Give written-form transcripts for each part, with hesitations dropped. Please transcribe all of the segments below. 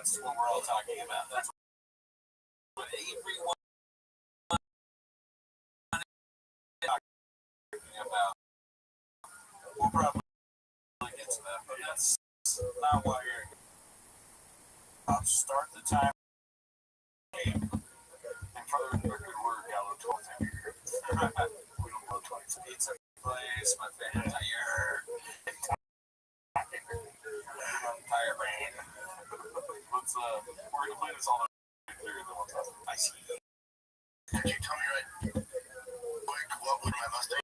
That's what we're all talking about. That's what everyone is talking about. We'll probably get to that, but that's not why you're. I'll start the time. And for the record, we're Gallo 12. We don't know 20 pizza place. My favorite tire. Tire brain. Let's we're gonna play this all the way through the 1,000. I see. Could you tell me what would my Mustang?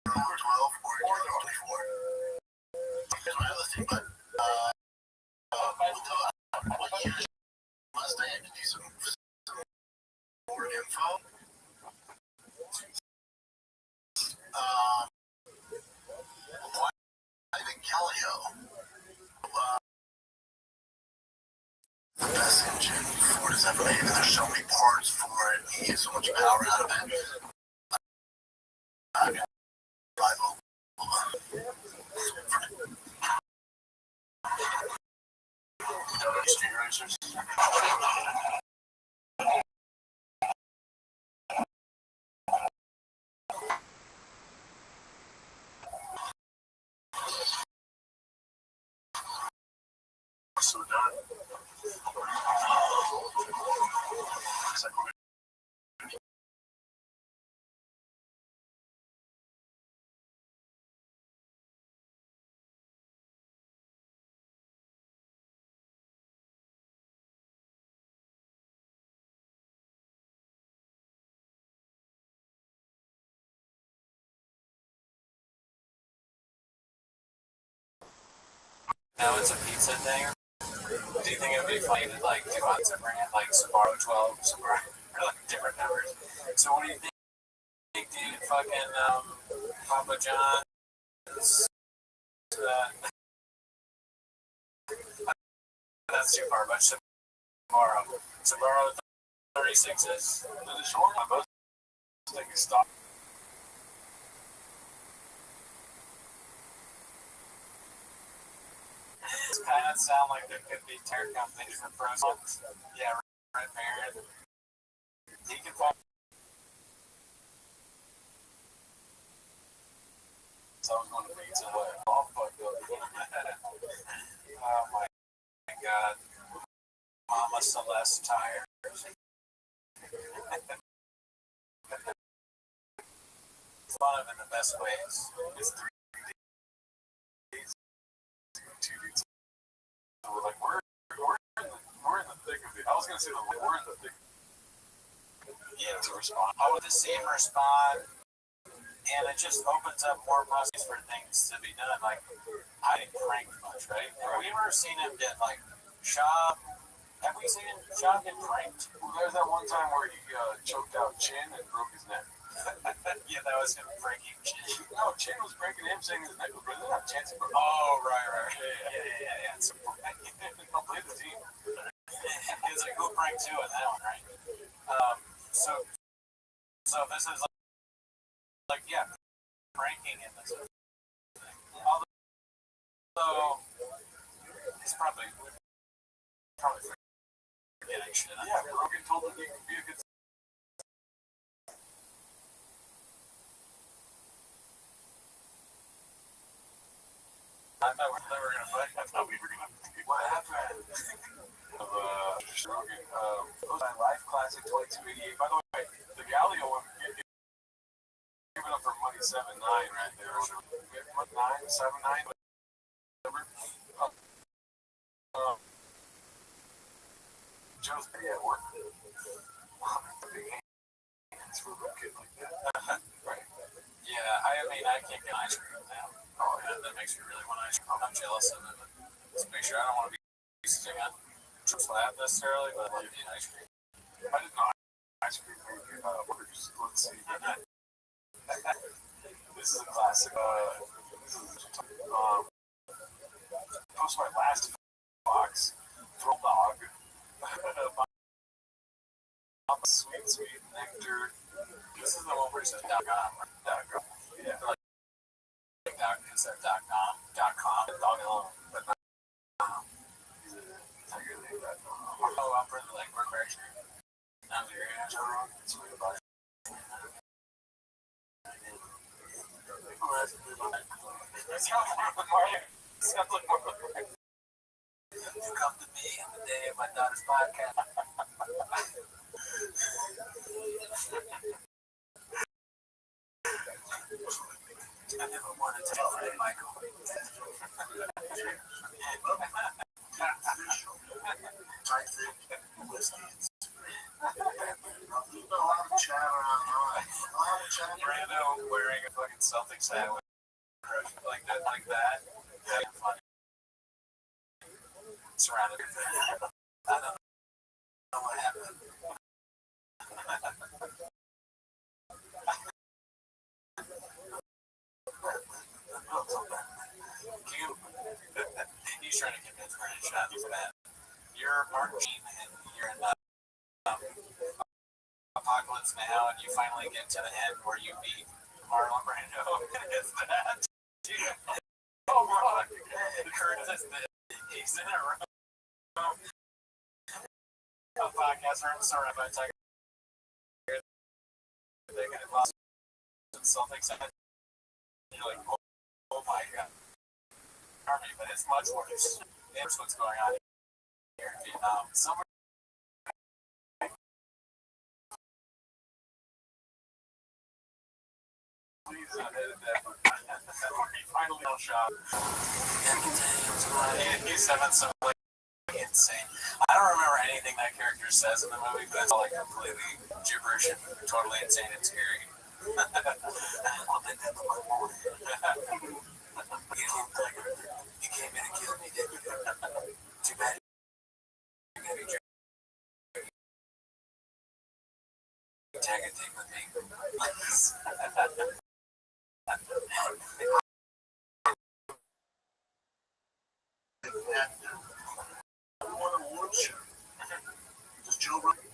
12 or 24? Here's my listing, but what year Mustang to do some more info. I think Callio. The best engine Ford has ever made, and there's so many parts for it. You get so much power out of it. Street racers. So done. Now it's a pizza thing. Do you think it would be funny to like do on some brand like Subaru 12, Subaru, or like different numbers? So what do you think, dude? Fucking Papa John's. That's too far, but Subaru 36s. The short one, both take a stop. These kind of sound like there could be tire companies for pros. Yeah, Red Baron. He can find. So I was going to pizza. All fucked up. Oh my god. Mama Celeste tires. Fun of in the best ways. It's 3 days. 2 dudes. We're like, we're in the thick of it. I was going to say we're in the thick. Yeah, to respond. How would the same respond? And it just opens up more possibilities for things to be done. Like, I didn't prank much, right? Have we ever seen him get, like, shot? Have we seen Sean get pranked? Well, there's that one time where he choked out Chin and broke his neck. Yeah, that was him pranking Chin. No, Chin was pranking him, saying his neck was broken. They don't have a chance to break. Oh, right. Yeah. So, don't blame the team. It's like, who pranked you in that one, right? So this is like, yeah, pranking in this thing. Although, it's probably forgetting shit. Yeah, Rogan told him he could be a good. I thought we were going to fight. I thought we were going to. What happened? Rogan, my Life Classic 2288. By the way, the Galileo one, give it up for money 7-9 right there. 9-7-9. Joe's pretty at work. It's for a kid like that. Right. Yeah, I mean, I can't get ice cream now. Oh, yeah, that makes me really want ice cream. I'm not jealous of it, but just make sure I don't want to be sitting on slab necessarily, but I need ice cream. I didn't know ice cream burgers. Let's see. This is a classic. Post my last box. Throw dog. Sweet nectar. This is the one where it says .com. Yeah. Like .com. .com. Dog alone. But not. Oh, I'm pretty like perfection. I'm very wrong. It's weird about it. You come to me on the day of my daughter's podcast. I never wanted to tell it, Michael. Brando wearing a fucking Celtics hat with like that. Having fun. Surrounded. I don't know what happened. He's trying to convince British shot these men. You're Martin Sheen and you're in Apocalypse Now, and you finally get to the end where you beat Marlon Brando. It's that. Oh, wrong. Curtis, he's in a room. A podcast room surrounded by Tiger. They get lost in Celtics. You're like, oh my god. Army, but it's much worse. Here's what's going on here in Vietnam. Somewhere. Please, he finally got shot. He's having some like insane. I don't remember anything that character says in the movie, but it's all like completely gibberish and totally insane and scary. You came in and killed me, didn't you? Too bad you're gonna be tag a thing with me. Does Joe Rogan?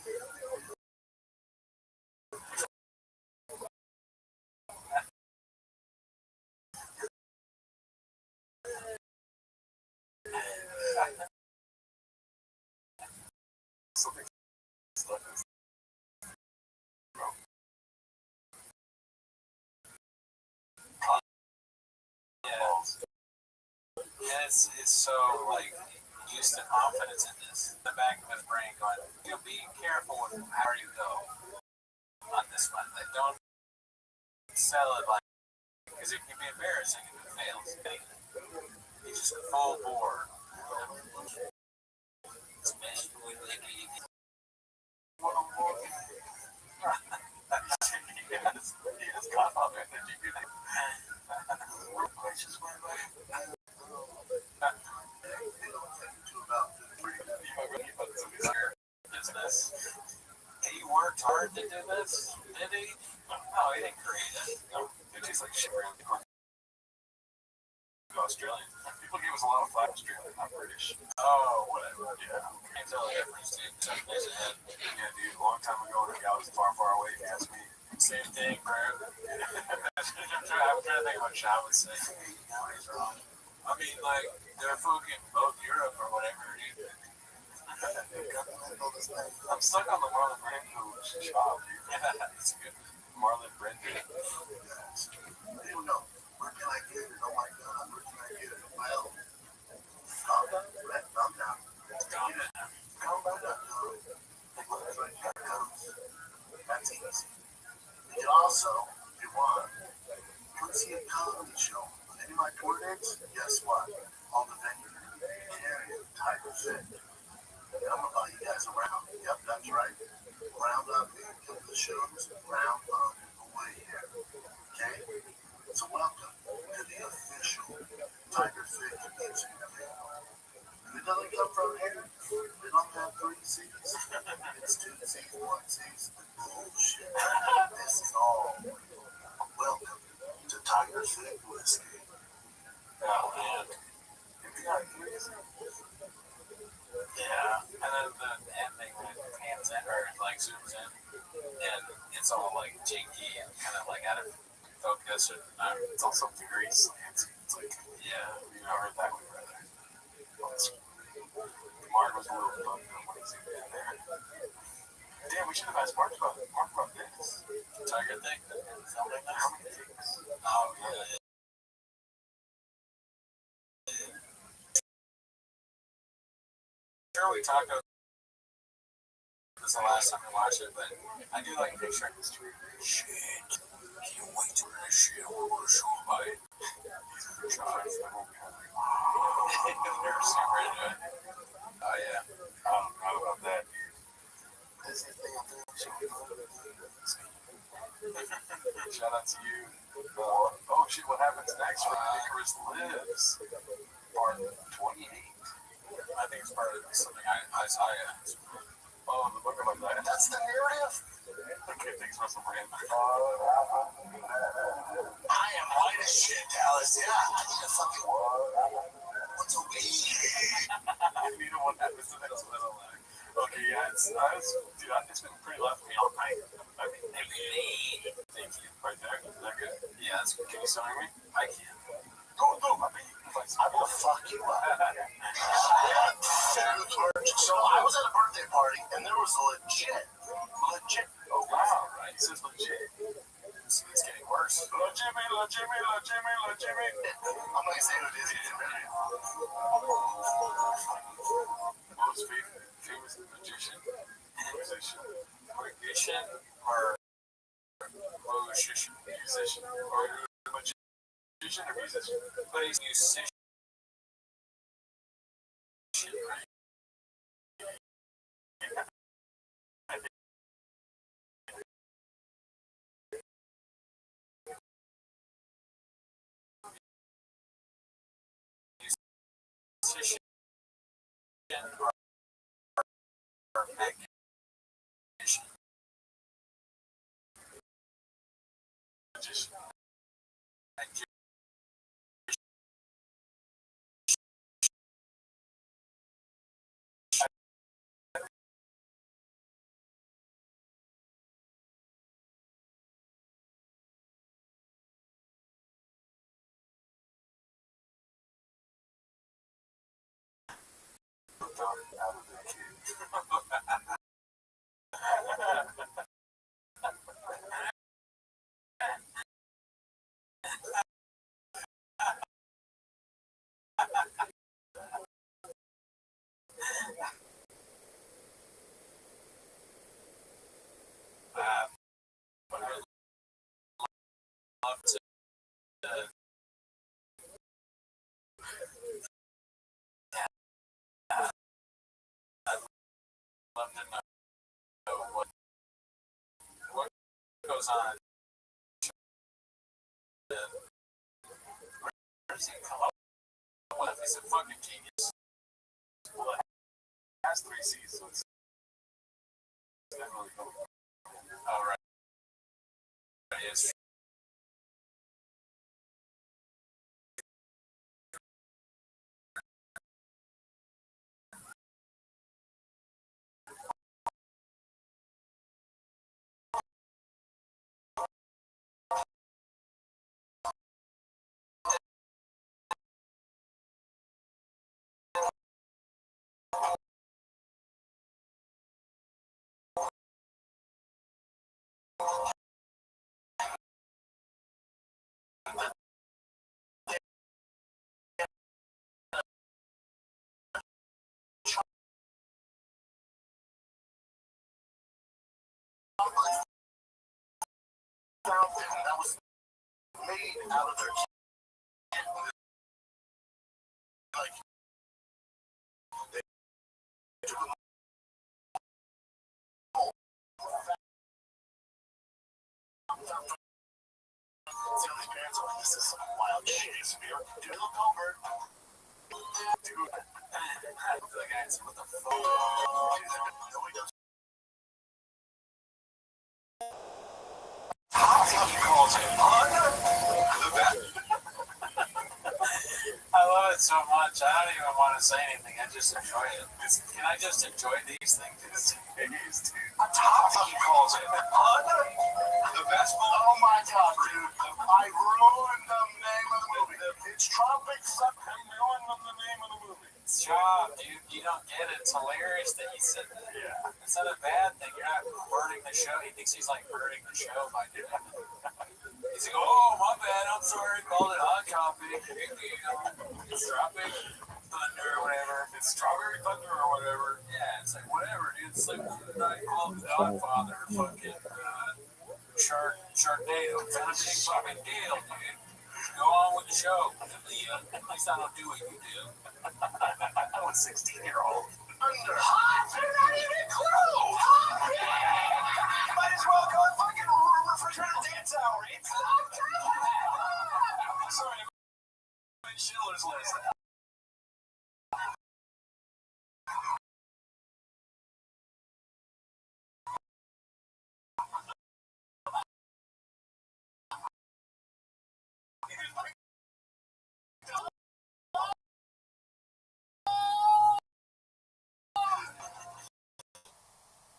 It's so like used to confidence in this. The back of his brain going, you know, be careful with how you go on this one. Like, don't sell it like because it can be embarrassing if it fails. He's just full bore. Especially with Nicky. Yes, Godfather. Business. He worked hard to do this, did he? No, he didn't create it. No, it tastes like shit around the Australian. People give us a lot of flack Australian, not British. Oh, whatever. Yeah. Can't tell the difference, dude. 7 days ahead. Yeah, dude. A long time ago, when a guy was far, far away, he asked me. Same thing, bro. I'm trying to think of what Shah would say. No, he's wrong. I mean, like, they're fucking both Europe or whatever, dude. I'm stuck on the Marlon Brando shop. Yeah, it's good. Marlon Brando. I don't know. Where can I get it? Oh my god, where can I get it? Well, calm down. That's easy. You can also, if you want, come see a comedy show. Any of my tour dates, guess what? All the venues carry a Tiger Fit. I'm gonna buy you guys around. Yep, that's right. Round up into the shows. Round up away here. Okay? So welcome to the official Tiger Fit music event. If it doesn't come from here, we don't have 3 seats. It's 2 seats, 1 seat. Bullshit. This is all. Welcome to Tiger Fit Whiskey. Oh man. If you got 3 seats. Yeah, and then the ending when it pans in or like zooms in, and it's all like jinky and kind of like out of focus. Or it's also very slanty. It's like, yeah, you know, heard that one, brother. Mark was a little bummed when he was in there. Damn, we should have asked Mark about this. Tiger thing? Filming this? How many takes? Oh, yeah. Sure, we talked about this the last time we watched it, but I do like picturing this tree. Shit. Can't wait to this shit. We're going to show him by it. These are the shots. They're super into it. Oh, yeah. I don't know about that. Shout out to you. Oh, shit, what happens next when Icarus lives? Part 28. I think it's part of something Isaiah. Oh, the book of Isaiah. That's the narrative? Okay, thanks for some random. I am white as shit, Dallas. Yeah, I need a fucking... What's a weed? You know what happens to this little lag? Okay, yeah, it's been pretty left me all night. I mean, thank you. Right there. Is that good? Yeah, that's good. Can you sign me? I can. Go, I mean, I'm gonna fuck you up. So I was at a birthday party, and there was a legit. Oh, wow, right? He says legit. It's getting worse. La Jimmy. I'm not gonna say who it is. Most famous magician, musician, or musician, or musician, but he's musician. What goes on? Where does he come up with? He's a fucking genius. Well, it has 3 seasons. Oh, right. Yes. That was made out of their like they took a Sally's parents are like, this is some wild Shakespeare. Dude, look over. Dude, I feel like I answered what the fuck. Nobody does. He calls it honor. The best. I love it so much. I don't even want to say anything. I just enjoy it. Can I just enjoy these things? A top, he calls it. Honor. The best. Oh my god, dude. I ruined the name of the movie. It's Tropic Thunder. I ruined the name of the movie. Stop, dude. You don't get it. It's hilarious that he said that. Yeah. It's not a bad thing. You're not hurting the show. He thinks he's like hurting the show by doing it. He's like, oh, my bad. I'm sorry. Called it Hot Topic. It's Tropic Thunder or whatever. It's Strawberry Thunder or whatever. Yeah, it's like, whatever, dude. It's like Night Club, Godfather, fucking Sharknado. It's not a big fucking deal, dude. Go on with the show. At least I don't do what you do. I'm a 16-year-old. Hot! They're not even a clue! Hot! Yeah! Might as well go fucking refrigerator dance hour. It's hot! Sorry, I'm Schindler's List.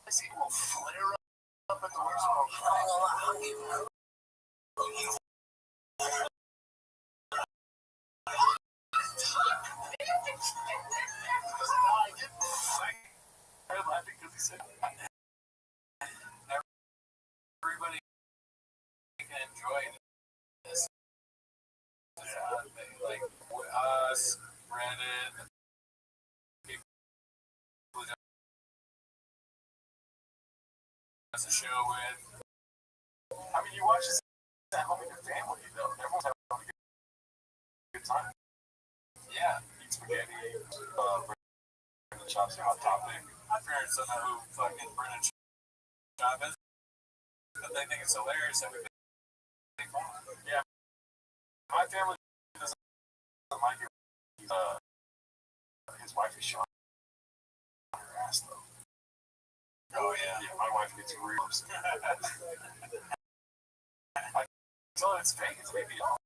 I see will flare up at the worst moment. I'm laughing because he said everybody can enjoy this. Like us, Reddit, people who does the show with. I mean, you watch this at home with your family, though. Everyone's having a good time. Yeah, eat spaghetti, Brendan Chop's Hot Topic. My parents don't know who fucking Brendan Chop is, but they think it's hilarious that we make fun. Yeah, my family doesn't like it. His wife is showing her ass, though. Oh, yeah. Yeah, my wife gets real upset. I tell her it's fake, it's maybe all.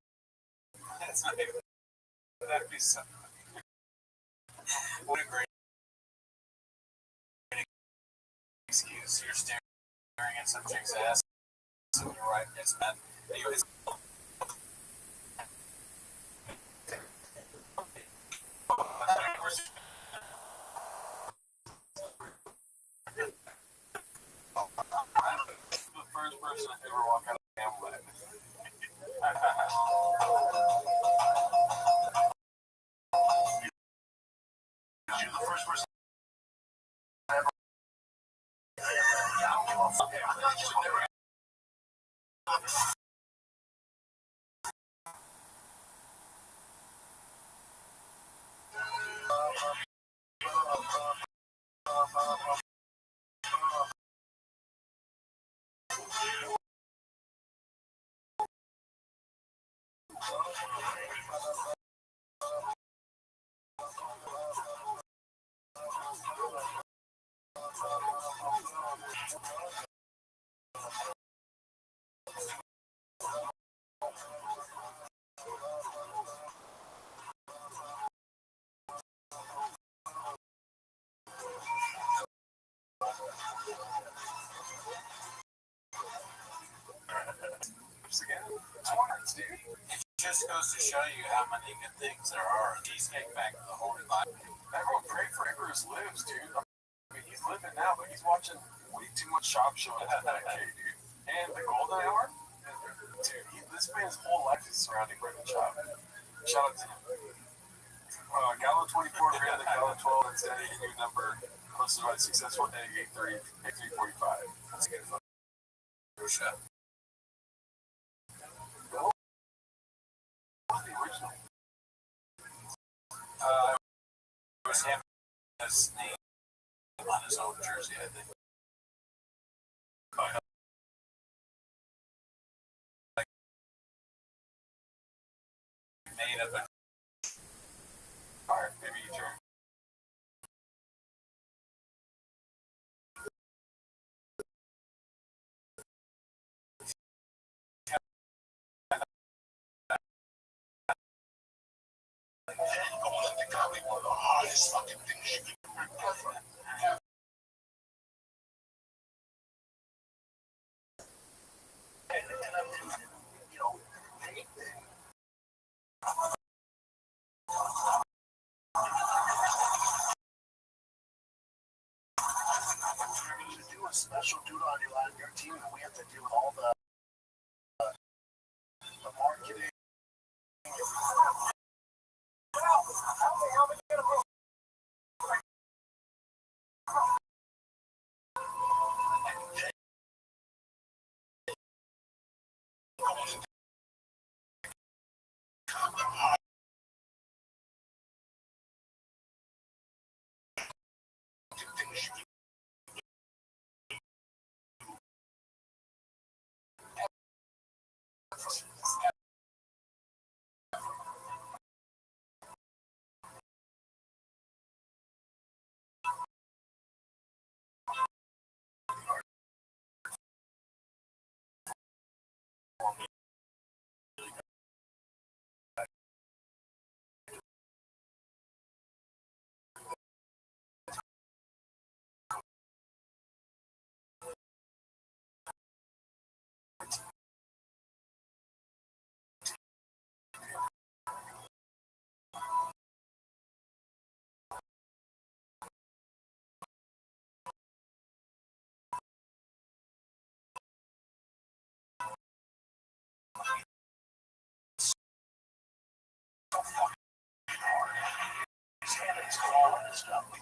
It's not even. That'd be something. What a great excuse. You're staring at some chick's ass, and you're right, it's not. Anyways. The first person to ever walk out of Hamlet. You're the first person ever. It just goes to show you how many good things there are. He's getting back to the Holy Bible. Everyone pray for Icarus lives, dude. I mean, he's living now, but he's watching way too much Chop Show at that kid, dude. And the Golden Hour, dude. This man's whole life is surrounding Brendan Chop. Shout out to him. Gallo 24 greater than Gallo 12 and steady a new number. Hosted by the successful day 8345. That's a good fucking show. What was the original? It was him, his name on his own jersey, I think. Like, made up a fire, maybe you turn. Going into comedy, one of the hardest fucking things you can a special dude on your team, and we have to deal with all the marketing.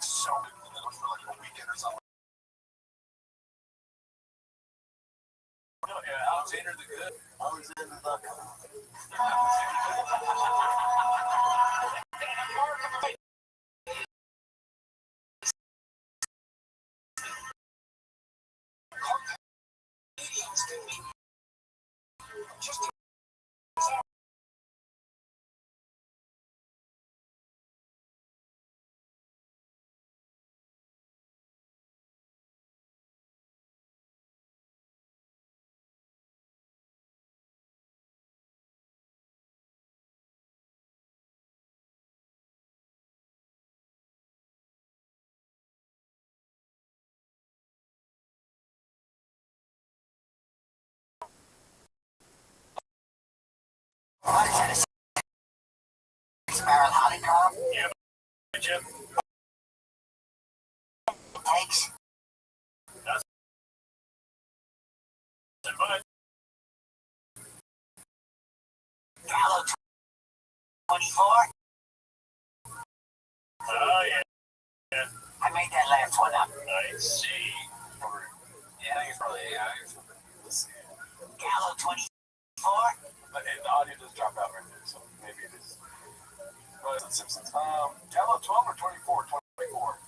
So for like a weekend or something. Yeah, Alexander the Good. Alexander the Good. Honeycomb. Yeah. Jim. Thanks. That's it. Gallo 24. Oh, yeah. I made that last one up. I see. Yeah, I think it's probably AI or something. Let's see. Gallo 24. But the audio just dropped out right there, so maybe it is. Oh, it's Simpsons. Gallo 12 or 24? 24.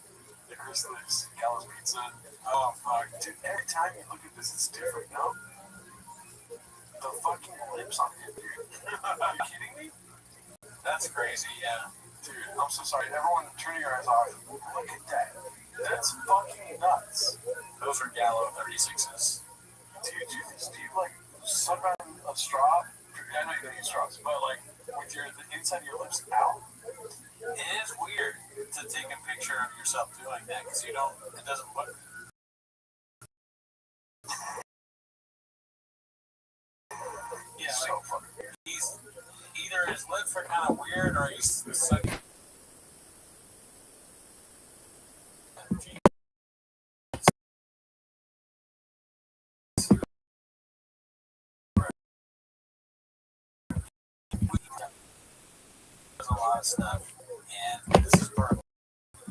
The Chris Lips. Gallo's Pizza. Oh, fuck. Dude, every time you look at this, it's different, no? The fucking lips on it, dude. Are you kidding me? That's crazy, yeah. Dude, I'm so sorry. Everyone, turn your eyes off. Look at that. That's fucking nuts. Those are Gallo 36s. Do you like suck on a straw? I know you don't use straws, but like with the inside of your lips out. It is weird to take a picture of yourself doing that because it doesn't look. Yeah, so like, fucking weird. Either his lips are kind of weird or he's sucking. There's a lot of stuff, and this is perfect.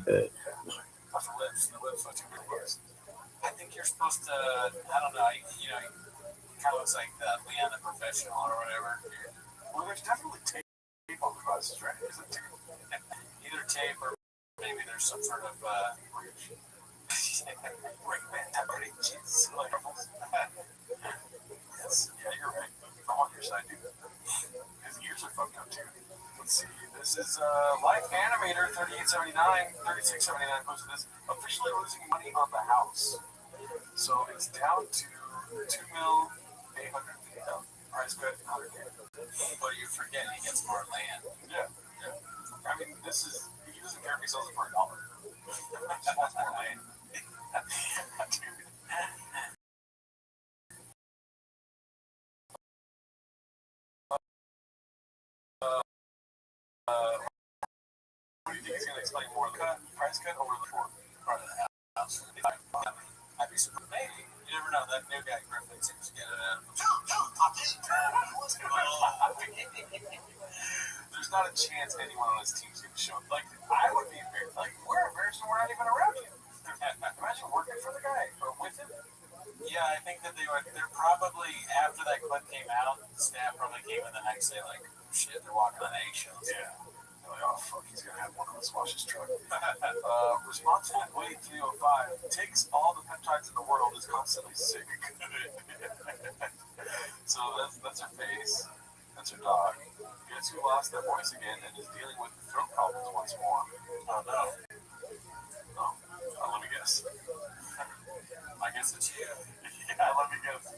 The lips are too weird. I think you're supposed to, I don't know, it kind of looks like Leon the Professional or whatever. Well, there's definitely tape on the buses, right? Is it tape? Either tape or maybe there's some sort of bridge. Yes, yeah, you're right. I'm on your side, dude. His ears are fucked up, too. Let's see. This is Life Animator 3679 posted this. Officially losing money on the house. So it's down to 2,850,000. Price cut 100K. But you forget he gets more land. Yeah. I mean, he doesn't care if he sells it for $1. He just wants more land. Dude. What do you think he's going to explain more? Price cut over the floor? Part of the house. I'd be surprised. Maybe. You never know. That new guy, Griffin, seems to get it out. There's not a chance anyone on his team's going to show up. Like, I would be embarrassed. Like, we're embarrassed and we're not even around him. Imagine working for the guy or with him. Yeah, I think that they're probably, after that clip came out, staff probably came in the next day like, shit, they're walking on eggshells. Yeah. They're like, oh, fuck, he's going to have one of us wash his truck. Responsible Wade 305 takes all the peptides in the world, is constantly sick. So that's her face. That's her dog. Guess who lost their voice again and is dealing with throat problems once more? Oh, no. Oh, let me guess. I guess it's you. Yeah, let me guess.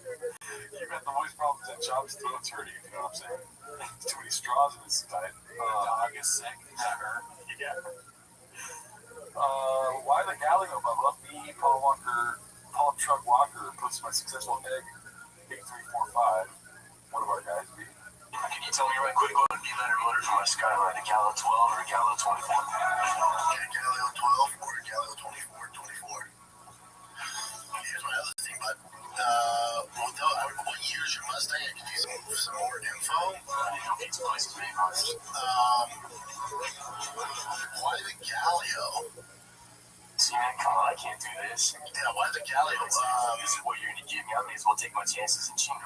You got the voice problems and Chop's throat's hurting, you know what I'm saying? Too many straws in his side. Dog is sick. Is that her? Yeah. Why the Gallio, Bubba? Me, Paul Truck Walker, puts my successful egg 8345. One of our guys, B. Can you tell me right quick what would be better motor for my Skyline, a Gallo 12 or a Gallo 24? A Gallo 12 or a Gallo 24? Here's my other thing, bud. What year's your Mustang? I could use some more info. Why the Gallio? See, man, come on, I can't do this. Yeah, why the Gallio? This is what you're going to give me. I may as well take my chances in Chino.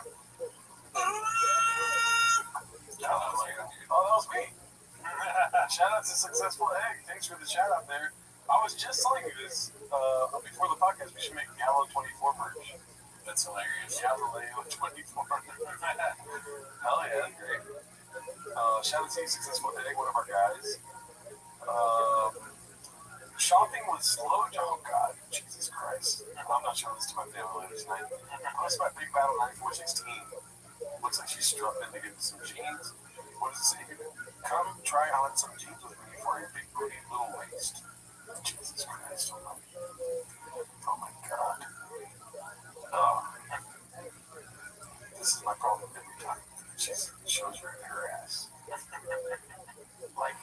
Oh, that was me. Shout out to Successful Egg. Thanks for the shout out there. I was just telling you this before the podcast. We should make Gallo 24 merch. That's hilarious. Gallo 24. Hell yeah, great. Shout out to you, Successful Egg, one of our guys. Shopping with slow, oh God, Jesus Christ. I'm not showing this to my family later tonight. Plus my Big Battle 9416. Looks like she's struggling to get some jeans. What does it say? Come try on some jeans with me for a big pretty little waist. Jesus Christ, oh my God. This is my problem every time. She shows her ass. Like,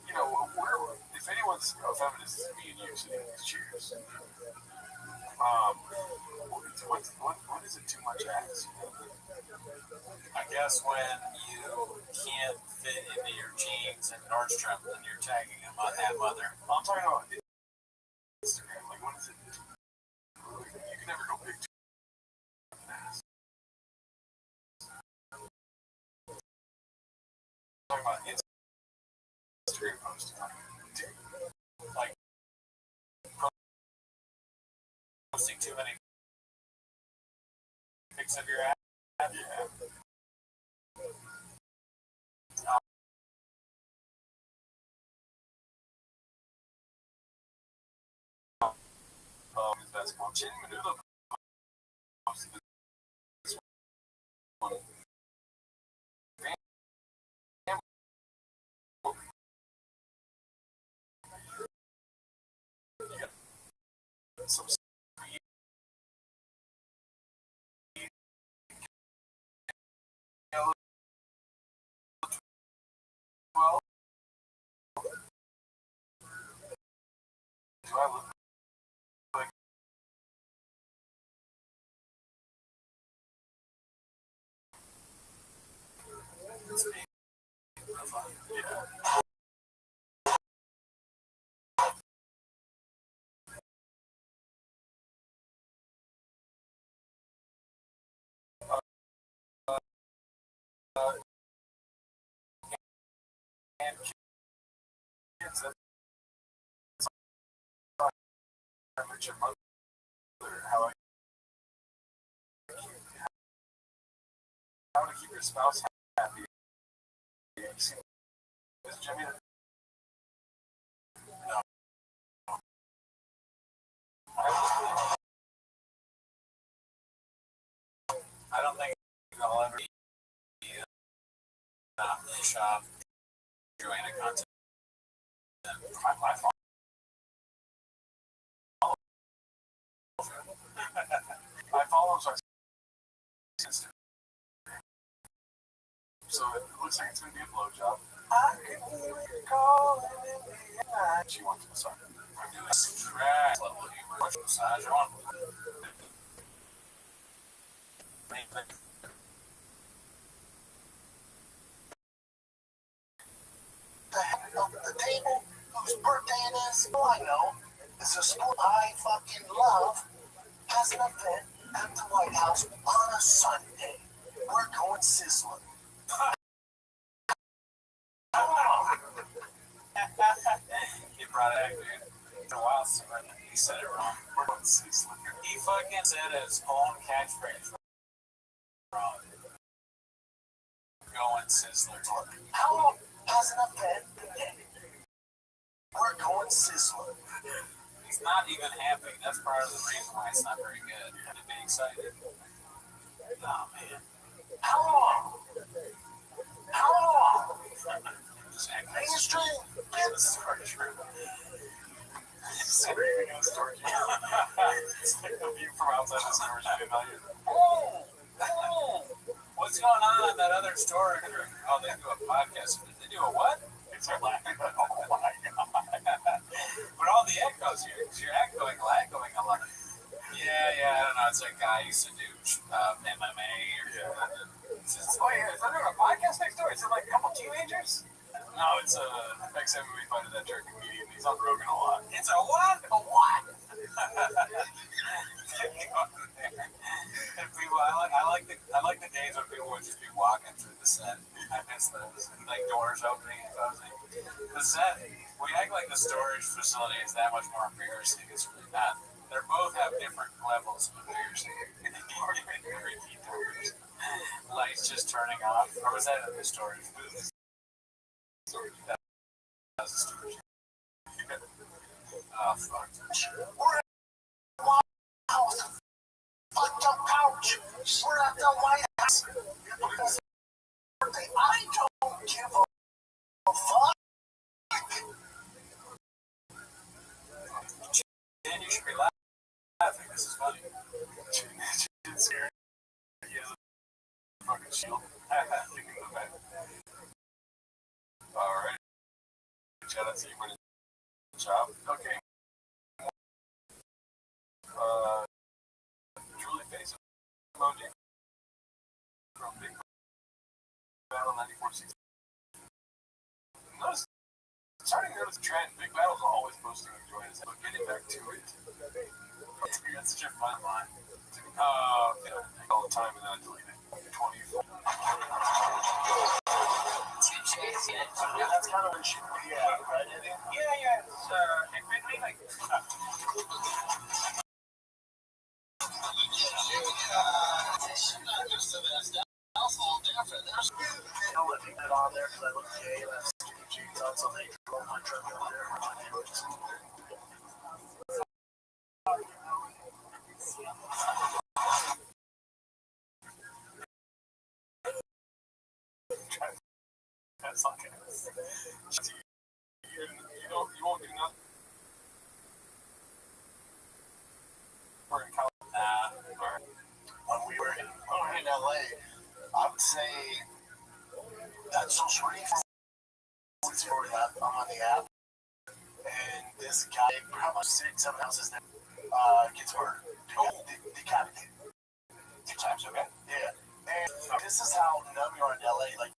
you know, if anyone's a feminist, it's me and you sitting in these chairs. What is it too much ass? I guess when you can't fit into your jeans and Nordstrom and you're tagging them on that mother. I'm talking about Instagram. Like, what is it? You can never go big too fast. I'm talking about Instagram posting. Like, posting too many pics of your ass. Yeah. His basketball chin maneuver posted this one. Some well, do I look like it's me? Yeah. And kids, that's your mother, how to keep your spouse happy. You see this, Jimmy? No. I don't think I'll ever be shop doing a content. My fault. I follow him, so it looks like it's going to be a blowjob. I can hear you calling in the night. She wants to start. I'm doing some track level humor. Massage on. The head of the table, whose birthday it is, all I know is a sport I fucking love has an event at the White House on a Sunday. We're going sizzling. He brought it back, dude. It's a while since he said it wrong. We're going sizzling. He fucking said his own catchphrase wrong. Going sizzler. How has an event today? We're going sizzler. He's not even happy. That's part of the reason why it's not very good. And to be excited. Oh man. How long? How long? Mainstream business structure. It's like the view from outside the sewers. What's going on in that other store? Oh, they do a podcast. They do a what? It's a laughing. Oh my god. But all the echoes here, because you're echoing a lot. Yeah, I don't know. It's like a guy used to do MMA or oh yeah, is there a podcast next door? Is it like a couple teenagers? No, it's a ex-MMA fighter that turned comedian. He's on Rogan a lot. It's a what? A what? People, I like the days when people would just be walking through the set. I miss those. Like doors opening and closing. The set, we act like the storage facility is that much more embarrassing. It's really not. They both have different levels of embarrassing. Lights just turning off. Or was that in the storage? That was a storage. Oh, fuck. We're at the White House. Fucked up couch. We're at the White House. I don't give a fuck. Jen, you should be laughing. This is funny. Jen's scared. He has a fucking shield. You can go back. Alright. Shout out to you winning the job. Okay. Truly face emoji from Big Battle 94.6. Notice, starting to notice a trend. Big Battle's always posting and joining us, but getting back to it. That's such a fun line. Okay. All the time and then I delete it. 24. That's kind of what you right? Yeah. It made me like. I'll let me get on there because I look gay and I have stupid jeans on, so they drove my truck over there. That's okay. You won't do nothing. We're in California. When we were in LA, I would say that social media for that on the app, and this guy, probably 6-7 houses there, gets murdered. Decapitated. 2 times, okay? Yeah. And this is how numb you are in LA. Like,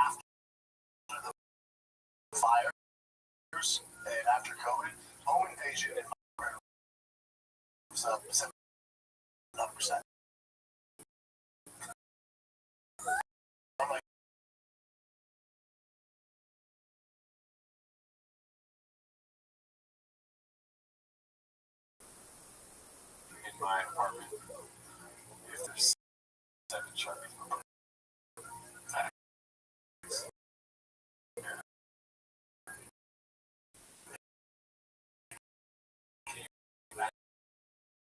after the fires and after COVID, home invasion in my was up 7%. I'm like, in my apartment, if there's 7 Sharpies,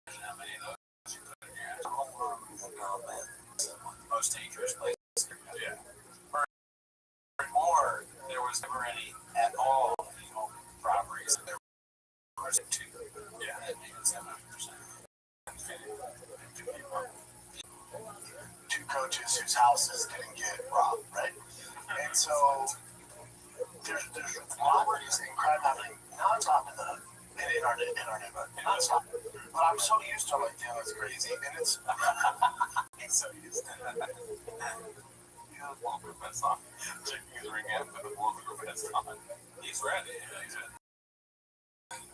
how many of those you put in your most dangerous place. Yeah. Or there was never any at all, robberies. There was 2. Yeah, that makes 7%. 2 coaches whose houses didn't get robbed, right? And so there's robberies and crime happening nonstop in nonstop. But I'm so used to it, like, damn, it's crazy. And it's so used to it. He's a bulletproof vest on. Checking his ring out with a bulletproof vest on. He's ready. He's in.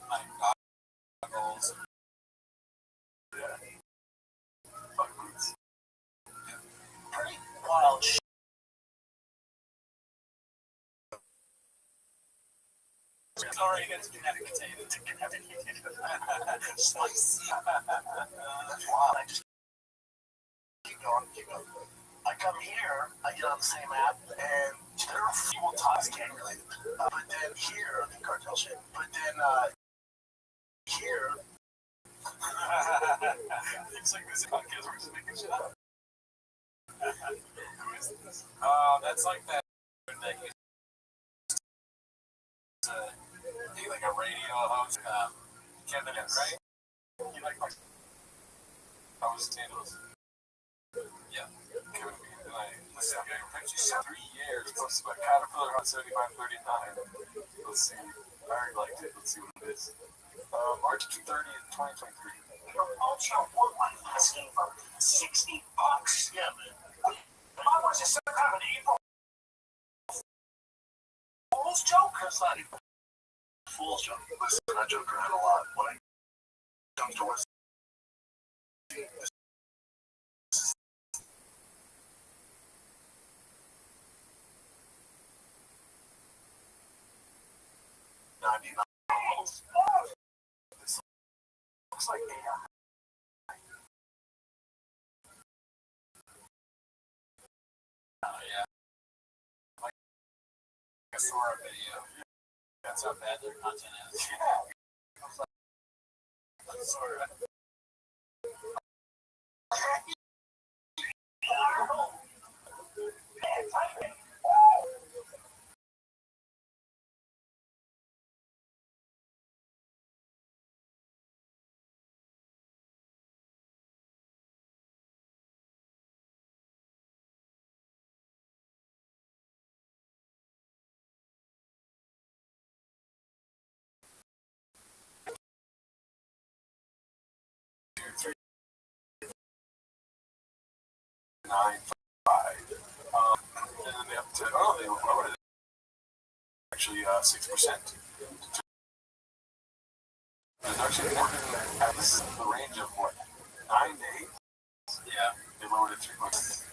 Like, goggles. Yeah. Fuck boots. Pretty wild shit. Sorry, it's Connecticut. Spicy. That's wild. I just keep going. I come here, I get on the same app, and there are few times gang related. But then here, the cartel shit. But then here, it's like this podcast where we're just making shit up. Who is this? That's like that thing. He's like a radio host, Kevin, right? You like my host handles? Yeah, Kevin. And I listen to your pictures. 3 years posted by Caterpillar on 7539. Let's see. I already liked it. Let's see what it is. March 30th, 2023. Ultra what my asking for $60. Yeah, man. Why was it some kind of an April Fool's joke? It's not even Fool's joke. Listen, I joke around a lot when I come to us. This looks like AI. Yeah. Like a Sora video. That's how bad their content is. Yeah. Like Sora. And then they up to they lowered it actually 6%. There's actually more than that. This is the range of what 9 days. Yeah, they lowered it 3%.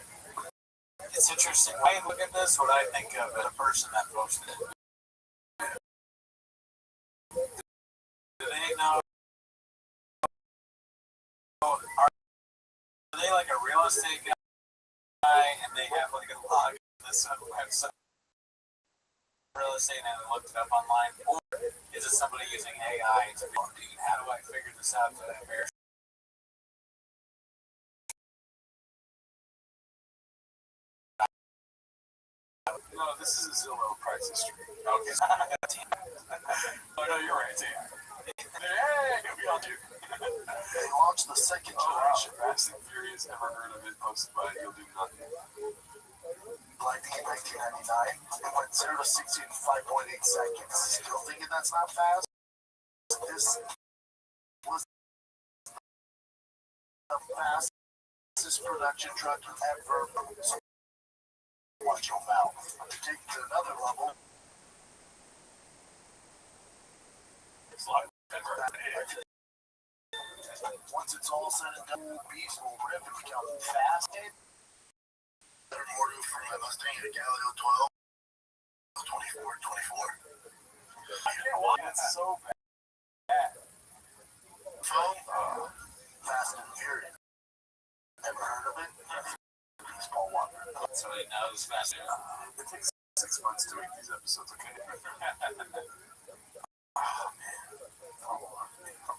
It's interesting. When I look at this, what I think of as a person that posted it. Do they know? Are they like a real estate guy and they have like a log on this website? Real estate and looked it up online, or is it somebody using AI to be, how do I figure this out so that bears? No, this is a Zillow price history. Okay. Oh no, you're right, Tim. Hey, we all do. They launched the second generation Fast and Furious. Ever heard of it? Posted by You'll Do Nothing. Like in 1999, it went 0 to 60 in 5.8 seconds. Still thinking that's not fast? This was the fastest production truck ever. So watch your mouth. To take it to another level. It's like once it's all said and done, beast will rip and become fast. Better order for my Mustang at Galileo 12, 24. It's so bad. Phone, Fast and Furious. Ever heard of it? Baseball Walker. So he knows Fast and It takes 6 months to make these episodes, okay? Oh, man. Oh,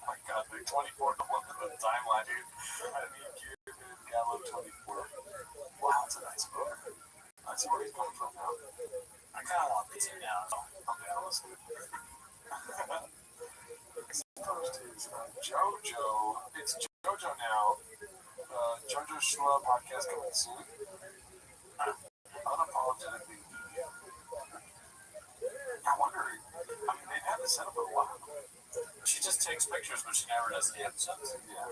my God. They're 24 to 1 for the timeline, dude. I mean, Galileo 24. Wow, it's a nice book. I see where he's coming from now. I kind of want this now. Okay, let's do it. First is JoJo. It's JoJo now. JoJo Shua podcast coming soon. Unapologetically vegan. I wonder. I mean, they've had this set up for a while. She just takes pictures, but she never does the episodes. Yeah.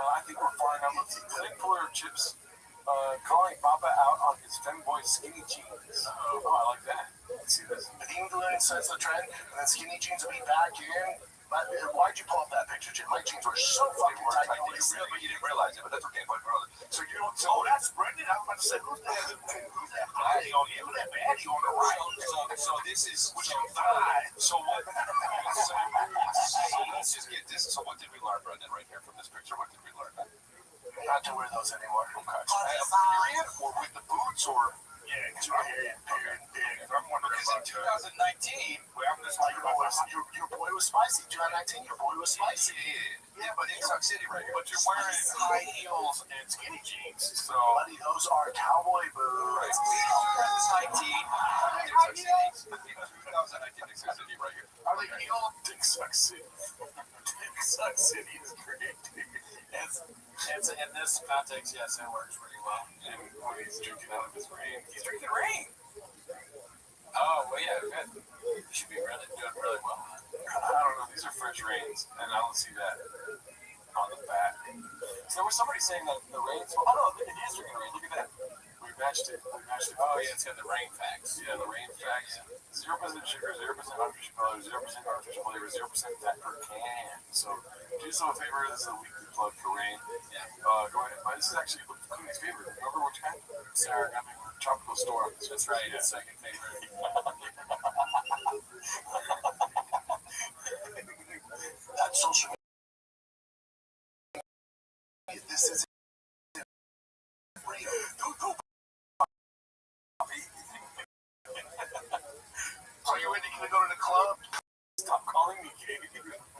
I think we're flying up with puller chips. Calling Papa out on his femboy skinny jeans. Oh, I like that. Let's see this. The England sets the trend, and then skinny jeans will be back in. But why'd you pull up that picture, Jim? My jeans were so fucking tight. But you didn't realize it, but that's okay. So you don't. Oh, that's Brendan. I was about to say, who's that baddie on you? Who's that baddie on the right? So this is. Which I'm fine. So what? So let's just get this. So what did we learn, Brendan, right here from this picture? What did we learn? Not to wear those anymore. Okay. Period? Or with the boots, or? Yeah, period. Because in 2019, your boy was spicy. 2019, your boy was spicy. Yeah, but in Tuck City right here. But you're wearing high heels and skinny jeans. So, buddy, those are cowboy boots. Right. This high tee. Tuck City. 2019 Tuck City right here. Are they heel? Tuck City. Tuck City is great. It's in this context, yes, it works pretty well. And when he's drinking out of his rain, he's drinking rain. Oh, well, yeah, good. You should be doing really well. I don't know. These are French rains, and I don't see that on the back. So there was somebody saying that the rains. Oh no, it is drinking rain. Look at that. We matched it. Oh yeah, it's got the rain facts. Yeah, the rain facts. 0% sugar, 0% artificial color, 0% artificial flavor, 0% fat per can. So do yourself a favor. This is a weekly plug for rain. Yeah. Go ahead. This is actually Cooney's favorite. Remember which kind? Sarah got me tropical storm. That's right. Yeah. Second favorite. That's social media. This is real. Are you ready to go to the club? Stop calling me gay.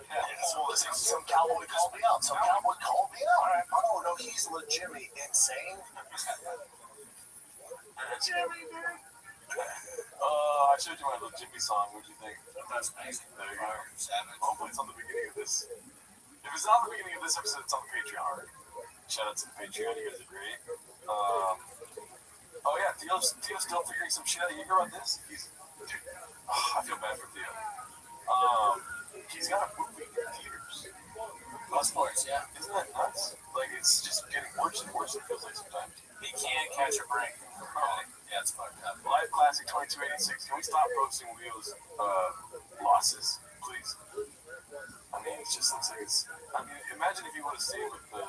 Yeah, so listen, some cowboy called me out. Oh, no, he's legitimately insane. Jimmy, dude. I showed you my little Jimmy song. What do you think? That's amazing. There you go. Hopefully it's on the beginning of this. If it's not the beginning of this episode, it's on the Patreon. Shout out to the Patreon. You guys are great. Oh yeah, Theo's still figuring some shit out. You hear about this? I feel bad for Theo. He's got a movie in theaters. Most sports, yeah. Isn't that nuts? Like, it's just getting worse and worse, it feels like sometimes. He can't catch a break. Yeah, it's fucked up. Live Classic 2286. Can we stop posting Wheels losses, please? I mean, it just looks like it's. I mean, imagine if you would have stayed with the.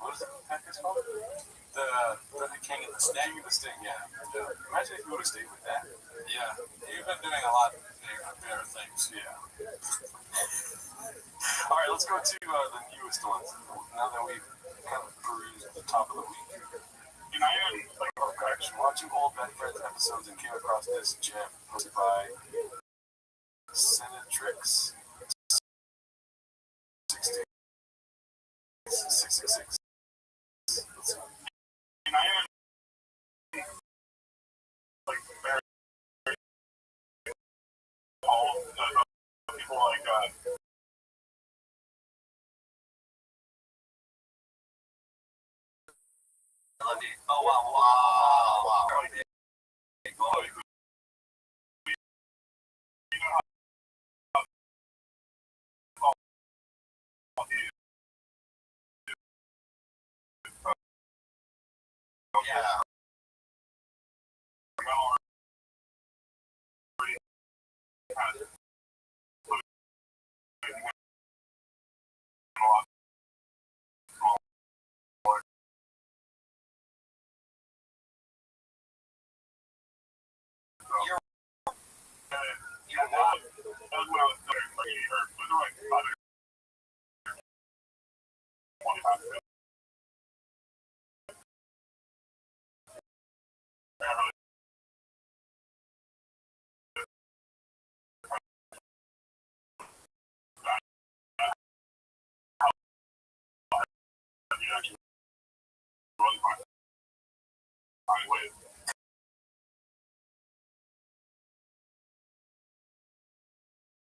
What is it? Packers called? The King of the Sting. King of the Sting, yeah. Imagine if you would have stayed with that. Yeah. You've been doing a lot better things. Yeah. All right, let's go to the newest ones. Now that we've kind of perused the top of the week. And I am watching old Bad Friends episodes and came across this gem posted by Senatrix 666. Let's see. And I am like very all people like oh wow. Yeah.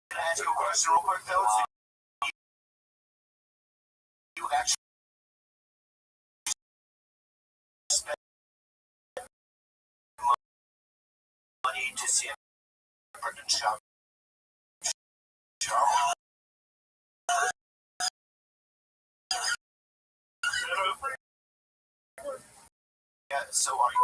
Can I ask you a question real quick, though? You actually spend money to see a Brendan show? Yeah, so are you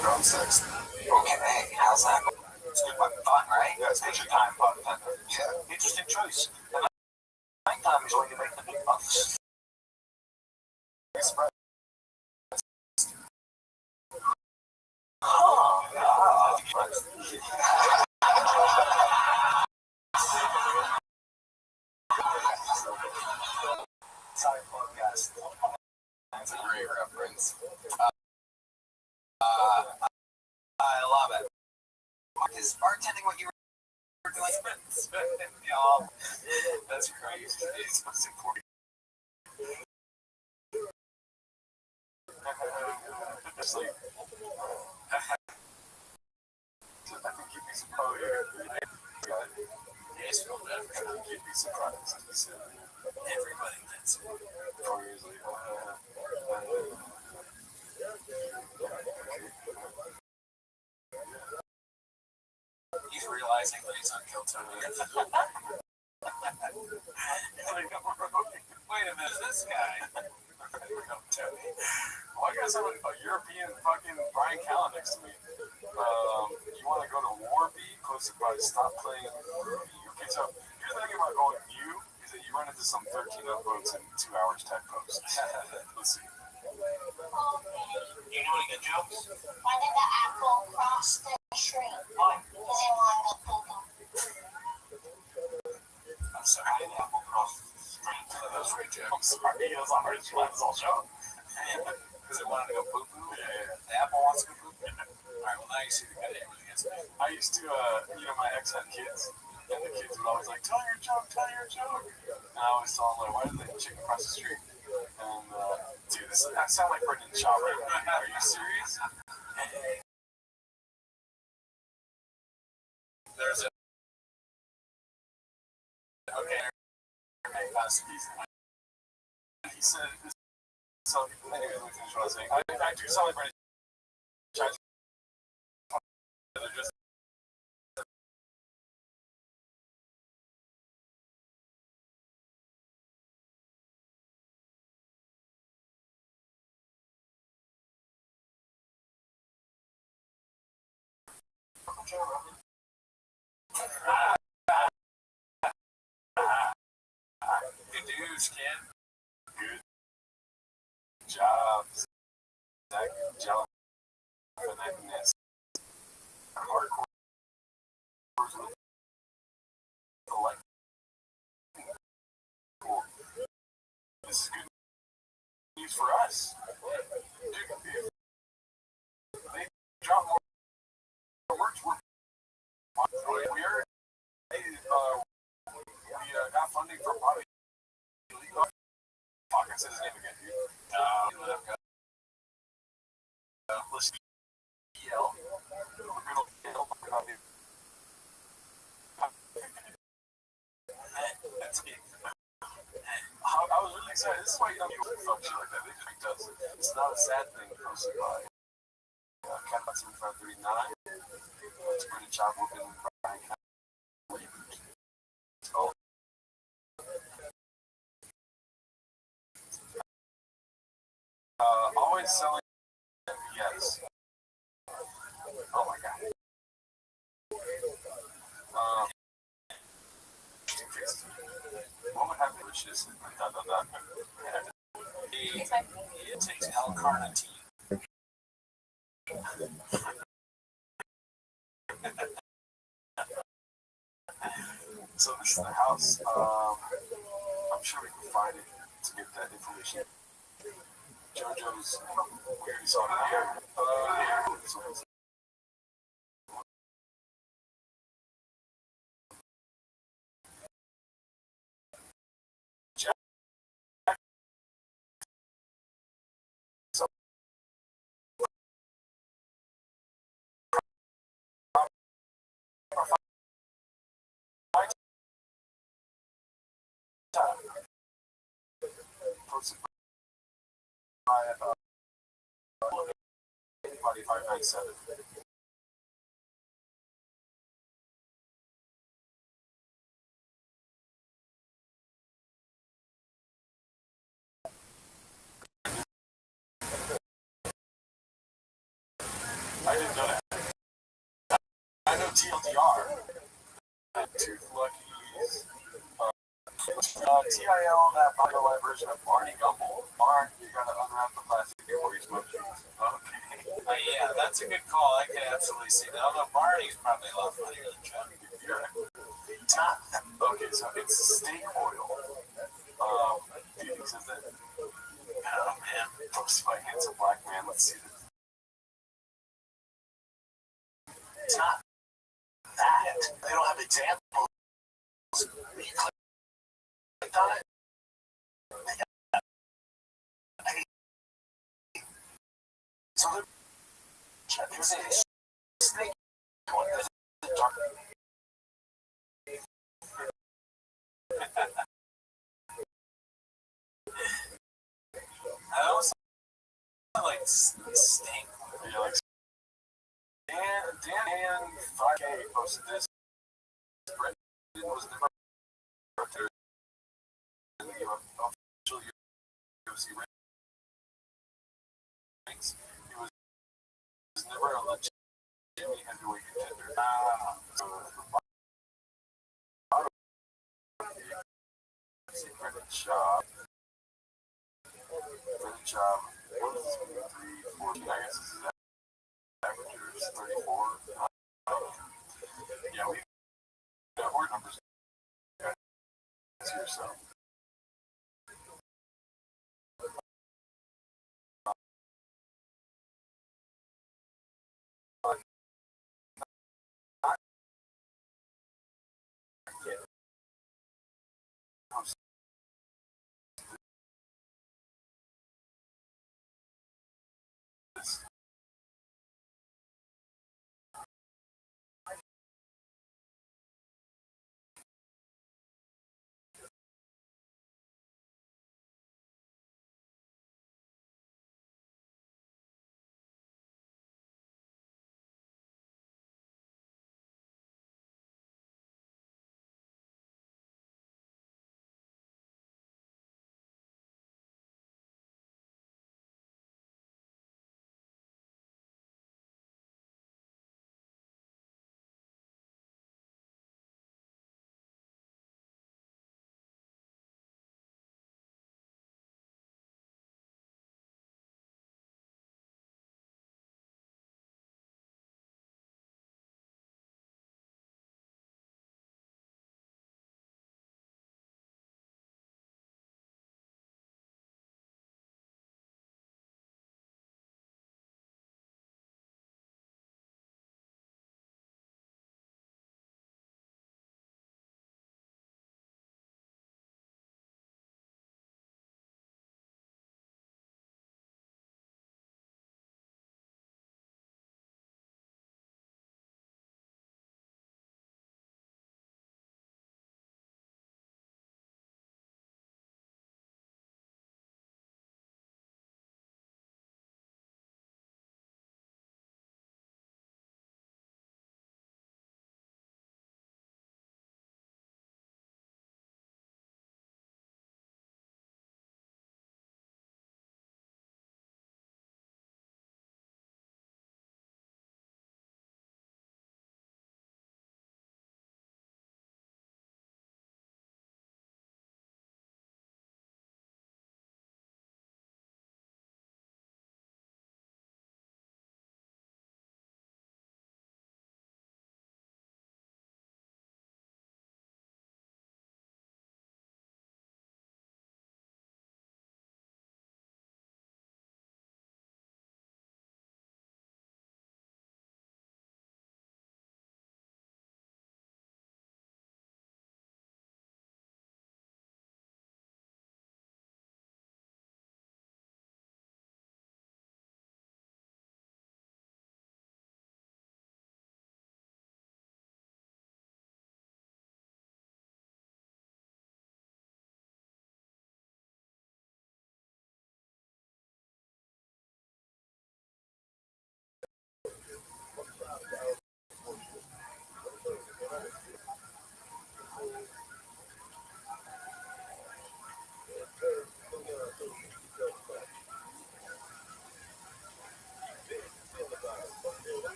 around sex? Okay, how's that? It's good fun, right? Yeah, it's good time fun. Yeah, interesting choice. And nighttime is when you make the big bucks. Express. Sorry, podcast. That's a great reference. I love it. Is bartending what you were doing? Yeah, that's crazy. It's what's important. It's like, I think you'd be surprised. Yes, feel that. I think you'd be surprised. Everybody gets it. 4 years later. He's realizing that he's on Kill Tony. Wait a minute, this guy. Tony. Well, I got a European fucking Brian Callen next to me. You want to go to Warby? Close to probably stop playing. Okay, so here's the thing about going new is that you run into some 13 upvotes in 2 hours type post. Let's see. You doing good jokes? Why did the apple cross the tree? Why? Because it wanted to poop them. I'm sorry, the apple crossed the street. That was great joke. I'm sorry, it was on Rich Lens all show. Because it wanted to go poop. Yeah. The apple wants to go poop. Alright, well now you see the good everything is. I used to, my ex had kids, and the kids would always like, tell your joke. And I always tell them, like, why did the chicken cross the street? And, dude, I sound like Brendan Shaw right now. Are you serious? There's a, okay, last season. He said, so, anyway, let me finish what I was saying. I do sound like Brendan Shaw. They're just good news, kid. Good job. Good job. Finesse. Hardcore. Like, cool. This is good news for us. Dude, they drop more works. We got funding for Bobby. Fuck, I said his name again, dude. Listen, EL. That's me. I was really excited. This is why you don't do fuck shit like that. They just does. It's not a sad thing posted by Cat 7539. It's a pretty job whooping Brian Cat. Oh. Always selling. Yes. Oh my god. What would happen with this? It takes L-carnitine. So this is the house. I'm sure we can find it to get that information. JoJo's, we already saw it here. Posted by Anybody 597. I didn't know that. I know TLDR. Tooth Luckies. TIL, that body-light version of Barney Gumble. Mark, you gotta unwrap the plastic before you smoke it. Okay. Yeah, that's a good call. I can absolutely see that. Although Barney's probably a lot funnier than Chuck. It's not. Okay, so it's steak oil. Do you think that? Oh man, posted by handsome black man. Let's see this. It's not that. They don't have examples. You clicked on it. So there's a snake one. There's a dark. I always like snake. You're like Dan 5K posted this. Brendan was never in the official UFC ranks. He was never a legitimate heavyweight contender. So Brendan Shaw. What is this? 314. I guess this is average 34. Yeah, we got horde numbers here, so.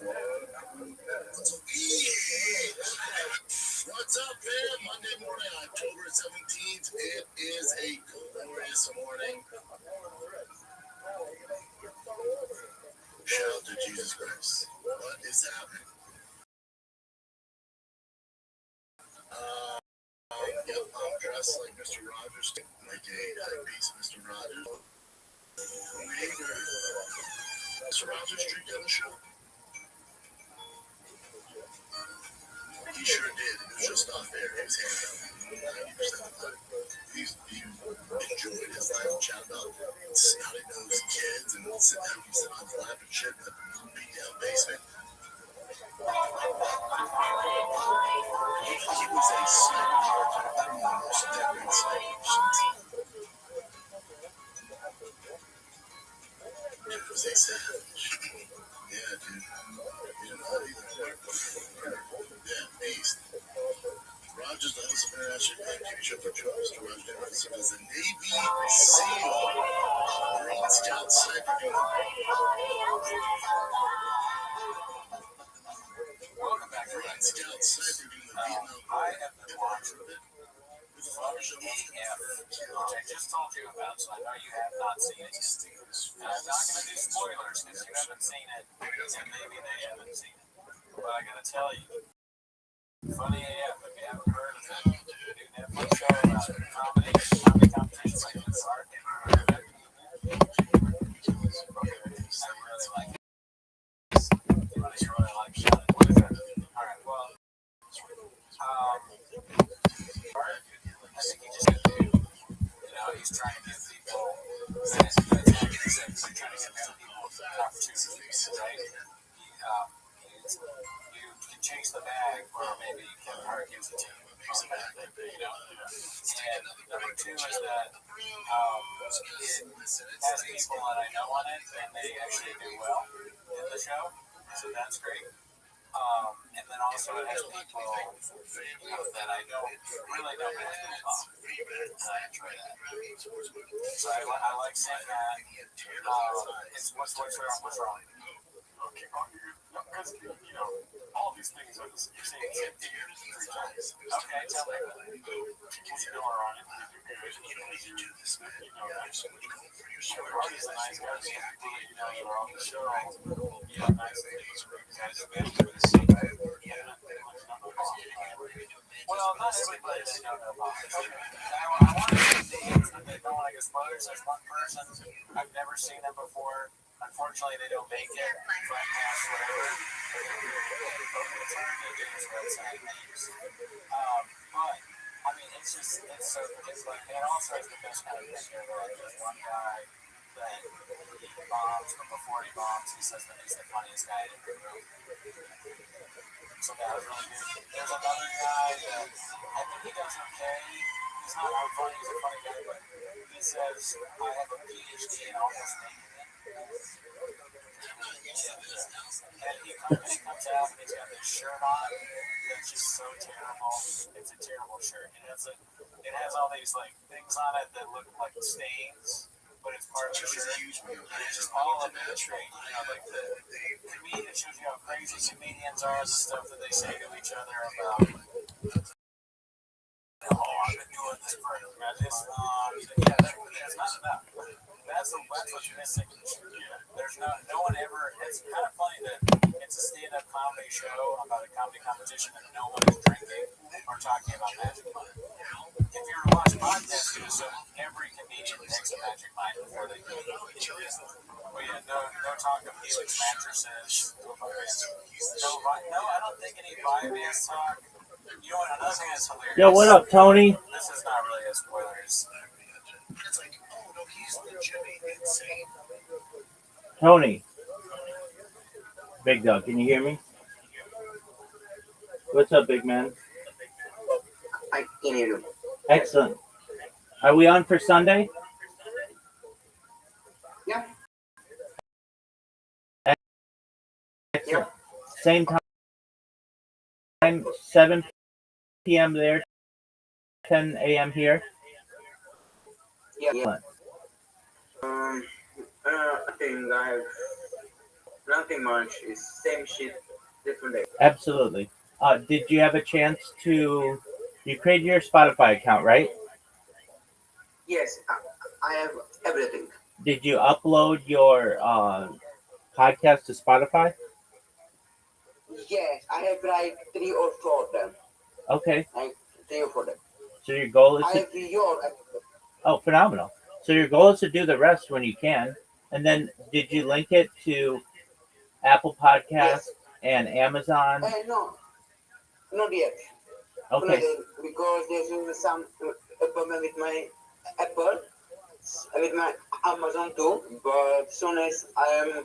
What's up, fam? Monday morning, October 17th. It is a glorious morning. Shout out to Jesus Christ. What is happening? Yep, I'm dressed like Mr. Rogers, like a piece of Mr. Rogers. Mr. Rogers street down the show. He sure did. It was just off air. He was handing out 90% of the time. He enjoyed his life, chat about snotty-nosed kids and sit down and sit on his lap and shit in the beat-down basement. He was a sniper. One of the most decorated snipers. It was a savage. Yeah, dude. You didn't know either. Yeah, beast. Rogers, the host of International TV show for Mr. Rogers, as a Navy SEAL, Marine Scout Sniper Unit. Welcome back to Marine Scout Sniper Unit. I have been watching AF, which I just told you about, so I know you have not seen it. And I'm not going to do spoilers because you haven't seen it, and maybe they haven't seen it. But I got to tell you, funny AF, if you haven't heard of it, the new Netflix show about comedy competitions like this art. I really like it. You really like it. What is it? All right, well, I think he just, he's trying to give people, he's trying to give people opportunities, right? You can chase the bag, or maybe Kevin Hart gives it to you. And number two is that it has people that I know on it, and they actually do well in the show, so that's great. And then also it has people that I don't really know basketball. I enjoy that. So I like seeing that. It's what's wrong? Okay, because all these things are you're saying the same thing 3 times. Okay, tell me about it. People are on it. Artie's a nice guy. People that are on the show. Nice things. Well, not everybody they don't know about it. I want to see names, but they don't want to get spoilers. There's one person, I've never seen them before. Unfortunately, they don't make it. But past whatever. But I mean, it's like it also has the best kind of picture. Like there's one guy that he bombs, but before he bombs, he says that he's the funniest guy in the room. So that was really good. There's another guy that I think he does okay. He's not funny, he's a funny guy, but he says, I have a PhD in almost making it. And he comes out and he's got this shirt on that's just so terrible. It's a terrible shirt. It has all these like things on it that look like stains, but it's part of the shirt. It's just all of it is straight. Like it shows you how crazy comedians are, the stuff that they say to each other about. I've been doing this for this long. Yeah, that's not enough. That's what's missing. There's no one ever. It's kind of funny that it's a stand-up comedy show about a comedy competition and no one is drinking or talking about Magic Mind. If you were to watch podcasts, you assume every comedian takes a Magic Mind before they do it. But yeah, no talk of Helix mattresses. No, I don't think any Vyvanse talk. You know what? Another thing that's hilarious. Yo, what up, Tony? This is not really a spoilers. It's like, oh no, he's legitimately insane. Tony. Big dog, can you hear me? What's up, big man? I can hear you. Excellent. Are we on for Sunday? Yeah. Excellent. Yeah. Same time, 7 p.m. there, 10 a.m. here. Yeah. I think I have Nothing much. It's same shit, different day. Absolutely. Did you have a chance to? You created your Spotify account, right? Yes, I have everything. Did you upload your podcast to Spotify? Yes, I have like three or four of them. Okay. Like three or four of them. So your goal is I to. have your. Oh, phenomenal. So your goal is to do the rest when you can. And then did you link it to Apple Podcasts Yes. and Amazon? No, not yet. Not Okay. yet because there's some problem with my Apple, with my Amazon too. But soon as I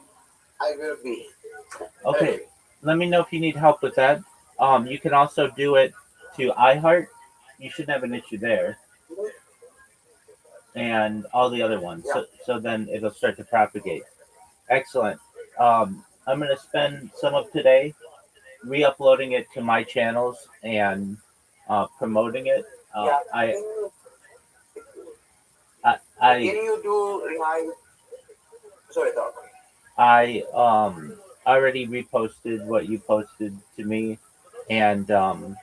will be Okay. ready. Let me know if you need help with that. You can also do it to iHeart. You shouldn't have an issue there. And all the other ones. Yeah. So then it'll start to propagate. Excellent. I'm going to spend some of today re-uploading it to my channels and promoting it. Yeah. I, I, Can you do like sorry talk? I already reposted what you posted to me, and I'm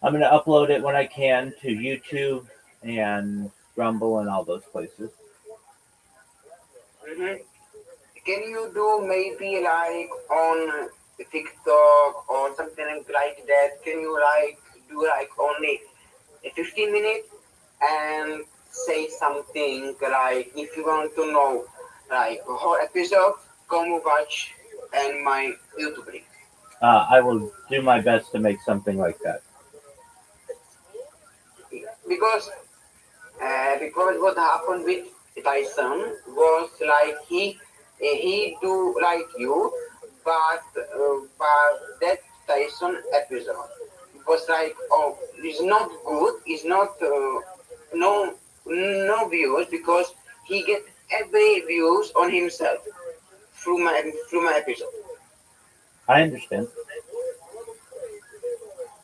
going to upload it when I can to YouTube and Rumble and all those places. Mm-hmm. Can you do maybe like on TikTok or something like that? Can you like do like only 15 minutes and say something like if you want to know like a whole episode, come watch and my YouTube link. I will do my best to make something like that. Because what happened with Tyson was like he do like you, but that Tyson episode was like oh it's not good, it's not no no views because he get every views on himself through my episode. I understand.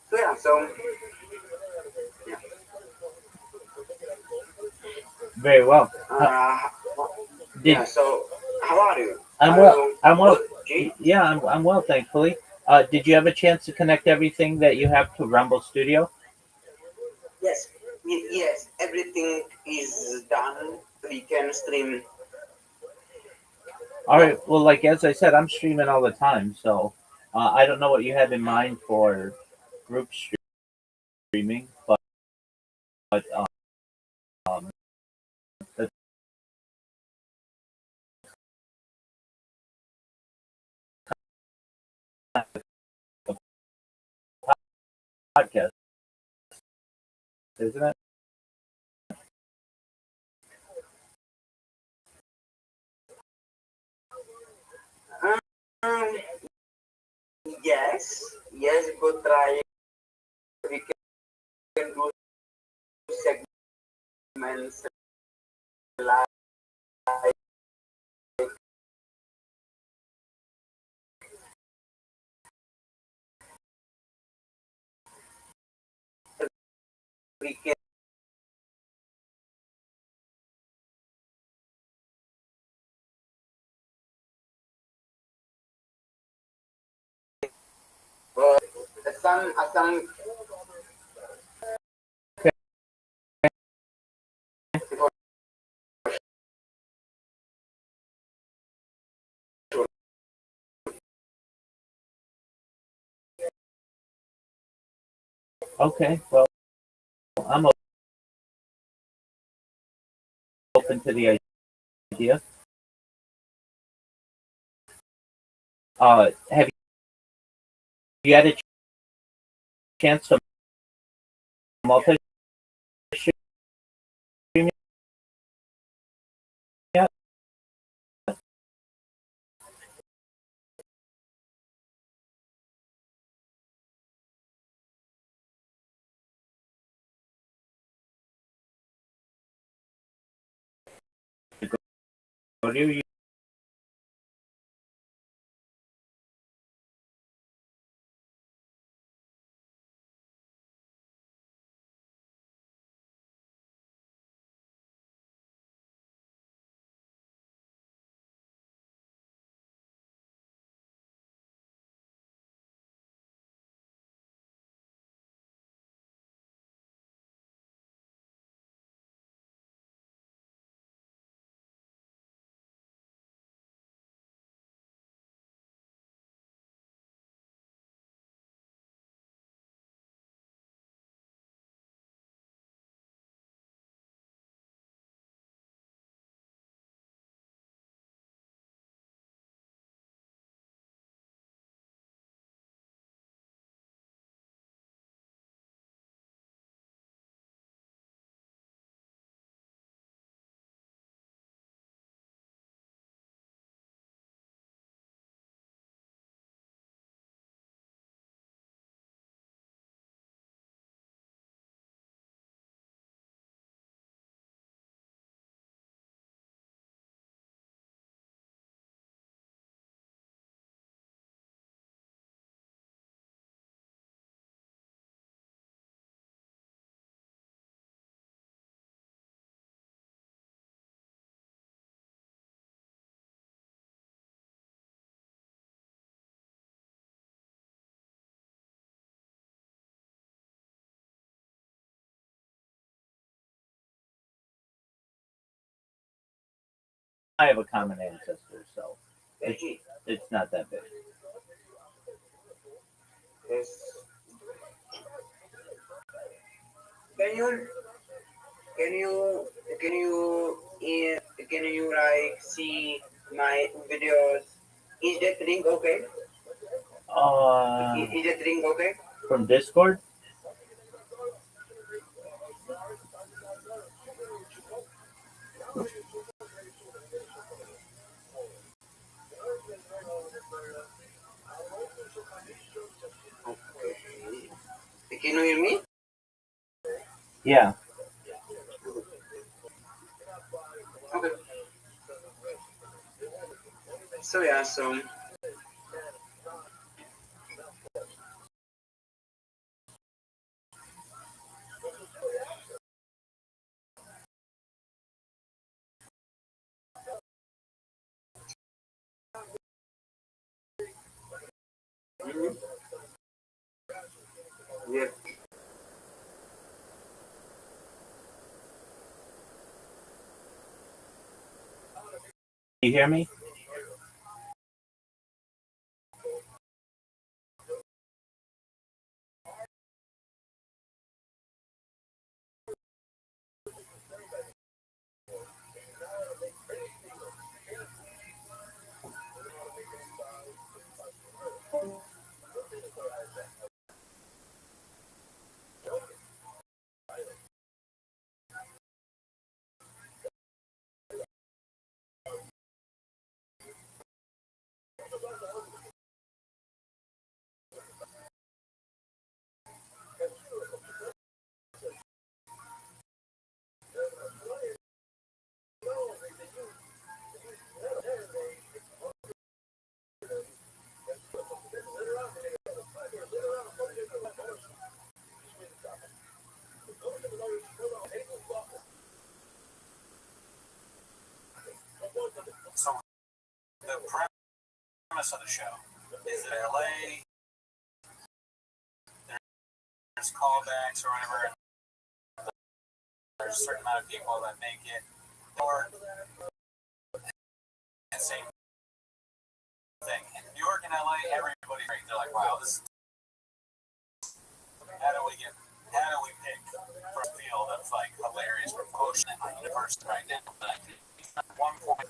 So yeah, so yeah. Very well. Uh, Did yeah. So how are you? I'm Are well. you I'm well. good, G? Yeah, I'm well, thankfully. Did you have a chance to connect everything that you have to Rumble Studio? Yes, yes, everything is done. We can stream All now. right. Well, like as I said, I'm streaming all the time, so I don't know what you have in mind for group streaming, but um, the podcast, isn't it? Um, yes, yes, but try. We can do segments like we can. But some Okay. Well, I'm open to the idea. Have you had a chance to multi stream yet? Or do you have a common ancestor, so Veggie. it's not that big. Yes. Can you can you can you can you like see my videos? Is that link okay? Is that link okay? From Discord? Okay. Can you hear me? Yeah. Okay. So yeah, so yeah. You hear me? So the premise of the show is that LA, there's callbacks or whatever. There's a certain amount of people that make it. Or same thing. In New York and LA, everybody's great. They're like, wow, this is, how do we pick from a field of like hilarious promotion in the universe right now? Like, at one point,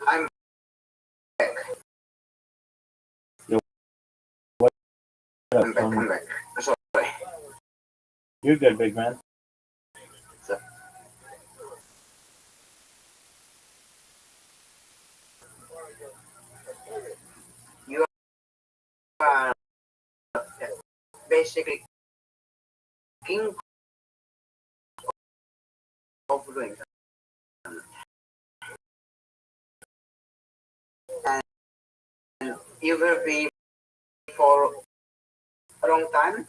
I'm back. Yo, what up, I'm back. Tony? I'm back. Sorry. You're good, big man. So, you are basically king of doing that. And you will be for a long time,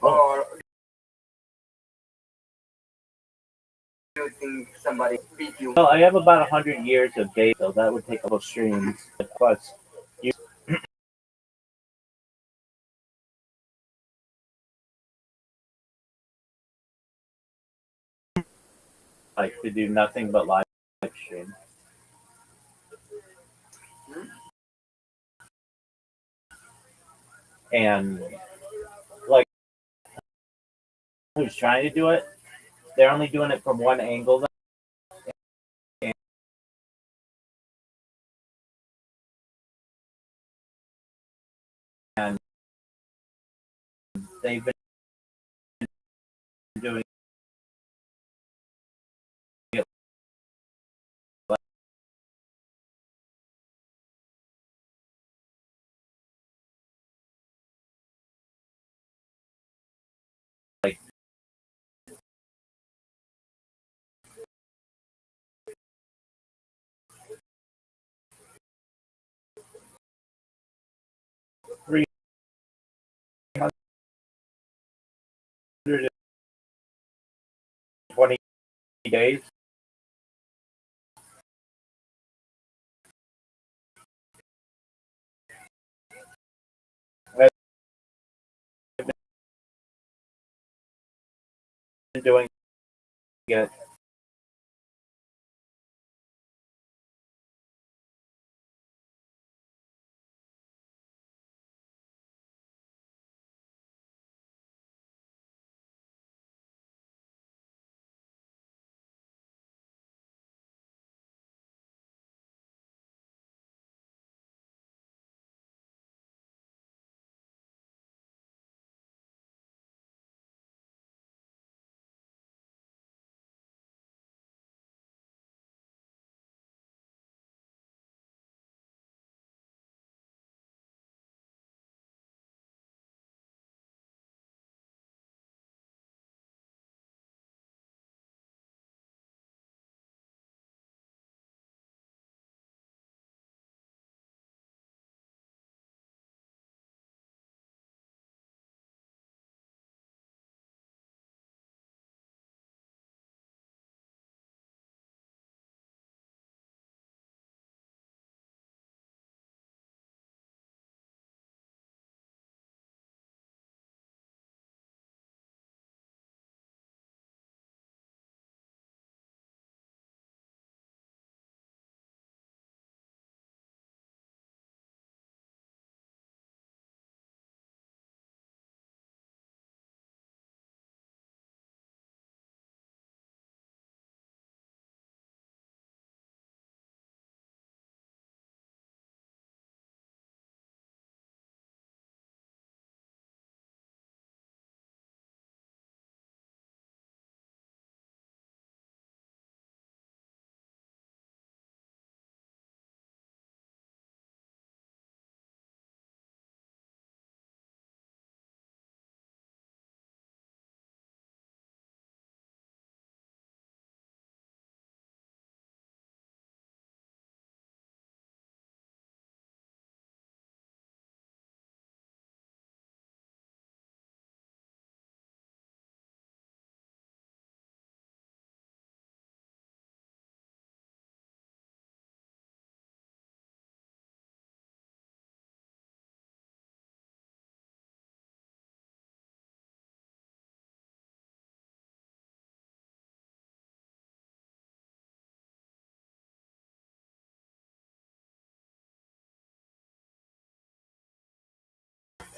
Oh, or you think somebody beat you? Well, I have about 100 years of data, so that would take a couple streams. Plus, you like to do nothing but live stream. Hmm? And like who's trying to do it, they're only doing it from one angle, and they've been doing it like 320 days. I've been doing it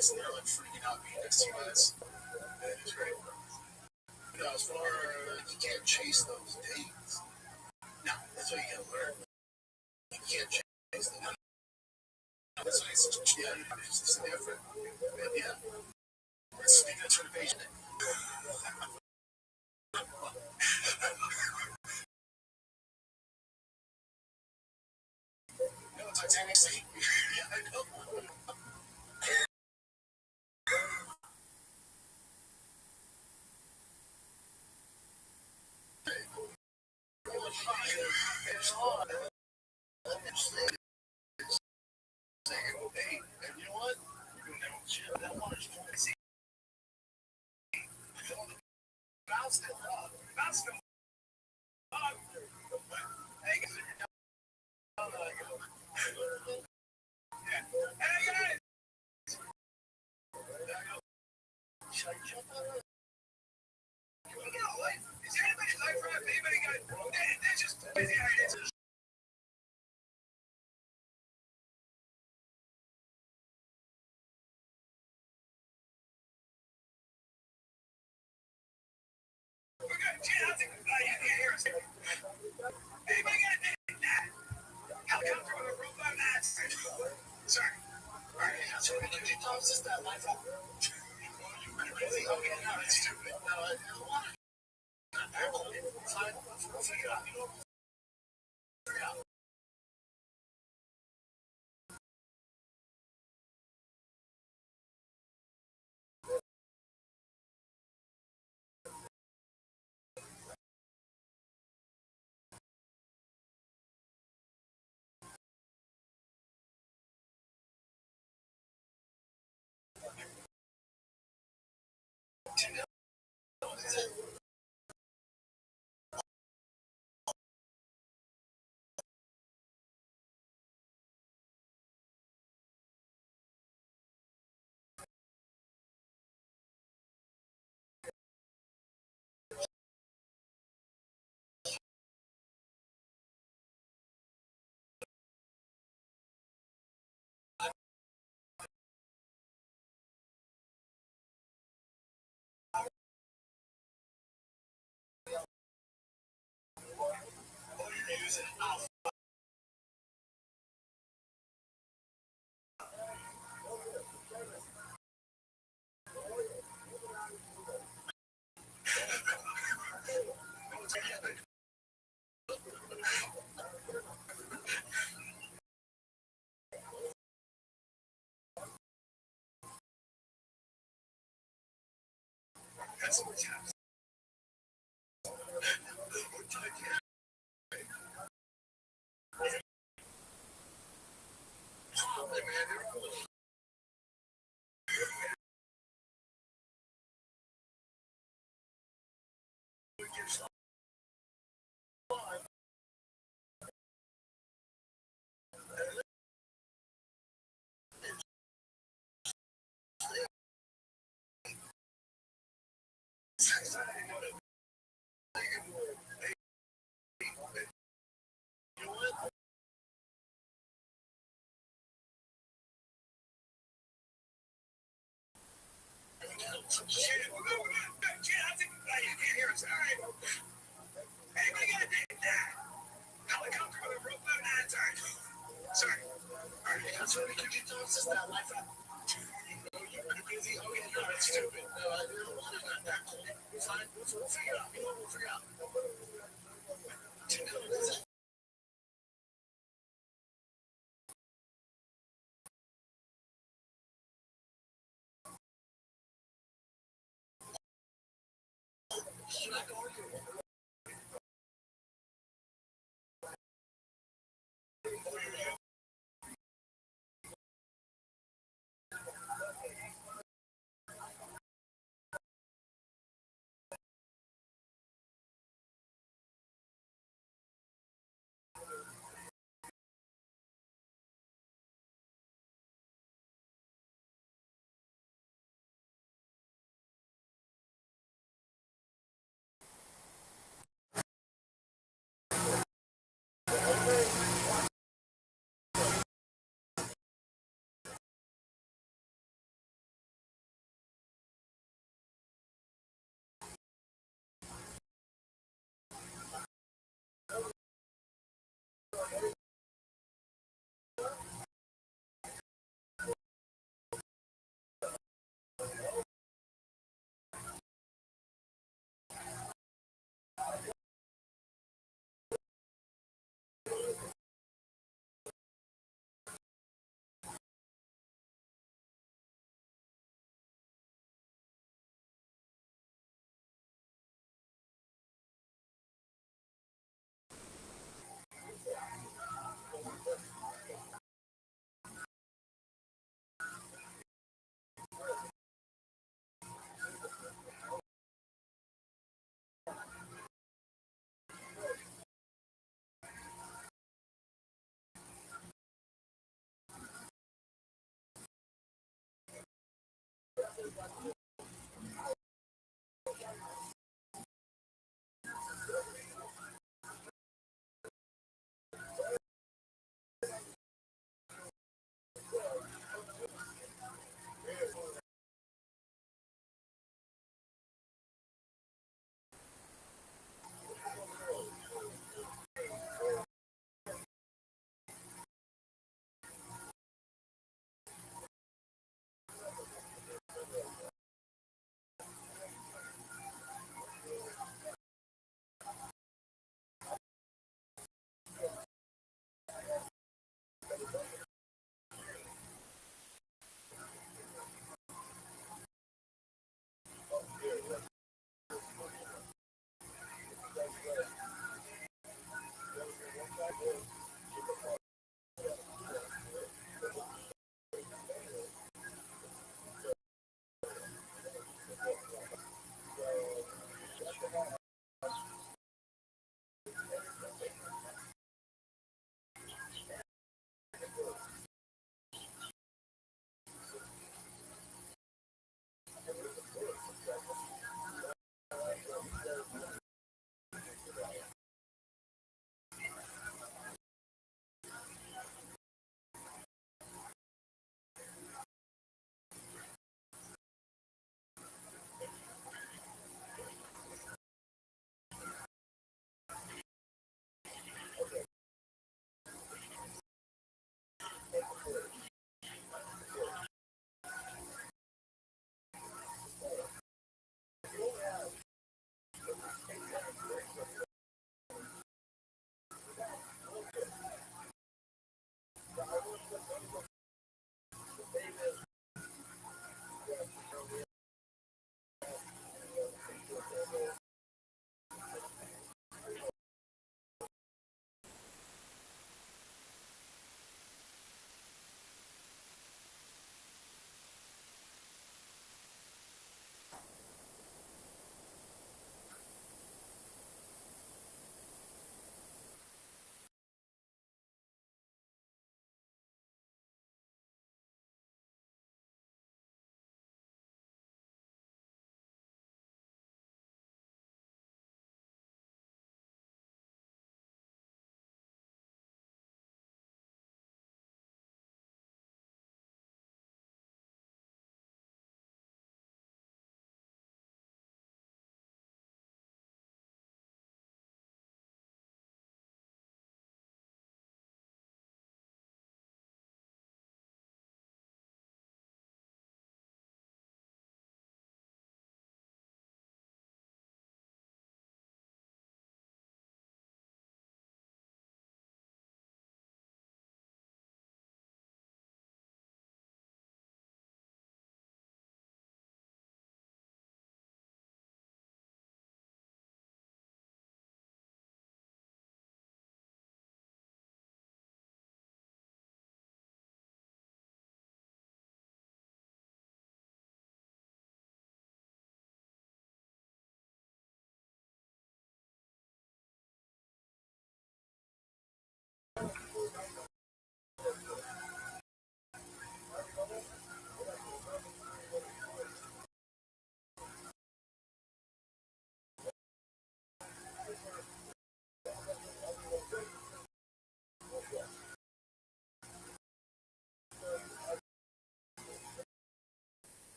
It's they're like freaking out being next to you guys. It's great. You know, as far you can't chase those days. No, that's what you gotta learn. You can't chase them. That's nice. Yeah, it's just different. But yeah. Speaking of motivation, you know, Titanic scene. Yeah, I know. Hey, and you know what? You're doing that shit. That water's crazy. Bounce that up. Bounce just that life. You crazy? Okay, no, it's stupid. No, I don't want to. Fine, we'll figure it out. You know, we'll figure it out. That's what you have. Shit, we're going. Shit, I think you can't hear us. All right. Anybody got a date? Helicopter with a rope out of time. Sorry. All right, that's what we can do. It's just that life. You're busy. Okay, no, it's stupid. No, I don't want to. Fine, we'll figure it out. You know, we'll figure it out.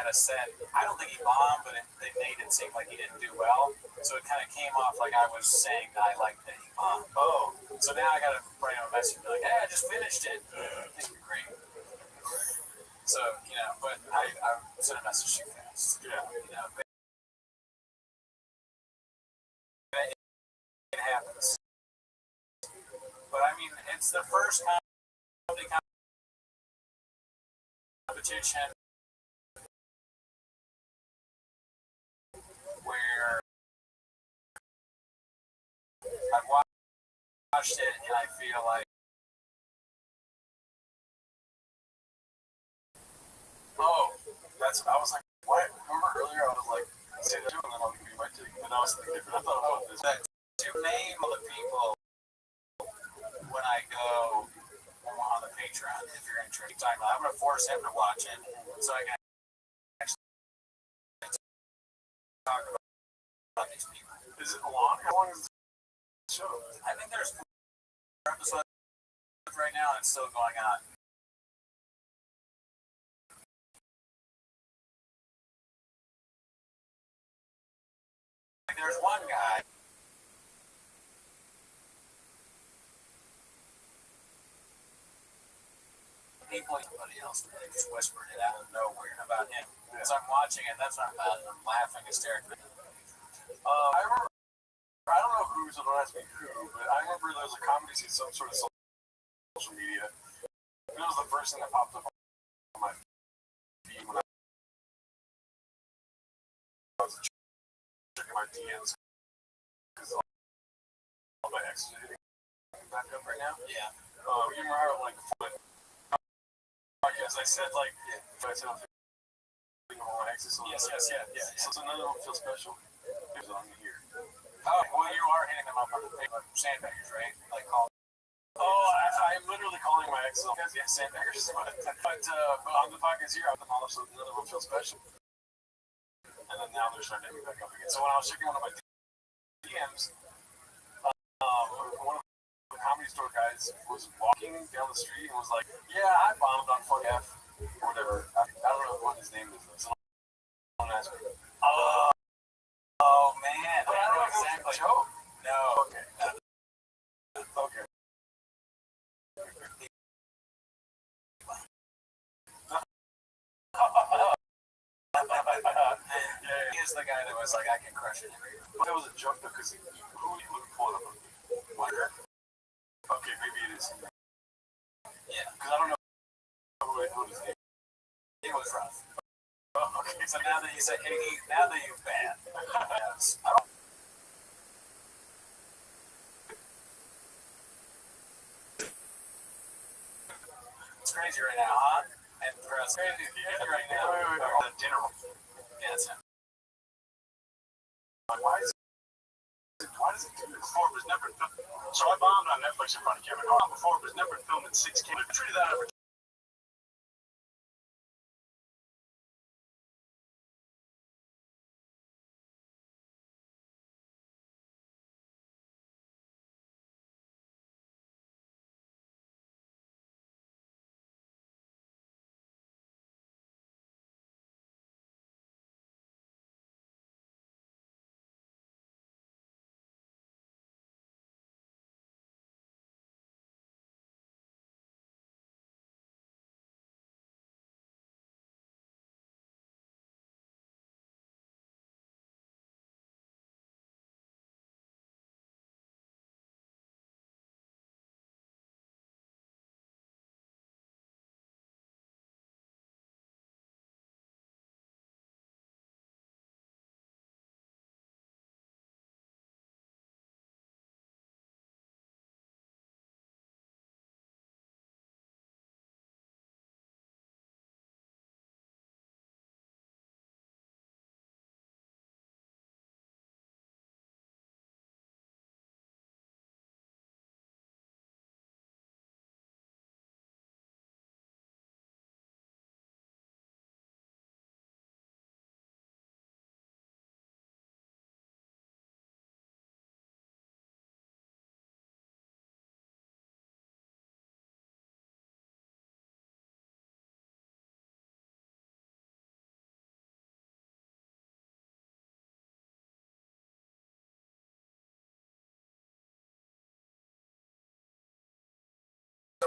of said, I don't think he bombed, but they made it seem like he didn't do well. So it kind of came off like I was saying that I liked that he bombed. Oh, so now I got to write him a message and be like, hey, I just finished it. I think you're great. So, but I sent a message too fast. Yeah. It happens. But I mean, it's the first comedy competition where I've watched it and I feel like, oh, I was like, what? Remember earlier I was like, say that too, and then I'll give you my take. And I was thinking different. I thought about this. That to name all the people when I go on the Patreon, if you're interested, I'm going to force him to watch it so I can actually talk about these people. Is it long? How long is the show? I think there's 4 episodes right now and it's still going on. There's one guy. People, somebody else, they just whispered it out of nowhere about him. As I'm watching it, that's what I'm laughing hysterically. I remember, I don't know who's, don't ask me who, but I remember there was a comedy scene, some sort of social media. And it was the first thing that popped up on my feed when I was checking my DMs. Because all my exes are hitting back up right now. Yeah. You remember how, like, as I said, like, if I said I'm thinking of my exes, yes. So none of them feel special. It was on here. Oh, well, you are hitting them up on the paper, sandbaggers, right? Like, I'm literally calling my exes because, yeah, sandbaggers. But on the podcast here, I'm all of a sudden none of them feel special. And then now they're starting to hit me back up again. So when I was checking one of my DMs, one of the comedy store guys was walking down the street and was like, yeah, I bombed on Fun F or whatever. I don't know what his name is. So don't ask me. Oh, man. But I don't know exactly. Joke. No. Okay. Okay. He is the guy that was like, I can crush it. But that was a joke though, because who would you pull up? Okay, maybe it is. Yeah, because I don't know who his name. He was rough. Oh, okay, so now that you say, hey, now that you've banned, yes, I don't. It's crazy right now, huh? And it's crazy right now. The dinner. Yeah, it's him. Why does it do this? Before it was never filmed. So I bombed on Netflix in front of Kevin Hart. Before it was never filmed in 6K. I treated that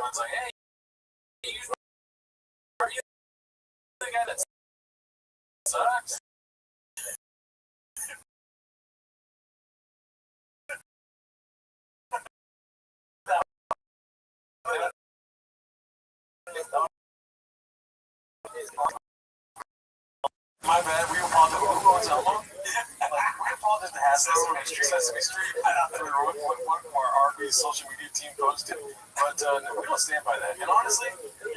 someone's like, hey, are you the guy that sucks? My bad, we apologize. Who owns Elmo? We apologize to have Sesame Street. I don't know what more Arby's social media team posted, but no, we don't stand by that. And honestly,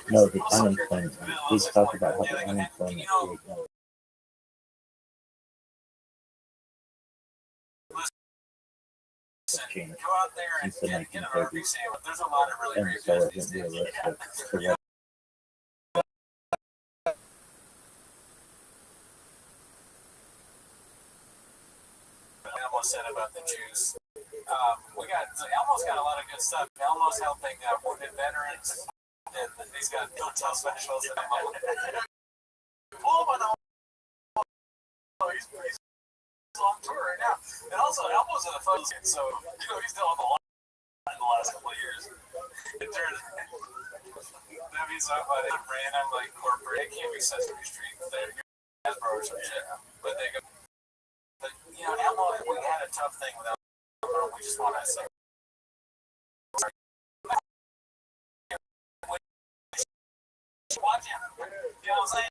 No, the unemployment. Please talk about how the unemployment rate changed go out there and since the get an 1930s, Arby's sandwich. There's a lot of really and great so guys it these wouldn't be days. realistic to what Elmo said about the Jews. Elmo's got a lot of good stuff. Elmo's helping wounded veterans, and he's got hotel specials. Pull him on the he's on tour right now. And also, Elmo's in the photos, so he's still on the line in the last couple of years. It turned that'd be so funny. Random like corporate. It can't be Sesame Street. They're Hasbro or some shit, but they go. But Elmo, we had a tough thing with Elmo. We just want to say. Watch him. You know what I'm saying?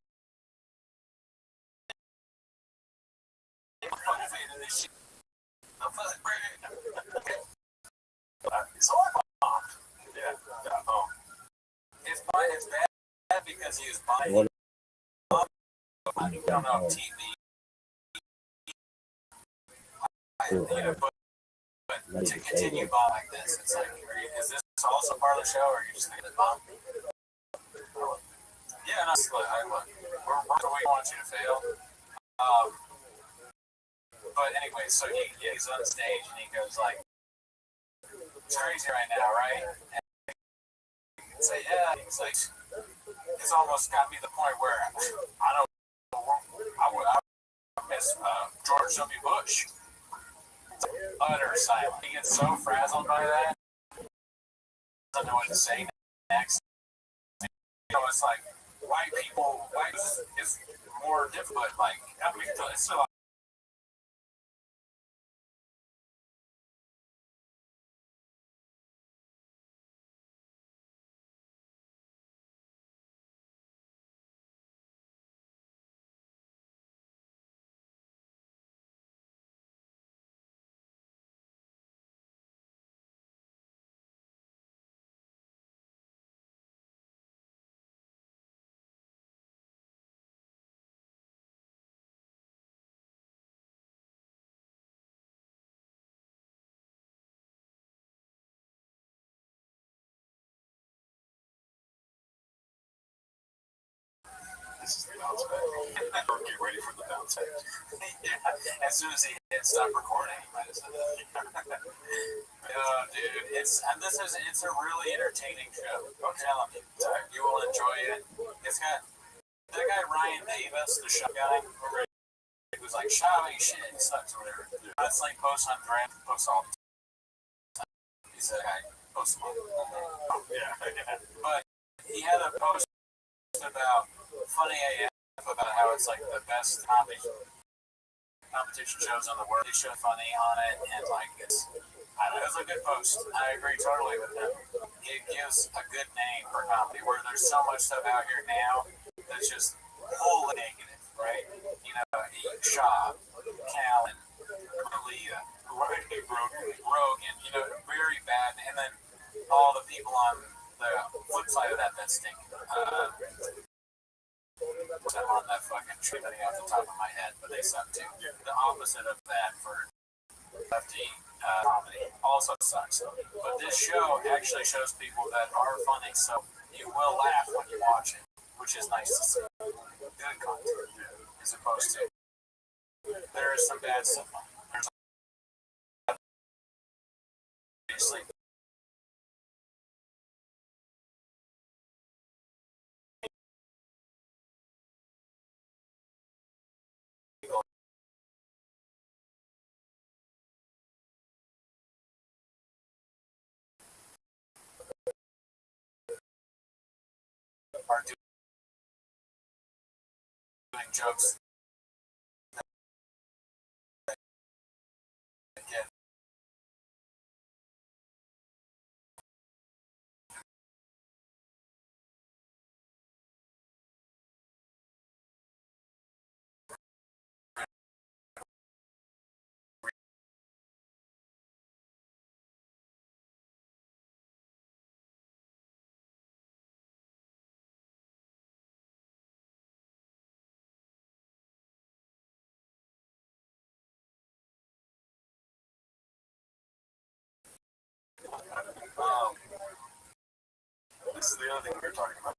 It's bad because he was buying TV. But to continue buying like this, it's like, is this also part of the show, or are you just thinking bomb? Yeah, no, we're we want you to fail. But anyway, so he's on stage and he goes like, "It's crazy right now, right?" And you can say, "Yeah." He's like, "It's almost got me to the point where I miss George W. Bush." Utter silence. He gets so frazzled by that, doesn't know what to say next. It's like white is more difficult. Like, I mean, it's still. This is the bounce back. Get ready for the bounce back. Yeah. As soon as he hit stop recording, he might have said that. Dude, it's a really entertaining show. I'm telling you, you will enjoy it. It's got that guy Ryan Davis, the show guy, who's like shouting shit, he sucks or whatever. Wrestling posts on Grant, posts all the time. He's a guy, posts them all. Yeah. But he had a post about Funny AF about how it's like the best competition shows in the world. They show Funny on it, and like it's a good post. I agree totally with him. It gives a good name for comedy where there's so much stuff out here now that's just wholly negative, right? Shaw, Callan, Malia, Rogan, very bad, and then all the people on the flip side of that stink. I'm on that fucking tree off the top of my head, but they suck too. The opposite of that for lefty comedy also sucks. But this show actually shows people that are funny, so you will laugh when you watch it, which is nice to see. Good content, as opposed to there is some bad stuff on it. There's obviously are doing jokes that get this is the other thing we were talking about.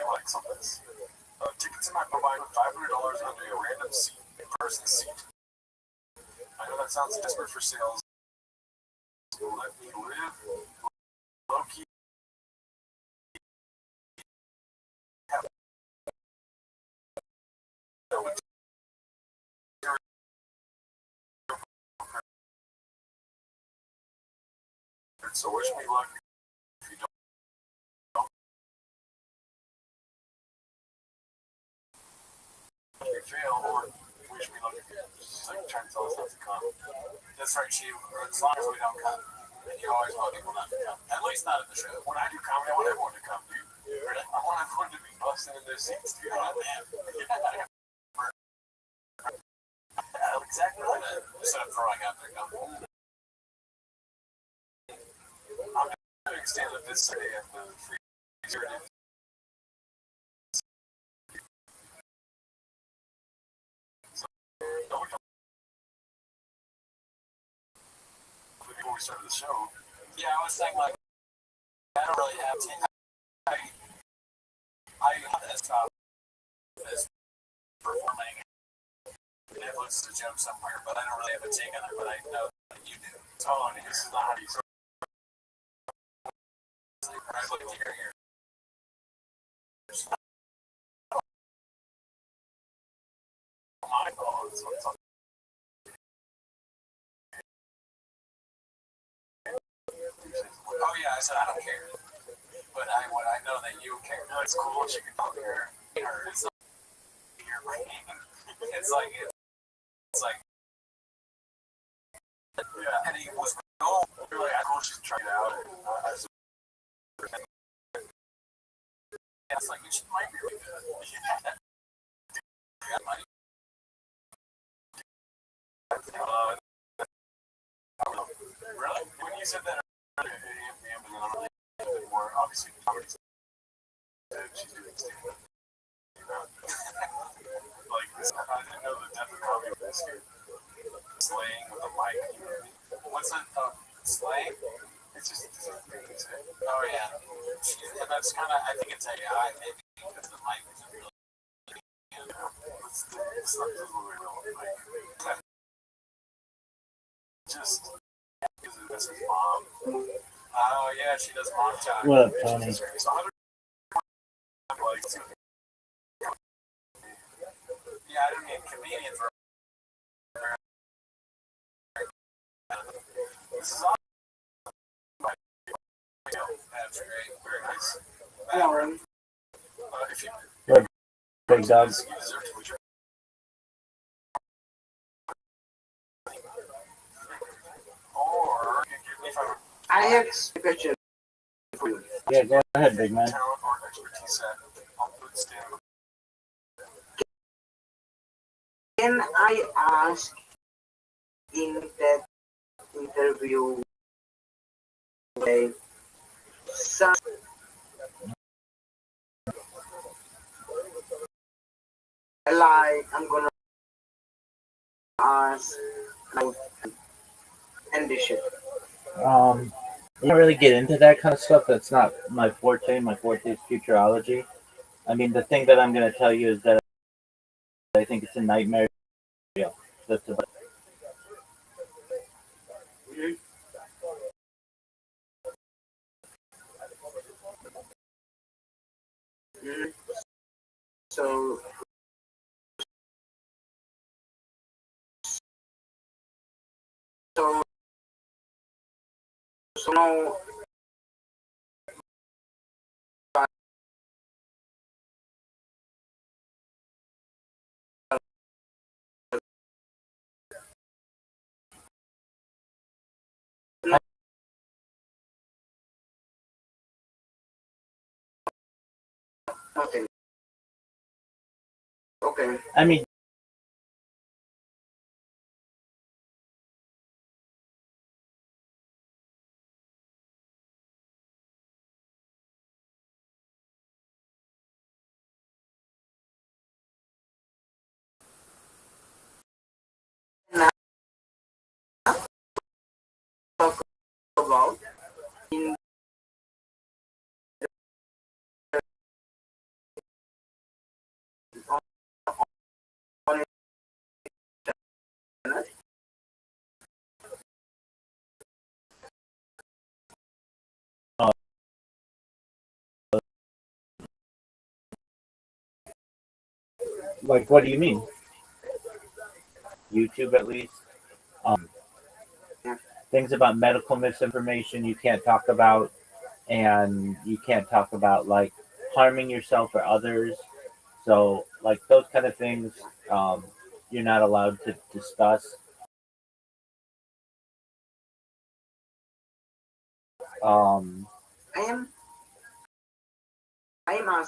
Like some of this. Tickets in my mobile $500 under a random person seat. I know that sounds desperate for sales. Let me live low key. So wish me luck if you don't. If you fail, or wish me luck if you just like trying to tell us not to come. That's right, Chief. As long as we don't come, and you always want people not to come. At least not at the show. When I do comedy, I want everyone to come, dude. I want everyone to be busting in their seats, dude. Oh, man. Exactly like that. Instead of throwing out their gum. I'm doing stand-up this Sunday at the Free Spirit. Before we started the show, yeah, I was saying like I don't really have to. I have this as performing. It looks a joke somewhere, but I don't really have a take on it. But I know that you do. Tony, this is not how you. I look at your eyeballs. Oh yeah, I said I don't care, but I know that you care. No, it's cool. She can talk here. It's like your brain. It's like yeah. And he was cool. You're like, I know she's trying it out. Yeah, it's like she might be really good. Yeah, might. Really? When you said that earlier, more obviously she's doing stand-up. Like this, I didn't know the depth of comedy with this kid. Slaying with a mic. What's that? Slaying? It's just oh yeah. And that's kind of I think it's AI maybe because the mic isn't really. It's not really real mic. Just because this is mom. Oh yeah, she does mom time. What up, Tony? Yeah, I don't mean comedians. This is awesome. That's great. Very nice. If you What, big dog? Or I have a question for you. Yeah, go ahead, big man. talent or expertise at output stand. Can I ask in that interview like some like I'm gonna ask like and this shit. I don't really get into that kind of stuff. That's not my forte. My forte is futurology. I mean, the thing that I'm going to tell you is that I think it's a nightmare. Yeah, that's about. Mhm. Mhm. So so now Okay. Okay. I mean, Now talk about in on internet. uh, like, what do you mean? YouTube, at least. Um, Yeah. Things about medical misinformation you can't talk about, and you can't talk about like harming yourself or others. So, like those kind of things, you're not allowed to discuss. Um, I am I am asking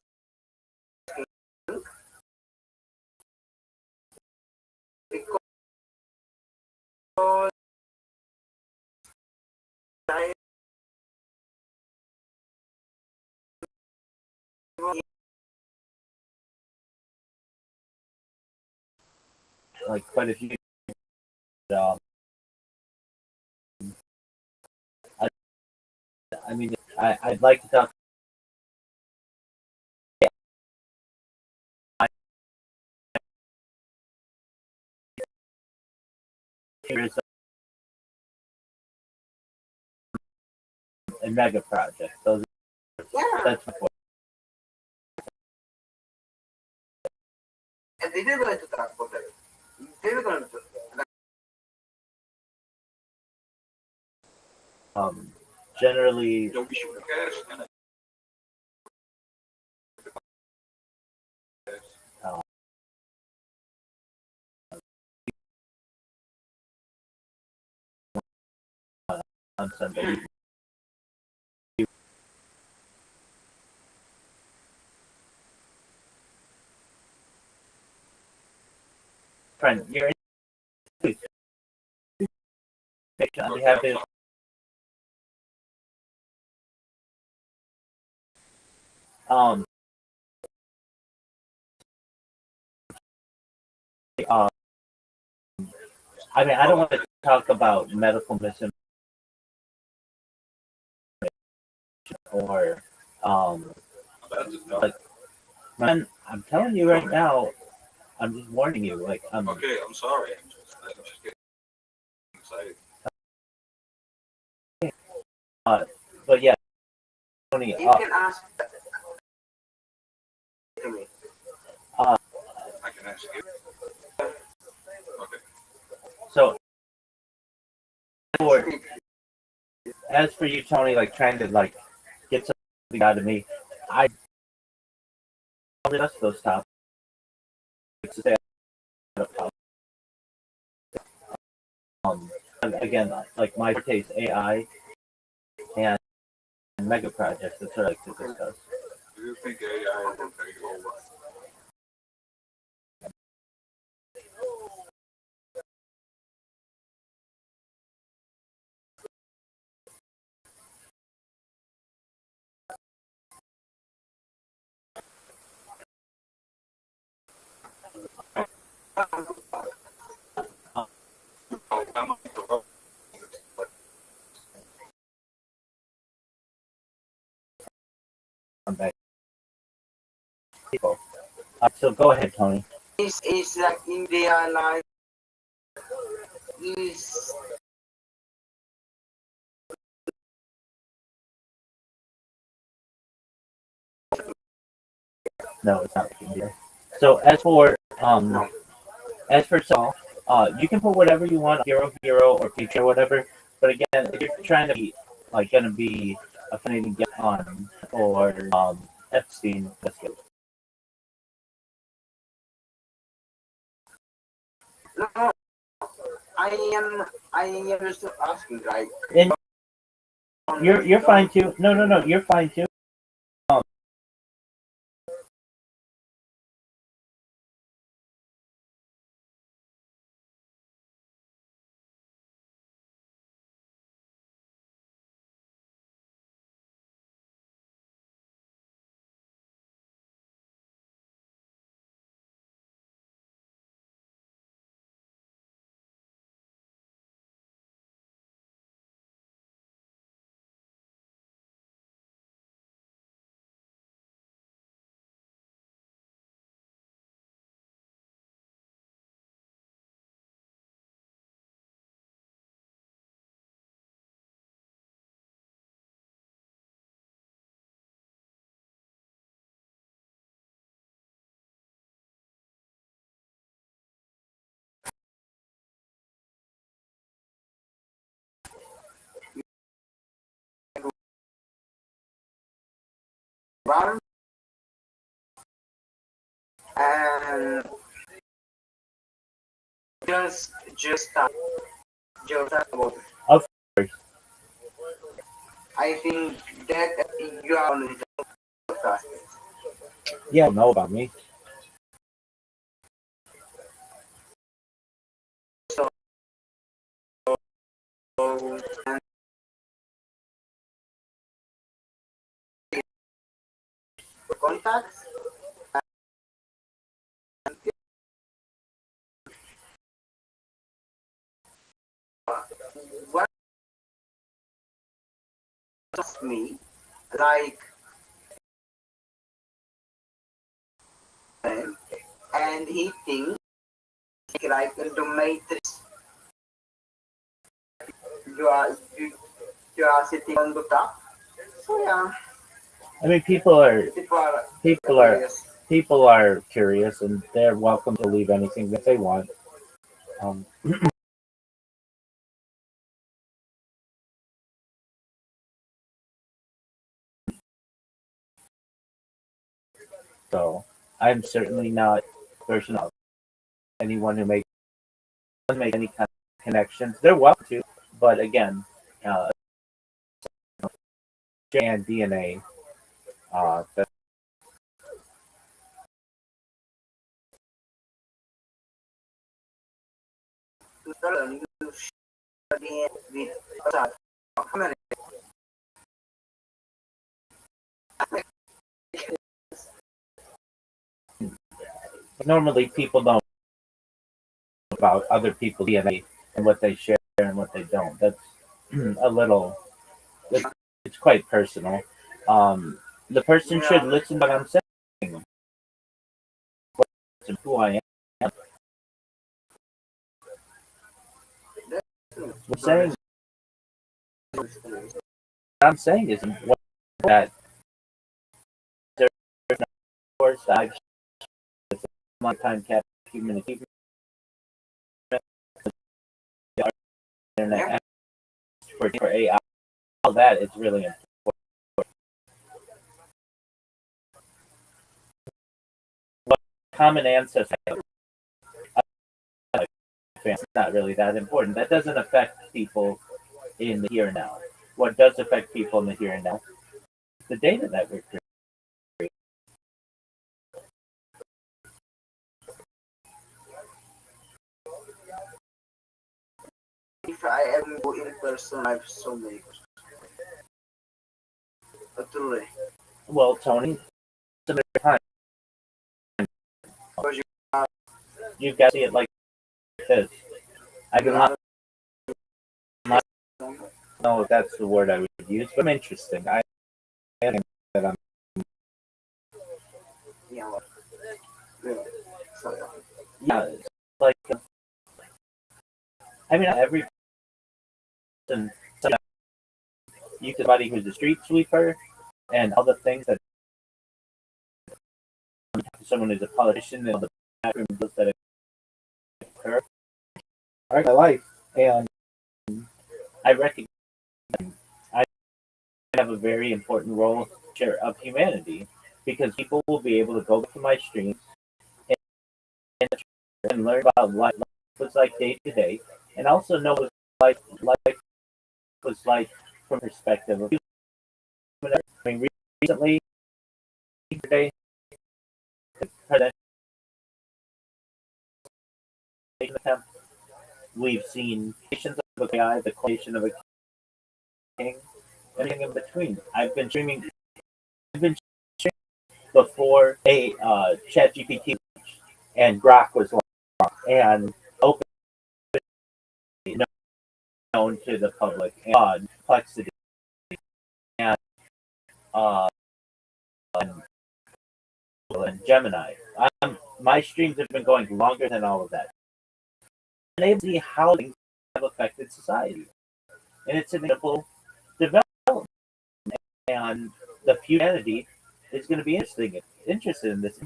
because I like quite a few. Um, I, I mean, I'd like to talk. Here's a mega project. So yeah. that's my point. And they were going to talk about that. They were going to Um, Generally, uh, on Sunday. Friend, you're in. We have this. Um, uh, I mean, I don't want to talk about medical misinformation or like, man, I'm telling you right now. I'm just warning you. Like, Okay, I'm sorry. I'm just getting excited. but yeah, Tony. you can ask to me. Uh, I can ask you. Okay. so for, Speak. as for you, Tony, like trying to like get something out of me, I discuss those topics. Um, Again, like my forte is AI and mega projects. That's what I like to discuss. Do you think AI will take over? Oh, I'm back. People. So go ahead, Tony. Is like in their life is No, it's not here. So no. as for self, you can put whatever you want, hero or feature, whatever. But again, if you're trying to be like gonna be a funny to get on or Epstein, that's good. No, I am just asking like And you're fine too. No, you're fine too. Um, one and just start about it. Of course. I think that you are on the podcast. Yeah, know about me. So and contacts. What of me like and he thinks like in the matrix you are you, you are sitting on the top. So yeah, I mean, people are people are people are curious. people are curious, and they're welcome to leave anything that they want. Um, so I'm certainly not a person of anyone who makes any kind of connections. They're welcome to, but again, uh, and DNA. That You study with outside America. normally people don't know about other people's DNA and what they share and what they don't. That's a little. It's quite personal. Um, the person should Yeah, listen to what I'm saying, to who I am. What I'm saying is that there's no course I've my time cap human achievement, the yeah. internet for AI, all that is really important. What common ancestors it's not really that important. That doesn't affect people in the here and now. What does affect people in the here and now is the data that we're creating. If I am go in person, I have so many questions. Truly, Well, Tony, some of the time because you are you've got to see it like this. I you do are not know if that's the word I would use, but I'm interesting. I am that I'm. yeah, well, yeah. So yeah. Yeah, it's like I mean, every person, you could somebody who's a street sweeper and all the things that someone who's a politician and all the backroom deals that occur are my life, and I recognize I have a very important role share of humanity because people will be able to go to my streams and, and learn about what life was like day to day, and also know what life was like from the perspective of human. I mean, recently, today, the presidential attempt, we've seen creations of a AI, the creation of a king, everything in between. I've been streaming before a ChatGPT and Grok was launched and open known to the public and complexity and uh, and Gemini. My streams have been going longer than all of that. And able to see how things have affected society, and it's an inevitable development. And the humanity is going to be interested in this.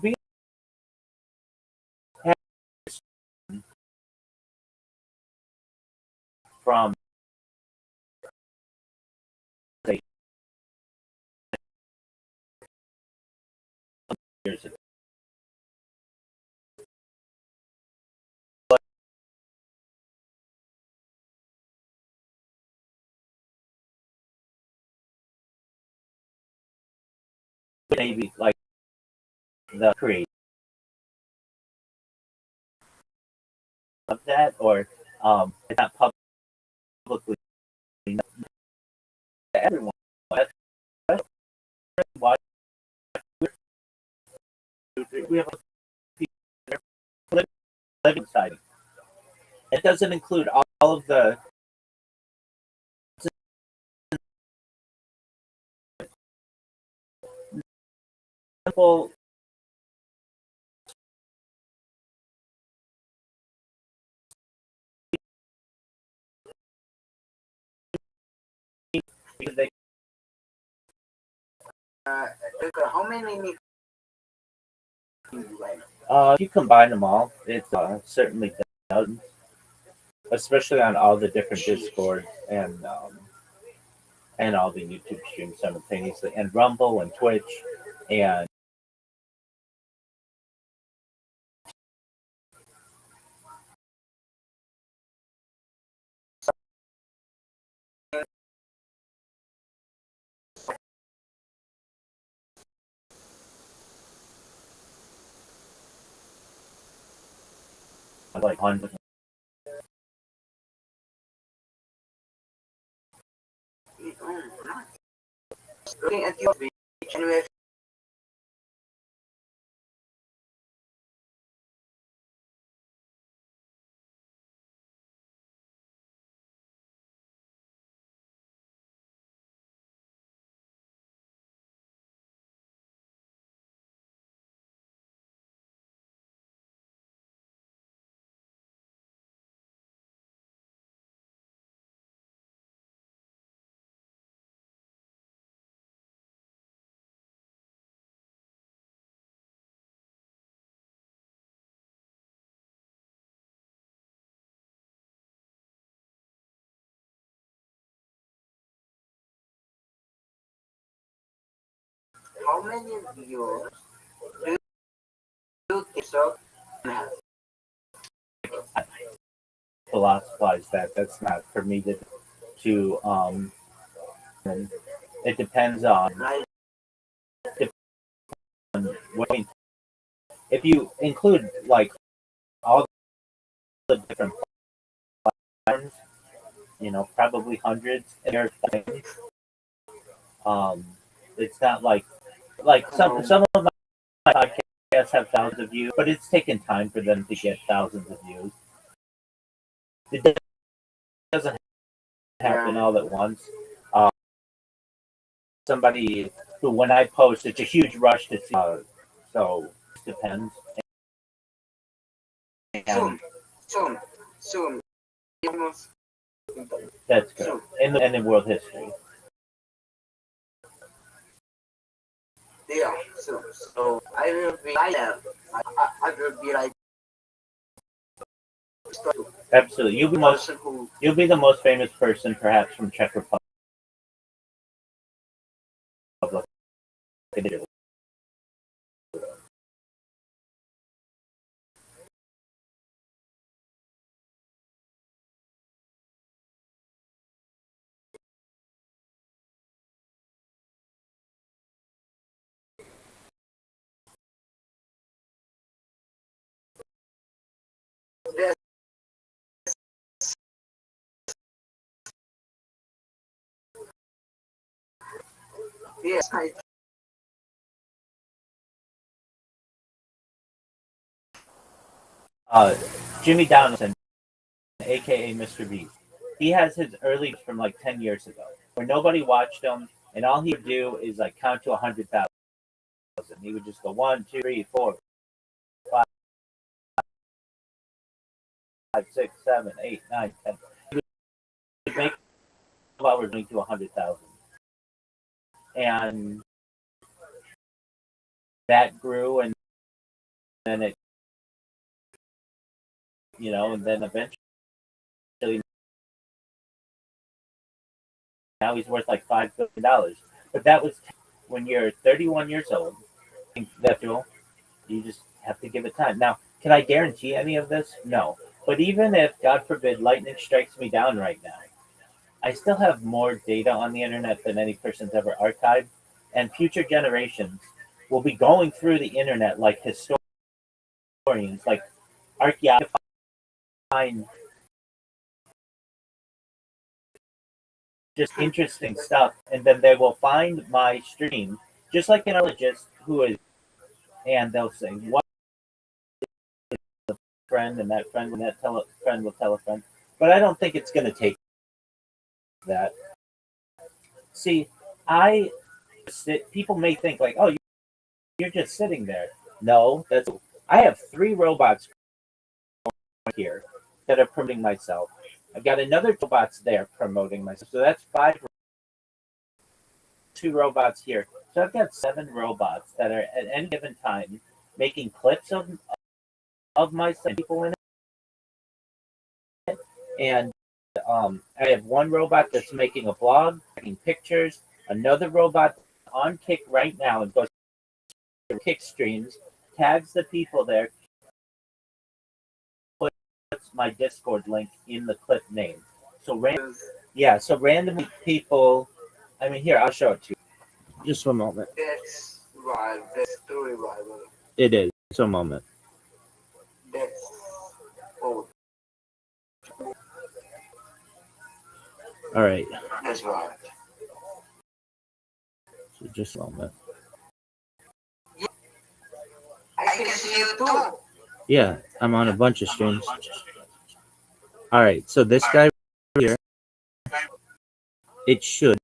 From years ago. Maybe like the creator of that, or it's not publicly known to everyone. That's why we have a living side. It doesn't include all of the simple because they How many if you combine them all, it's certainly dozens, especially on all the different Discords and all the YouTube streams simultaneously, and Rumble and Twitch and like hundreds. looking at your page and we have how many viewers do you think so have? Philosophize that. That's not for me to and it depends on Like what if you include like all the different platforms, probably hundreds and there's things. It's not like some of my podcasts have thousands of views, but it's taken time for them to get thousands of views. It doesn't happen all at once. Somebody who, when I post, it's a huge rush to see. So it depends. And soon. Almost that's good. In world history. yeah, soon. So I will be like that. I will be like Absolutely. You'll be the most famous person perhaps from Czech Republic. yes, Jimmy Donaldson, aka Mr. Beast. He has his early from like 10 years ago, where nobody watched him, and all he would do is like count to 100,000. He would just go 1, 2, 3, 4, 5, 6, 7, 8, 9, 10. He would make while we're going to 100,000, and that grew, and then it, and then eventually now he's worth like $5 billion. But that was when you're 31 years old. That's cool. You just have to give it time. Now, can I guarantee any of this? No. But even if, God forbid, lightning strikes me down right now, I still have more data on the internet than any person's ever archived, and future generations will be going through the internet like historians, like archaeologists, find just interesting stuff, and then they will find my stream, just like an archaeologist who is, and they'll say, "What friend?" And that friend, friend will tell a friend. But I don't think it's going to take that. See, I people may think like, "Oh, you're just sitting there." No, that's I have 3 robots here that are promoting myself. I've got another robots there promoting myself. So that's 5. 2 robots here. So I've got 7 robots that are at any given time making clips of myself, people in it. And I have 1 robot that's making a blog, taking pictures. Another robot on Kick right now and goes to Kick streams, tags the people there, puts my Discord link in the clip name. So randomly people. I mean, here I'll show it to you. Just 1 moment. That's wild. That's truly wild. It is. Just a moment. That's oh, All right. that's wild. So just a moment. I can see you too. Yeah, I'm on a bunch of streams. All right. So this guy here, it should.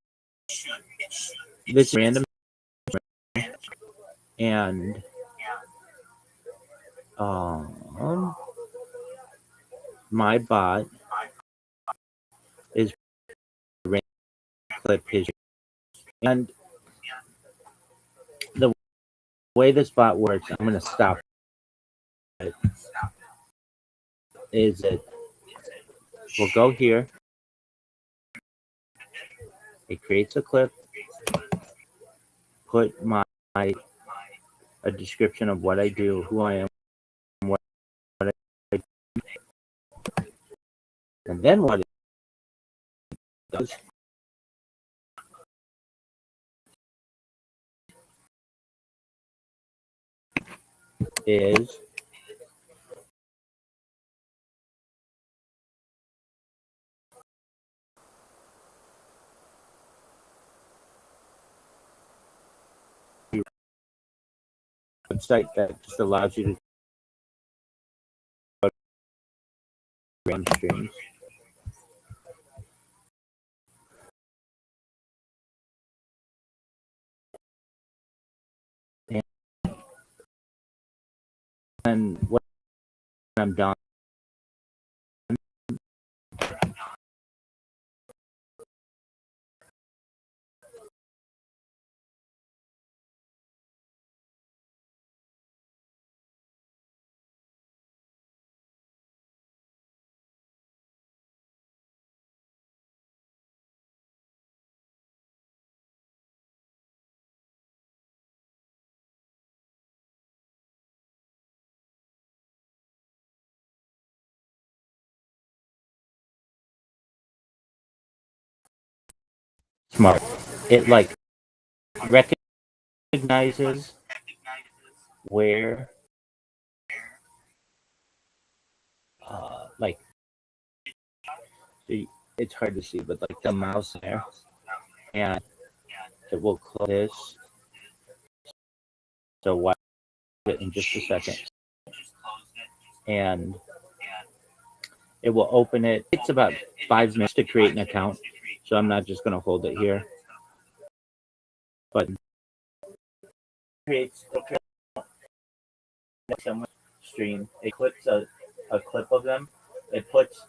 This random and my bot is clip his, and the way this bot works, I'm gonna stop it. Is it? We'll go here. It creates a clip. Put a description of what I do, who I am, what I do, and then what it does is a website that just allows you to run streams. And when I'm done, smart. It like recognizes where like it's hard to see, but like the mouse there, and it will close this. So watch it in just a second, and it will open it. It's about 5 minutes to create an account, so I'm not just going to hold it here. But creates someone stream. It clips a clip of them. It puts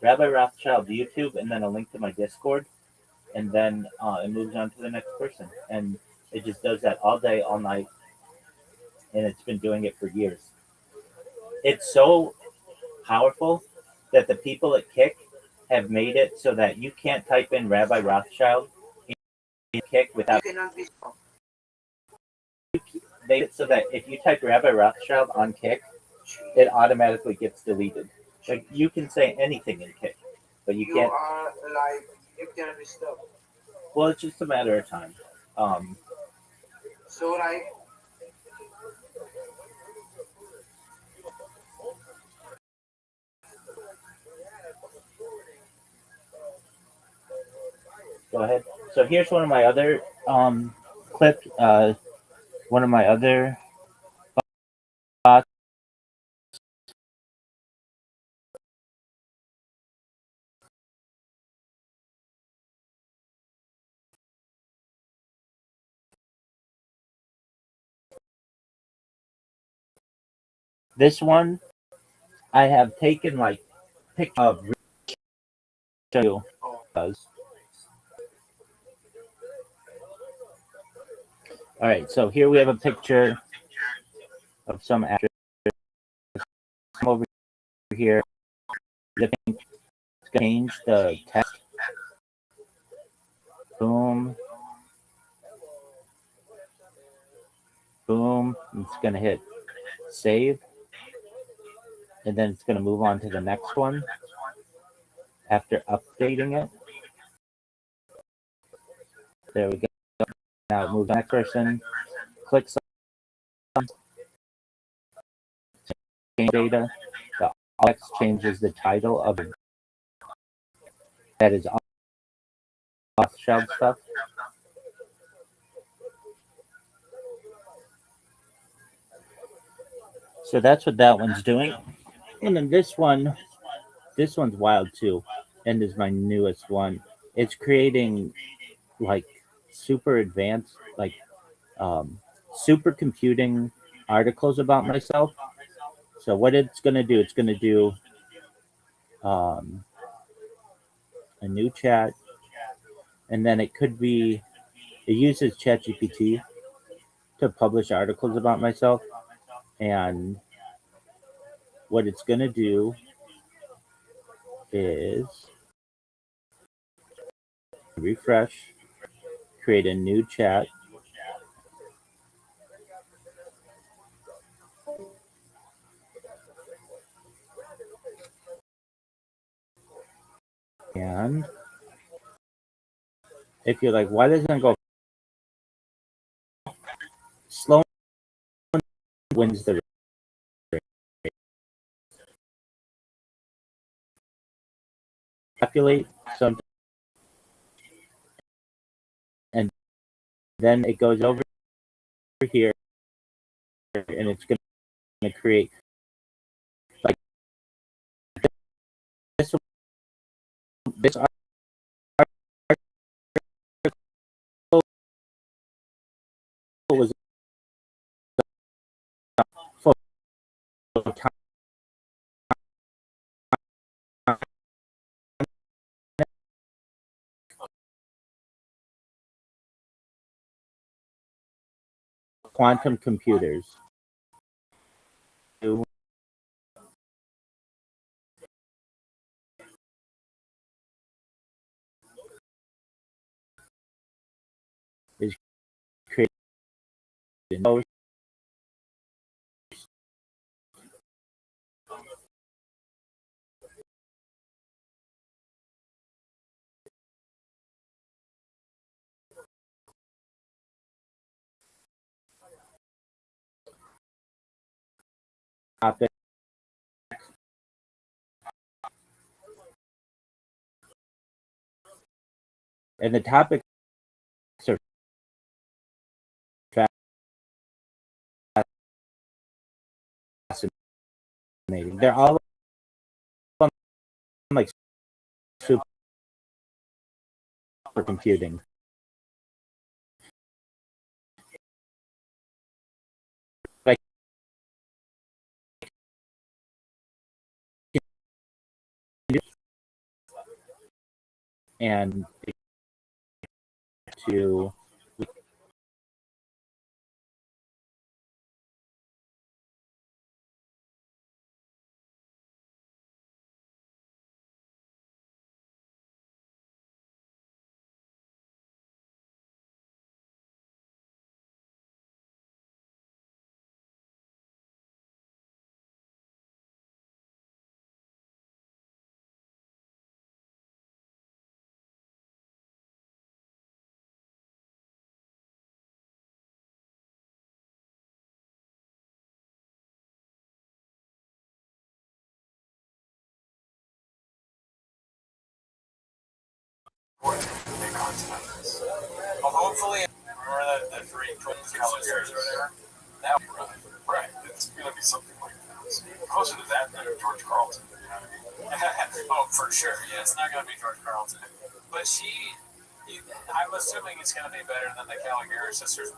Rabbi Rothschild YouTube and then a link to my Discord, and then it moves on to the next person. And it just does that all day, all night, and it's been doing it for years. It's so powerful that the people at Kick have made it so that you can't type in Rabbi Rothschild in Kick without they did it so that if you type Rabbi Rothschild on Kick, it automatically gets deleted. Like you can say anything in Kick, but you You can't. are like you can be stuck. Well, it's just a matter of time. Um, So like Go ahead. So here's one of my other clips. One of my other thoughts. This one I have taken like pictures of. Show you does. All right. So here we have a picture of some actress over here. It's gonna change the text. Boom. Boom. It's gonna hit save, and then it's gonna move on to the next one after updating it. There we go. Now it moves to the next person. Click change data. The text changes the title of it. That is all Rothschild stuff. So that's what that one's doing. And then this one's wild too, and is my newest one. It's creating like super advanced, like supercomputing articles about myself. So what it's gonna do, it's gonna do um, a new chat, and then it could be it uses ChatGPT to publish articles about myself, and what it's gonna do is refresh, create a new chat, and if you're like, why doesn't it go slow? Wins the race. Calculate something, and then it goes over here, and it's going to create like this. This article was full of quantum computers. Is created topic, and the topics are fascinating. They're all like supercomputing. Like and to times. Well, hopefully, remember that three twins Caligari's or whatever? That would be right. It's going to be something like that. It's closer to that than George Carlton. You know what I mean? Oh, for sure. Yeah, it's not going to be George Carlton. But I'm assuming it's going to be better than the Caligari sisters.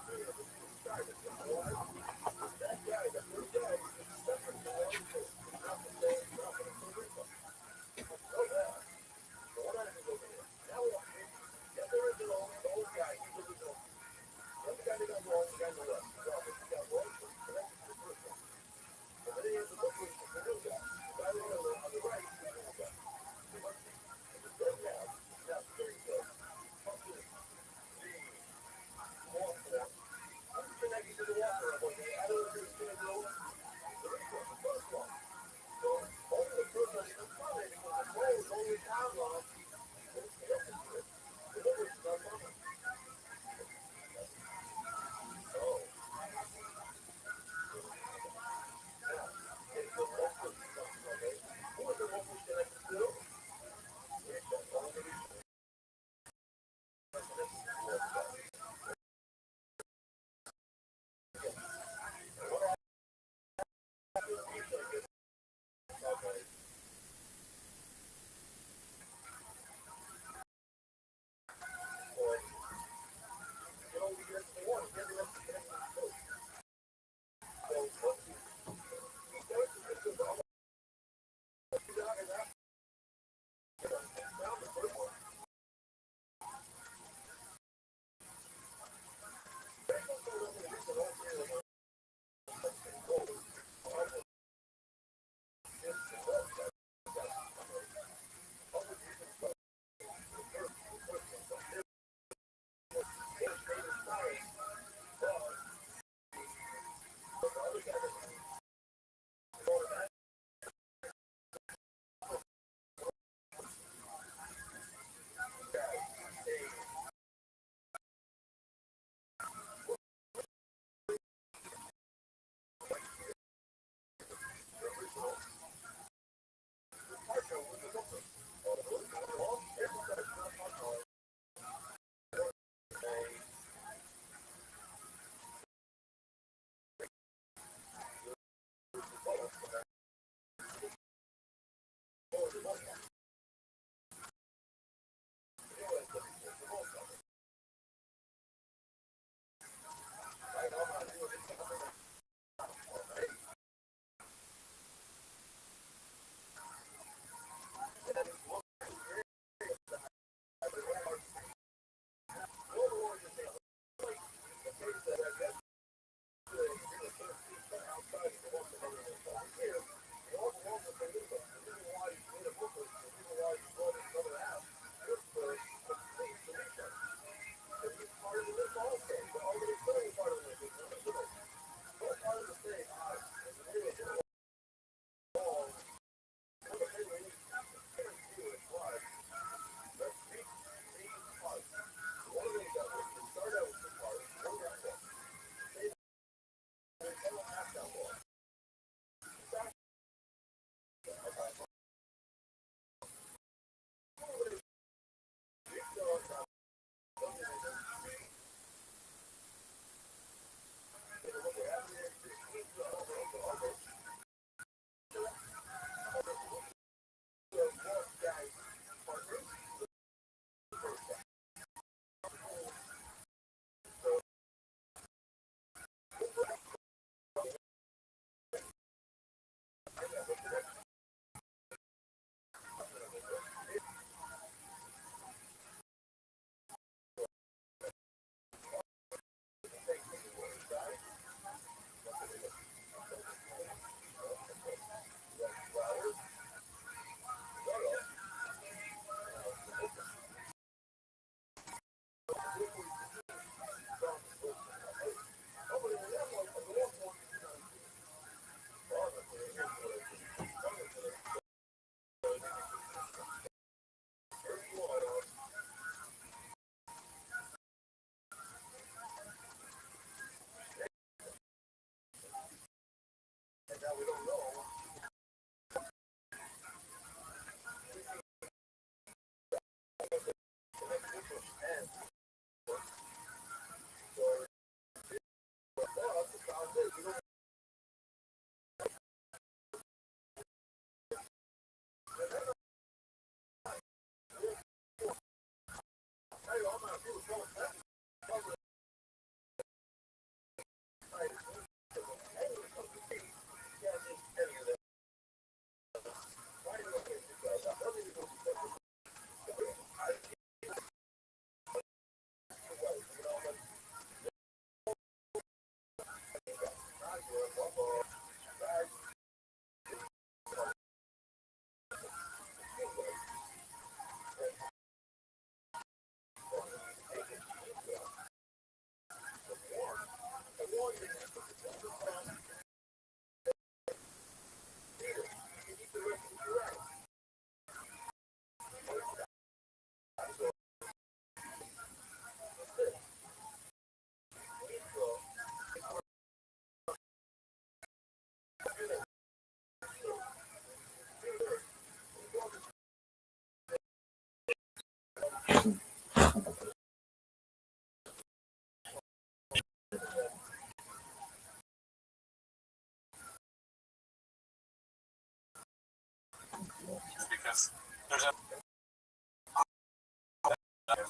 Because there's a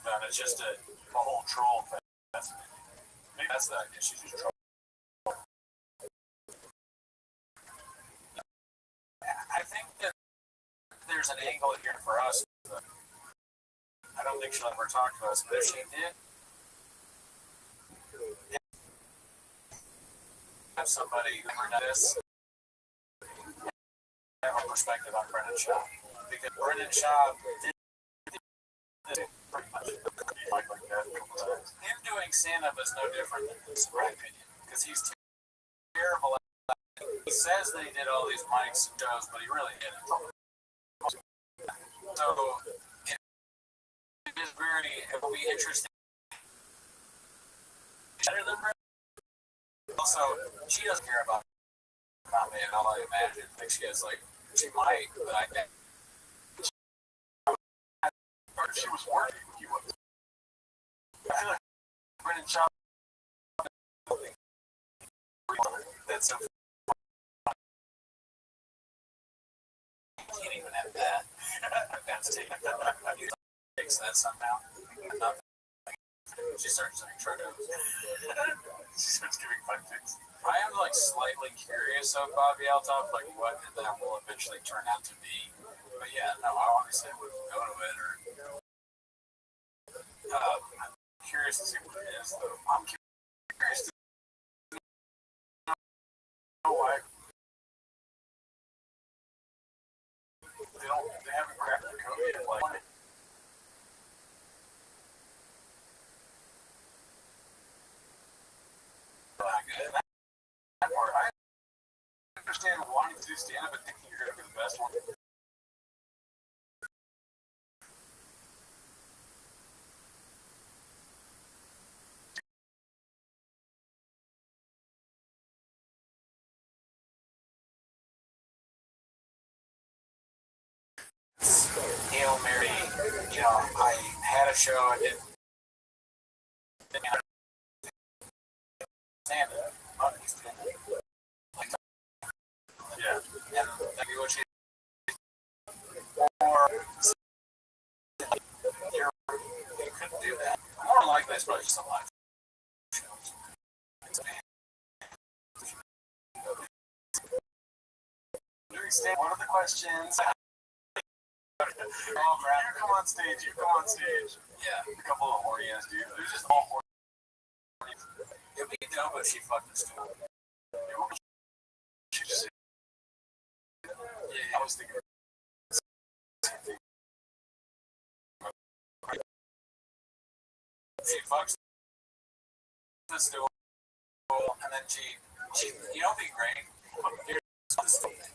done. It's just a whole troll thing. Maybe that's the idea. She's just troll. I think that there's an angle here for us. I don't think she'll ever talk to us, but if she did, have somebody who heard this, have a perspective on Brendan Schaub. Because Brendan Schaub did pretty much like that a couple times. Him doing stand-up is no different than this, in my opinion. Because he's terrible at it. He says that he did all these mics and shows, but he really didn't. So, it is very, it will be interesting. Better than Brendan. Also, she doesn't care about me at all, I imagine. I think she has, like, she might, but I think. Or if she was working, he would. I feel like Brendan Schaub. That's so funny. I can't even have that. That's taken. Takes that somehow. She starts doing triggers. She starts giving fun things. I am like slightly curious of Bobby Althoff, like what that will eventually turn out to be. But yeah, no, I obviously would go to it or. I'm curious to see what it is, though. I'm curious to know why they haven't cracked the code yet. Like, that part, I understand wanting to do stand-up and thinking you're going to be the best one. Hail Mary, you know, I had a show, I didn't stand it. Yeah, and maybe what you or you couldn't do that. More likely, it's probably just a live shows. What are the questions? Oh, Brad, you come on stage. You come on stage. Yeah, a couple of horny ass dudes. They're just all horny. It'd be dope if she fucked this dude. She just. Yeah, I was thinking. She fucks this dude, and then she, you know, be great.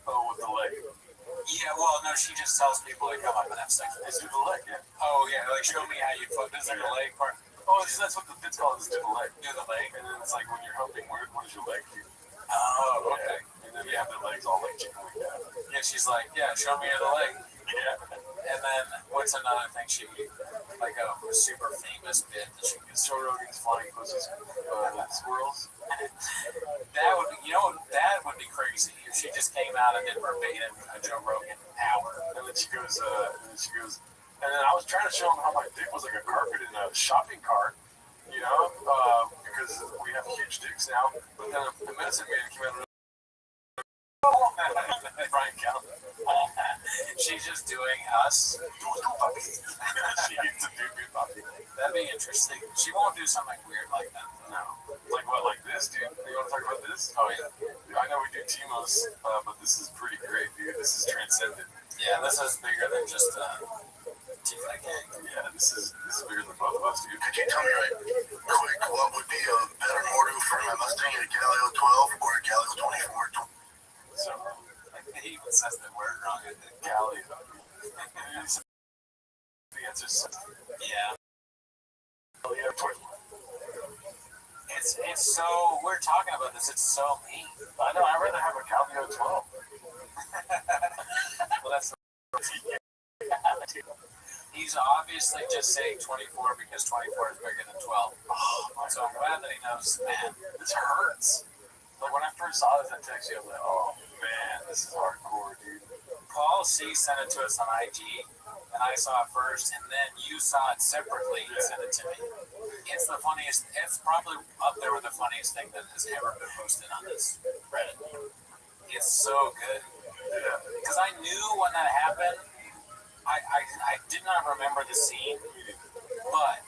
Oh, with the leg. Yeah, well, no, she just tells people to come up and have sex. Let's do the leg, yeah. Oh, yeah, like, show me how you fuck. This is like a leg part. Oh, that's what the bit's called, is do the leg. Do the leg, and then it's like when you're humping, what does your leg do? Oh, okay. And then you have the legs all like chicken like that. Yeah, she's like, yeah, show me the leg. Yeah. And then, what's another thing she, like a super famous bit that she gets? Joe Rogan's flying pussies, squirrels. That would be, you know, that would be crazy if she just came out and did verbatim a Joe Rogan hour. And then she goes, And then I was trying to show him how my dick was like a carpet in a shopping cart, because we have huge dicks now. But then the medicine man came out. Brian Calvin. She's just doing us. She needs to do good puppy. That'd be interesting. She won't do something weird like that. No. Like what? Like this, dude? You want to talk about this? Oh yeah. I know we do Timos, but this is pretty great, dude. This is transcendent. Yeah, this is bigger than just T-Fat Gang. Yeah, this is bigger than both of us, dude. Could you tell me right quick what would be a better motor for my Mustang, a Galileo 12 or a Galileo 24? So, he even says that we're wrong at the Galileo. The answer's yeah. Galileo 24. It's so, we're talking about this, it's so mean. I know, I'd rather have a Galileo 12. Well, that's he's obviously just saying 24 because 24 is bigger than 12. Oh, so I'm glad that he knows, man, this hurts. Like when I first saw this, I texted you, I was like, oh man, this is hardcore, dude. Paul C sent it to us on IG, and I saw it first, and then you saw it separately. He sent it to me. It's the funniest, it's probably up there with the funniest thing that has ever been posted on this Reddit. It's so good. Because I knew when that happened, I did not remember the scene, but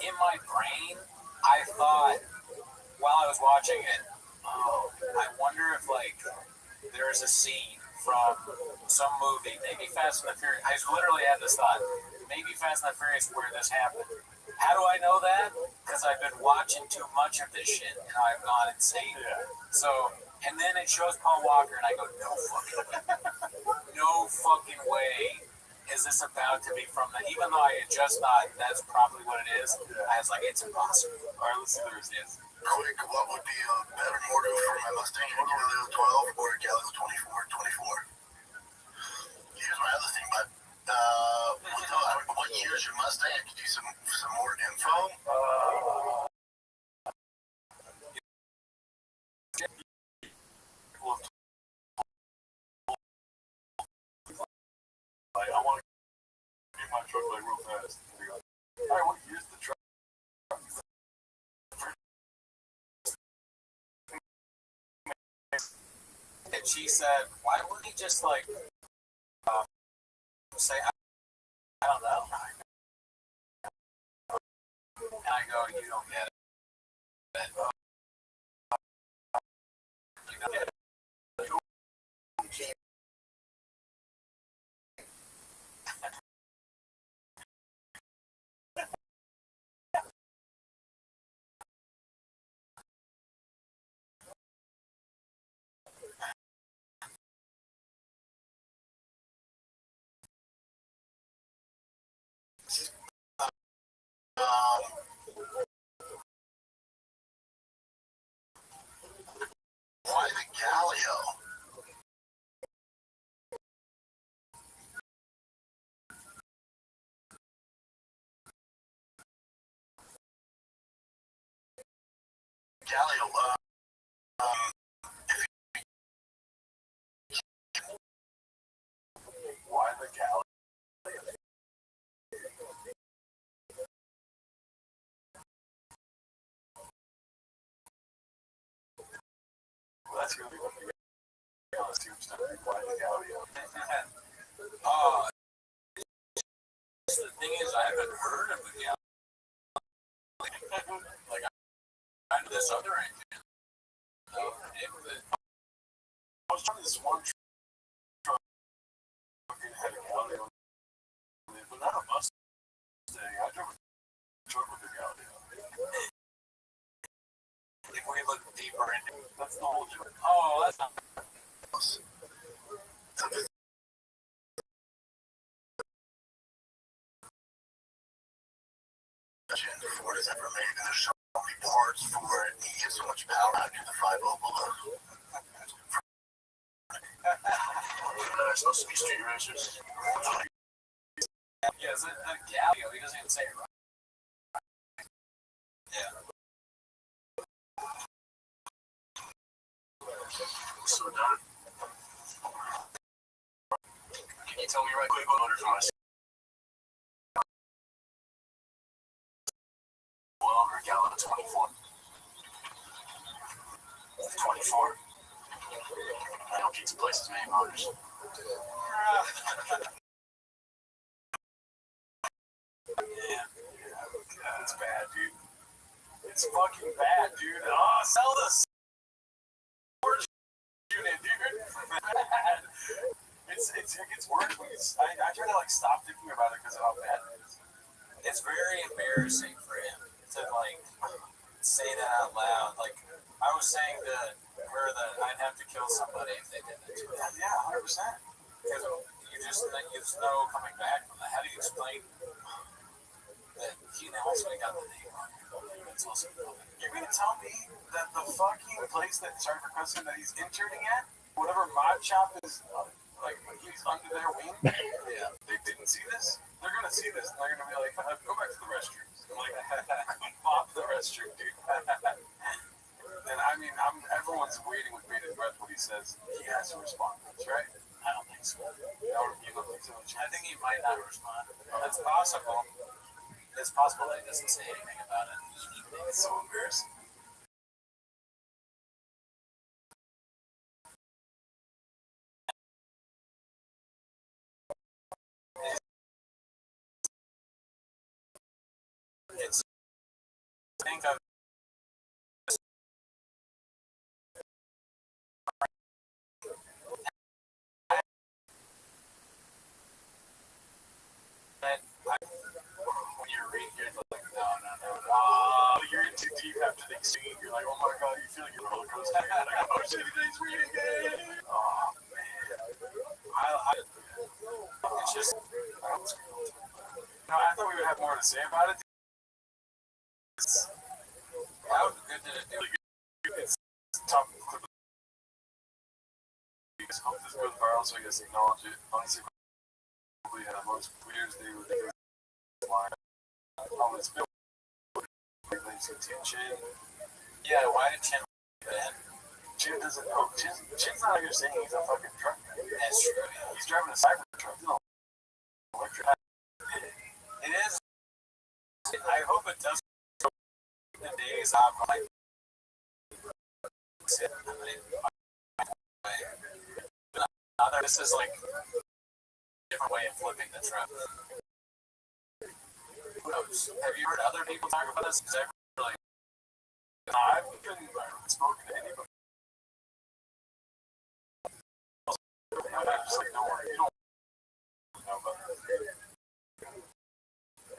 in my brain, I thought, while I was watching it, I wonder if, like, there's a scene from some movie, maybe Fast and the Furious. I literally had this thought, maybe Fast and the Furious where this happened. How do I know that? Because I've been watching too much of this shit, and I've gone insane. Yeah. So, and then it shows Paul Walker, and I go, no fucking way. No fucking way is this about to be from that. Even though I had just thought that's probably what it is, I was like, it's impossible. All right, let's see what it is. Quick, what would be a better motor for my Mustang, a Galileo 12 or a Galileo 24? Here's my other thing, but what year is your Mustang? Could you do some more info? I want to get my truck like real fast. All right, what year's the truck? And she said, why wouldn't he just like say, I don't know. And I go, you don't get it. You don't get it. Why the Galileo? Galileo, Why the Galileo? Well, that's going to be what we got on Tombstone. Why the Galileo? The thing is, I haven't heard of the Galileo. Like, I know this other engine. I was trying to this one truck that had a Galileo, but not a Mustang. I drove a truck with a Galileo. If we look deeper into it, that's the whole joke. Oh, that's not. Ford has ever made, and there's so many parts for it, and he gets so much power out of the 5.0 below. It's supposed to be street racers. Yeah, is it a Galileo? He doesn't even say it right. Yeah. So done. Can you tell me right quick what orders for my before. I don't pizza places many motors. Yeah, it's bad, dude. It's fucking bad, dude. Oh, sell this unit, dude. It gets worse when I try to like stop thinking about it because of how bad it is. It's very embarrassing for him to like say that out loud. Like I was saying to her that I'd have to kill somebody if they did that to me. Yeah, 100%. Because you just know coming back from that. How do you explain that he also got the name wrong? That's also you're gonna tell me that the fucking place that sorry for cussing that he's interning at, whatever mod shop is. Like he's under their wing. Yeah, they didn't see this. They're gonna see this and they're gonna be like, "Go back to the restrooms." I'm like, "Pop the restroom, dude." And I mean, everyone's waiting with bated breath when he says he has to respond. That's right. I don't think so. You don't think so? I think he might not respond. It's possible. It's possible that he doesn't say anything about it. It's so embarrassing. It's think of when you're reading, you're like, no. Oh, you're in too deep after the scene. You're like, oh my god, you feel like you're roller coaster. Oh shit, today's reading it. Oh man, it's just. No, I thought we would have more to say about it. How good did it do? It's tough. Because hope this goes viral, so I guess acknowledge it. Honestly, probably had most queers they would line. Oh, it's Bill. Chin. Yeah, why did Chin that? Chin doesn't know. Chin's not here saying he's a fucking truck. That's true. He's driving a cyber truck. No, electric. It is. I hope it does. The days I'm like. This is like a different way of flipping the truck. Who knows? Have you heard other people talk about this? Because I really, I've been spoken to anybody. I'm just like, don't worry, you don't know about this.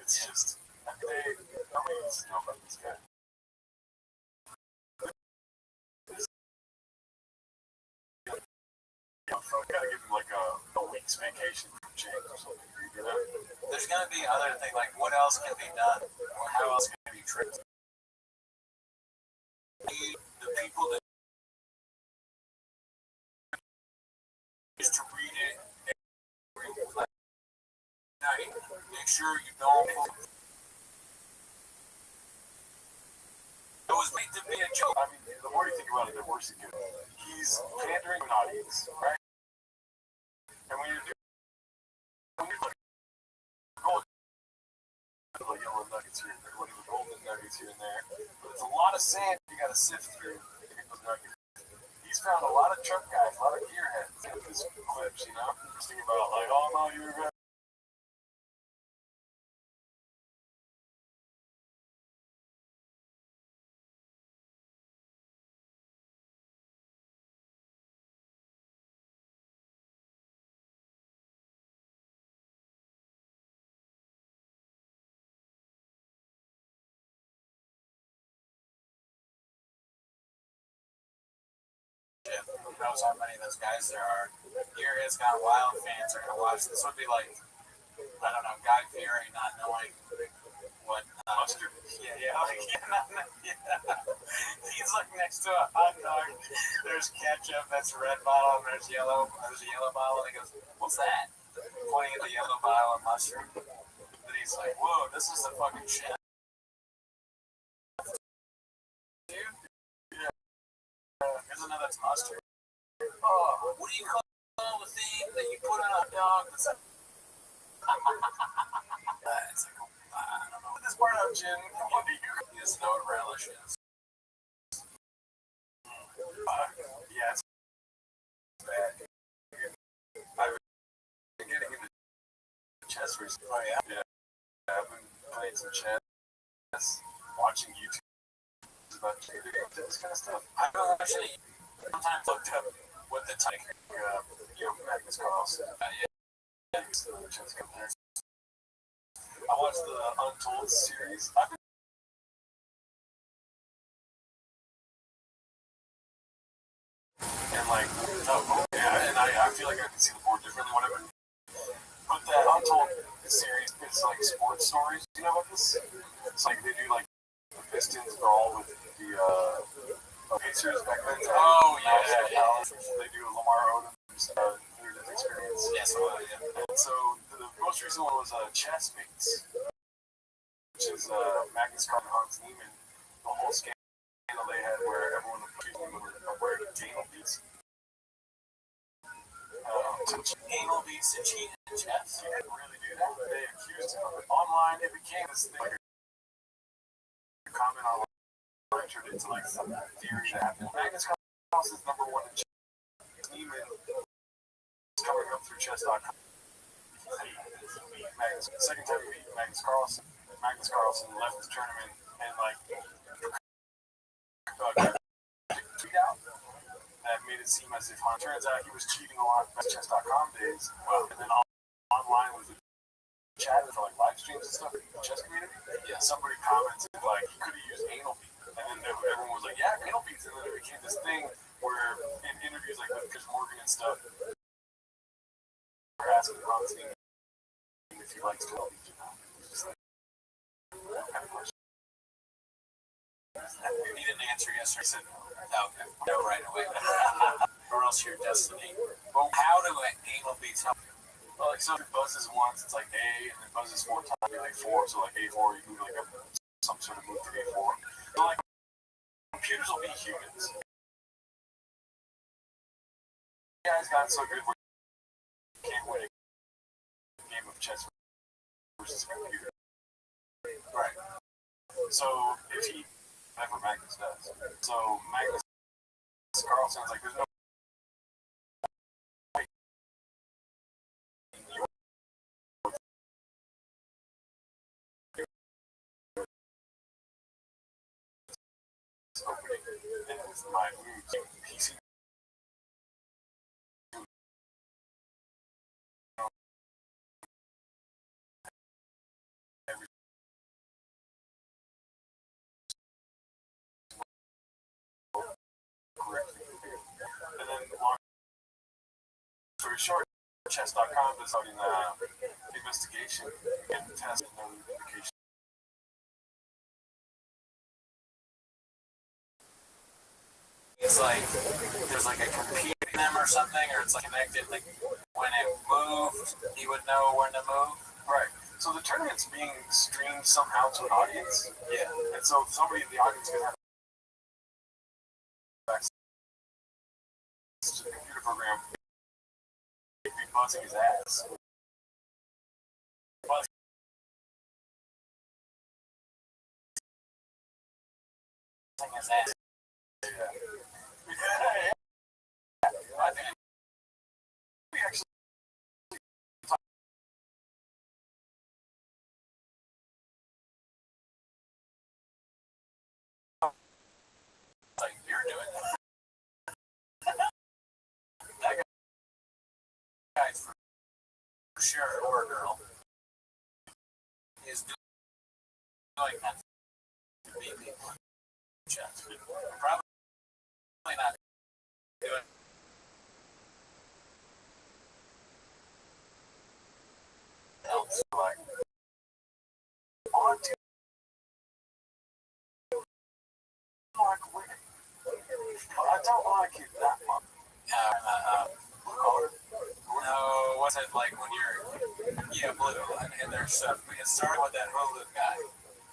It's just, nobody needs to know about this guy. I gotta give him like a week's vacation from change or something. You know? There's gonna be other things like what else can be done, or how else can it be tricked. The people that used to read it every night, make sure you don't. It was made to be a joke. I mean, the more you think about it, the worse it gets. He's pandering to an audience, right? And when you're looking at gold, little yellow nuggets here and there, little golden nuggets here and there, but it's a lot of sand you gotta sift through to get those nuggets. He's found a lot of truck guys, a lot of gearheads in his clips, you know? Just thinking about like, oh no, you were gonna. Who knows how many of those guys there are? Gearheads got wild fans are gonna watch. This would be like, I don't know, Guy Fieri not knowing what mustard. Yeah. He's like next to a hot dog. There's ketchup. That's a red bottle. And there's a yellow bottle. And he goes, "What's that?" Pointing at the yellow bottle of mustard. And he's like, "Whoa, this is the fucking shit." Dude, yeah. Here's another mustard. Oh, what do you call the thing that you put on a dog? It's like, I don't know. This part of gin, what do you just know what relish is? recently. Oh yeah. I've been playing some chess, watching YouTube about this kind of stuff. I don't actually sometimes looked up what the type, Magnus Carlsen. Yeah, the chess company. I watched the Untold series. And and I feel like I can see the board differently, whatever. But that Untold series, it's like sports stories. You know about this? It's like they do like the Pistons brawl with the Pacers back then. Oh yeah. They do Lamar Odom's near-death experience. Yes, yeah. And so the most recent one was Chess Mates, which is Magnus Carlsen, Hans Niemann, the whole scandal they had where everyone were wearing anal beads. Anal beads to cheat in chess? You didn't really do that. They accused him of it. Online, it became this thing. Like a comment online turned into like some theory that happened. Magnus Carlsen is number one in chess. Niemann is coming up through chess.com. Second time he beat Magnus Carlsen. Magnus Carlsen left the tournament and tweet out that made it seem as if turns out he was cheating a lot at chess.com days. And then online with the chat for like live streams and stuff in the chess community. Yeah, somebody commented like he could have used anal beads. And then everyone was like, yeah, anal beads. And then it became this thing where in interviews like with Chris Morgan and stuff, they're asking Hans Niemann if he likes to help you know. Just like that kind of question. He didn't answer yesterday. He said no right away. Or else your destiny. Well, how do anal beads help you? Well, like so if it buzzes once, it's like A, and then buzzes 4 times, you're like 4. So like A4, you can do like some sort of move to A4. So like computers will be humans. You guys got so good where you can't win a game of chess versus a computer. Right. So if he never Magnus does. So Magnus Carlsen's like there's no way opening and it's my moves. PC every correctly. And then long story short, chess.com is starting the investigation and test no indication. It's like there's like a computer in them or something, or it's like connected. Like when it moved, he would know when to move. Right. So the tournament's being streamed somehow to an audience. Yeah. And so somebody in the audience could have access to the computer program. He'd be buzzing his ass. Buzzing his ass. Yeah. I think we actually like you're doing that guy for sure, or a girl, is doing that to beat people in chess. Probably not doing else. Like, on to like winning. I don't like it that much. Blue collar. No, what's it like when you're blue and there's stuff. It started with that Hulu guy.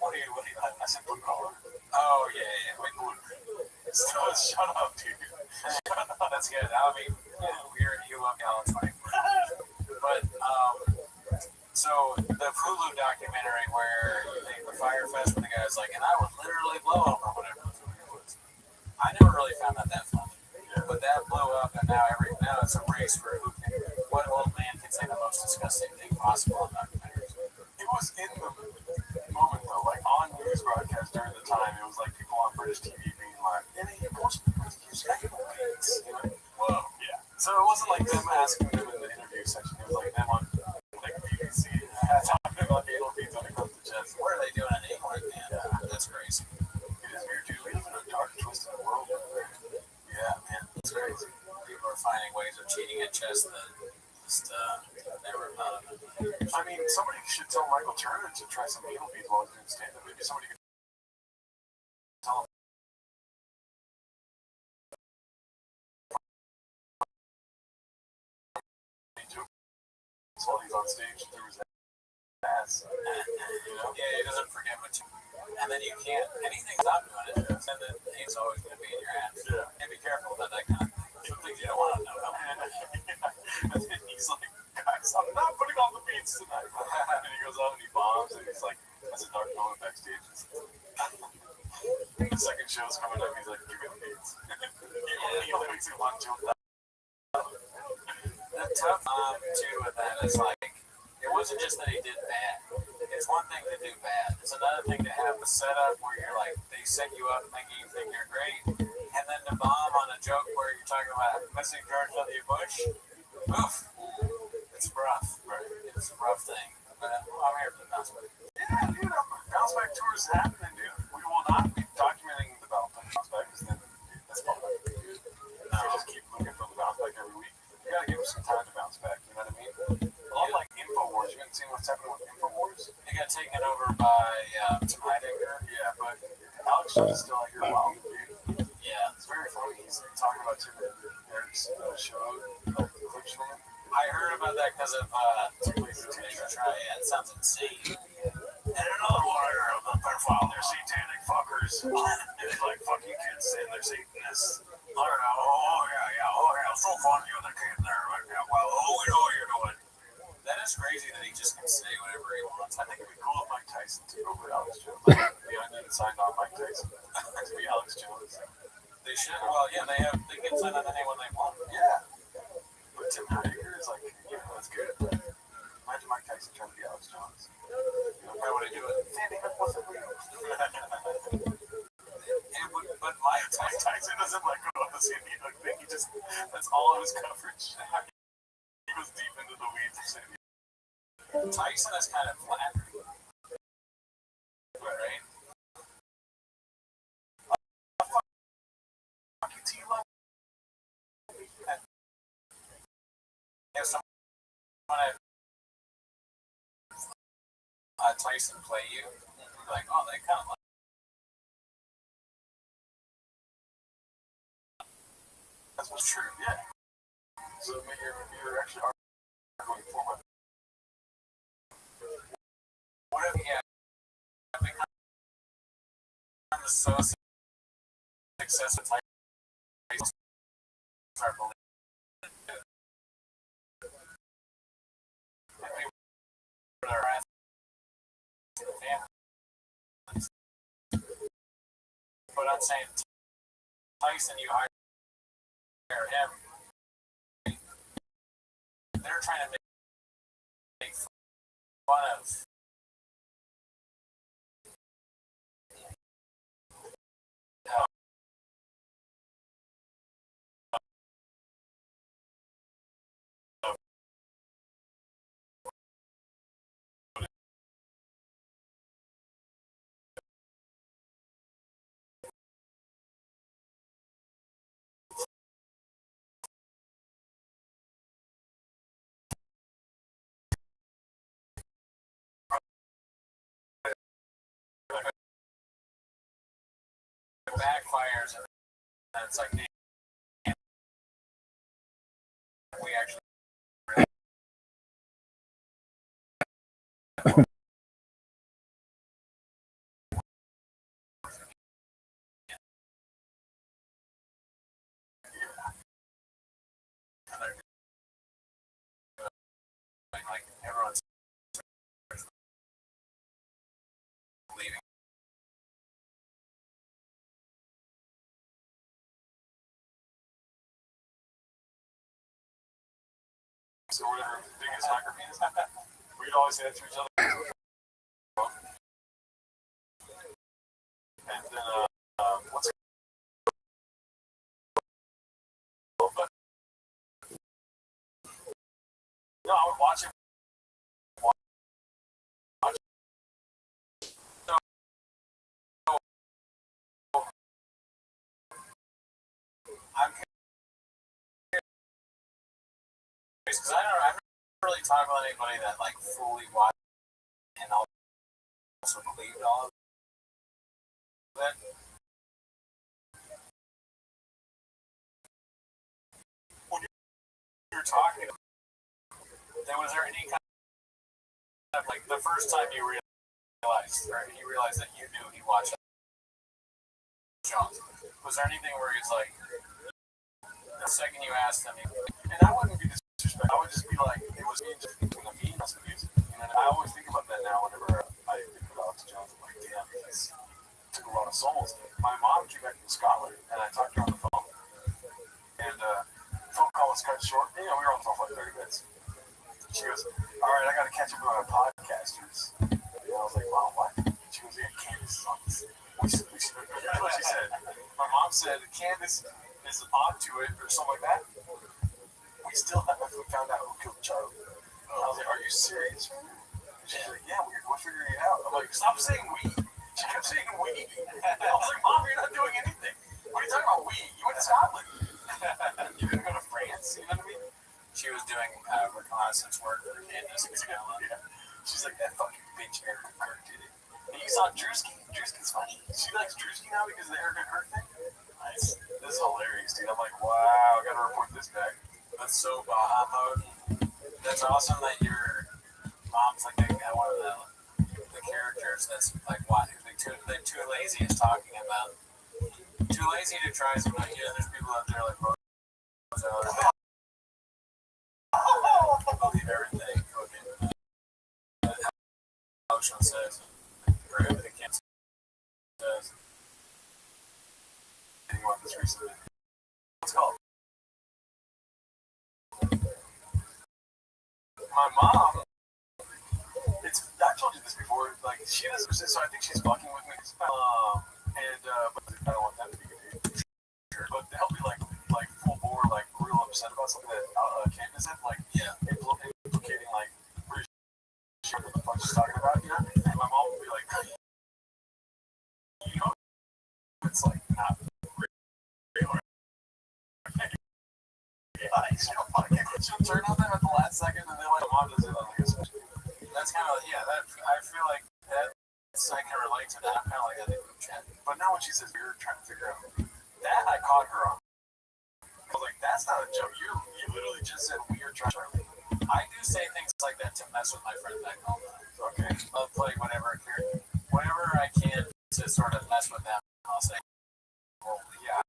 What do you like? I said blue collar. Oh yeah, wait, blue. Shut up, dude. Shut up. That's good. I mean, you love y'all, it's fine. But so the Hulu documentary where the Fire Fest, and the guy's like, and I would literally blow up or whatever. I never really found that funny. Yeah. But that blew up, and now it's a race for what old man can say the most disgusting thing possible in documentaries. was in the moment though, like on news broadcast during the time. It was like people on British TV being like, "Yeah, you're supposed to use animal beats," you know? Whoa, yeah. So it wasn't like them asking them in the interview section. It was like them on like BBC talking about anal beats when it comes to chess. What are they doing in England, man? Yeah, that's crazy. It is weird, dude. We live in a dark, twisted world. Yeah, man, that's crazy. People are finding ways of cheating at chess that just never thought of it. I mean, somebody should tell Michael Turner to try some anal beats while he's doing stand-up. Maybe somebody could tell him. While he's on stage through his ass. You know? Yeah, he doesn't forget what you. And then you can't. Anything's not doing it. And then he's always going to be in your ass. Yeah. And be careful about that kind of thing. Some things you don't want to know. And then he's like, guys, I'm not putting on the beats tonight. And he goes out and he bombs. And he's like, that's a dark moment backstage. The second show's coming up. He's like, give me the beats. He only makes it one joke. The tough too with that is like, it wasn't just that he did bad. It's one thing to do bad. It's another thing to have the setup where you're like, they set you up making you think you're great, and then to bomb on a joke where you're talking about missing George W. Bush. Oof. It's rough. Right? It's a rough thing. But I'm here for the bounce back. Yeah, dude, bounce back tours happening, dude. We will not be documenting the bounce back because then that's fun. You just keep looking for the bounce back every week. You gotta give him some time to bounce back, you know what I mean? A lot like InfoWars, you haven't seen what's happening with InfoWars? They got taken over by Tim Heidecker. Yeah, but Alex Jones is still out here wild, dude. Yeah, it's very funny. He's talking about Tim Heideck's show, like the clip show. I heard about that because of yeah, it sounds insane. And another one I heard of the pedophile, they're satanic fuckers. It's like, fuck you kids saying they're Satanists. Oh yeah, so fun you and the kid there right now. Well, we know what you're doing. That is crazy that he just can say whatever he wants. I think it'd be cool if Mike Tyson took over Alex Jones. The Onion signed on Mike Tyson to be Alex Jones. They should. Well, yeah, they can sign on anyone they want. Yeah. But Tim Heidecker is like, that's good. Imagine Mike Tyson trying to be Alex Jones. How would I do it? Standing up wasn't real. But Mike Tyson doesn't let go of the Sandy Hook thing. That's all of his coverage. He goes deep into the weeds of Sandy Hook. Tyson is kind of flat. Right? Fuck you, T-Lo. If someone had Tyson play you, you'd be like, oh, they kind of like. That's what's true, yeah. So you're actually arguing for what? What if you have become so successful Tyson start believing it? And people that are asking the families. But I'm saying Tyson, you hire him. They're trying to make fun of backfires, and it's like we actually. Like everyone's leaving. So whatever the biggest soccer means, we'd always say that to each other. No, I would watch it. I'm curious because I've never really talked about anybody that like fully watched and also believed all of it. When you're talking, then was there any kind of like the first time you realized, or you realized that you knew he watched Jones? Was there anything where he's like, the second you asked him, and I wouldn't be disrespectful, I would just be like, it was me just thinking of me as music. And I always think about that now whenever I think about Jones. I'm like, damn, he's took a lot of souls. My mom came back from Scotland, and I talked to her on the phone. And the phone call was cut short. You know, we were on the phone for like 30 minutes. She goes, all right, I got to catch up with my podcasters. And I was like, Mom, what? She goes, yeah, Candace is on this. That's what she said. My mom said, Candace is onto it, or something like that. We still haven't found out who killed Charlie. I was like, are you serious? She's like, yeah, we're figuring it out. I'm like, stop saying we. She kept saying we. I was like, Mom, you're not doing anything. What are you talking about, we? You went to Scotland. You didn't go to France, you know what I mean? She was doing reconnaissance work for Candace in Scotland. Yeah. She's like, that fucking bitch Erica Kirk did it. And you saw Drewski. Drewski's funny. She likes Drewski now because of the Erica Kirk thing. Nice. This is hilarious, dude. I'm like, wow, I gotta report this back. That's so Bahamut. That's awesome that your mom's like one of the characters that's like what they're too lazy is talking about. Too lazy to try some like, yeah, there's people out there like believe everything fucking Ocean says or everything Kent says. Anyone this recently. What's it called? My mom, I told you this before, like, she doesn't, so I think she's fucking with me, but I don't want them to be confused, sure, but they'll be, like, full bore, like, real upset about something that, Candace said, like, yeah, implicating, like, pretty sure what the fuck she's talking about, you know, and my mom will be like, you know, it's, like, not real, she'll turn on them at the last second, and then, like, mom does it on, like, a special. That's kind of, yeah, that, I feel like that's, I can relate to that. I'm kind of like that in the chat. But now when she says we were trying to figure out, that I caught her on. I was like, that's not a joke. You literally just said we are trying to. I do say things like that to mess with my friend back home. Okay. I'll play whatever I can to sort of mess with them. I'll say, well, yeah,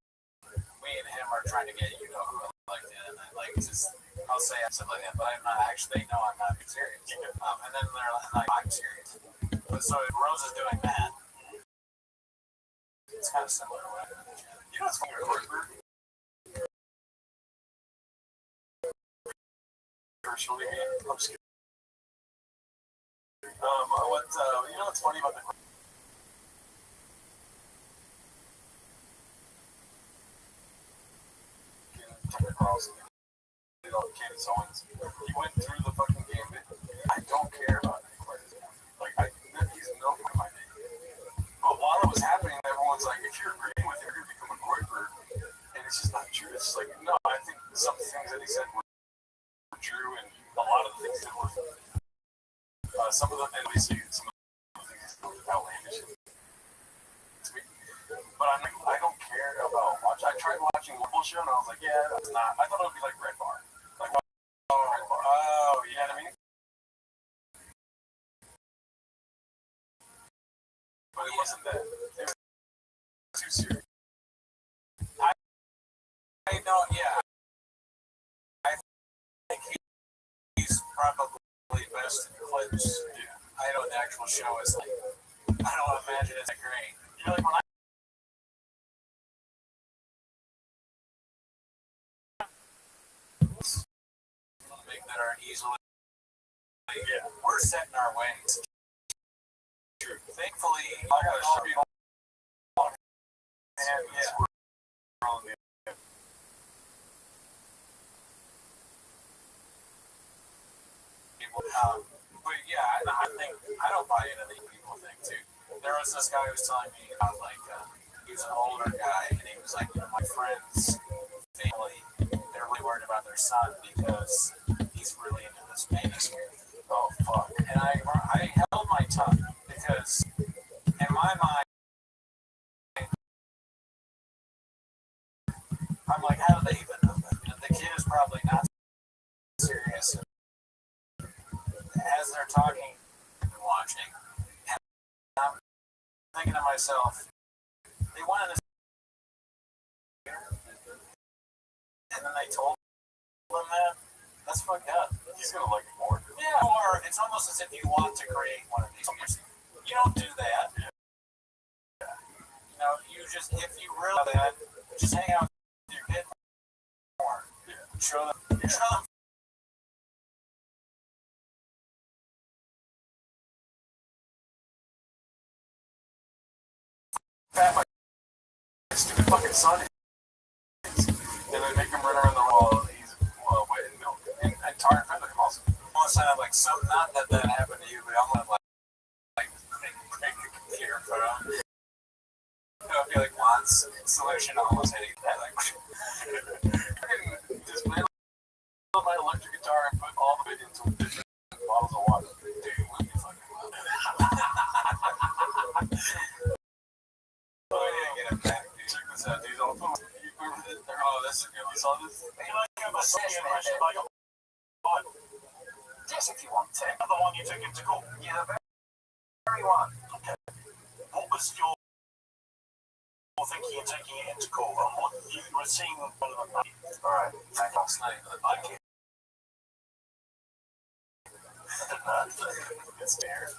me and him are trying to get you know who I like it, and I like just. I'll say something like that, but I'm not actually. They know I'm not being serious. And then they're like, I'm serious. But so if Rose is doing that, it's kind of similar. You know what's funny? Virtually, I'm just kidding. You know what's funny about the Tucker Carlson? Candace Owens. He went through the fucking gambit. I don't care about any players. Like, he's no point in my name. But while it was happening, everyone's like, if you're agreeing with him, you're going to become a Groyper. And it's just not true. It's just like, no, I think some things that he said were true, and a lot of the things that were. Some of them, and we see some of the things that were outlandish. But I'm like, I don't care about watching. I tried watching the Show, and I was like, yeah, that's not. I thought it would be like Red Bar. Like, oh, you know what I mean? But it wasn't that. It was too serious. I know, yeah. I think he's probably best in clips. Yeah. I know the actual show is like, I don't imagine it's great. You know, like when that are easily, yeah, we're set in our ways. True. Thankfully, I got a shopping mall. And yeah, we're on the people. But yeah, I think I don't buy into the people thing too. There was this guy who was telling me about he was an older guy and he was like, my friend's family, they're really worried about their son because he's really into this painting. Oh fuck! And I held my tongue because in my mind I'm like, how do they even know that? The kid is probably not serious. As they're talking and watching, and I'm thinking to myself, they wanted to, and then they told him that. That's fucked up. He's gonna like it more. Yeah, or it's almost as if you want to create one of these. You don't do that. You just if you really that, just hang out with your kid more. Yeah. Show them. Fat my stupid fucking son is. And then make him run around the wall. He's wet and milk. And tar and feather him also. Almost sound like something, not that happened to you, but I'm gonna break the computer for him. I feel like Juan's solution almost hitting that. Dismantle my electric guitar and put all of it into different bottles of water. Dude, what the fuck? Oh, yeah, get it back. Dude, check this out. These all oh, this is good. You saw this? You like him a session like a bud. Yes, if you want to. The one you took into court. Yeah, the very one. Okay. What was your thinking of taking it into court? What you were seeing one of them? Alright, last night, I can't. It's there.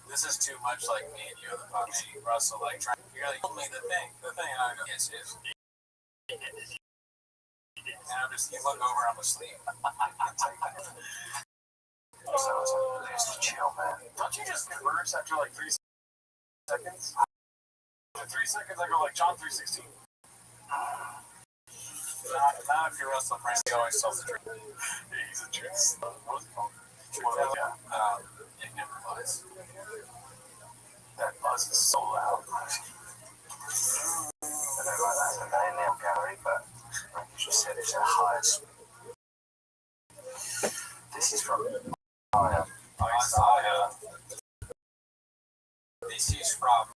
This is too much like me and you, the puppy, Russell. Like, you're like, told me the thing, and I go, yes, yes. And I'm just, you look over, I'm asleep. So it's just chill, man. Don't you just converse after like 3 seconds? After 3 seconds, I go like John 3:16. Not if you're Russell Brand. He always tells the truth. Yeah, he's a truth. What was it called? It never lies. That buzz is so loud. I don't know why that's a nail gallery, but like you just said, it's a highest. This is from Isaiah. This is from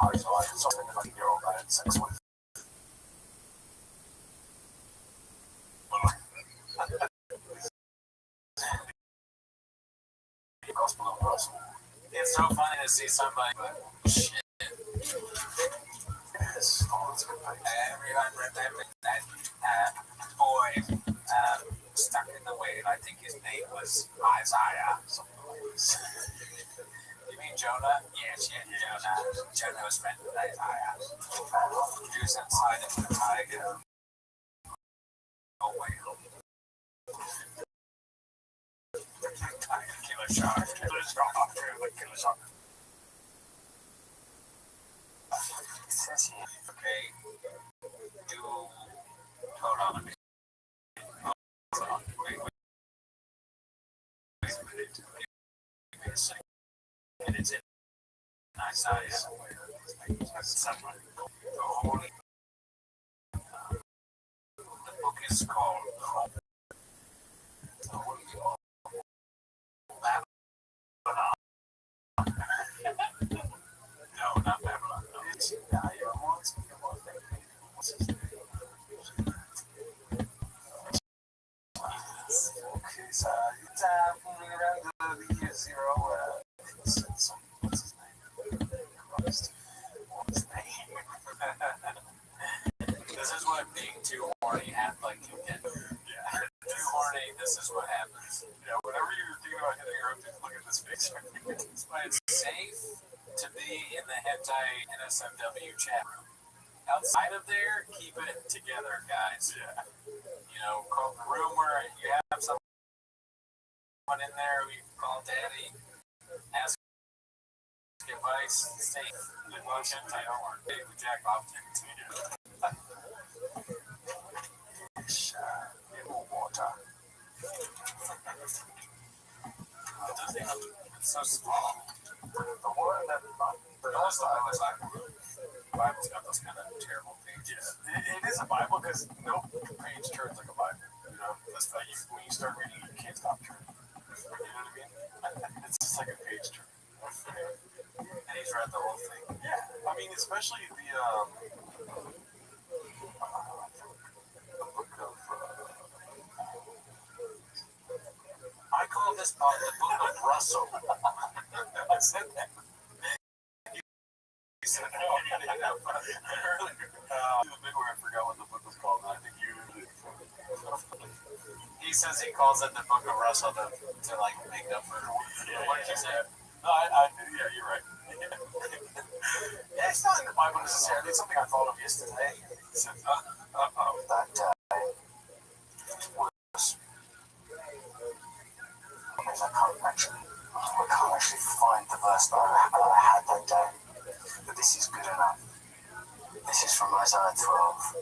Isaiah. Something like you're all about sex with. Gospel of Russell. It's so funny to see somebody like, shit. Yes. Everyone remembers that boy stuck in the way. I think his name was Isaiah. You mean Jonah? Yes, Jonah. Jonah was friends with Isaiah. He was inside of the tiger. Oh, wait. Killer shark. Killer shark. It says here, okay, hold on a minute. Wait a second. It's in Isaiah. Someone. The book is called Babylon. No, not Babylon. No, it's what's his name? Okay, so it's around the year zero. What's his name? What's his name? This is what being too horny can get. Yeah, too horny. This is what happens. Yeah, whenever you're thinking about hitting her up, just look at this picture. But it's safe to be in the hentai NSFW chat room. Outside of there, keep it together, guys. Yeah. Call the room where you have someone in there who you can call daddy, ask advice, stay emotion, don't work. Jack off water. It's so small. The one that the last time I was like, the Bible's got those kind of terrible pages. It is a Bible because no page turns like a Bible. You know, that's why when you start reading, you can't stop turning. You know what I mean? It's just like a page turn. And he's read the whole thing. Yeah, I mean, especially the book of. I call this the book of Russell. I said that. You said that earlier. The bit where I forgot what the book was called, and I think you. He says he calls it the book of Russell to like make up for what you said. No, yeah, you're right. Yeah, it's not in the Bible necessarily. It's something I thought of yesterday. That I can't actually find the verse that I had that day. But this is good enough. This is from Isaiah 12.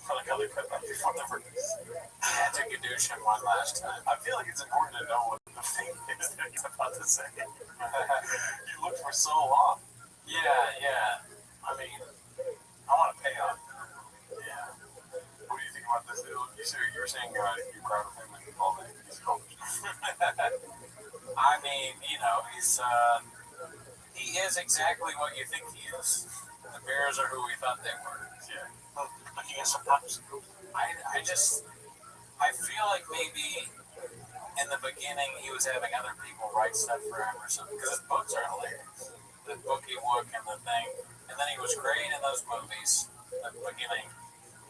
I like how they cut that before the verse. Yeah, to Gadushin one last time. I feel like it's important to know what the thing is that he's about to say. You looked for so long. Yeah. I mean, I want to pay on. Yeah. What do you think about this? You're saying you're proud of him and all that he's accomplished. I mean, you know, he is exactly what you think he is. The Bears are who we thought they were. Yeah. Looking at some pups. I feel like maybe in the beginning he was having other people write stuff for him or something, because his books are hilarious. The Bookie Wook and the thing. And then he was great in those movies at the beginning.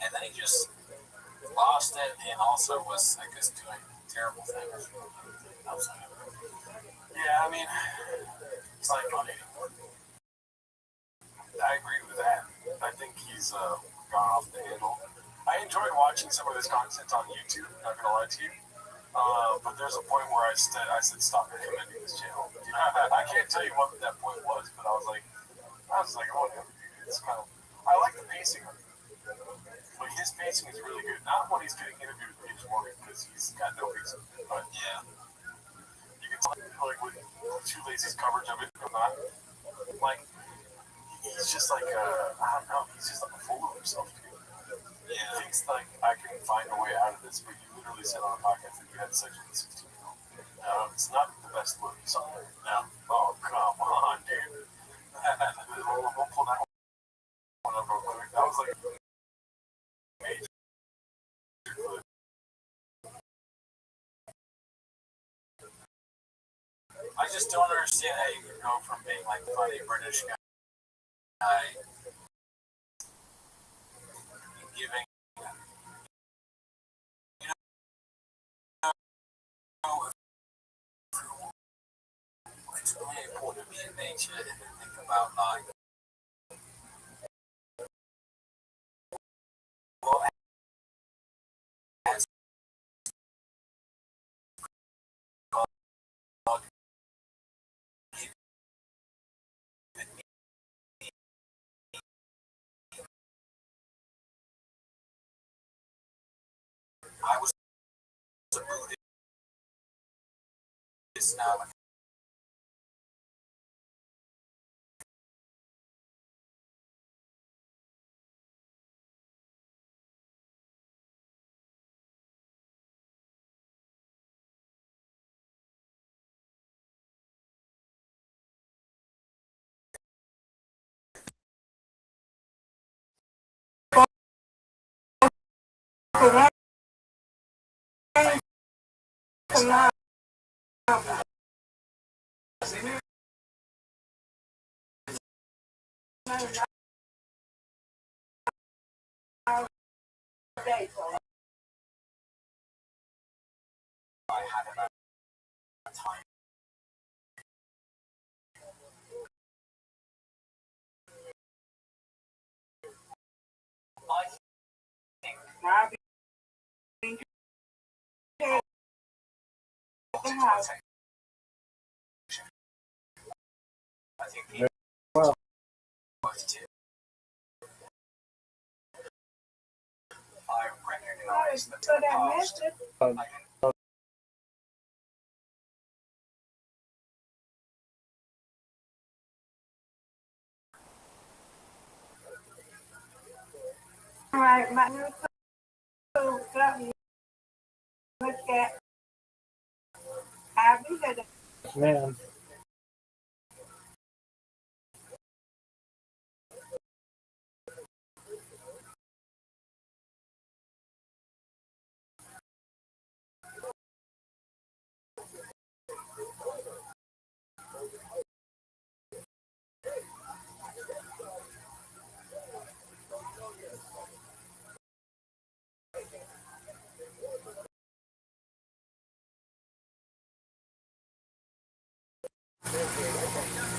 And then he just lost it and also was, I guess, doing terrible things outside of it. Yeah, I mean, it's not going anymore. I agree with that. I think he's gone off the handle. I enjoy watching some of his content on YouTube, not gonna lie to you. But there's a point where I said stop recommending this channel. I can't tell you what that point was, but I was like, oh, it's kind of. I like the pacing of it. Like his pacing is really good. Not when he's getting interviewed with James Morgan because he's got no pacing. But yeah, you can tell like with Two Lazy's coverage of it from that. Like he's just like I don't know. He's just like a fool of himself, dude. Yeah. He thinks like I can find a way out of this, but you literally said on a podcast that you had sex with a 16-year-old. No, it's not the best look you saw there. No. Oh come on, dude. We'll pull that one up real quick. That was like major. I just don't understand how you can go from being like the funny British guy giving, you know, it's really important to be in nature and think about like, well, as God given me, I was a Buddhist now. I had about time. I think Rabbi I think he Very well. was too. I recognize the cost. I can Bạn ơi, lại mất kẹt. Biết rồi đấy. Yes, ma'am.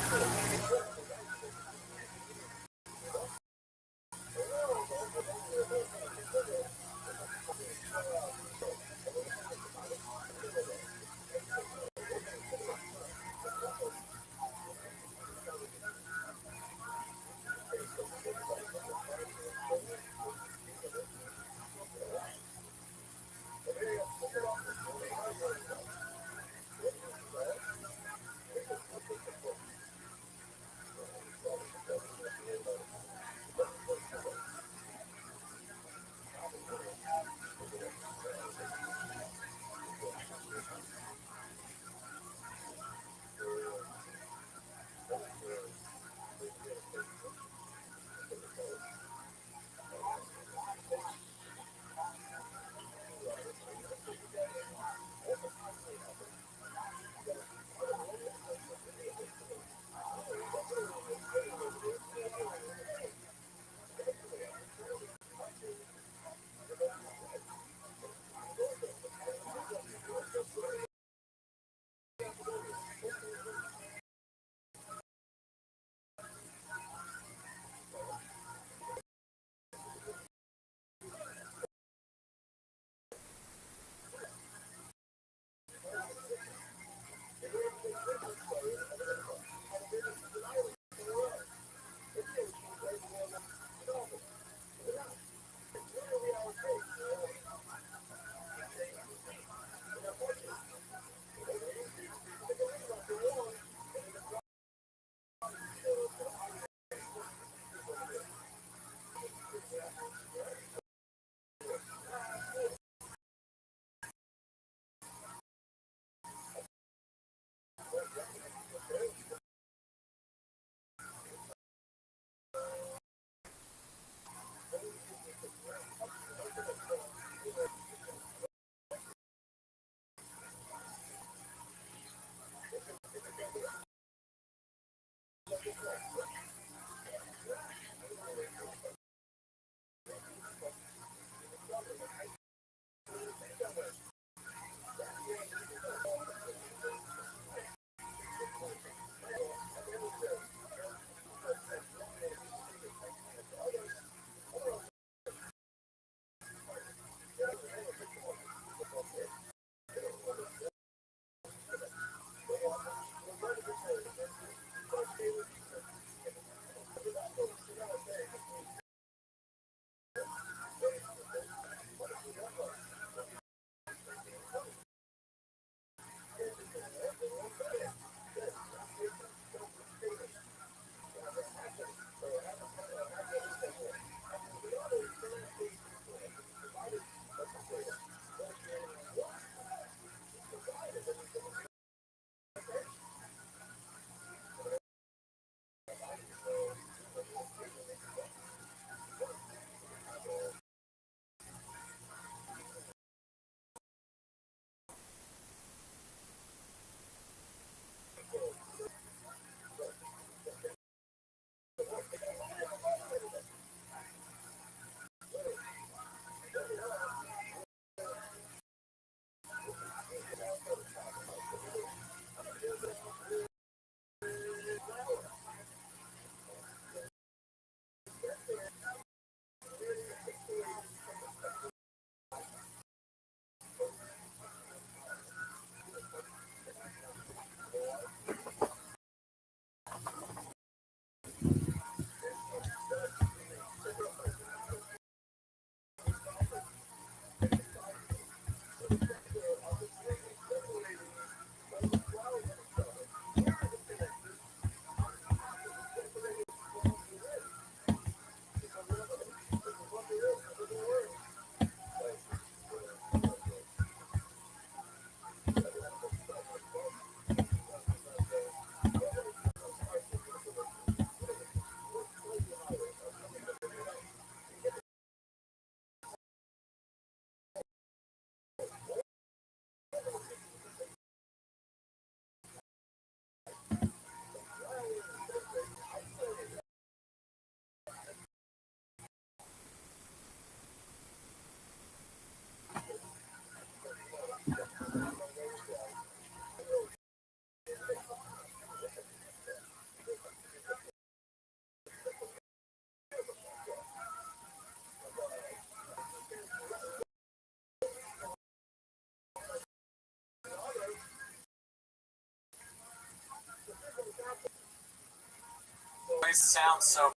It sounds so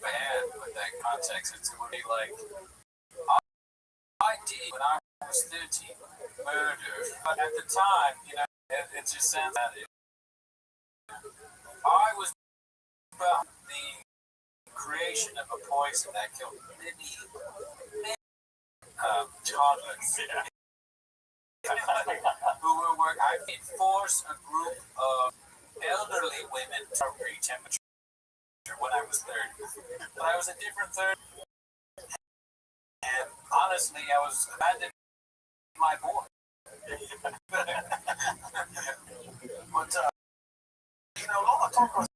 bad with that context. It would be like, I did when I was 13, murder. But at the time, it just sounds bad. I was about the creation of a poison that killed many toddlers. Who were working. I did force a group of elderly women to reach temperature when I was 30. But I was a different 30. And honestly, I was abandoned my boy. But, all the talk was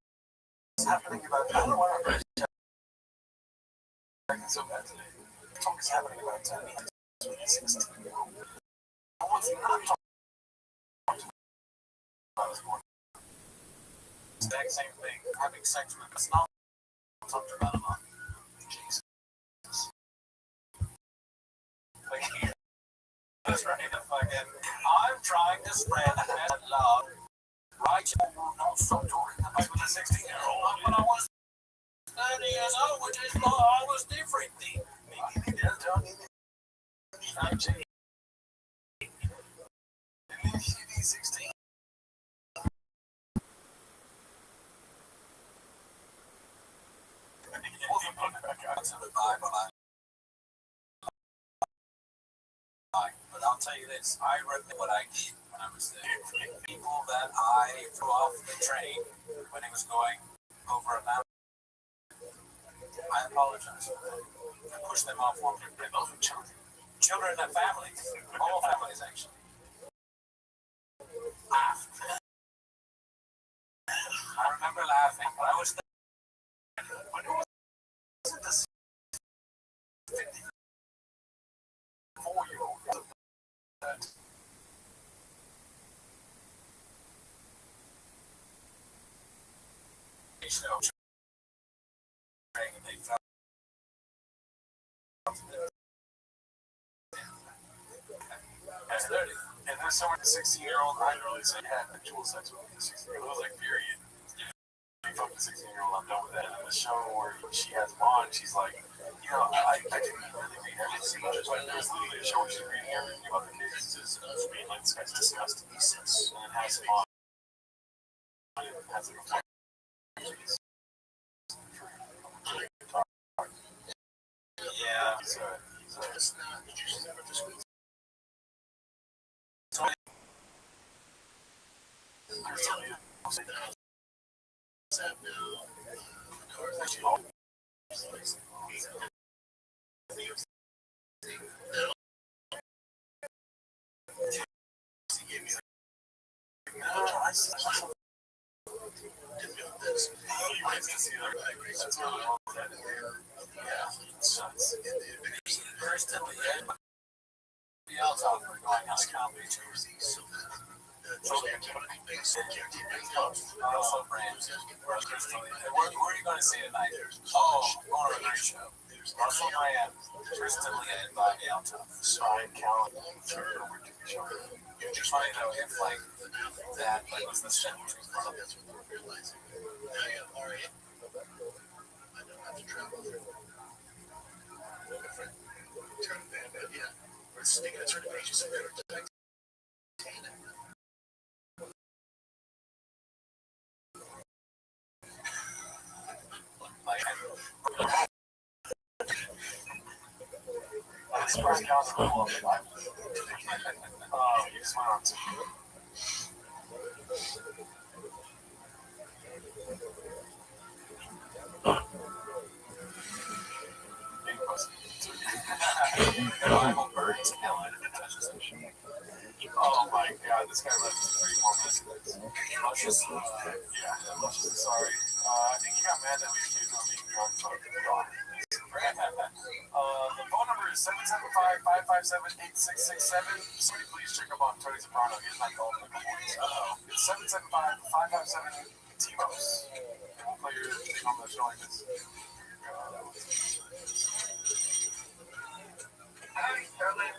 happening about, I don't know why I'm acting so bad today. The talk is happening about 16-year-old. I was not talking about this morning. Exact same thing. Having sex with us. Not talked about a lot. Jesus. Like, that's right. Fucking, I'm trying to spread the message of love. Right? Not stop talking about with a 16-year-old. When I was 30 years old, which is why I was different. Maybe they'll tell me that I'm 16. But I'll tell you this, I remember what I did when I was there. People that I threw off the train when it was going over a mountain, I apologize for that. I pushed them off one people. Those were children. Children and families. All families, actually. Laughed. I remember laughing, but I was there. But it wasn't the 54-year-old that they felt as 30. And there's someone, a 16-year-old, I really say had actual sex with a 16-year-old. It was like, period. You fuck a 16-year-old, I'm done with that. And the show where she has him on, she's like, I didn't really read everything. Like, there's literally a show where she's reading everything about the kids. It's being like, this guy's disgusting. And it has him on. It has like a yeah, he's going on a comedy tour. Also, Brands. Where are you going to see tonight? Oh, Laura Night Show. Russell Brand, Kristen Lee, and Bobby Alton. Brian Callen. It's funny though, if like that, like was the show. That's what we're realizing. I don't have to travel through. Turn band, yeah. We're sticking a turn pages in there. This first council on the line. You just went on to. Oh my god, this guy left 3 more messages. Luscious, sorry. I think he got mad that we accused him of being drunk. The phone number is 775-557-8667. Somebody please check up on Tony Soprano. He has not called in a couple weeks. It's 775-557-TMOS. And we'll play your thing on the show like this. Hi, Sterling.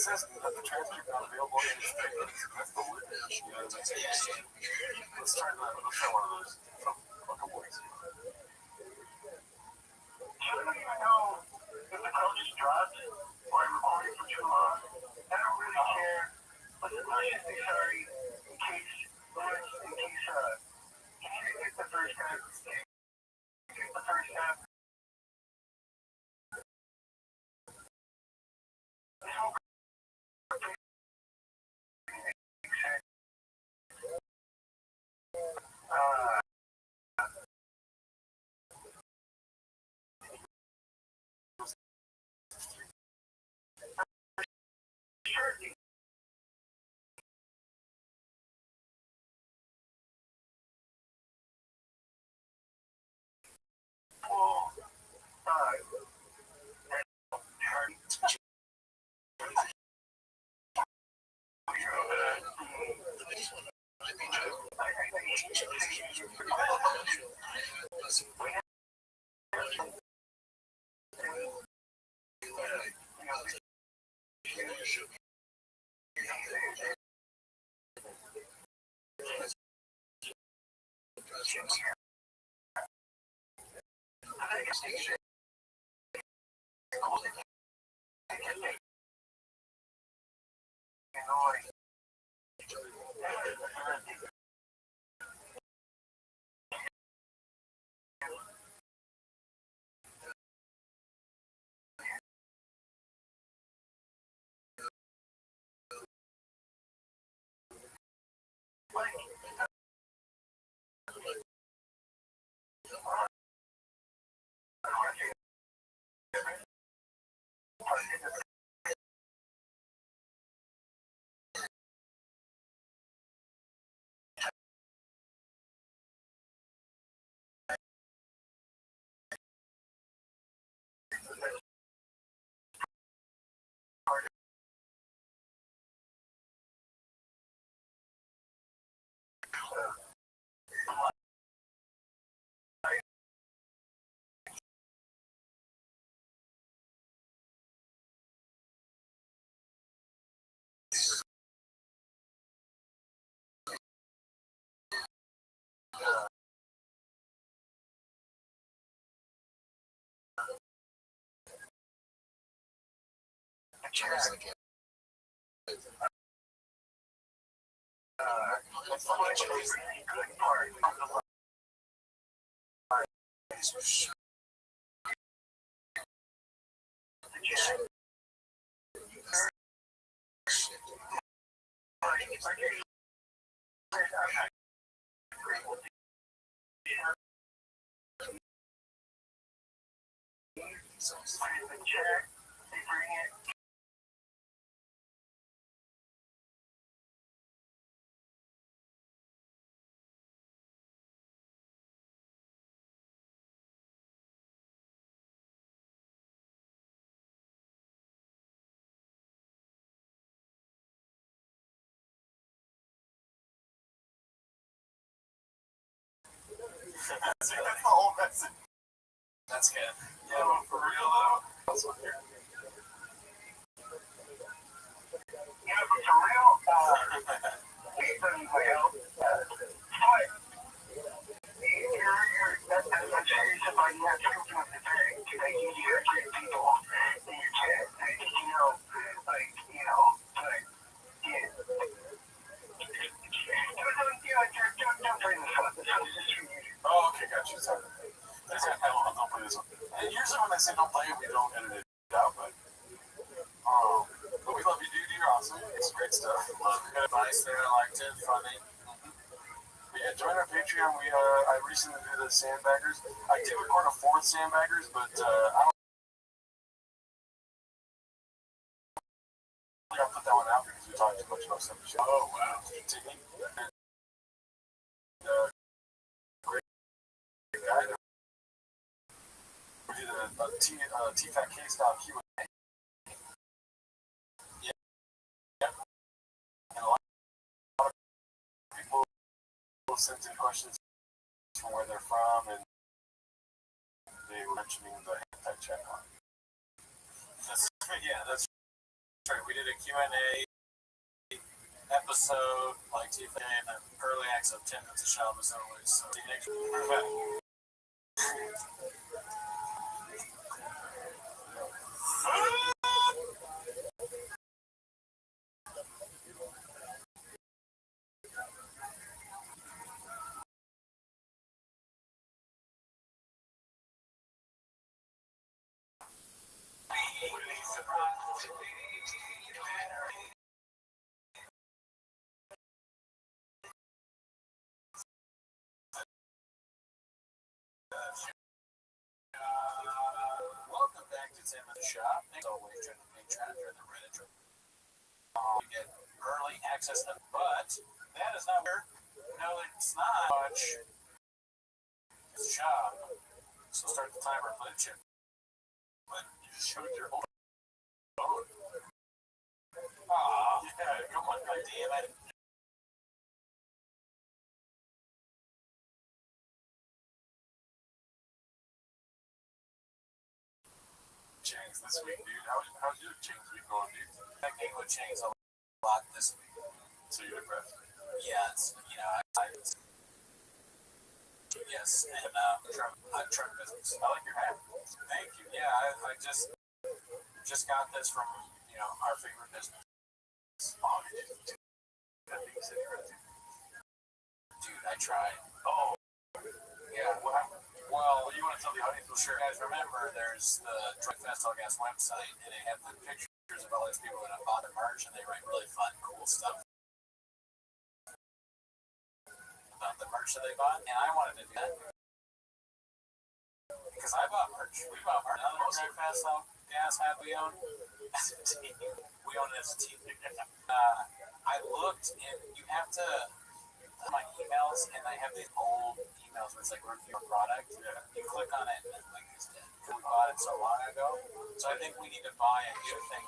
says that the transcript not available in this thing. That's the weird. Let's try one of those from a couple weeks ago. I don't even know if the coach is dropped or I'm recording for too long. I don't really care. But let's just say sorry in case he didn't get the first time. The first time. That's the whole message. That's good. Yeah, but for real though. That's what here. Yeah, but for real, oh, okay, gotcha. Sorry. Don't play this one. And usually when I say don't play it, we don't edit it out, but we love you, dude. You're awesome. It's great stuff. Love good advice there. I liked it. Funny. But yeah, join our Patreon. I recently did the Sandbaggers. I did record a fourth Sandbaggers, but I don't think I'll put that one out because we talked too much about stuff. Oh, wow. Tiggy. Great guy. We did a T-Fat K-style Q&A. Yeah. And a lot of people sent in questions from where they're from, and they were mentioning the hentai chat. Yeah, that's We did a Q&A episode, like Tifa, and an early access of 10 minutes of Shabbos always. So see you next week. Welcome back to Tim and the Shop. As always, trying to make traffic in the Reddit. We get early access, but that is not where. No, it's not much. It's a shop. So start the timer for the chip. But you just showed your whole phone. Aw, yeah, come on, goddammit. Chains this week, dude. How's your chains week going, dude? I came with chains a lot this week. So you're depressed? Yeah, it's, yes, and I'm trying business. I like your hat. Thank you. Yeah, I just got this from, our favorite business. Oh, dude, I tried. Oh, yeah. Well, you want to tell the audience? Well, sure, guys. Remember, there's the Drug Fest All Gas website, and they have the pictures of all these people that have bought their merch, and they write really fun, cool stuff about the merch that they bought. And I wanted to do that because I bought merch. We bought merch. Another Drug Fest All Gas hat we own as a team. We own it as a team. I looked, and you have to my emails, and I have these old emails where it's like review a product. Yeah. You click on it, and it's like it's dead. We bought it so long ago, so I think we need to buy a new thing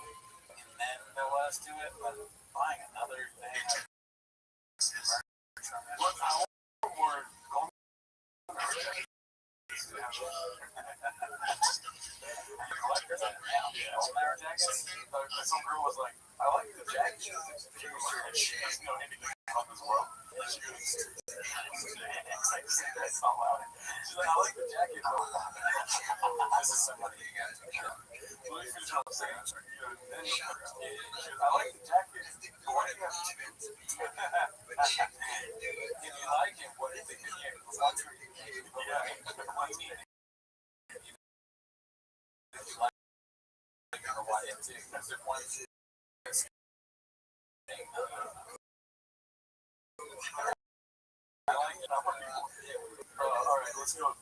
and then they'll let us do it. But buying another thing, we're going. Collectors at it now. Old jackets. Some girl was like, "I like the jacket." She doesn't know anything about this world. She goes, "It's not loud." She's like, "I like the jacket." This is somebody you guys are sure. Let me finish what I'm saying. She goes, "I like the jacket." Why do you have to? If you like it, what do you think? Yeah. Alright, let's go.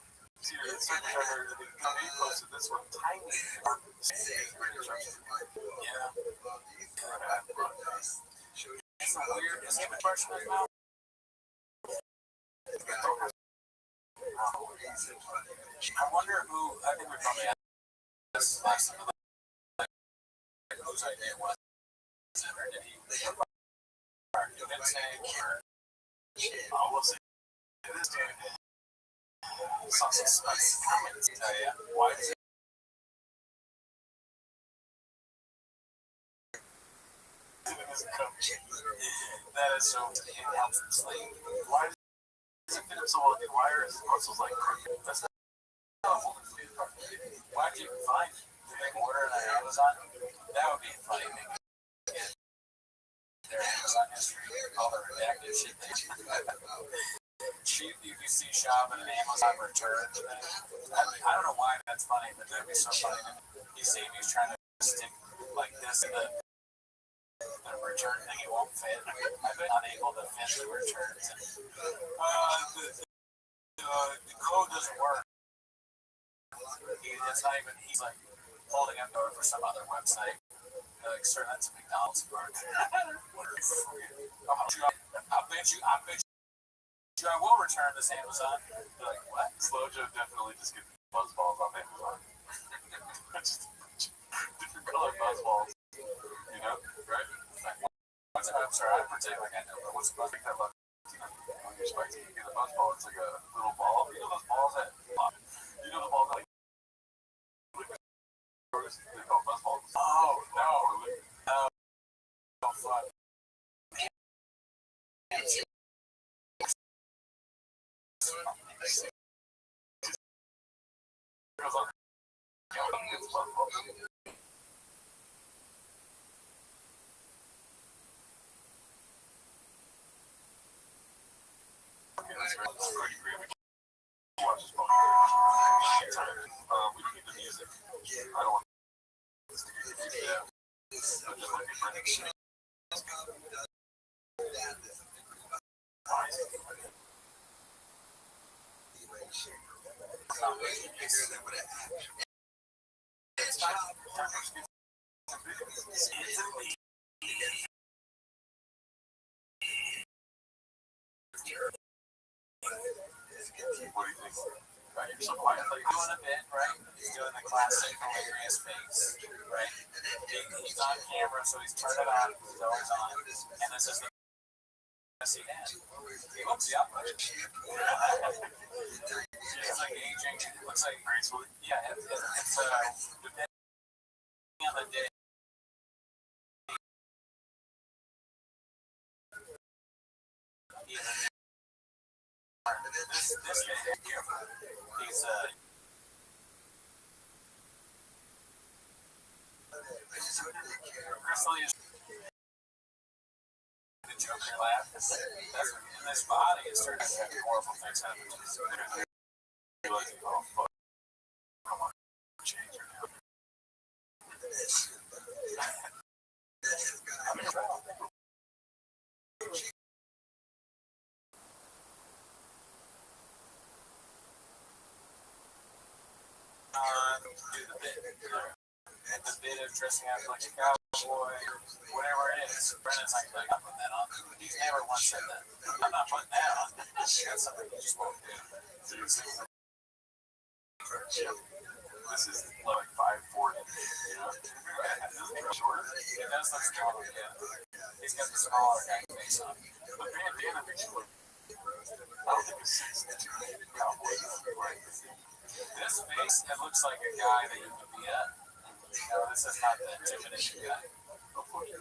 See your secretary. The company posted this one. Tiny. Yeah. It's weird. Is it a question right now? I wonder who. I think we probably had this last time. Whose idea was it, or did he? Or you didn't say, or we'll see. This dude saw some spicy comments. Why is it? That is so. It helps him sleep. Why does it fit him so well? Why are his muscles like crooked? That's not awful. Why do you find they order it on Amazon? That would be funny. Their Amazon history, all the redacted shit. Cheap UPC shop and an Amazon return. I don't know why that's funny, but that'd be so funny. You see him, he's trying to stick like this in the return thing, it won't fit. I've been unable to fit the returns. The code doesn't work. It's not even, he's like holding up door for some other website. Like, sir, that's a McDonald's card. I will return this Amazon. They're like, what? Slojo definitely just gets buzzballs off Amazon. Just different color buzzballs. You know, right? I'm sorry, I pretend like I know, but what's the buzz? When you're spicy, you get a buzzball. It's like a little ball. You know those balls that, the balls that, like, they're called buzzballs. Oh, no. fuck. We need the music. I don't want this to be just looking for an What do you think? Right, you're so quiet. Like doing a bit, right? He's doing the classic hilarious face, right? He's on camera, so he's turned it on. He's always on. And this is the messy man. He looks young. He's like aging. It looks like graceful. Yeah, it's depending on the day. This guy here, he's Grizzly is the Joker laugh. That's in this body is starting to have horrible things happen to his You're like, oh fuck, come on, change her now. I'm in trouble. The bit of dressing up like a cowboy, whatever it is. Brennan's like, I'm not putting that on. He's never once said that. I'm not putting that on. That's something you just won't do. This is like 540. You know? Shorter. It does look smaller, yeah. He's got the smaller guy face on. But bandana makes you look. I don't think it's 6'2" cowboy. This face, it looks like a guy that you would be at. No, this is not the intimidating guy. He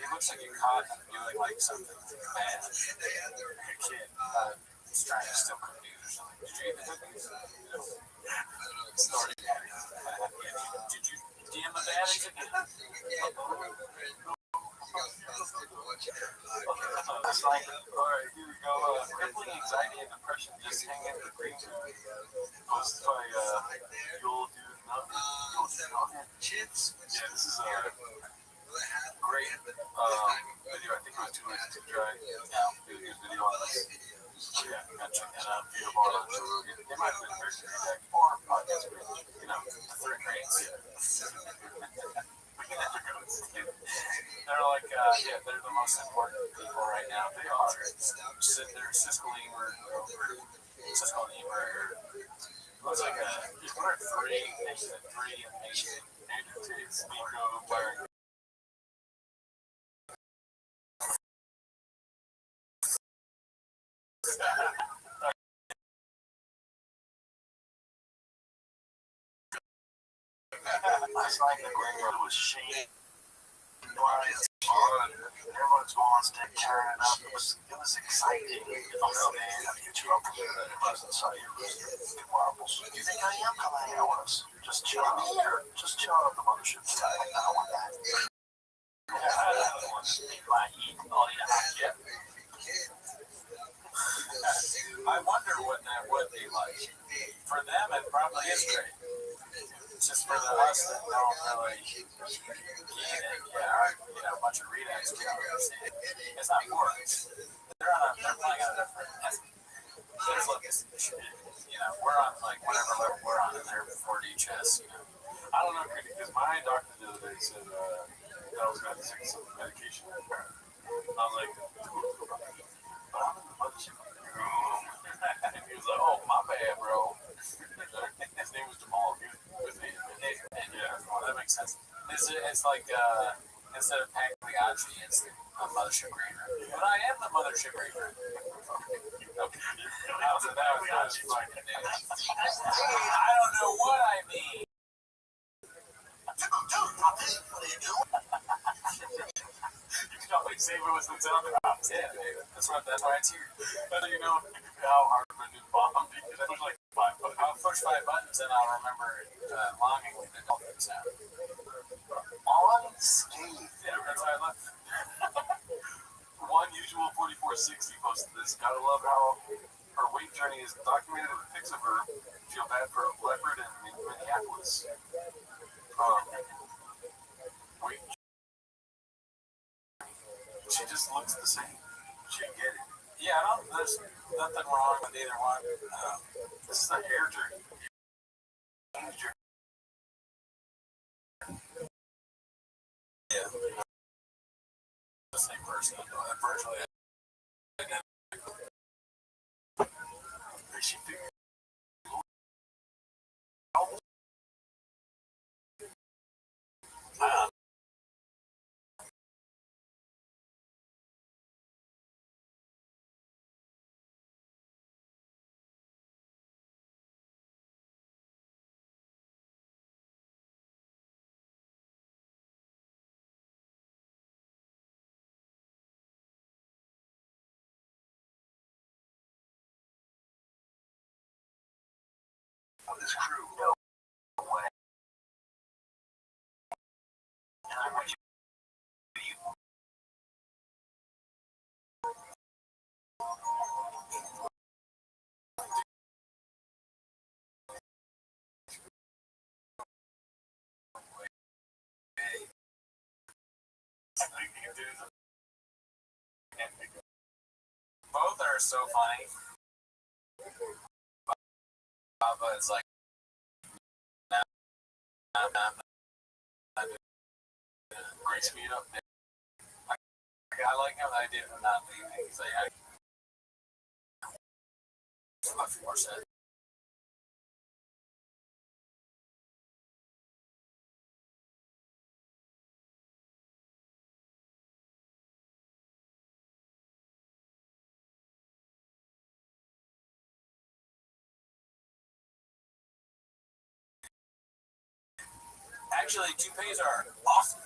looks like you caught him doing like something bad. A kid is trying to steal cookies or something. Did you eat the cookies? Did you DM the baddies again? It's like, alright, here we go. Crippling anxiety and depression just hang in the green tube. Posted by You'll Do Nothing. Yeah, this is a great video. I think it was 2 weeks to try. Yeah, video on this. Yeah, you gotta check that out. Beautiful. It might have been first grade deck or podcast grade. You know, the third grades. They're like, they're the most important people right now. They are. They're Siskel and Ebert. Looks like what are three amazing entities. Nico, Blair. Last night the graveyard was shaking. Everyone's going to turn up. It was exciting. Oh man, I get you up there. It wasn't so marbles. You think I am? Come hang out with us. Just chill here. Just chill at the mothership tonight. I don't want that. I wonder what that would be like. For them, it probably is great. It's just for the us that don't really get it. Yeah, a bunch of readouts. It's not for us. They're playing on a different. We're on like whatever level we're on, and they're 4D chess. I don't know because my doctor the other day said that I was going to take some medication. I was like, but I'm in the mothership. And he was like, oh, my bad, bro. His name was Jamal. He was with me. Yeah, well, that makes sense. It's like, instead of Pagliacci, it's the mothership grader. But I am the mothership grader. I don't know what I mean. What are you doing? You can always save it with the sound drops. Yeah, baby. That's why it's here. Whether you know how hard of a new bomb, because I push like I'll push 5 buttons and I'll remember longingly the dolphin sound. Unscathed. Yeah, that's how I left. One usual 4460 posted this. Gotta love how her weight journey is documented with pics of her. Feel bad for a leopard in Minneapolis. Weight. She just looks the same. She get it. Yeah, there's nothing wrong with either one. This is a hair journey. Yeah. The same person. Virtually identical. Is she big? This crew, no way. Both are so funny. But it's like, great speed up there. I like how I did not leaving. He's like, much more sense. Actually, toupees are awesome.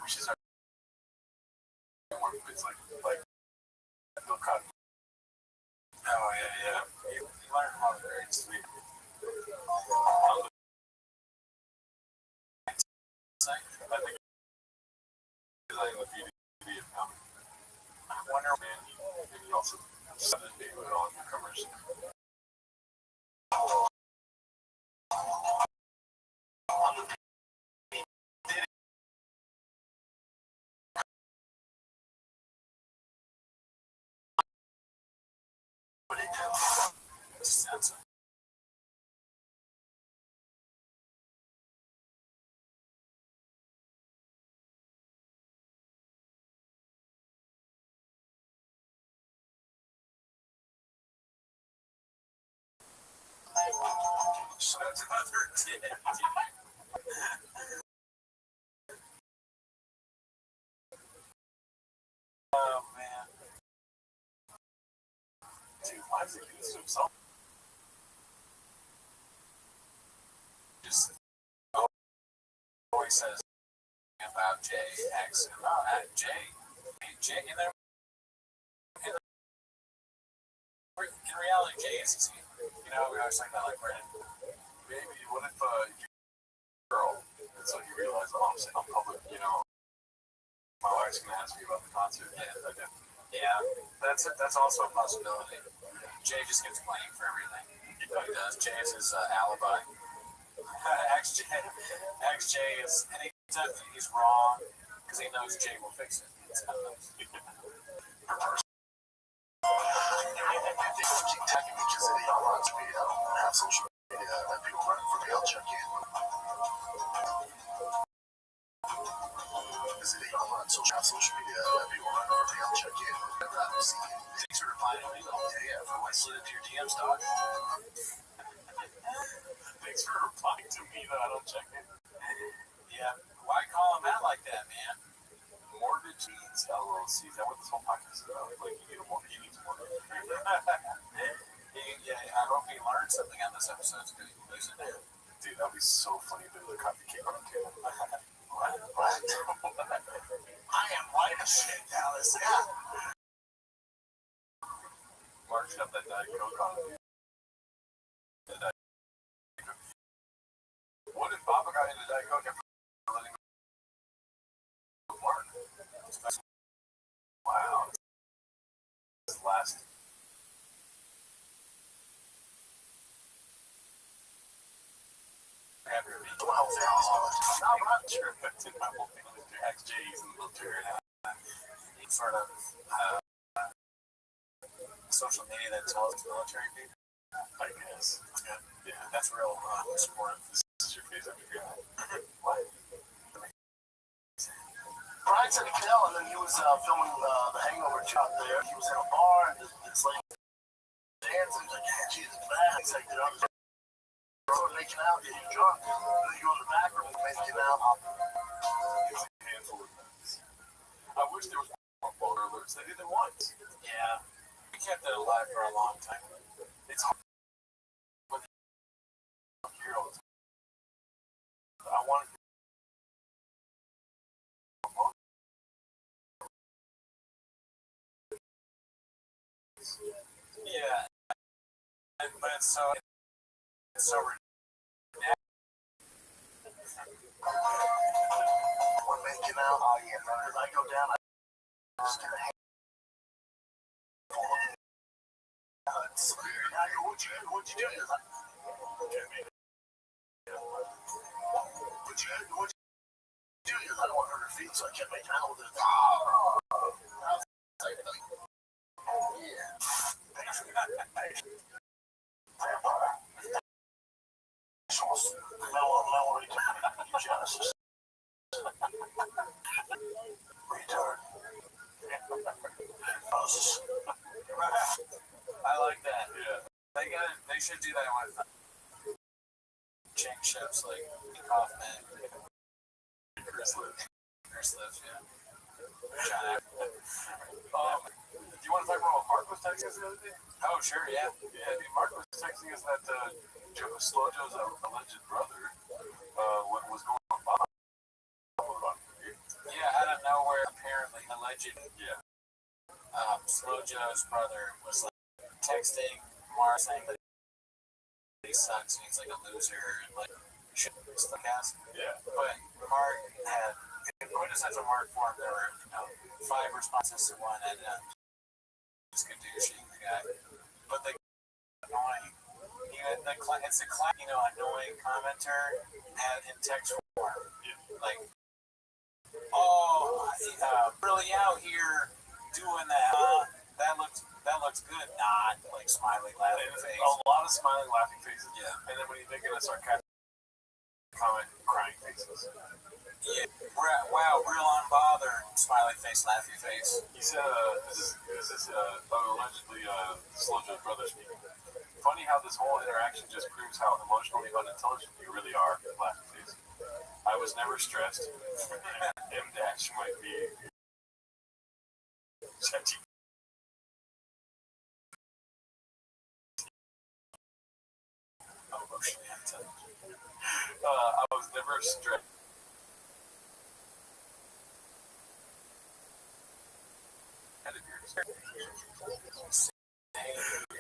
Wishes are more. It's like no cut. Oh yeah. You learn how to very sweet. I think like if you Wonder Man, and you also set a date with all newcomers. Sense. So that's another tip. Oh man. Dude, why does it do this to himself? Just always says about JX and J in there. In reality, J is easy. You know, we always talk about like Brandon. Maybe what if you're a girl? And so you realize, oh, I'm saying I'm public. You know, my wife's gonna ask me about the concert. Yeah, that's also a possibility. Jay just gets blamed for everything. He does. Jay is his alibi. XJ is anytime he's wrong because he knows Jay will fix it. It's kind of nice. Tagging me because of the online video. I have social media that people run for the check in. Is it online social media that people run for the check in? Thanks for replying to me. Yeah, for what slid into your DMs, dog. Thanks for replying to me, though. I don't check it. Yeah, why call him out like that, man? Morbid Seeds, LLCs. That's what this whole podcast is about. Like, you need more. I hope you learned something on this episode. It's good using it. Dude, that'd be so funny to do the coffee cake on the table. What? I am white as shit, Alice. Yeah. Mark shoved that Diet Coke on me. What if Papa got into Diet Coke after letting go of Mark? Wow. This last. After me. Well, I'm not sure if that's in my whole thing with your XJs and military. Sort of social media that tells military people. I guess. Yeah, that's real supportive. This is your face every day. What? Brian said he fell, and then he was filming the Hangover shot there. He was in a bar, and it's like hands, and he's like, yeah, Jesus, man. He's like, they're on the road making out, getting drunk. And then you go in the back room, making out. It's a handful of things. I wish there was more photo alerts. They did it once. Yeah. We kept it alive for a long time. It's hard. I wanted yeah, but it's so When making out, oh yeah, man, if I go down, I just get a hand. What'd you do? He's like, what'd you do? He's like, I don't want to hurt her feet, so I kept making out with it. Retard. I like that. Yeah. They should do that with chain ships like Kaufman, Chris Lives, yeah. Do you want to talk about what Mark was texting us the other day? Oh, sure, yeah. Yeah, Mark was texting us that Slow Joe's alleged brother what was going on. Yeah, out of nowhere, apparently, alleged. Yeah. Slow Joe's brother was like texting Mark saying that he sucks and he's like a loser and like shit stuff ass. Yeah. But Mark had in quintessential Mark form. There were 5 responses to one, and just douching the guy. But the annoying, it's a annoying commenter had in text form. Yeah. Like, really out here doing that? That looks good. Not like smiling, laughing face. A lot of smiling, laughing faces. Yeah. And then when you think of a sarcastic comment, crying faces. Yeah. Wow, real unbothered, smiley face, laughy face. He said, this is allegedly Slow Joe's brother speaking. Funny how this whole interaction just proves how emotionally unintelligent you really are, laughy face. I was never stressed. M dash might be. Emotionally unintelligent. I was never stressed.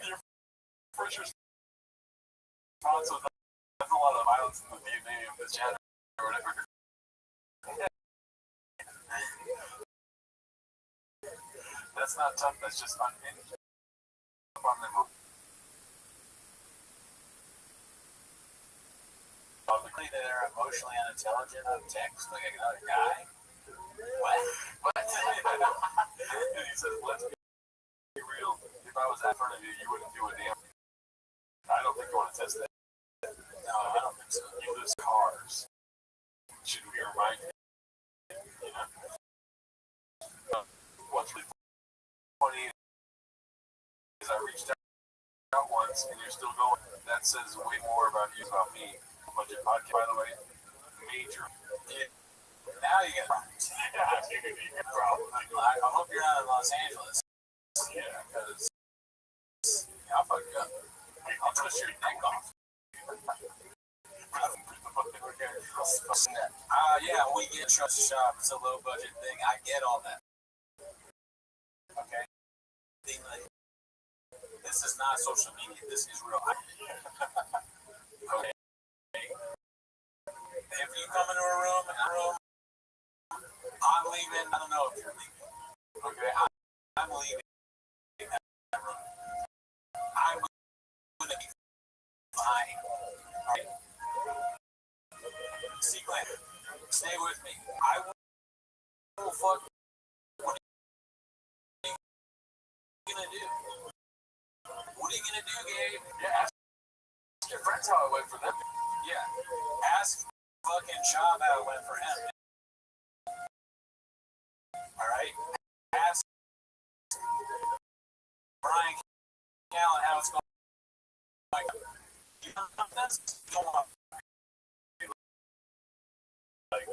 Your first response was that's a lot of violence in the DNA of the chat or whatever. That's not tough, that's just unhinged. Publicly, they're emotionally unintelligent on text, like another guy. What? And he says, let's be real. If I was in front of you, you wouldn't do a damn thing. I don't think you want to test that. No, I don't think so. You lose cars. Shouldn't be reminded. You know? What's really funny is I reached out once and you're still going. That says way more about you about me. Budget podcast, by the way, major. Yeah. Now you get problems. Yeah, dude, you get problems. I hope you're not in Los Angeles. Yeah, because I'll fuck you up. I'll twist your neck off. Yeah, we get trust shop. It's a low budget thing. I get all that. Okay. This is not social media. This is real. Okay. If you come into a room, I'm leaving. I don't know if you're leaving. Okay, I'm leaving that room. I'm going to be fine. Right? See, Glenn, stay with me. I will fuck. What are you going to do? What are you going to do, Gabe? Yeah, ask your friends how it went for them. Yeah, ask fucking Chop how it went for him. Alright? Ask Brian Callen how it's going. Like, you know, that's going on. Like,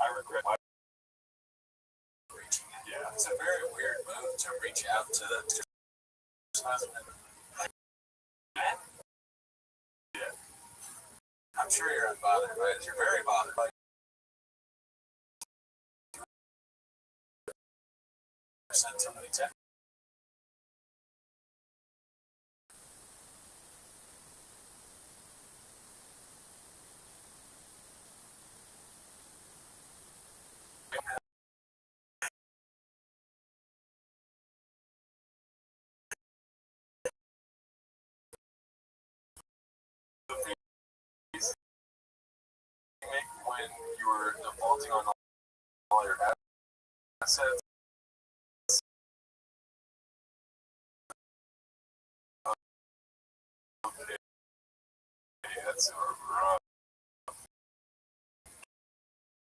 I regret my reaching out. Yeah. It's a very weird move to reach out to the husband. Like, yeah. I'm sure you're unbothered by it. You're very bothered by it. Send somebody text. When you were defaulting on all your assets, that's a rough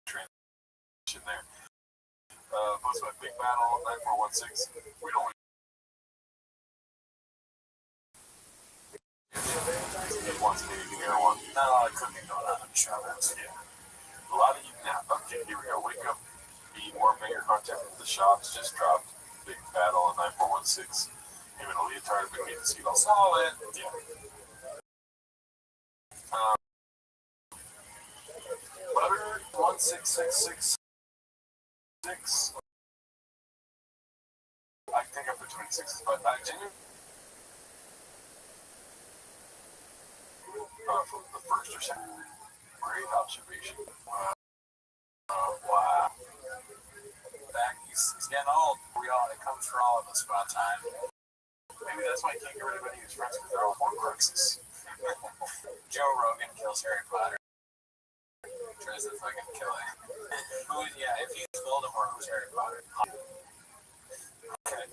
transition there. Post my big battle 9416. We don't. He wants anything air one. Not a lot of cooking going on in the shop. Yeah. A lot of you now. Okay, here we go. Wake up. Be more bigger content from the shops. Just dropped big battle on 9416. Him and a leotard, but we need to see it all solid. Yeah. Butter 16666. I think I put 26, but I genuinely from the first or second. Great observation. Wow. Wow. Back, he's getting old. It comes for all of us about time. Maybe that's why he can't get rid of any of his friends because they're all Horcruxes. Joe Rogan kills Harry Potter. Tries to fucking kill him. Yeah, if he's Voldemort, who's Harry Potter? Okay.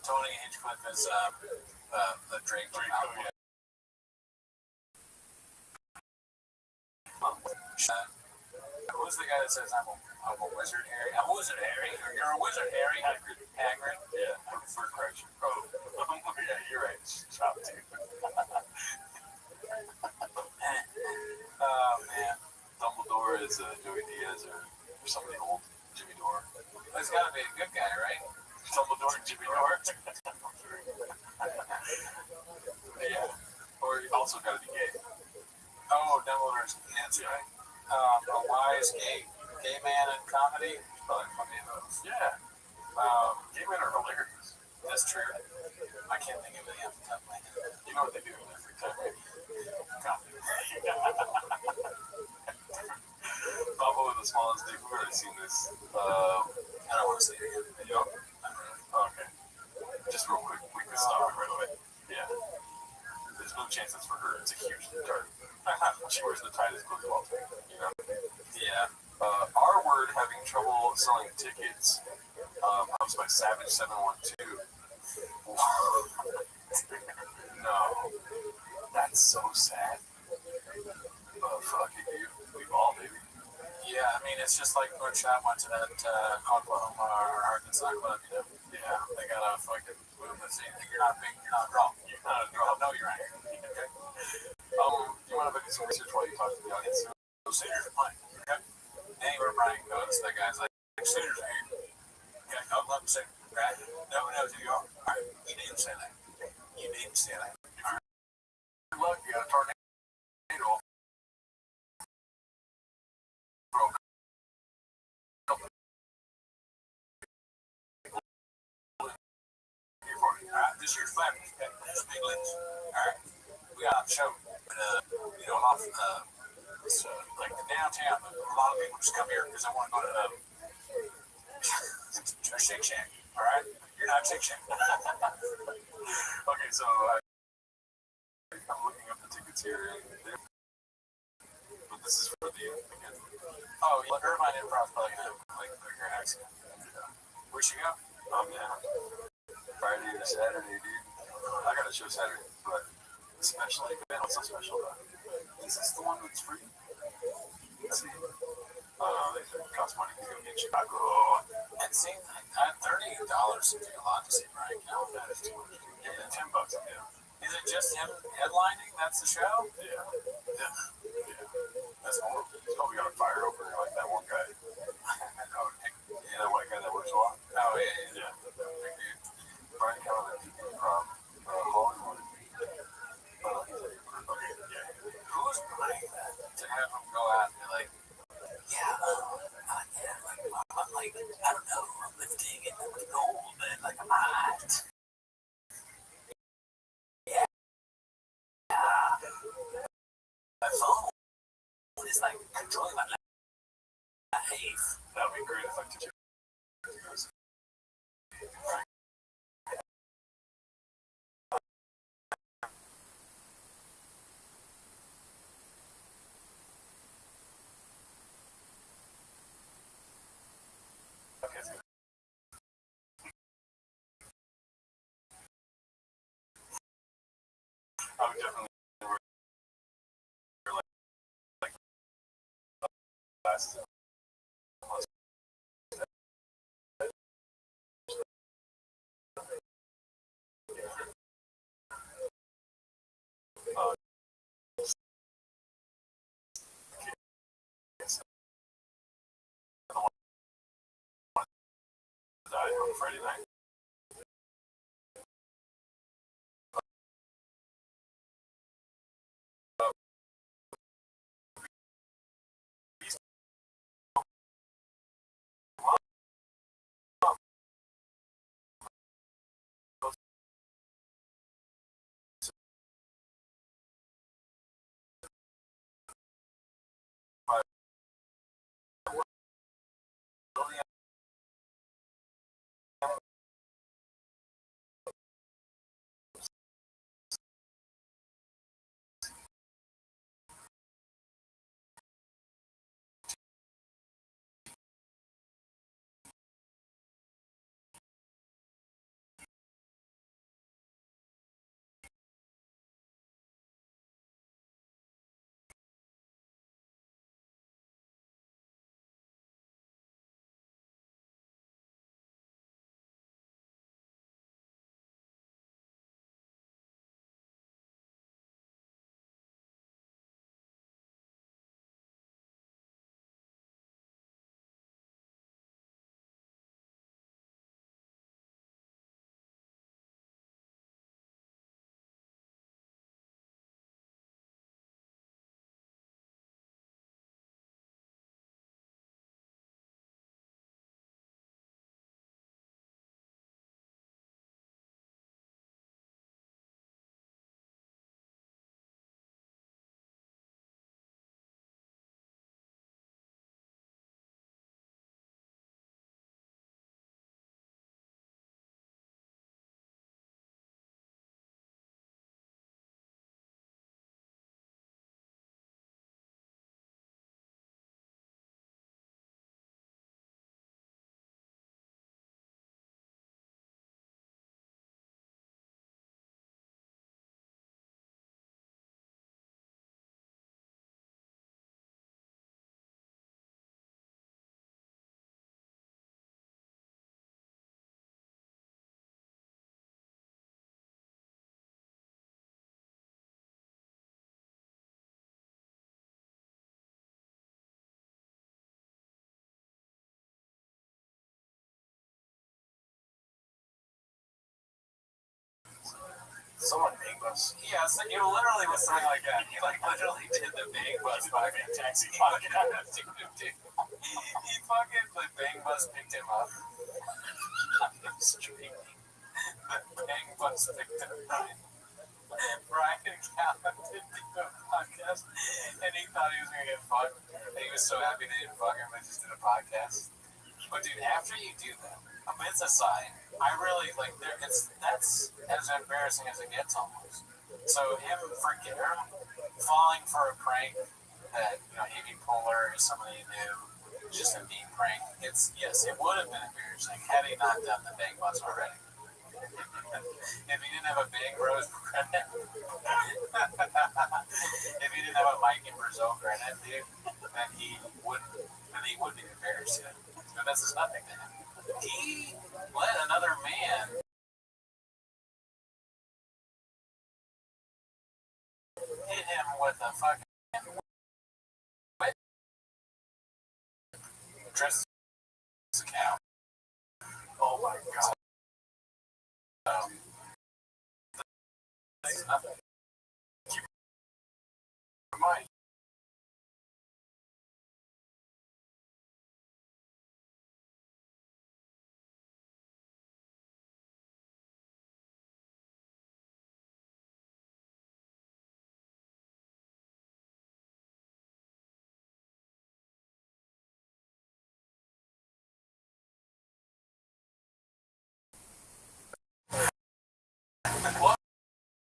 Tony Hinchcliffe is the Drake from Malcolm. Who's the guy that says I'm a wizard, Harry? I'm a wizard, Harry. You're a wizard, Harry. Hagrid. Yeah, I prefer correction. Oh, yeah, you're right. Chop too. Oh man, Dumbledore is Joey Diaz or somebody old. Jimmy Dore. That's got to be a good guy, right? Dumbledore, Jimmy Dore. Yeah. Or you also got to be gay. Oh, Dumbledore's that's right. A wise gay man in comedy. Probably funny of those. Yeah. Gay men are hilarious. That's true. I can't think of any off the top of my head. You know what they do in their free time, right? Comedy. Bubba with the smallest dick. We've already seen this. I don't want to say it again. Yup. Okay. Just real quick. We can stop it right away. Yeah. There's no chance it's for her. It's a huge dart. She wears the tightest clothes of all time. You know? Yeah. R Word having trouble selling tickets. Posted by Savage 712. No. That's so sad. Fuck it, dude. We've all, baby. Yeah, I mean, it's just like North Shop went to that Oklahoma or Arkansas club, you know? Yeah, they got a fucking movement saying, you're not big, you're not wrong. You're not a draw. No, you're right. Okay. You you want to look at some research while you talk to the audience? So Sooners are playing. Okay. Anywhere Brian goes, that guy's like, Sooners are here. Okay, no, let him say right. No one knows who you are. All right. You didn't say that. You didn't say that. All right. Good luck. You got a tornado. This year's fabulous. Okay. This big list. All right. We got a show. Off it's like the downtown. A lot of people just come here because they want to go to a Shake Shack. All right. You're not Shake Shack. Okay, so I'm looking up the tickets here. But this is for the again. Oh, Irvine Improv's probably gonna have like a bigger accident. Where'd she go? Yeah. Friday or Saturday, dude. I got a show Saturday, but especially man, what's so special about it? Is this the one that's free? Let's see. It costs money to go get Chicago. And see, $30 seems like a lot to see Brian Callen. That is too much. Yeah, $10. Yeah. Is it just him headlining? That's the show? Yeah. That's horrible. Oh, we got a fire opener like that one guy. That white guy that works a lot. Oh, yeah. Brian Callen from Hollywood. Okay, yeah. Who's buying that to have him go out and be like, I'm like, I don't know, I'm lifting and I'm gold and like I'm hot. Yeah. My phone is like controlling my life. That would be great if I could do it. I would definitely wear like glasses. On Friday night. Someone big bus. Yeah, so you literally was something like that. He like literally did the big bus fucking taxi podcast. He fucking the bang bus picked him up on the street. The bang bus picked him up. Brian Callen did do a podcast, and he thought he was gonna get fucked. And he was so happy they didn't fuck him, they just did a podcast. But dude, after you do that, bits aside, I really like that's as embarrassing as it gets almost. So him falling for a prank that Amy Poehler is somebody new, just a mean prank. Yes, it would have been embarrassing had he not done the bang bus already. If he didn't have a big Rose credit, if he didn't have a Mike and Brazil credit, dude, then he would be embarrassed. But this is nothing to him. He let another man hit him with a fucking whip. Dress account. Oh my god. This is nothing. Keep in mind.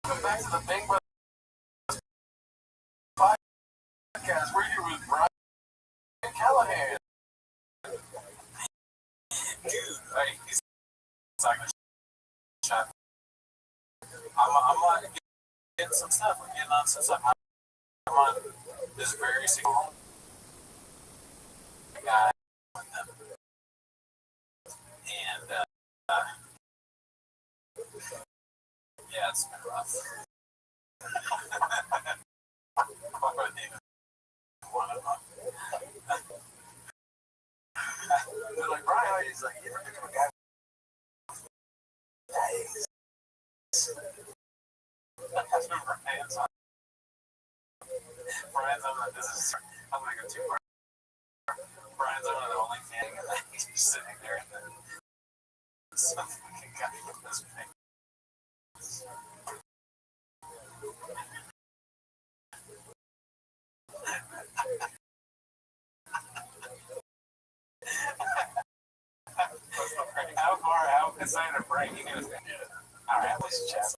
Welcome back to the Big Brother podcast. We're here with Brian Callahan. Dude, he's talking shit. I'm getting some stuff. I'm getting on some stuff. I'm on this very single guy with them. And, yeah, it's been rough. I wouldn't even want to. They're like, Brian, he's like, you ever been to a guy with days? Brian's on the, I'm going to go too far. Brian's on the only thing, and then he's just sitting there, and then some fucking guy with this thing. How far out inside a break? You guys can do it. All right, let's chat.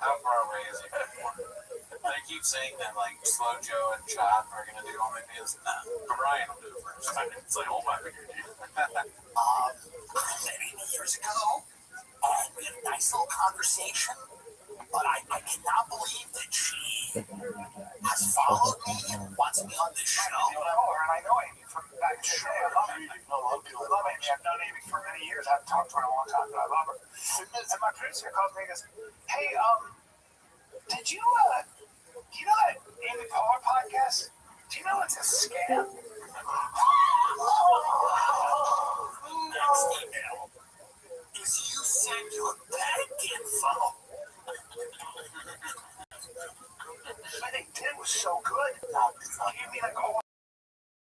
How far away is it? They keep saying that like Slow Joe and Chop are gonna do all my videos. Nah, Brian will do it first. It's like all my videos. Many years ago, and we had a nice little conversation, but I cannot believe that she has followed me and wants me on this show. You know her, and I know Amy from back in the day. I love Amy. I love Amy. I've known Amy for many years. I haven't talked to her in a long time, but I love her. And my producer calls me and goes, "Hey, did you do you know that Amy Poehler podcast? Do you know it's a scam?" Next email is you send your bank info. I think Tim was so good. He gave me like all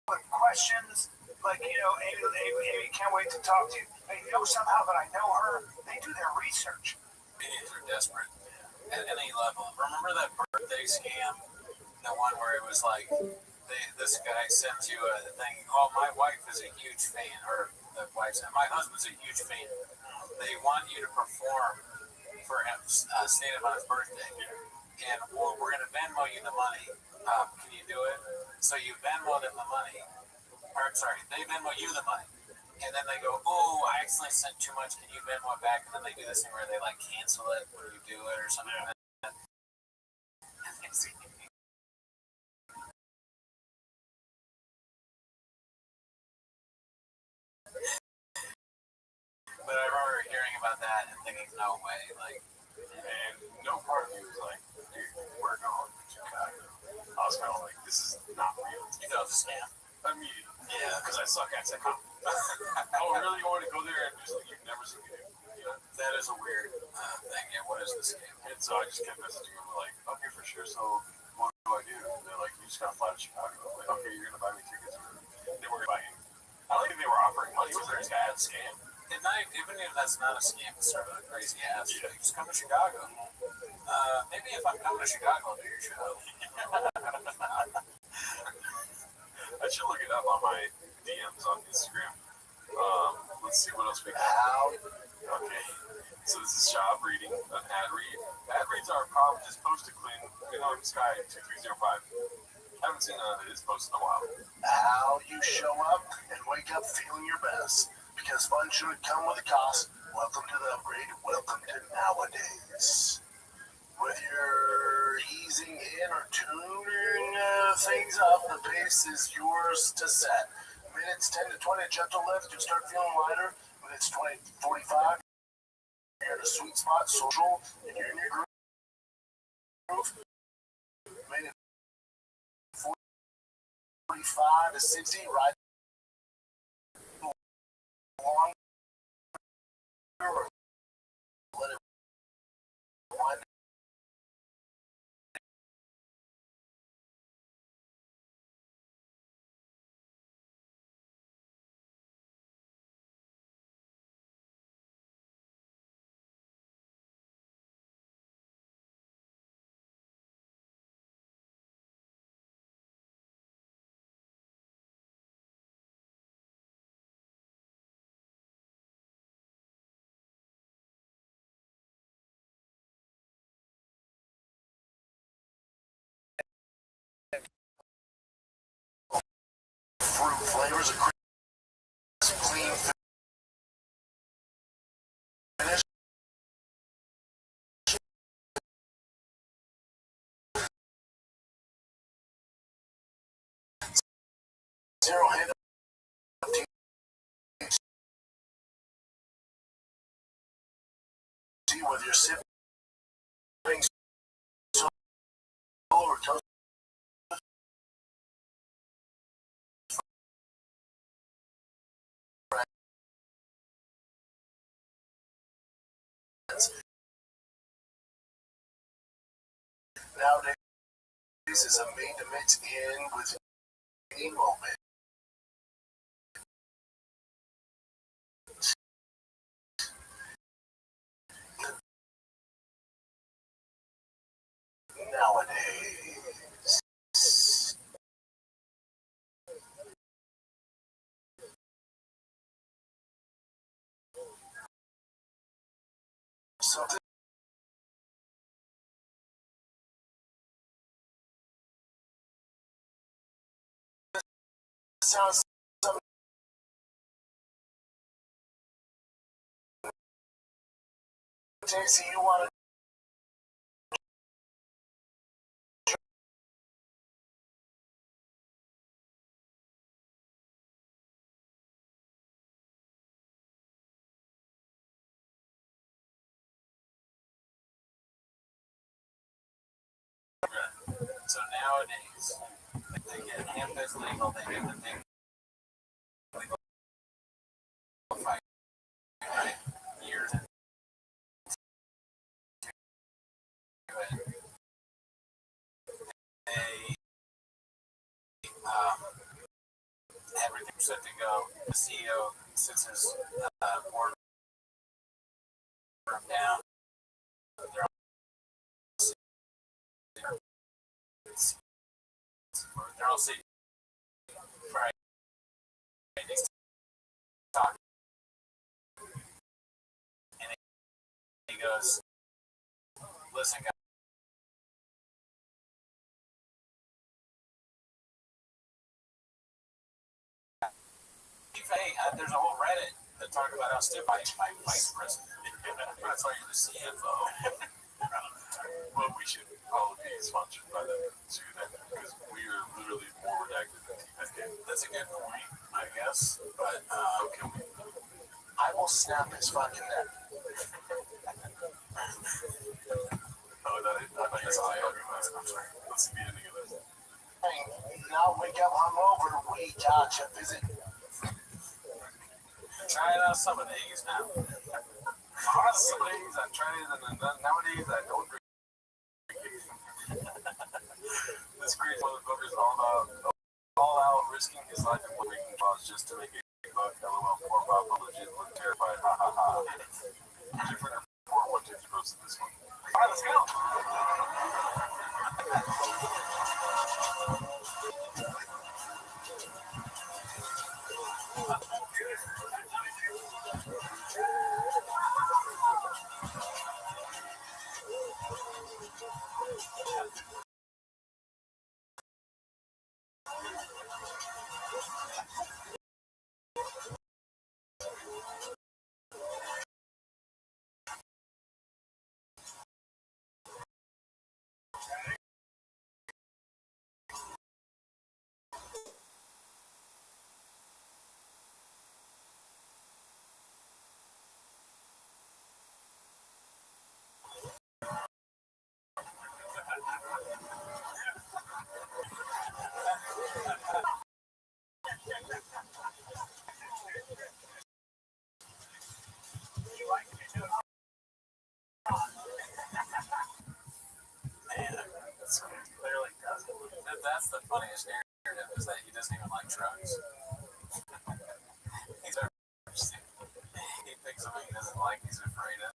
the questions. Like, you know, Amy can't wait to talk to you. I know somehow that I know her. They do their research. Comedians are desperate at any level. Remember that birthday scam? The one where it was like, this guy sent you a thing. Oh, my wife is a huge fan, or the wife said, my husband's a huge fan. They want you to perform for him, stand up on his birthday, and we're going to Venmo you the money. Can you do it? So you Venmo them the money, or sorry, they Venmo you the money, and then they go, oh, I accidentally sent too much. Can you Venmo it back? And then they do this thing where they like cancel it when you do it or something like that. But I remember hearing about that and thinking, no way, like, and no part of me was like, dude, we're going to Chicago. I was kind of like, this is not real. You thought it was a scam? Immediately. Yeah, because I suck at sitcom. Oh, really? You want to go there and just like, you've never seen me do? You know, that is a weird thing. Yeah, what is this scam? And so I just kept messaging them like, okay, for sure. So what do I do? And they're like, you just got to fly to Chicago. I'm like, okay, you're going to buy me tickets. They were going to buy me. I don't think they were offering money. It was their bad scam. And even if that's not a scam, it's sort of a crazy ass. Yeah. Like, just come to Chicago. Maybe if I'm coming to Chicago, I'll do your show. I should look it up on my DMs on Instagram. Let's see what else we got. Okay. So this is job reading, an ad read. Ad reads are a problem. Just post a clean, Sky 2305. Haven't seen his post in a while. How you show up and wake up feeling your best. Because fun should come with a cost. Welcome to the upgrade. Welcome to nowadays. Whether you're easing in or tuning things up, the pace is yours to set. Minutes 10 to 20, gentle lift, you'll start feeling lighter. Minutes 20 to 45, you're in a sweet spot, social, and you're in your groove. Minutes 45 to 60, right? Long, let it wind. Fruit flavors, a crisp, clean finish. Zero hit of THC, whether you're sipping solo or toast. Nowadays is a made to mix in with any moment. Nowadays. So this sounds something JC you want So nowadays, they get hemp is legal. They get the thing legal fight, right? Years into it. They everything's set to go. The CEO sits his board room down. They're all sitting right. He's talking, and he goes, "Listen, guys." Hey, there's a whole Reddit that talk about how stiff I vice president. That's why you're the CFO. Well, we should all be sponsored by them too, then, because we are literally more redacted than TPK. That's a good point, I guess. But okay, I will snap his fucking neck. oh, that is, I thought you said I'm sorry. Let's see the ending of this. Now wake up hungover, we got you visit. Trying out some of these now. Some days I try it, and then nowadays I don't drink. This crazy motherfucker is all out risking his life and making laws just to make a buck. LOL. Poor Bob, legit look terrified. Ha ha ha. Actually, for what did you post this one? All right, let's go. Clearly doesn't. That's the funniest narrative is that he doesn't even like trucks. He's he thinks something he doesn't like, he's afraid of.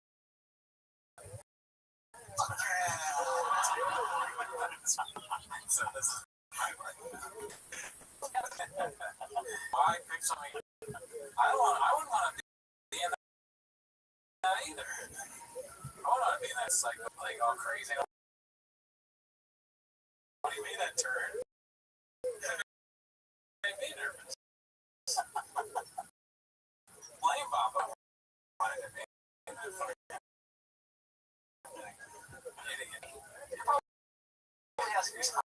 So this is why pick something I wouldn't want to be in that either. I wouldn't want to be in that cycle like all crazy. When he made that turn, it made me nervous. Blame Bob. Wanted to be in that fucking idiot. You're probably asking yourself,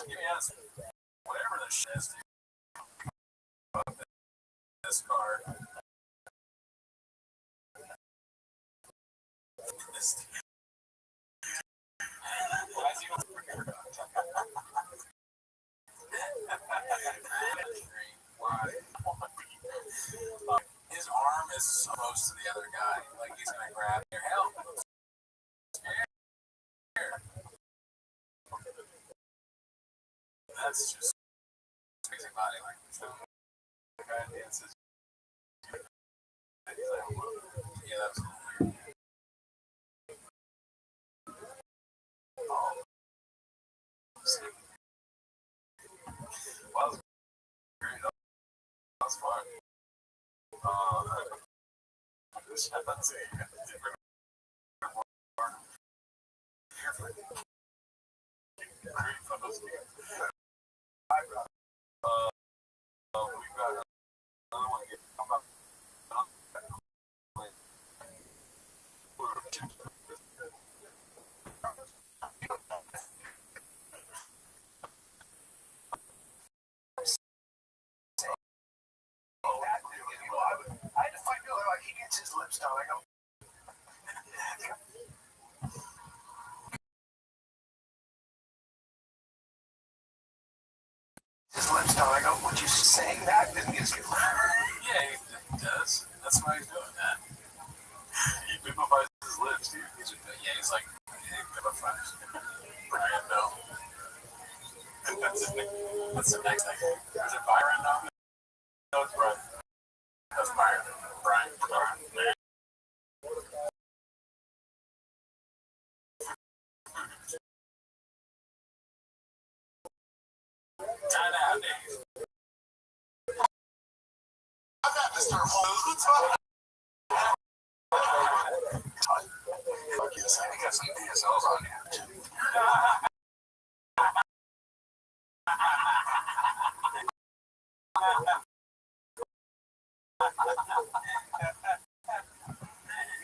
give me honest, whatever this shit is, this car. This. Why is he his arm is so close to the other guy, like he's gonna grab your help. That's just crazy body language. The guy dances. Yeah, that's weird. Oh. Well, We've got another one here. I had to fight Miller like he gets his lips down. I go, his lips down. I go, would you say that? Didn't get you. Yeah, he does. That's why he's doing that. He pipifies his lips, dude. He's like, he pipifies. Brian, no. That's the next thing. Is it Byron now? No, it's Brian. That's Byron. Brian. Time out, Dave. I got Mr. Holmes. Fuck yes, I got some DSLs on you.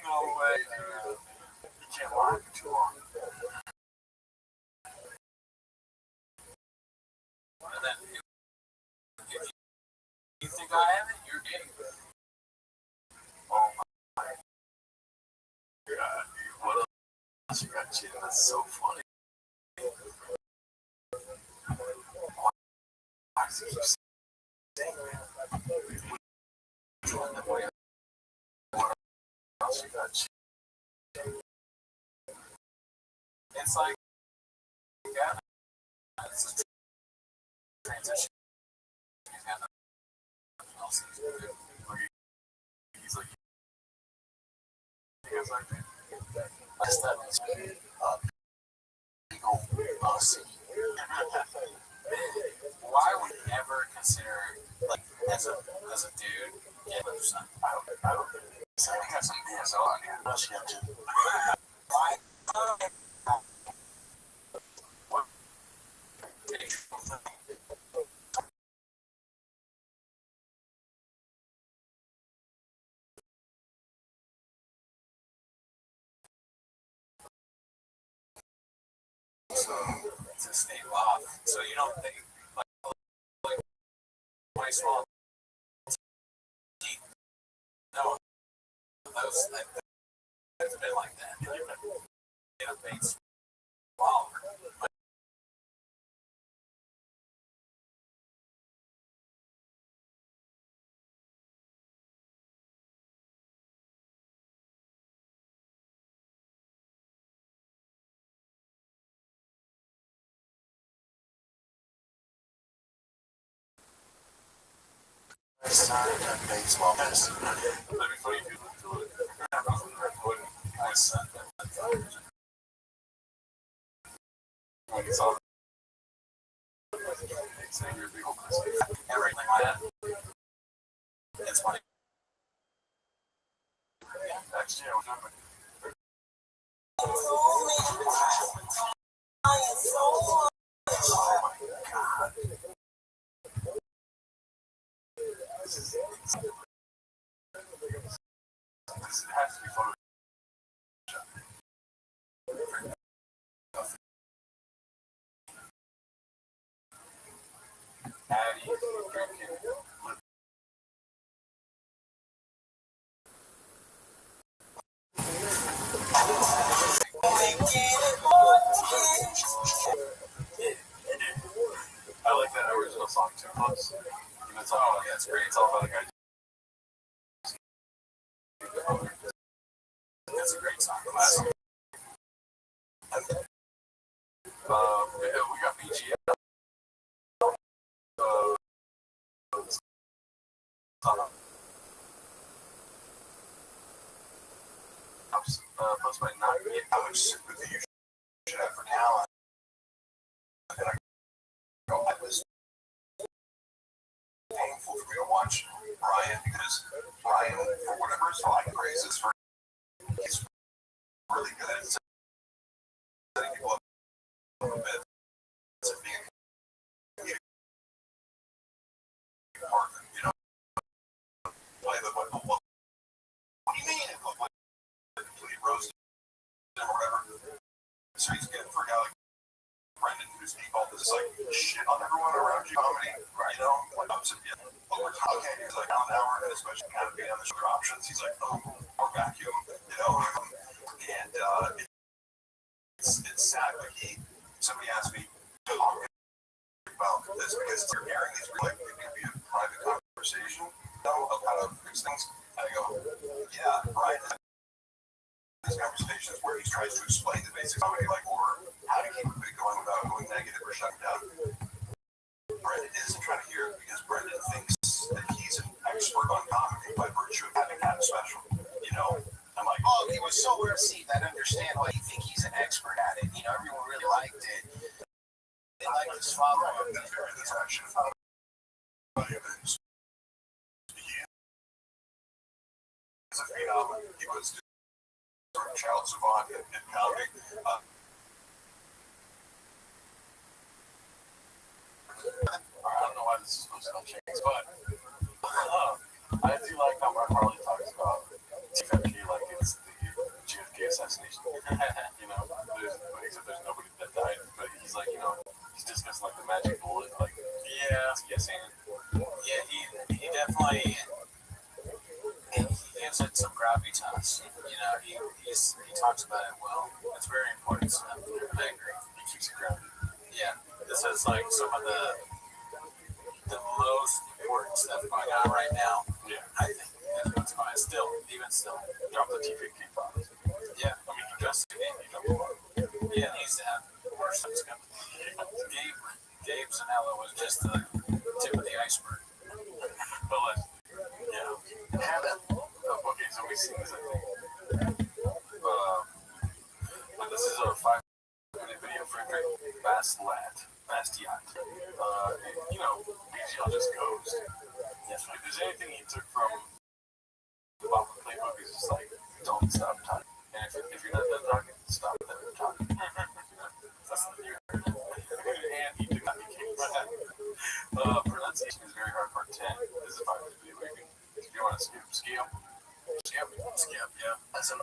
No way, dude. You can't lie for too long. And then, if you think I have it, you're gay. Oh my god, dude. What else you got, Jim? That's so funny. Why does he keep saying that? What else you got, Jim? It's like, yeah, it's a transition. He's got nothing else to do. He's like, he goes like, that's that means big old pussy. Why would you ever consider, like, as a dude, get with something? I don't think so. I got some DSL on you. What else you got, Jim? Why? It's a state law. So you don't think, like when I swallow teeth, no, those, it's been like that. You know, things swallow. Baseball. That'd be funny if you looked to it. I said that. When you saw saying you're a big old pussy. Everything like that. It's funny. Actually, I was talking this has to be photo. Patty, drinking. I like that original song too much. It's all, yeah, it's great. It's all about a guy. That's a great song. The last song. We got BGM. Plus by not getting how much sympathy you should have for talent. And it was painful for me to watch Brian because Brian, for whatever his flying praises for just like shit on everyone around you. Comedy, right? You know, like ups and downs. Okay, he's like on an hour, and especially kind of being on the shoulder options. He's like, oh, or vacuum, you know, and it's sad. Like somebody asked me talk about this because you're hearing these like it could be a private conversation, you know, of how to fix things. And I go, yeah, right. These conversations where he tries to explain the basics of it, like, or how to keep it going without going negative or shutting down. Brendan isn't trying to hear it because Brendan thinks that he's an expert on comedy by virtue of having had a special. You know, I'm like, oh, it was so weird to see that. Understand why you think he's an expert at it. You know, everyone really liked it. They liked his follow up. That's actually he is a phenom. He was sort of child savant in comedy. I don't know why this is supposed to change, but I do like how Mark Harley talks about TFK like it's the JFK assassination. You know, except there's nobody that died, but he's like, you know, he's discussing like the magic bullet, like yes and Yeah, he definitely he gives it some gravitas. You know, he talks about it well. It's very important stuff. I agree. he keeps it grounded. Yeah, this is like some of the most important stuff going on right now. Yeah, I think that's what's going on. Still, even still, drop the TFK bombs. yeah. I mean, he just dropped the bomb. Yeah, it needs to happen. Worse things coming. Gabe's and Ella was just the tip of the iceberg. But like, yeah. Okay, so we seen this, I think. But this is a 5-minute video for Bastion. You know, BGL just goes. Yes, if there's anything he took from the Baba playbook, is just like, don't stop talking. And if you're not done talking, stop them talking. That's the new. And he did not became pronunciation is very hard part 10. This is 5-minute video. If you want to skip, yeah. As an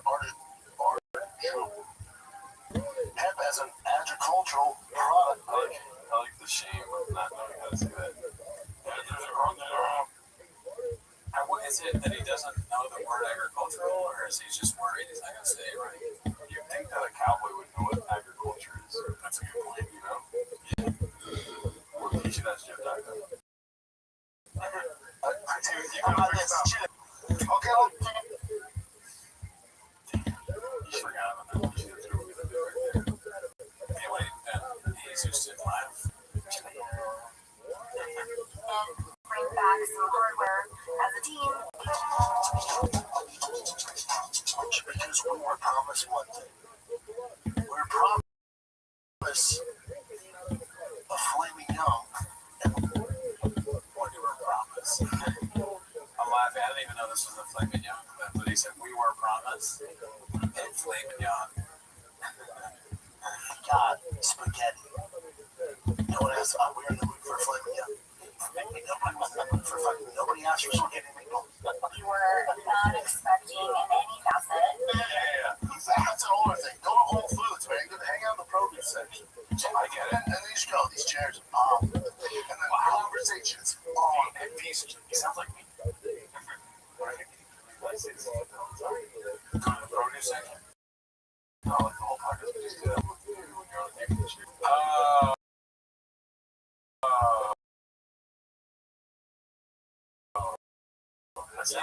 hemp as an agricultural product. I like the shame of not knowing how to say that. And what is it that he doesn't know the word agricultural, or is he just worried he's not going to say it right? You'd think that a cowboy would know what agriculture is. That's a good point, you know? Yeah. We'll teach you that shit, Doctor. How about this? Okay, You forgot about that. You should have thrown it right there. Anyway, he's used to it live. Bring back some hardware as a team. because we were promised one thing. We were promised a flaming young. What we were promised. I'm laughing. I didn't even know this was a flaming young, but he said we were promised a flaming young. God, spaghetti. No one asked, we're in the mood for a flaming young. Nobody was in the mood for fucking, nobody asked for spaghetti meatballs. You were not expecting any facet. Yeah. That's an older thing. Go to Whole Foods, man. Go hang out in the produce section. I get it. And these go, these chairs. And then conversations. And piece. He sounds like me. Go to the produce section. No, like the whole podcast, we just did that with you when you're on the table this year. That's it.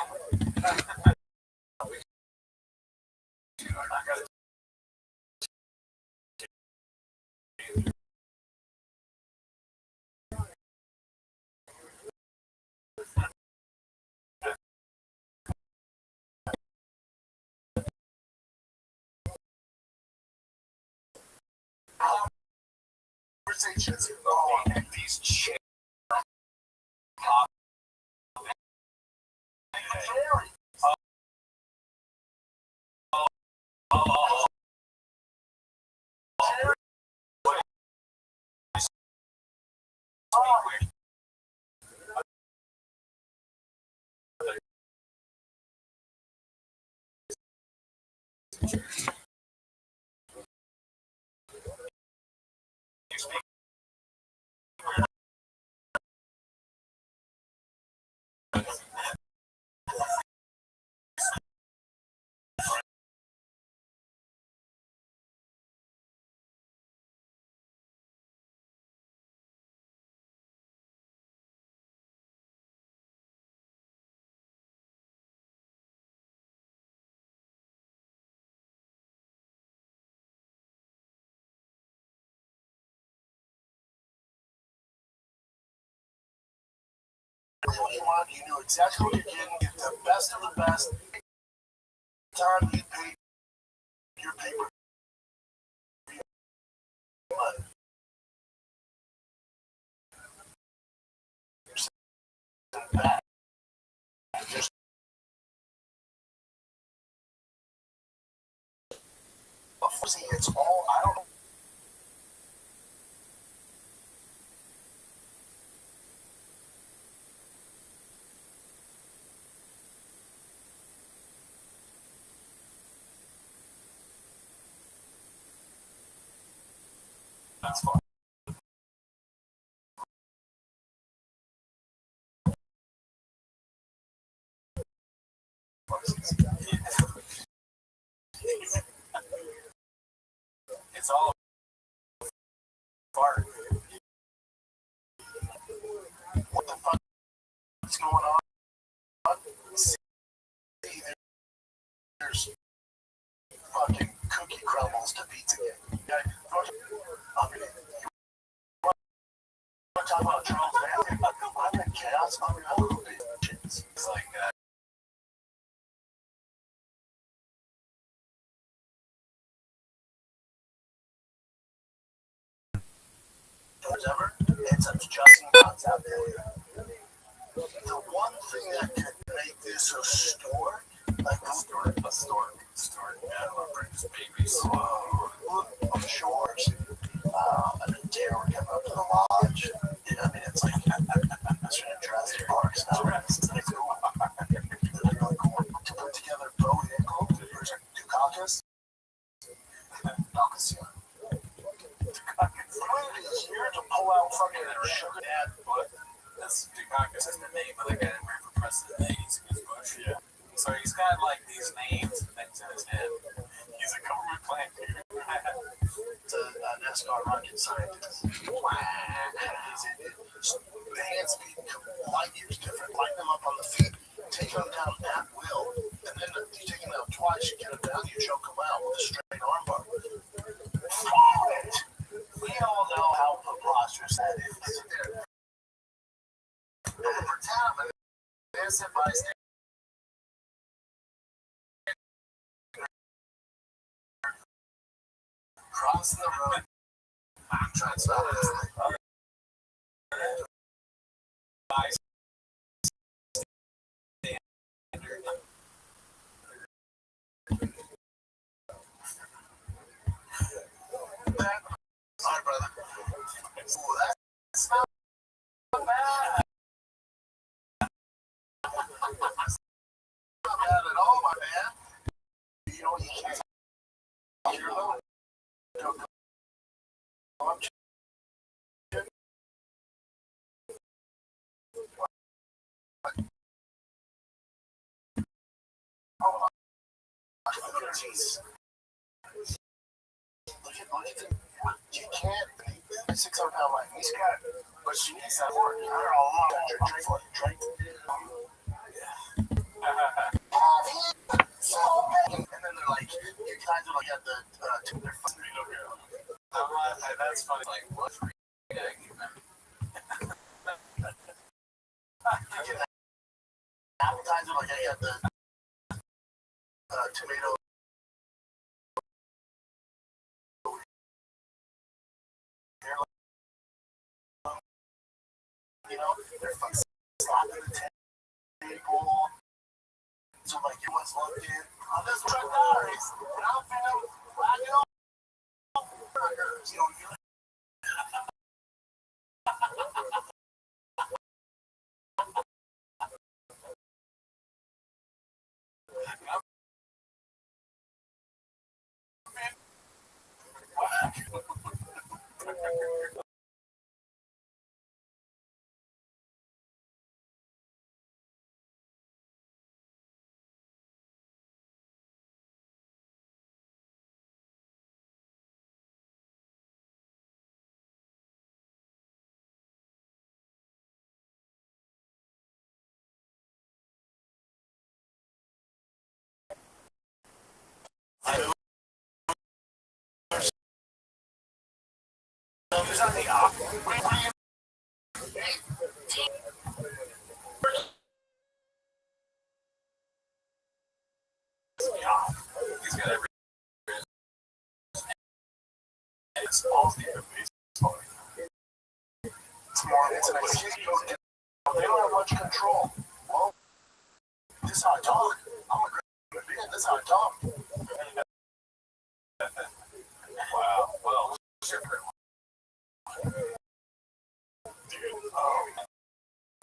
I got it. Conversations. And piece of shit. what you want. You knew exactly what you're getting. Get the best of the best. Time you paid your paper. It's all, I don't know. That's fine. It's all fart. What the fuck is going on? See, there's fucking cookie crumbles to pizza. I mean, we're talking about Charles Manson. I'm in chaos. I'm in a little bit. It's like that. Ever, it's adjusting nuts out there. The one thing that could make this a store, like a store, Yeah, I'll bring this baby slow. of shores, and a deer would come up to the lodge. I mean, it's like Jurassic Park style. It's cool. It's really cool to put together Bo Nickel, Dukakis. Dukakis, yeah. Here to pull out fucking sugar. Dad, but that's Dukakis is the name of the guy that ran for president. He's Bush. Yeah. So he's got like these names next to his head. He's a government plant dude. It's a NASCAR rocket scientist. Hand speed, light years different. Light them up on the feet, take them down at will, and then you take them out twice, you get them down, you choke them out with a straight armbar. We all know how preposterous that is. For town, innocent bystander. Crossing the road. I'm trying to stop this thing. Sorry, brother. Ooh, that's not bad. Not bad at all, my man. You know, you can't. You're alone. You can't be 600-pound line. He's got it, but she needs that work. I don't know. Drink. And then they're like, you guys are like at the they're fucking over here. That's funny. Like, what? Appetizer, like I got the tomato. You know, they're fucking slapping the table. So like, you was looking on this truck diaries, and I'm feeling rocking on burgers. You know, you It's all the baseball. It's more, it's an excuse. They don't have much control. Well, this is how I talk. I'm a great man. This is how I talk. Wow. Well, dude,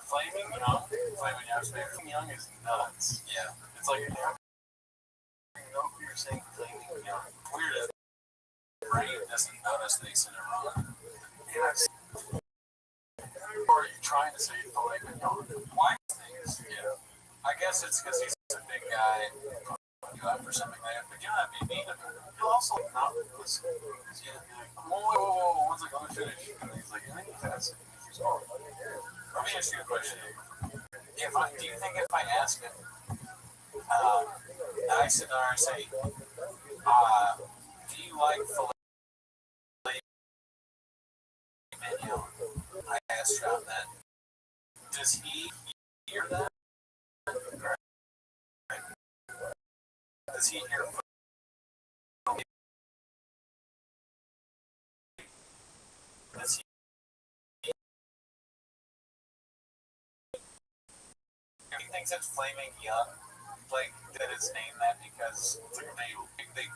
Flaming Young is nuts. Yeah. It's like, you know who you're saying Flaming Young. Weird as brain doesn't notice they said it wrong. Yes. Or are you trying to say Flaming Young? Why things? Yeah. I guess it's because he's a big guy. You up for something like that, but you're not being mean to him. You'll also not listen. Yeah. Whoa. One's like, let me finish. And he's like, I think that's it. Let me ask you a question. Do you think if I ask him, and I sit there and say, do you like filet mignon? I asked John that. Does he hear that? Does he hear filet? Does he? He thinks it's Flaming Young, like that it's named that because they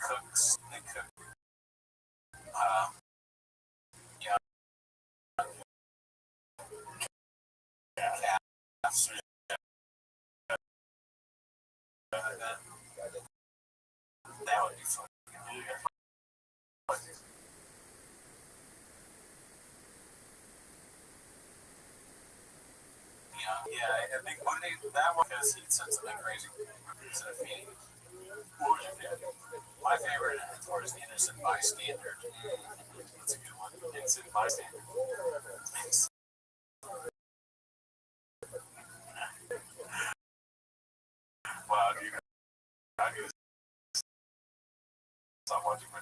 cook yeah, calves or like that. That would be fun. Yeah, I think that one because he said something crazy instead of feeding. What was your favorite? My favorite was the Innocent Bystander. That's a good one. Innocent Bystander. Wow, dude. I need to stop watching my.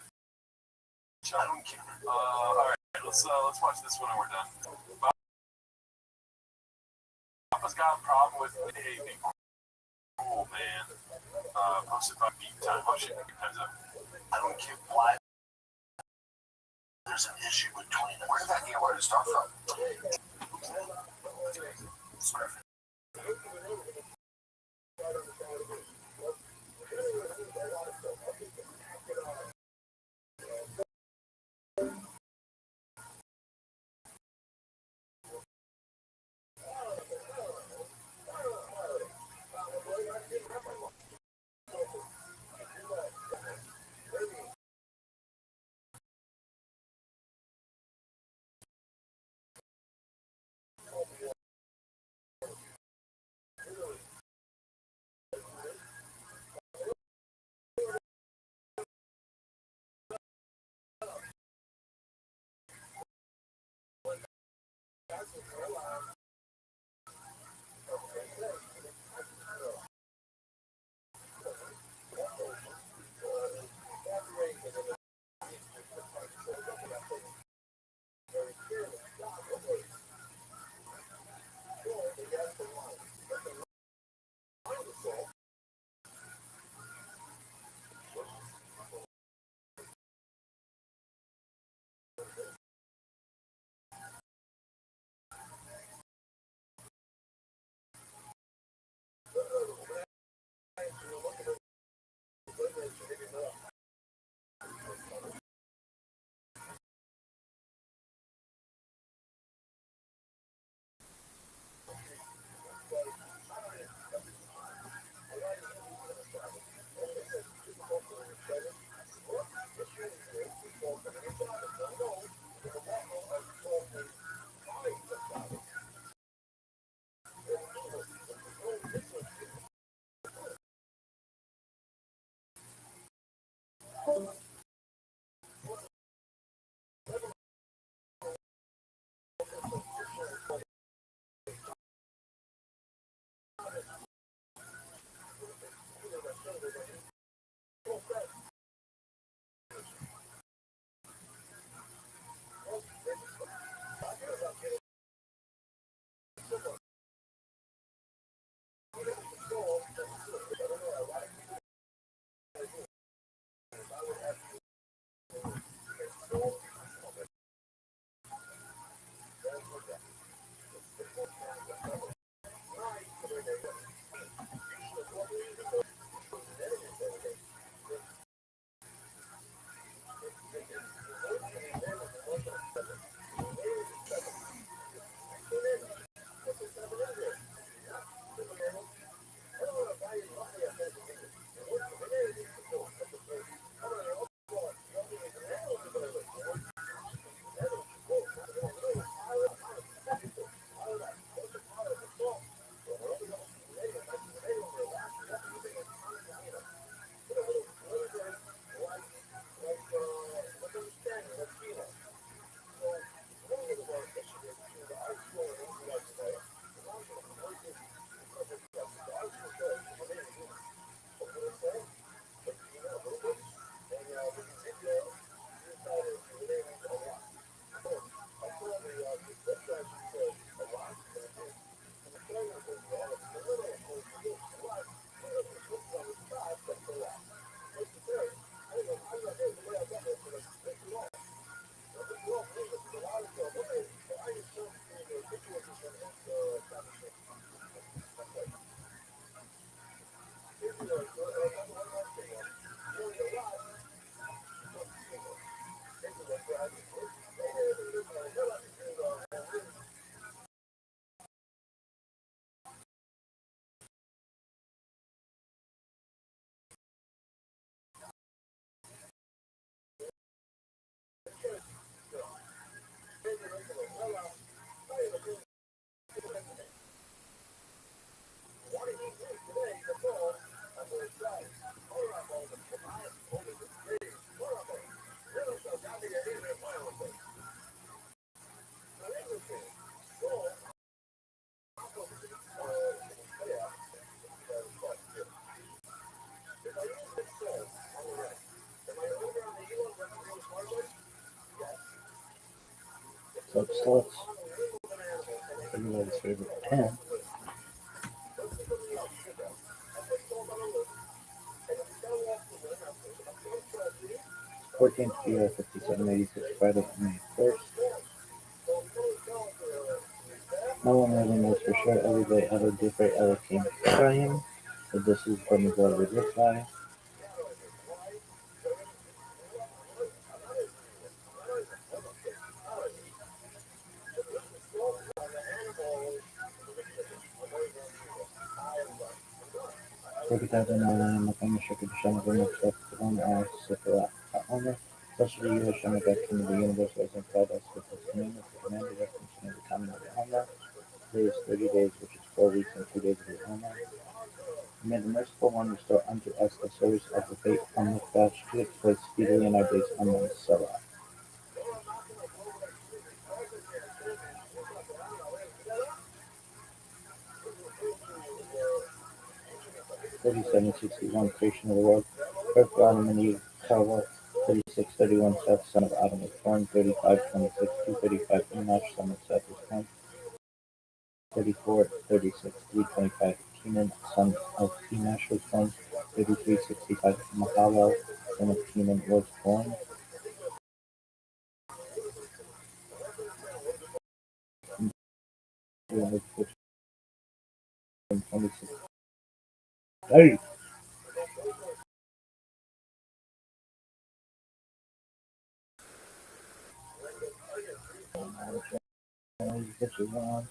I don't care. Alright, let's watch this one and we're done. Papa's got a problem with behaving. Cool, man. Posted by beat time. Oh shit, beat time's up. I don't give why there's an issue between them. Where did that get? Where did it start from? It's perfect. sluts. Everybody's favorite 10. 14th PR 5786, Friday, May 1st. No one really knows for sure. Every day out of different Elohim Elohim. But this is the majority of this guy. מקום השקט בשם ומקצת כלום על ספר העומר. Especially you Hashem God King of the universe was inside us with his commandments, the commanded us concerning the coming of the Omer. Today is 30 days, which is 4 weeks and 2 days of the Omer. May the merciful one restore unto us the service of the faith on the batch to its place speedily in our days. Amen. Selah. (3761) Creation of the world. Earth, Adam, and Eve. Tower. 3631 Seth, son of Adam, was born. 3526 235 Enosh, son of Seth, was born. 3436 325 Kenan, son of Enosh, was born. 3365 Mahalalel, son of Kenan, was born. 26. Hey! This is on.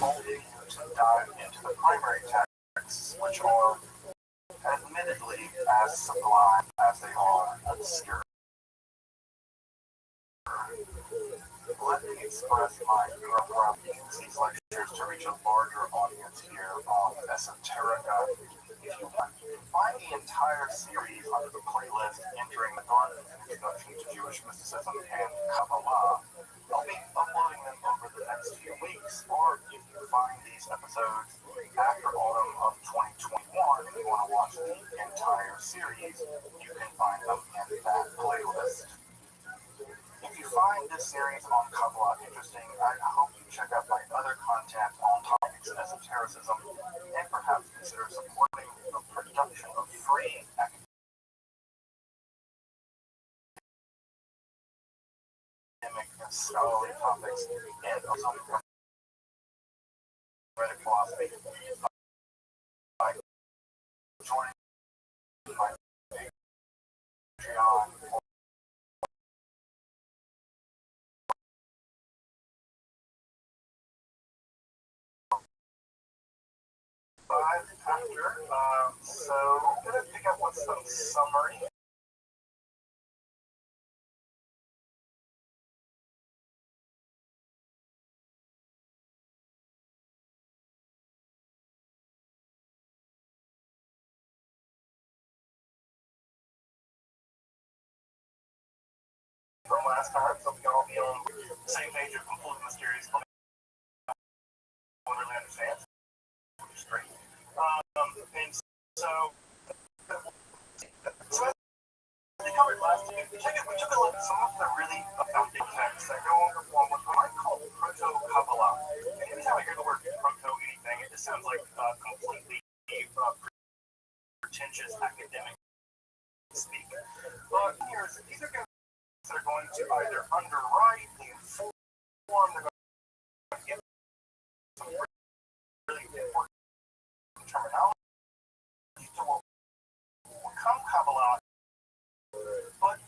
Molding to dive into the primary texts, which are admittedly as sublime as they are obscure. let me express my growth these lectures to reach a larger audience here on Esoterica. If you want to find the entire series under the playlist Entering the Garden, Introduction to Jewish Mysticism and Kabbalah, I'll be uploading them over the next few weeks, or if you find these episodes after autumn of 2021 and you want to watch the entire series, you can find them in that playlist. If you find this series on Kabbalah interesting, I hope you check out my other content on topics of esotericism and perhaps consider supporting the production of free academic and scholarly topics and also hermetic philosophy by joining my Patreon. So I'm going to pick up with some summary. From last time, so we can all be on the same page of completely mysterious. No one really understands, which is great. And so they covered last time. We took a look at some of the really founding texts that go over what I might call proto-Kabbalah. And anytime I hear the word proto anything, it just sounds like completely pretentious academic speak. But these are guys that are going to either underwrite, inform, they're going to give some really important terminology to what will become Kabbalah. But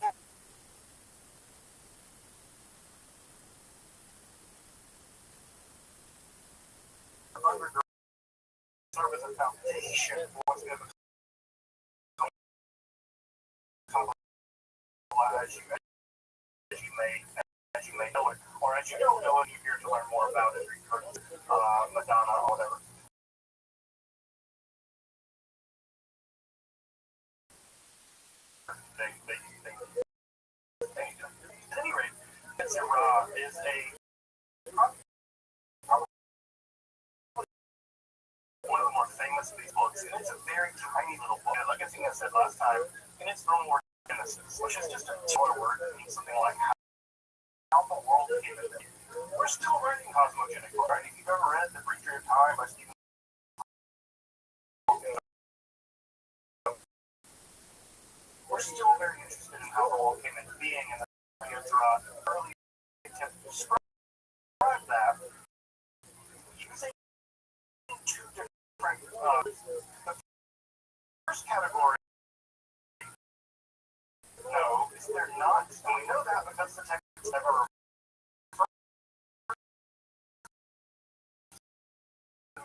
serve as a foundation for what's going to become Kabbalah as you may know it, or as you don't know it, you're here to learn more about it, or Madonna, or whatever. At any rate, Zerah is one of the more famous of these books, and it's a very tiny little book. Like I think I said last time, in its own word, Genesis, which is just a two-word word that means something like how the world came into being. We're still writing cosmogenic, right? If you've ever read The Breacher of Time by Stephen, we're still very interested in how the world came into being, and throughout an early attempt to describe that using two different the first category, no, is they're not, and we know that because the text never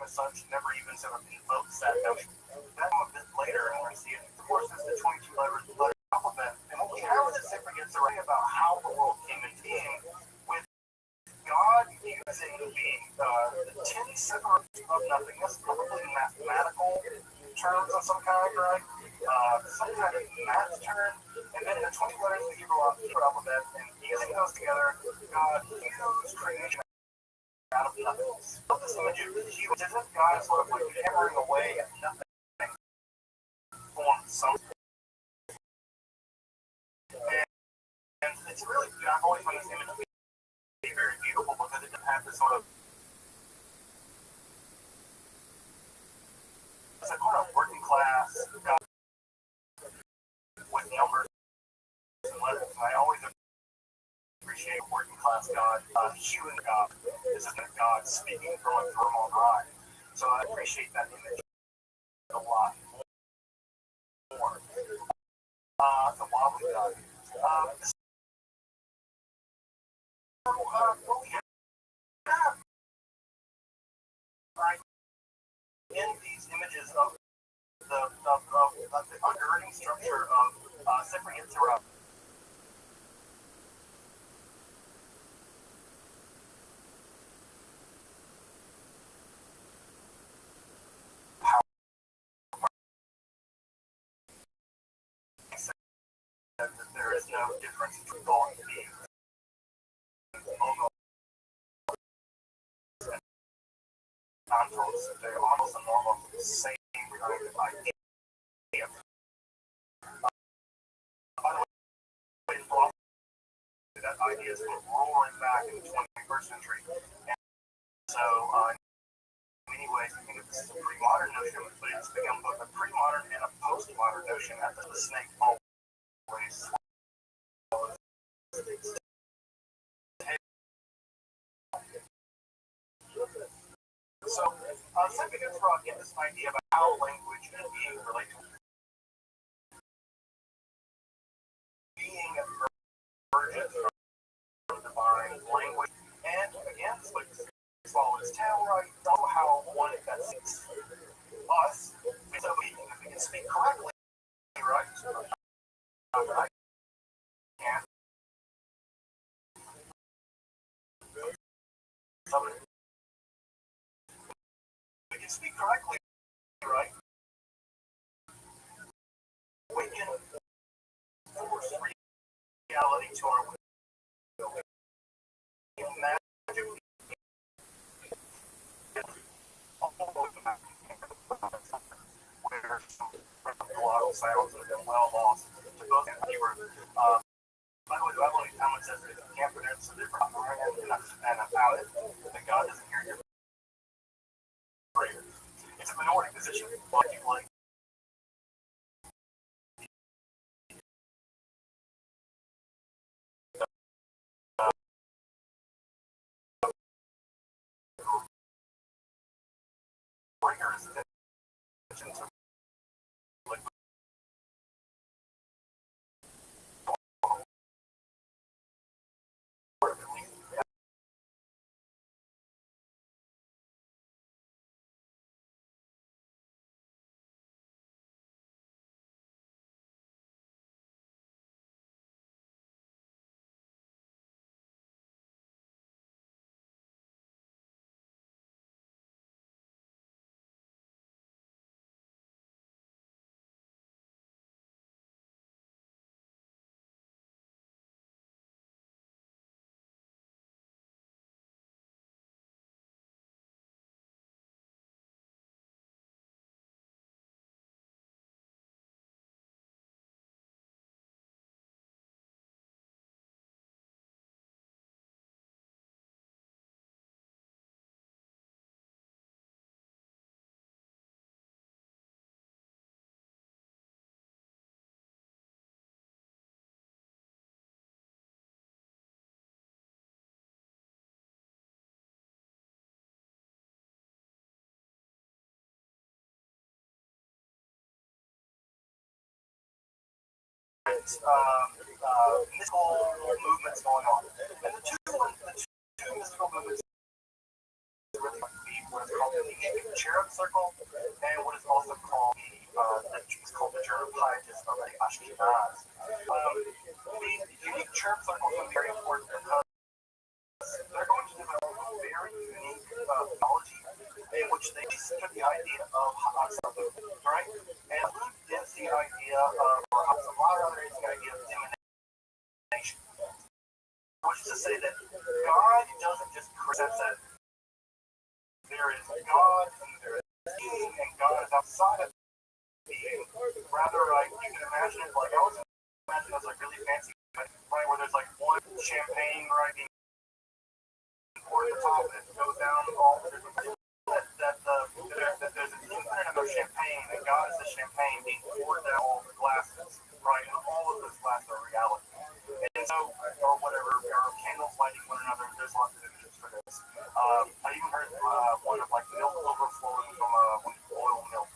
as such, never even sort of invokes that notion. Then a bit later, and we're going to see it, of course, is the 22 letter alphabet. And what we have is a separate story about how the world came into being, with God using being the 10 separate of nothingness, probably mathematical terms of some kind, right? Some kind of math term, and then the 20 letters of the Hebrew alphabet, and using those together, God used creation out of nothingness. But this image is huge. It's as if God is sort of like hammering away at nothing on something. And it's really, I've always found this image to be very beautiful because it has this sort of, it's a kind of working class God with numbers and letters. And I always appreciate working class God, human God. This isn't God speaking from a thermal drive. So I appreciate that image a lot more. The wobbly God. What we have, right, in these images of the undergirding structure of 7 years around. is no difference between thought and being. Contours, they're almost a normal same kind of idea. By the way, that idea is roaring back in the 21st century. And so, in many ways, I think this is a pre-modern notion, but it's become both a pre-modern and a post-modern notion as the snake always swallows its tail. So, second is brought in this idea about how language and being relate to being emergent from divine language. And again, it's like swallow its tail, right? It's also how one that sees us. So we can speak correctly, right? Right? And we can speak correctly, right? We can force reality to our will. Magic. Where some glottal sounds have been well lost to both Hebrew. By the way, the Bible Talmud says that if you can't pronounce a different word and about it, that God doesn't hear your prayer. It's a minority position, but you like. Bringers attention to like mystical movements going on. And the two mystical movements really what is called the cherub circle and what is also called the German pietists of the Ashkenaz. The cherub circle is very important because they're going to develop a very unique theology in which they took the idea of Hatzabut, right? And Lut is the idea of, or Hatzamara is the idea of divination, which is to say that God doesn't just present that there is God and there is being, and God is outside of being. Rather, like you can imagine it like I always imagine it as like really fancy, right? Where there's like one champagne, right? Poured at the top and it goes down all the different things. That there's an infinite amount of champagne, and God is the champagne being poured down all the glasses, right? And all of those glasses are reality. And so, or whatever, or candles lighting one another, there's lots of images for this. I even heard one of like milk overflowing from oil milk.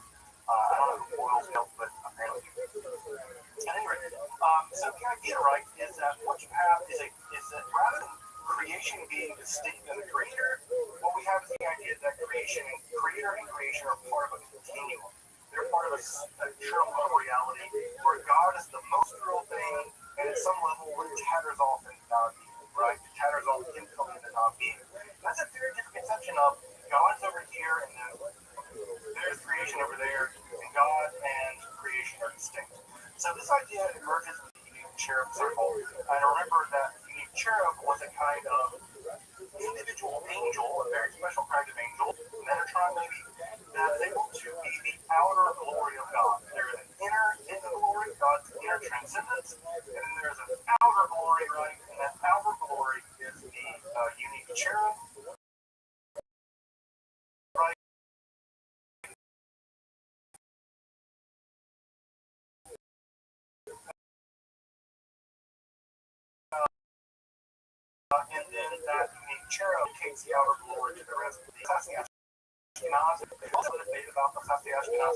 I don't know who boils milk, but apparently. At any rate, so the idea, right, is that what you have is that rather than creation being distinct than the creator, what we have is the idea that creator and creation are part of a continuum. They're part of a spectrum of reality where God is the most real thing, and at some level it tatters off into non-being, right? It tatters off instantly into non-being. That's a very different conception of God's over here and then there's creation over there, and God and creation are distinct. So this idea emerges with the cherub symbol. And remember that unique cherub was a kind of individual angel, a very special kind of angel, Metatron maybe, that's able to be the outer glory of God. There is an inner hidden glory, God's inner transcendence, and then there's an outer glory, right? And that outer glory is the unique cherub, right? And then that unique cherub takes the outer glory to the rest of the Ashkenaz. There's also a debate about the Ashkenaz.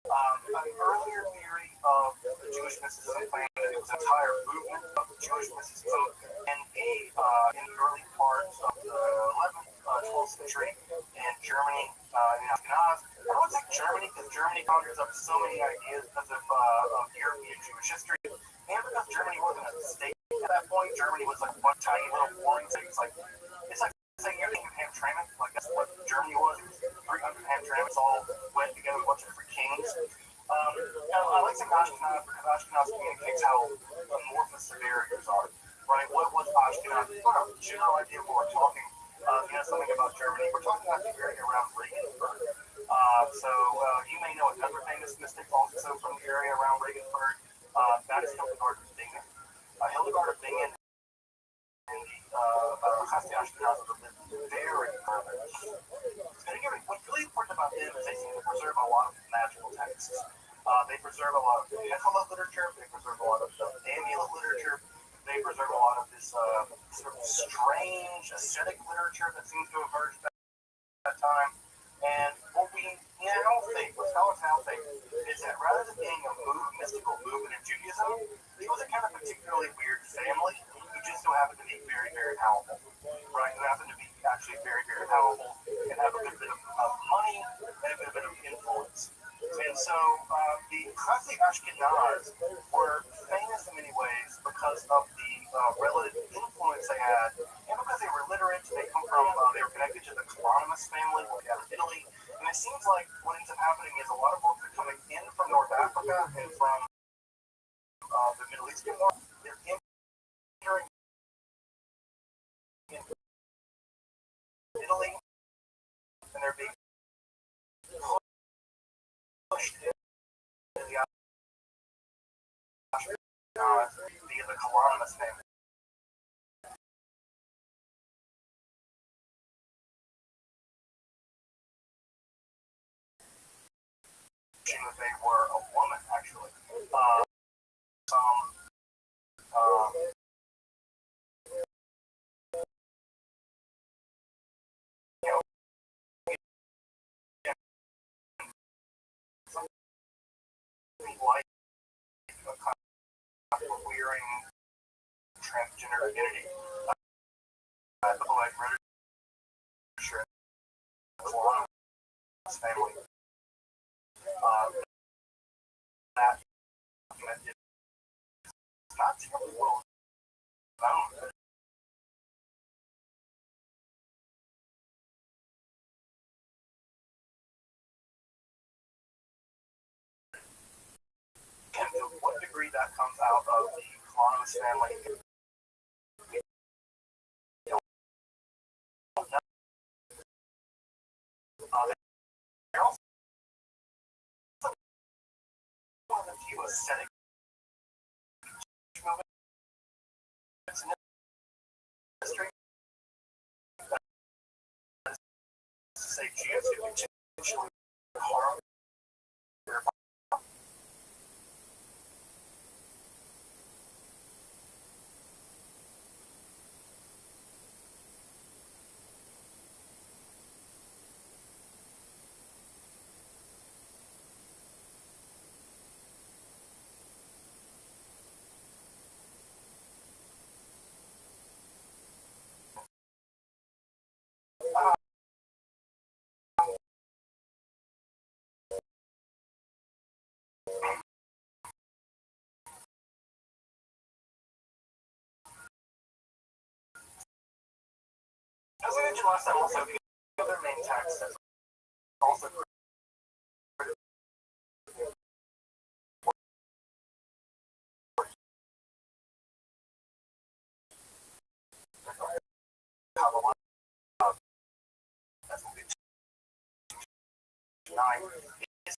An earlier theory of the Jewish mysticism claimed that it was an entire movement of the Jewish mysticism in the early parts of the 11th, 12th century in Germany, in Ashkenaz. I would say Germany, because Germany conjures up so many ideas because of European Jewish history, and because Germany wasn't a state at that point. Germany was like one tiny little warring state. It's like saying you're thinking Hamtramck, like that's what Germany was. It was 300 Hamtramcks all went together with a bunch of different kings. I like saying Ashkenaz because Ashkenaz communicates how amorphous the barriers are, right? What was Ashkenaz? We've got a general idea of what we're talking. Something about Germany. We're talking about the area around Regensburg. You may know another famous mystic also from the area around Regensburg. That is Hildegard of Bingen. Hildegard of Bingen and the Chassidei Ashkenaz lived very early. And again, what's really important about them is they seem to preserve a lot of magical texts. They preserve a lot of Hekala literature. They preserve a lot of amulet literature. They preserve a lot of this sort of strange ascetic literature that seems to emerge at that time. And what we now think, what scholars now think, is that rather than being a mystical movement in Judaism, it was a kind of particularly weird family who just so happened to be very, very powerful, right? Who happened to be actually very, very powerful and have a good bit of money and a good bit of influence. And so the Chassidei Ashkenaz were famous in many ways because of the relative influence they had, and because they were literate. They come from, they were connected to the Colonimus family, out of Italy. And it seems like what ends up happening is a lot of books are coming in from North Africa and from the Middle Eastern world. They're entering Italy, and they're being pushed into the Ashkenaz via the Colonimus family. That they were a woman, actually. Something like a kind of wearing transgender identity. Like register Colonimus family. That document is not terribly well known. And to what degree that comes out of the Colonimus family, they're also one of the few ascetic movements in history. Say Jews who intentionally harm their As I mentioned last time, also the other main text is also 9 is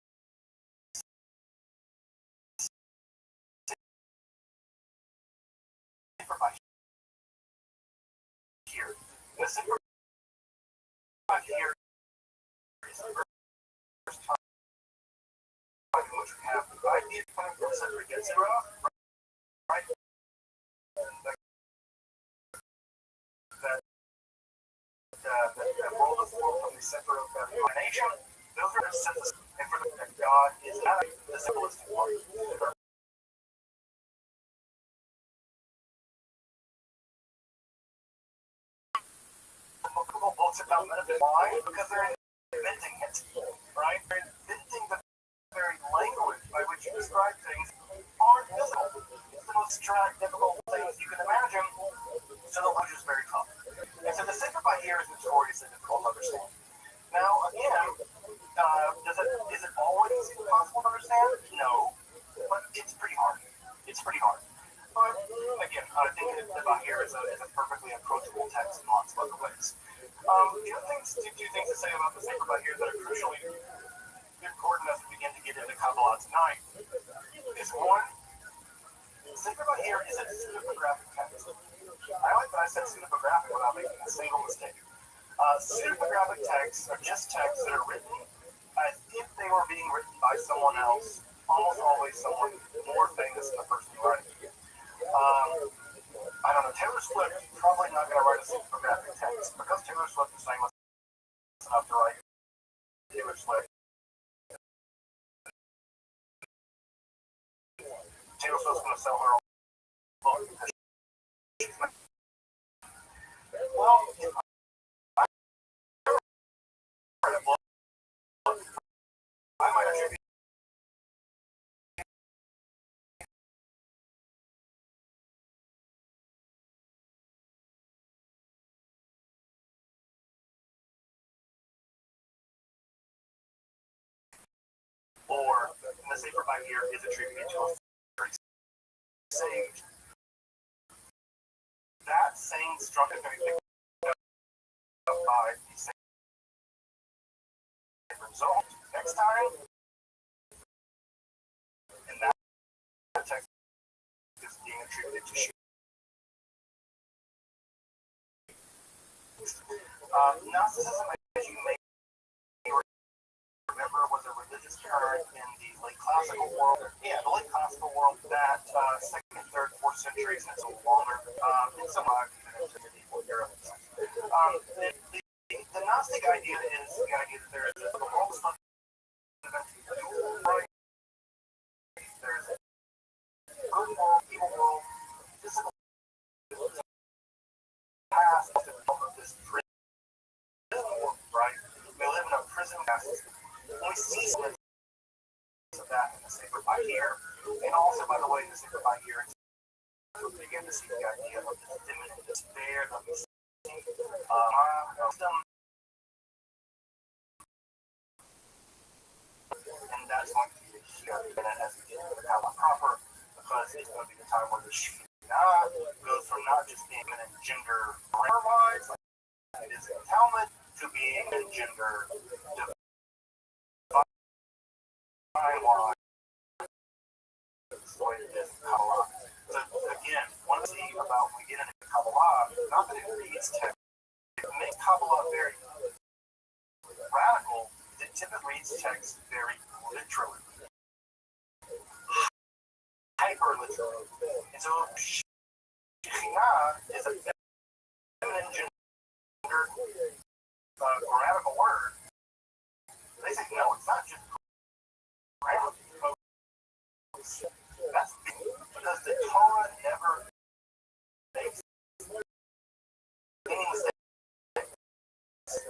by here. The zipper by here is the first time in which we have the ID point where the zipper gets zero, right? That roll is from the center of that combination. Those are the synthesis. And for the God is not the simplest one. Multiple books about metaphysics. Why? Because they're inventing it, right? They're inventing the very language by which you describe things aren't physical. It's the most abstract, difficult things you can imagine. So the language is very tough. And so the cipher by here is notoriously difficult to understand. Now, again, is it always possible to understand? No, but it's pretty hard. It's pretty hard. But again, I think the Bahir is a perfectly approachable text in lots of other ways. Two things to say about the Sefer Bahir that are crucially important as we begin to get into Kabbalah tonight is one, Sefer Bahir is a pseudographic text. I like that I said pseudographic without making a single mistake. Pseudographic texts are just texts that are written as if they were being written by someone else, almost always someone more famous than the person who wrote it. I don't know, Taylor Swift is probably not going to write a pseudographic text because Taylor Swift is famous enough to write Taylor Swift. Taylor Swift's going to sell her own book because she's not. Well, if I write a book, I might actually be or the Sefer Bahir is attributed to a sage. That same structure is going to be picked up by the same result next time, and that text is being attributed to she. Gnosticism, as you may remember, was a religious current in the late classical world. Yeah, the late classical world, that 2nd, 3rd, 4th centuries, and so longer, and some even into medieval Europe. The Gnostic idea is the idea that there is the world is fundamentally right. There's a good world, evil world, physical past of this prison world, right? We live in a prison past. We see some of that in the Sefer Bahir, and also, by the way, in the Sefer Bahir, we begin to see the idea of this imminent despair, of this wisdom, and that's going to be the key argument as we get into the Kabbalah proper, because it's going to be the time where the Shekhinah goes from not just being an gender grammar-wise, like it is in the Talmud, to being a gender divine-wise. It's the way it is in Kabbalah. So again, one thing about when we get into Kabbalah, not that it reads text, it makes Kabbalah very radical. It typically reads text very literally, hyper literally. And so Shekhinah is a feminine gender grammatical word. They say no, it's not just grammar. That's because the Torah never makes any mistakes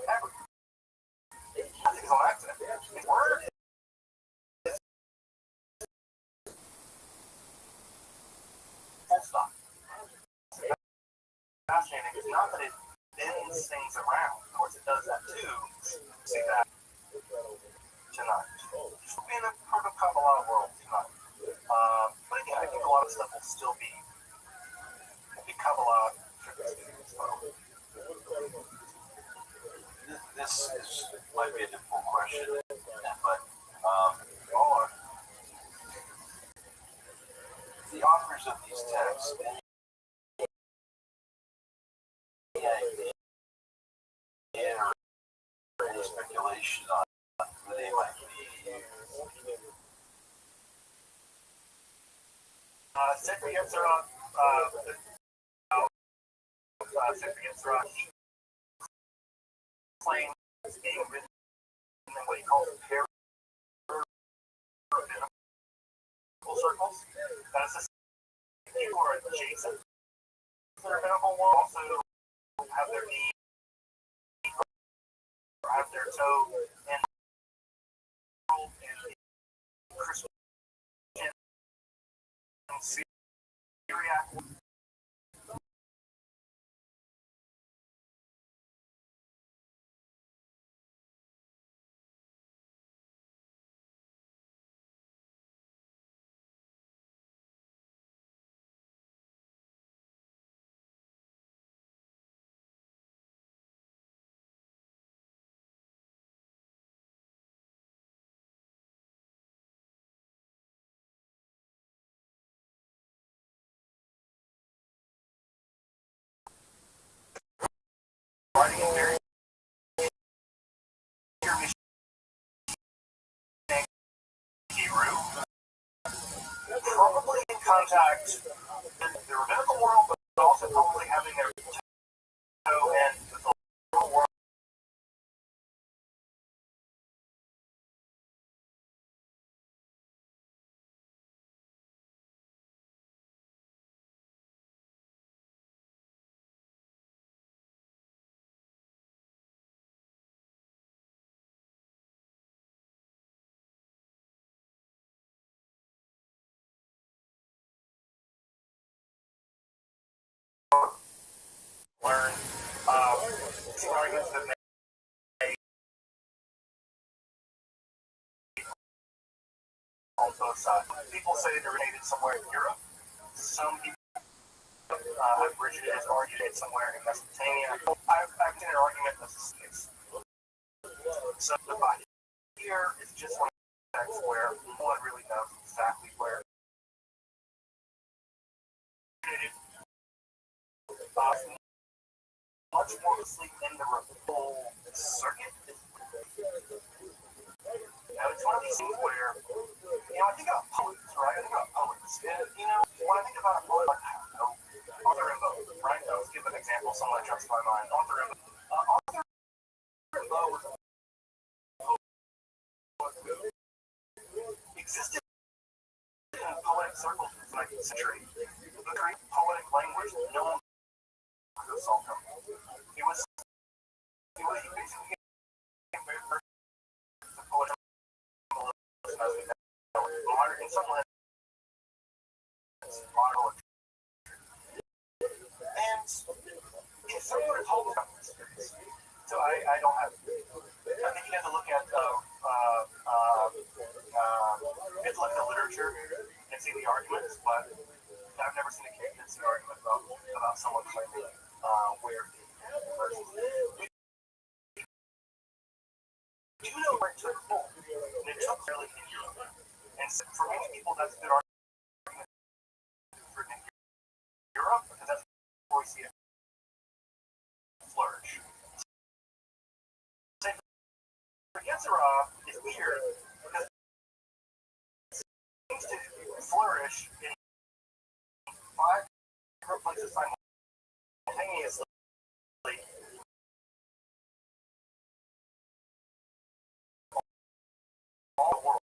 ever. Nothing's on accident. The word is full stop. Fascinating. It's not that it bends things around. Of course, it does that too. See that tonight. We'll be in a part of Kabbalah world tonight. But again, I think a lot of stuff will still be Kabbalah. This might be a difficult question. these texts, or any speculation on who they might be. Sefer Yetzirah, Sefer Yetzirah, he claims being written in what he calls rabbinical circles. That is, people are adjacent to the rabbinical world, also have their knee or have their toe in the world and Christian Syriac. Writing in very Hebrew, probably in contact with the rabbinical world, but also probably having their toe in the political world. Learn some arguments that may on both sides. People say it originated somewhere in Europe. Some people have originated or originated somewhere in Mesopotamia. I've seen an argument that this is so the body here is just one text where no one really knows exactly where it originated. Much more asleep in the whole circuit. Now, it's one of these things where, I think about poets, right? I think about poets. And, when I think about a poet, like, I don't know, Arthur Rimbaud, right? Let's give an example, someone that jumps to my mind. Arthur Rimbaud. Arthur Rimbaud was a poet who existed in poetic circles in the 19th century. The great poetic language, no one could have solved him. He basically became very the poet as we know, modern, in some ways, modern. And if someone were to talk about this experience, so I don't have, I think you have to look at, you have to look at the literature and see the arguments, but I've never seen a convincing argument about someone claiming where the person is. Do you know where it took hold? And it took really in Europe. And so for many people, that's a good argument for Europe, because that's where we see it flourish. Same for Yetzirah is weird, because it seems to flourish in 5 different places simultaneously. All the world.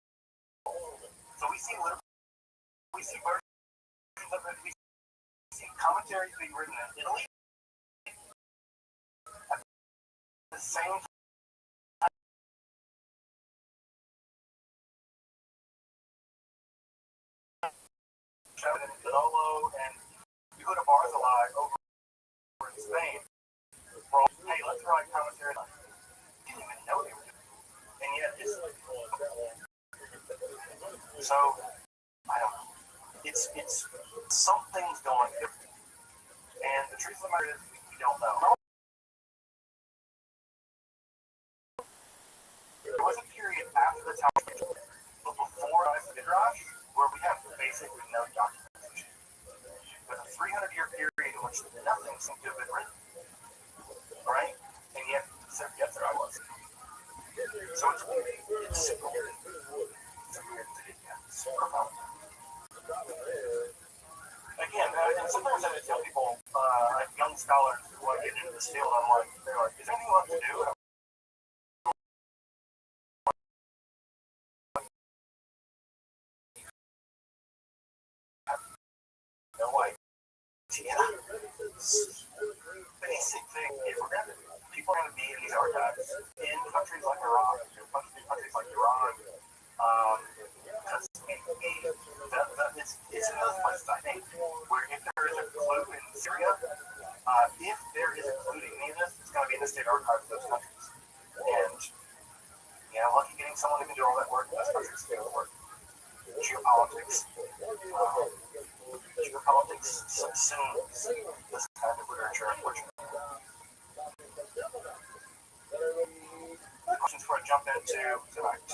So we see versions of it, we see commentaries being written in Italy at the same time. In Manolo, and you go to Barzillai over in Spain. Hey, let's write commentary. You didn't even know they were doing it. And yet it's so I don't know. It's something's going different. And the truth of the matter is we don't know. There was a period after the Talmud, but before Midrash, where we have basically no documentation. with a 300-year period in which nothing seemed to have been written, right? And yet there I was. So it's weird. It's super weird. It's a weird thing. Yeah. Super fun. Again, and sometimes I tell people, young scholars who want to get into this field, they're like, is there anything left to do? They're like, yeah, basic thing is we're going to, people are going to be in these archives in countries like Iraq, countries like Iran, because it's in those places, I think, where if there is a clue in Syria, if there is a clue to any of this, it's going to be in the state archives of those countries. And, lucky getting someone who can do all that work in those countries to do the work. Geopolitics. Geopolitics subsumes this kind of literature, unfortunately. Questions before I jump into tonight.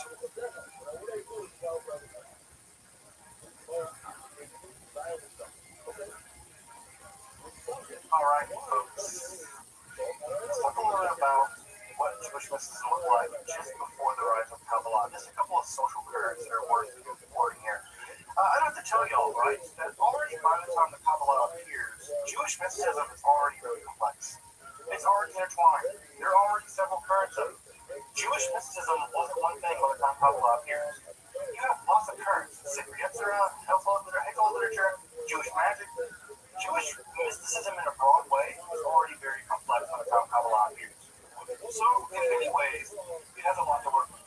All right, folks. Let's talk a little bit about what Jewish mysticism looked like just before the rise of Kabbalah. Just a couple of social currents that are worth reporting here. I don't have to tell y'all, right, that already by the time the Kabbalah appears, Jewish mysticism is already really complex. It's already intertwined. There are already several currents of it. Jewish mysticism wasn't one thing by the time Kabbalah appears. You have lots of currents. Sacred Yetzirah, Hegel literature, Jewish magic. Jewish mysticism in a broad way is already very complex by the time Kabbalah appears. So, in many ways, it has a lot to work with.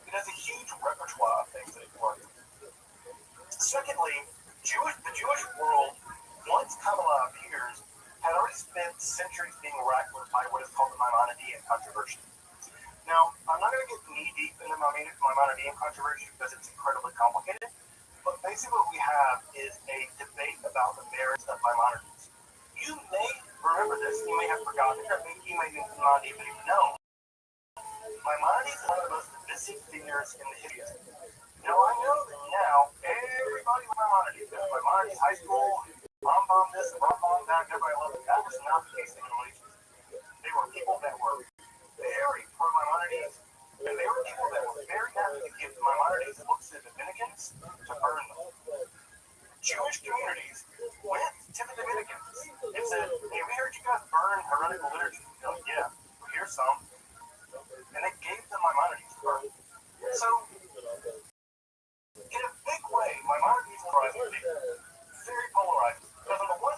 It has a huge repertoire of things that it can work with. Secondly, the Jewish world, once Kabbalah appears, had already spent centuries being racked by what is called the Maimonidean controversy. Now, I'm not going to get knee-deep into Maimonidean controversy because it's incredibly complicated, but basically what we have is a debate about the merits of Maimonides. You may remember this, you may have forgotten it, or maybe you may not even know. Maimonides is one of the most divisive figures in the history. Now, I know that now, everybody with Maimonides, Maimonides High School, Rambam this, Rambam that, everybody loved it. That was not the case in the Middle East. They were people that were very pro-Maimonides, and they were people that were very happy to give Maimonides books to the Dominicans to burn them. Jewish communities went to the Dominicans and said, hey, we heard you guys burn heretical literature. They're like, yeah, well, here's some. And they gave them Maimonides to burn. So, in a big way, Maimonides was very polarized. Because on the one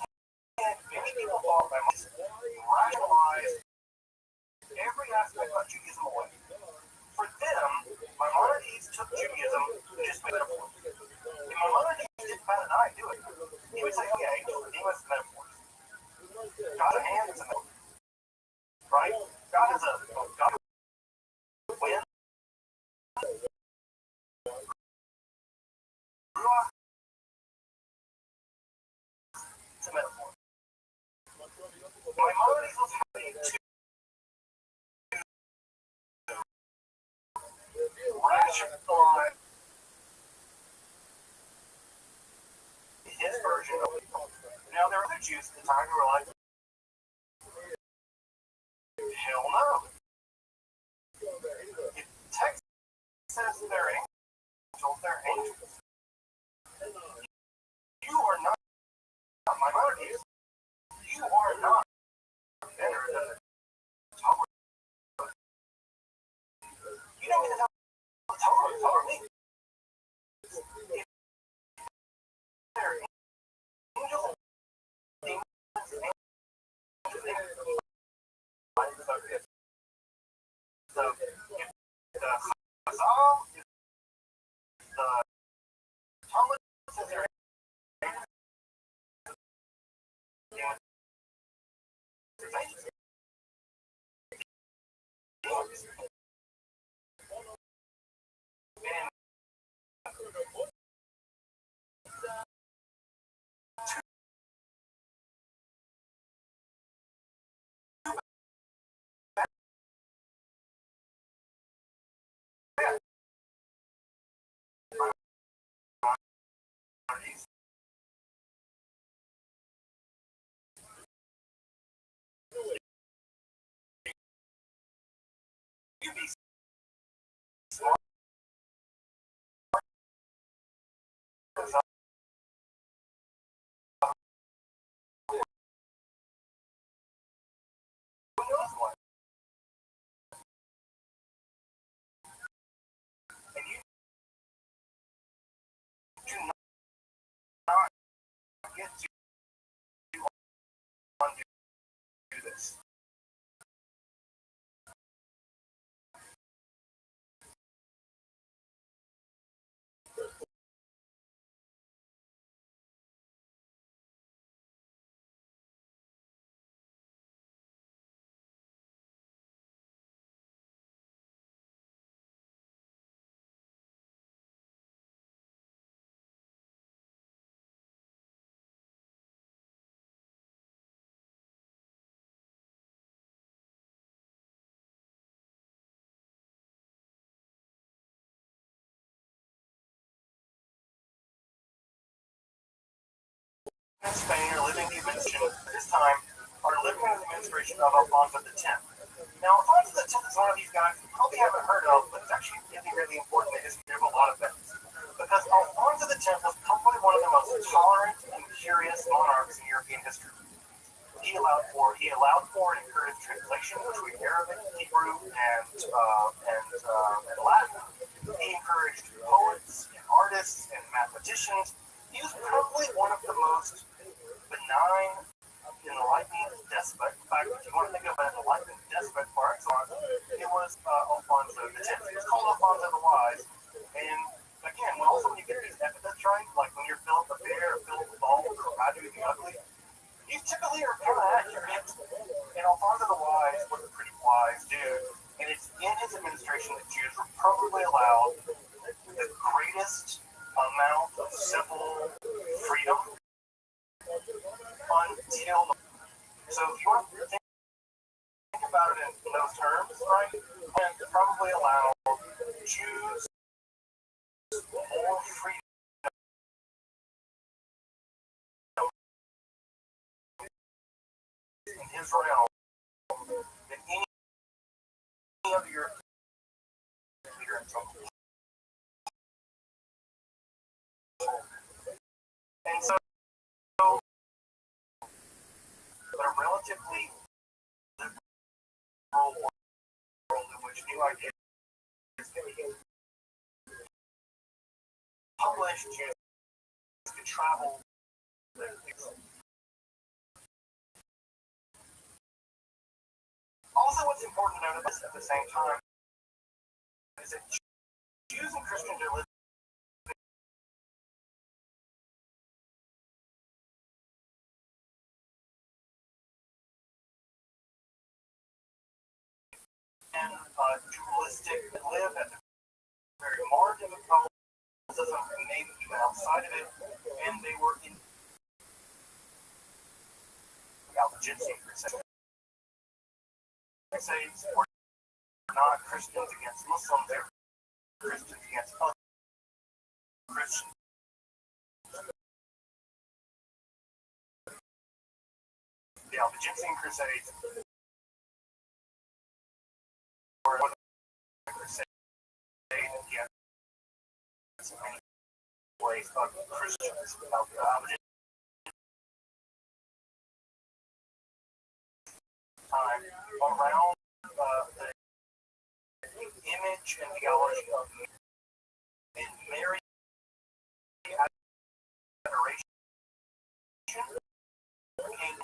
hand, many people thought Maimonides rationalized every aspect of Judaism away. For them, Maimonides took Judaism and just made it a point. And Maimonides didn't bat an eye to it. He would say, okay, angels and demons are metaphors. God's hand is a metaphor. Right? God is a God who wins. It's a metaphor. Maimonides was happy to rationalize his version of it. Now, there are other Jews at the time who were like, hell no. If text says they're angels, they're angels. You are not Maimonides. You are not better than the Torah. You don't get to tell the Torah me. If they're angels, demons, so if the Chazal is you be smart. Who knows what? And you do not get to undo this. In Spain are living the administration at this time are living under the administration of Alfonso X. Now, Alfonso X is one of these guys you probably haven't heard of, but it's actually really, really important in the history of a lot of things. Because Alfonso X was probably one of the most tolerant and curious monarchs in European history. He allowed for and encouraged translation between Arabic, Hebrew, and Latin. He encouraged poets and artists and mathematicians. He was probably one of the most benign, enlightened despot. In fact, if you want to think of an enlightened despot par excellence, it was Alfonso X. He was called Alfonso the Wise. And again, when you get these epithets right, like when you're Philip the Fair, or Philip the Bald, or Radu the Ugly, these typically are kind of accurate. And Alfonso the Wise was a pretty wise dude. And it's in his administration that Jews were probably allowed the greatest amount of civil freedom until. So if you want to think about it in those terms, right, then probably allow Jews more freedom in his realm than any of your leaders. And so, a relatively liberal world in which new ideas can be published, Jews can travel. Also, what's important to note at the same time is that Jews and Christians are living in dualistic, live at the very margin of Catholicism and maybe even outside of it, and they were in the Albigensian Crusades. Crusades were not Christians against Muslims, they were Christians against other Christians. The Albigensian Crusades were a crusade against many ways of Christians. Time around the image and theology of Mary adoration became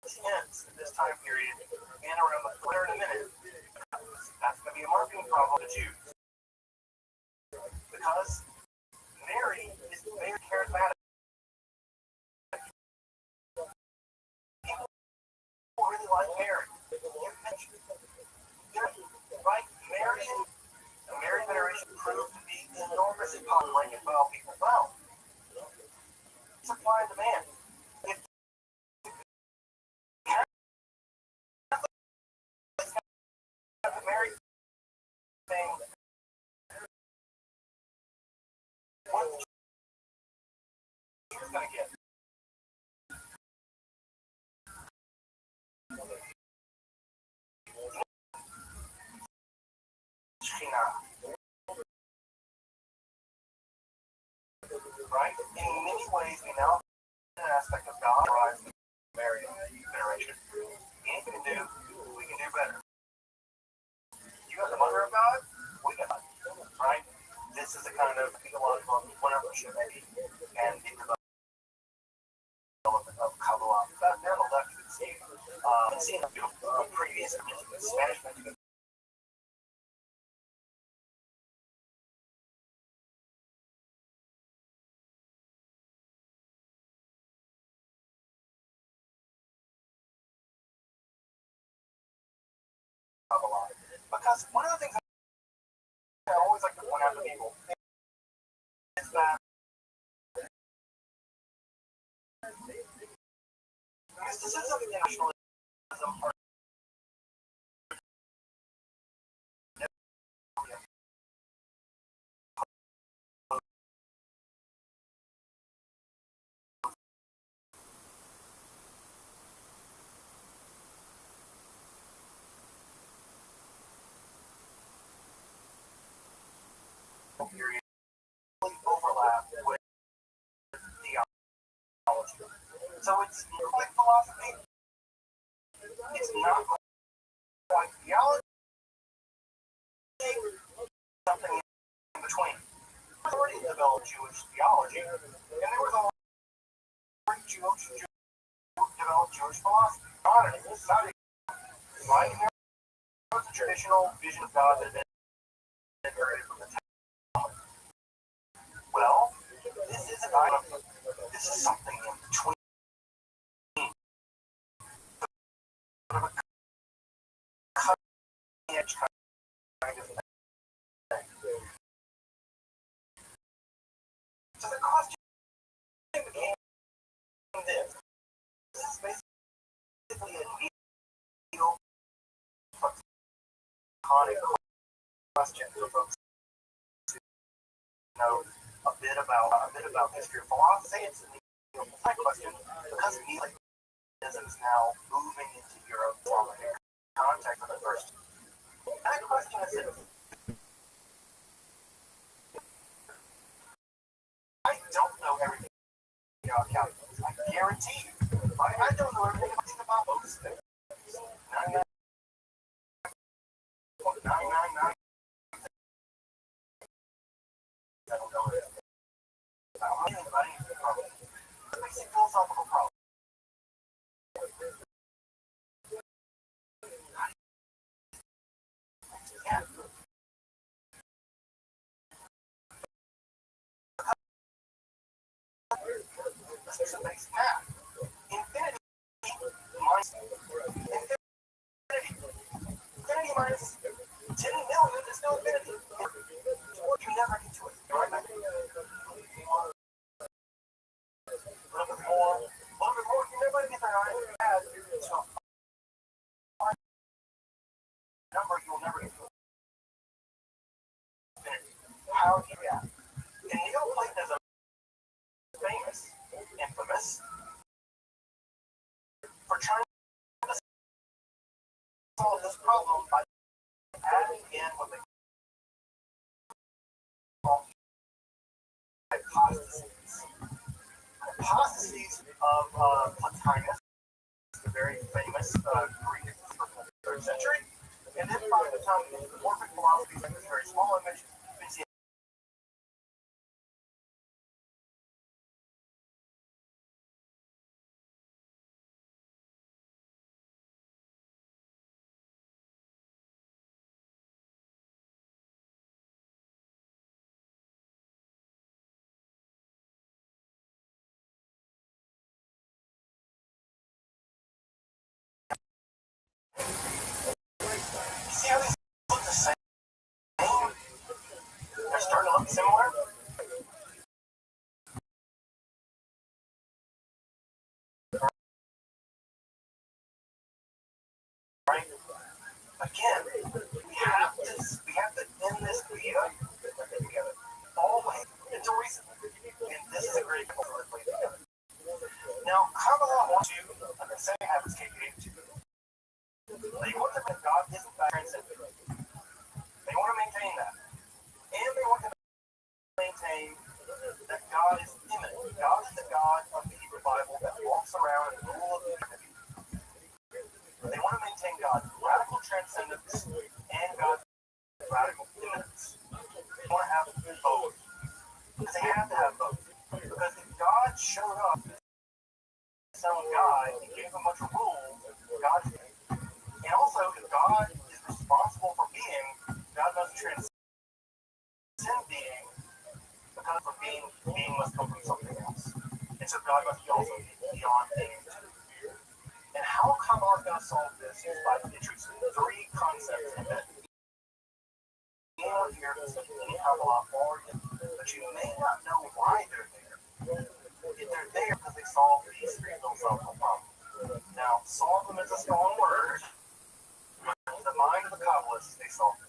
intense in this time period and around the corner in a minute. That's going to be a marketing problem to Jews. Because Mary is very charismatic. People really like Mary. Right? The Mary veneration proved to be enormously popular and well people found. Supply and demand. If the Mary thing, what the Jews going to get? God, we got God, right? This is a kind of theological entrepreneurship, maybe, and the development of Kabbalah. Back there on the left, you can see, a previous Spanish mention. Kabbalah. Because one of the things I always like to point out to people is that mysticism and nationalism are period overlap with theology. So it's like philosophy. It's not quite theology. Something in between. There was already developed Jewish theology, and there was already developed Jewish philosophy. Modern society, right? And there was a traditional vision of God that had been inherited from the Talmud. Well, this is a kind of, this is something in between. Sort of a cutting edge kind of thing. So the question became this. This is basically a neo-Platonic question for folks who know a bit about history of philosophy. It's a neo-Platonic question because Neoplatonism is now moving into Europe from a context for the first. And that question is this. I don't know everything about calculus. I guarantee you. I don't know everything about most things. 99.999. I don't know anything about anything. It's a basic philosophical problem. Yeah. This is a basic math. Infinity minus 10 million is still infinity. You never get to it. Right? A little bit more. You never get there. So, number you'll never get to it. Infinity. How do you do that? And Neoplatonism is famous, infamous, for trying to solve this problem by adding in what they call hypotheses. Hypotheses of Plotinus, the very famous Greek from the 3rd century, and then by the time the morphic philosophy like this very small image, you can see how these look the same? They're starting to look similar. Right? Again, we have to end this video together. Always until recently. And this is a great example of it together. Now, Kabbalah wants you, like I say, have its cake and eat it too. They want to make God isn't transcendent. They want to maintain that. And they want to maintain that God is immanent. God is the God of the Hebrew Bible that walks around in the rule of humanity. They want to maintain God's radical transcendence and God's radical minutes. They want to have both. Because they have to have both. Because if God showed up, some guy, and gave him a bunch of rules, God, and also if God is responsible for being, God doesn't transcend being, because for being must come from something else. And so God must be also beyond being. And how Kabbalah is going to solve this is by introducing three concepts in it. Here in Kabbalah already, but you may not know why they're there. If they're there because they solve these three philosophical problems. Now, solve them is a strong word. In the mind of the Kabbalists, they solve them.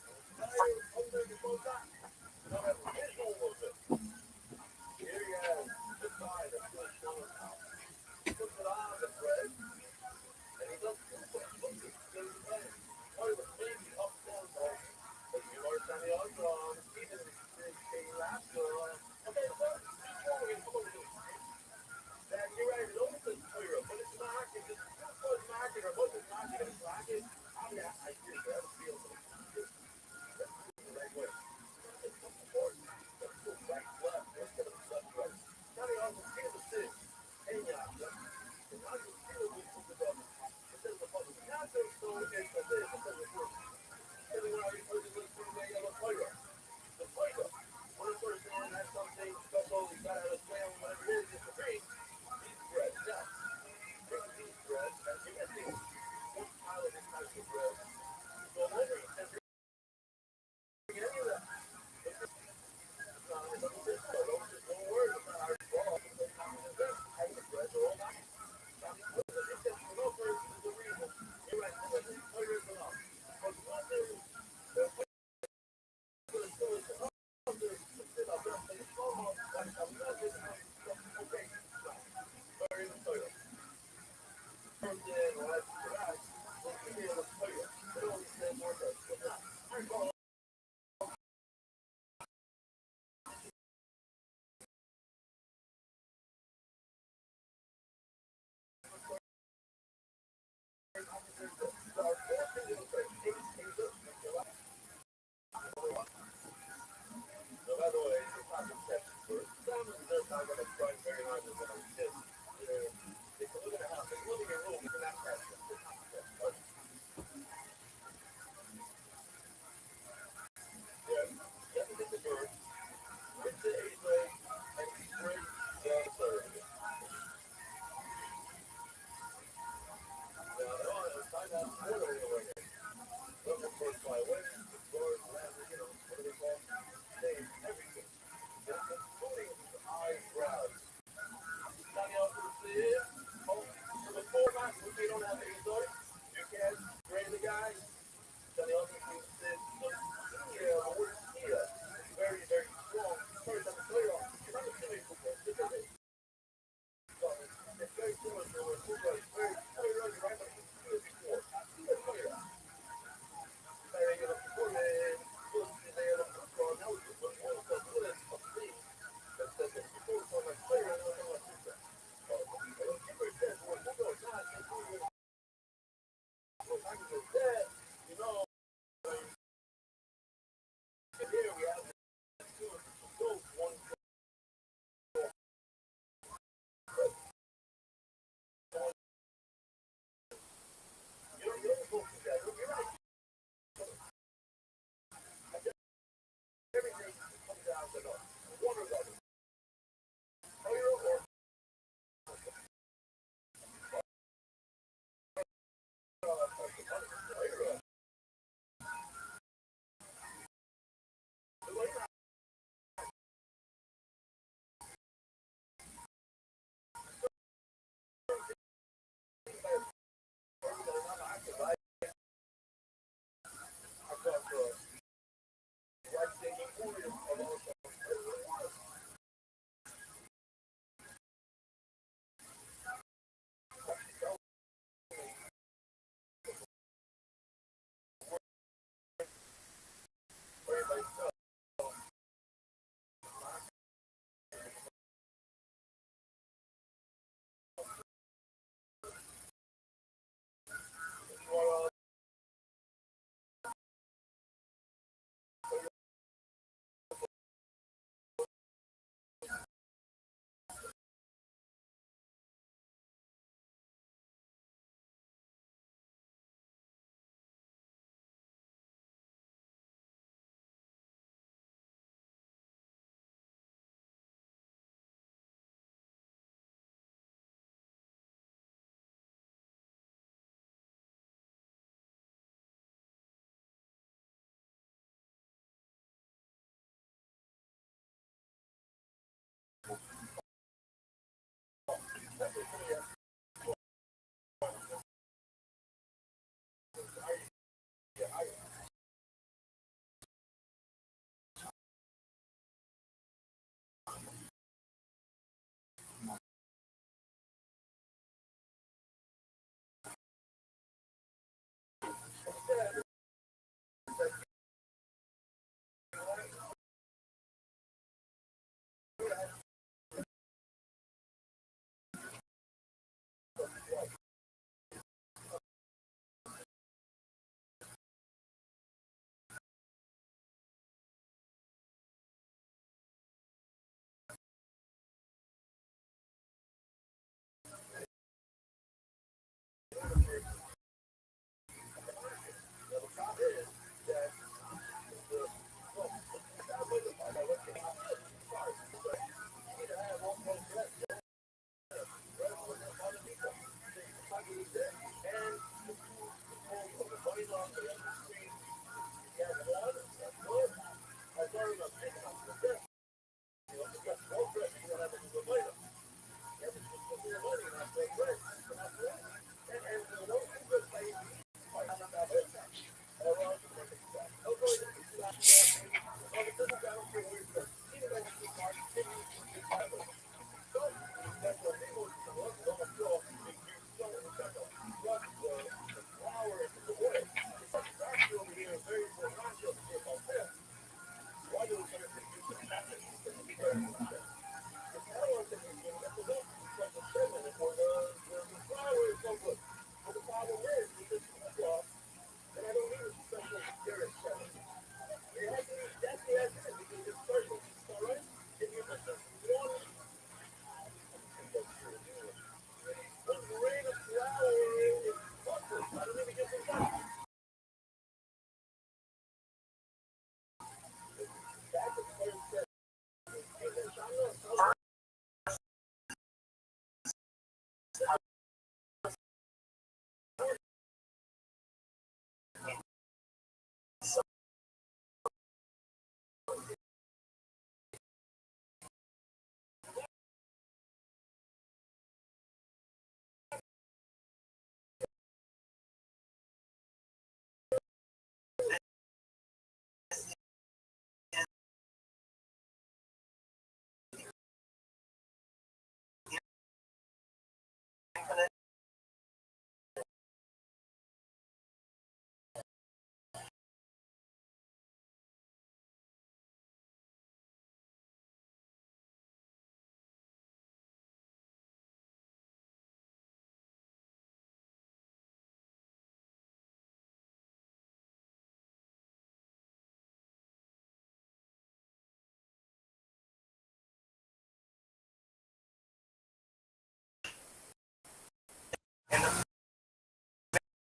And the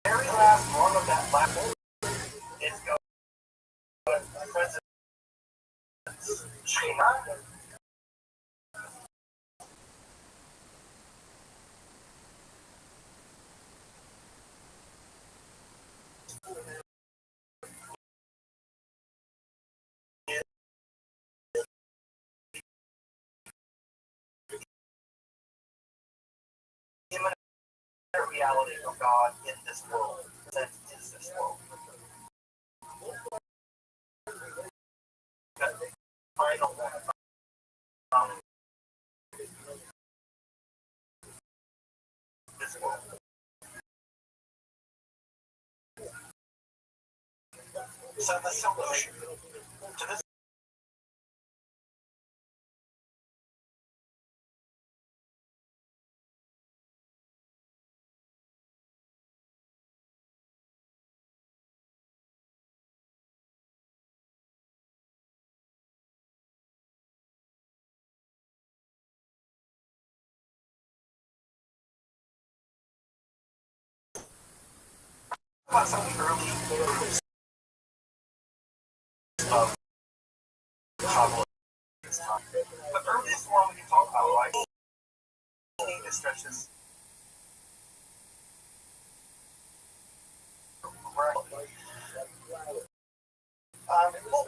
very last one of that last is going to President China. Imminent reality of God in this world that is this world. The final one. This world. So the solution to this about some of the early of Kabbalah. The earliest one we can talk about, right? We need to stretch this. Right. We'll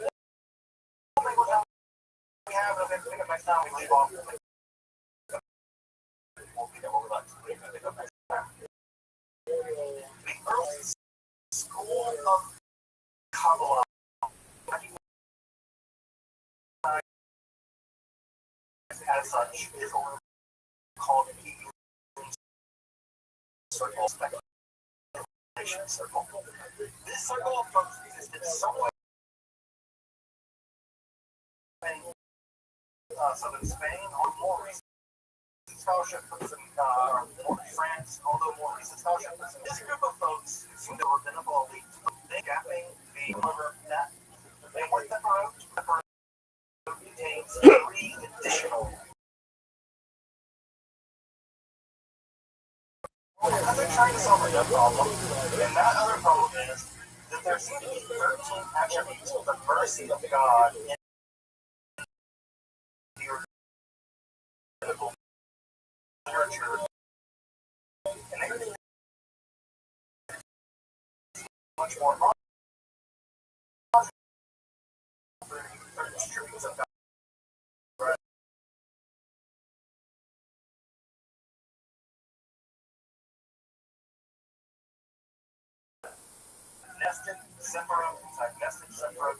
make what time we have, and then pick up next time we leave off. We'll pick up what we'd like to pick up next time. The earliest school of Kabbalah. As such, is what we're called the circle speculation circle. This circle of folks existed somewhere in southern Spain, or more recent scholarship puts in France, although more recent scholarship puts in this group of folks seem to have been a elite. They gapping the river that they went the road contains 3 additional. They're trying to solve another problem, and that other problem is that there seem to be 13 attributes of the mercy of God in the biblical literature, and everything much more attributes of God. Nested, separate, nested, separate,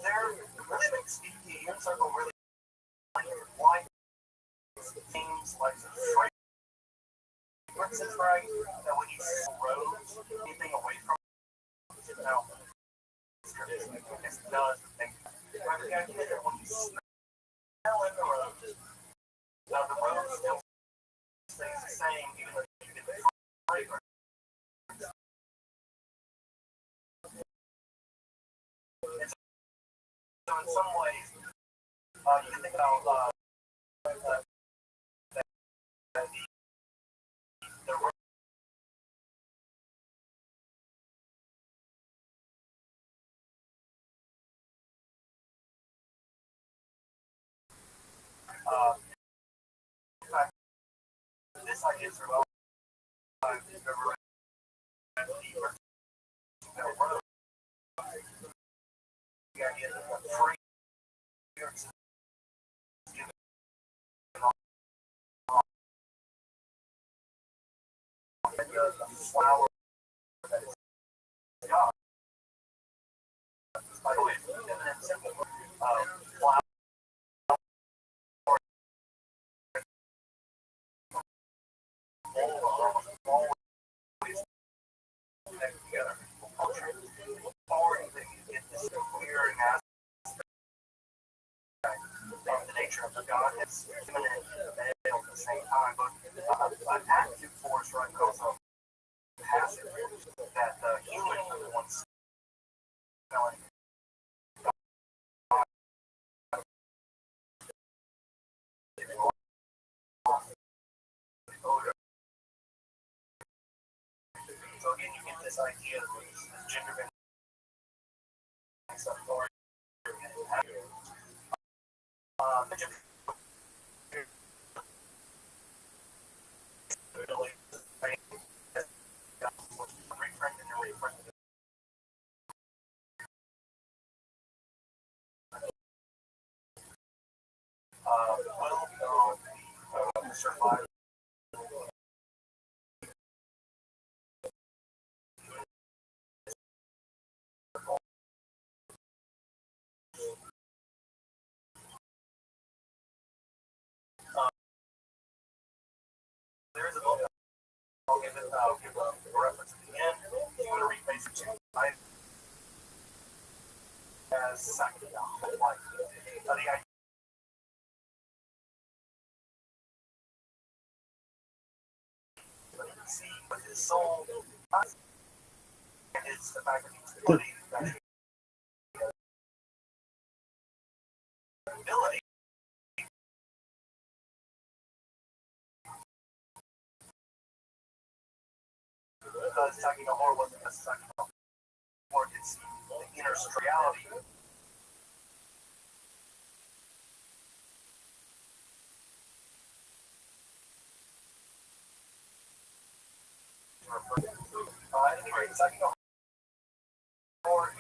they're really big the inner circle really why things like fragrances, right? That when you roads, anything away from it, now, it does think the idea that when you smell in the road, the road still stays the same even though you get the fragrance. So in some ways, you can think about the road. In fact, this idea is well, the idea that the fragrance is given the flower that is God. By the way, and simple flower. Always connect together. Or anything in this clear and aspect of the nature of the God is imminent and at the same time, but an active force right goes on passive that the human are the ones smelling So again, you get this idea of this gender bending stuff going on. Survive. There is a book. I'll give a reference at the end. You want to read basic 2. I as second like the idea. See with his soul is the fact that he's ability. Because talking to horror wasn't necessarily more it's the inner reality. Anyway, talking to horror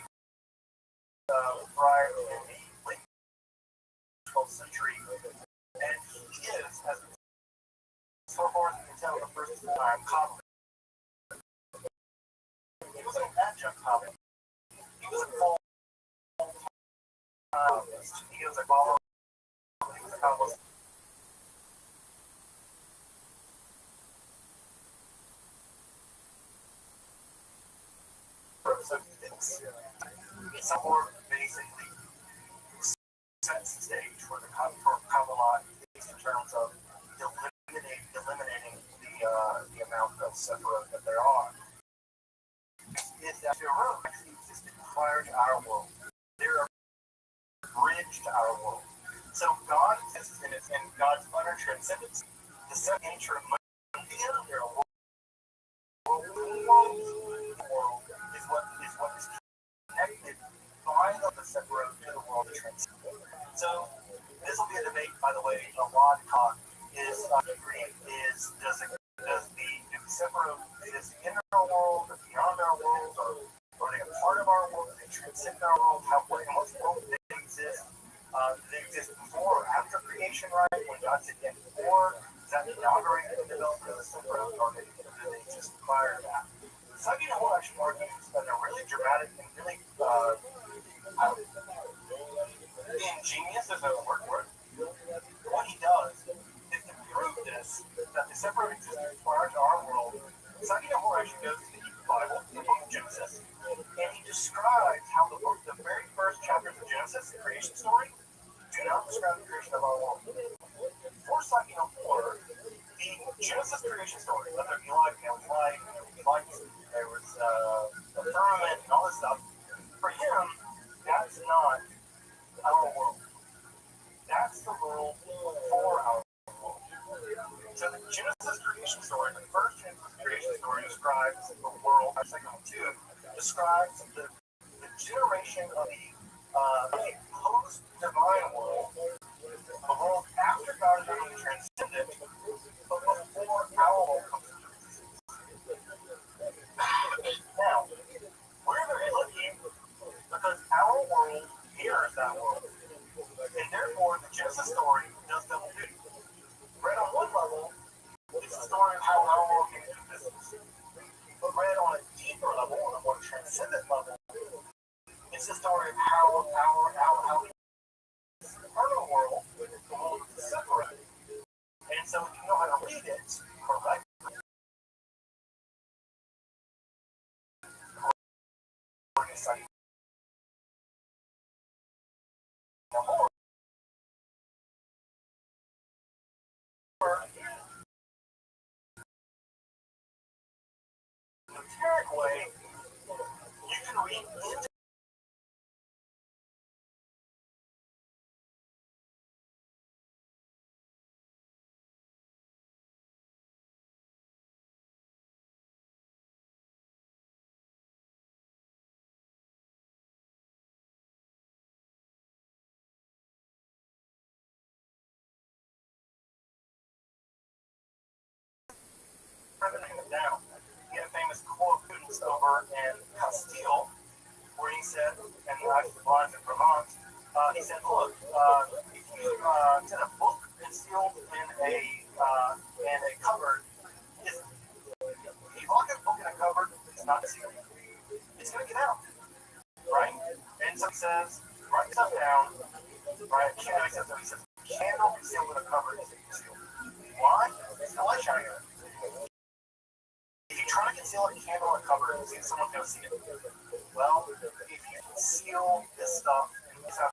prior in the late 12th century, and he is, as so far as we can tell, the first time cobbler. He was an adjunct cobbler. He was a full he was a follower. He was a cobbler. So it's more basically sets the stage for the Kabbalah in terms of eliminating the amount of separate that there are. Is that there are actually existed prior to our world. They're a bridge to our world. So God exists in it, and God's utter transcendence, the second nature of their world is what is connected by the separate to the world of transcendence. So this will be a debate, by the way, a lot of talk is does the separate exist in our world or beyond our world, or are they a part of our world? Do they transcend our world? In what world do they exist? Do they exist before or after creation, right? When God said yes before, does that inaugurate the development of the separate, or do they exist prior to that? So I get a whole actually argument that are really dramatic and really ingenious, there's no word for it. What he does is to prove this, that the separate existence prior to our world. Saginaw actually goes to the Hebrew Bible, the book of Genesis, and he describes how the very first chapters of Genesis, the creation story, do not describe the creation of our world. For Saginaw, the Genesis creation story, whether it be light, there was light, there was the firmament and all this stuff, for him, that's not our world. That's the world for our world. So the Genesis creation story, the first Genesis creation story describes the world, the second one too, describes the generation of the post-divine world, the world after God is really transcended, but before our world comes into existence. Now, we're very lucky because our world mirrors that world. And therefore, the Genesis story does double duty. Read on one level, it's the story of how our world came into existence. But read on a deeper level, on a more transcendent level, it's the story of how the eternal world, the world is separate. And so if you know how to read it correctly, way, you can read into in Castile, where he said, and actually lies in Vermont, he said, look, if you get a book concealed in a cupboard, if you lock a book in a cupboard, it's not sealed. It's going to get out, right? And so he says, write stuff down, right? He says, candle concealed in a cupboard is concealed. Why? It's the light shining on it. If you try to conceal a candle in a cupboard, someone's going to see it. Well, if you conceal this stuff, it's not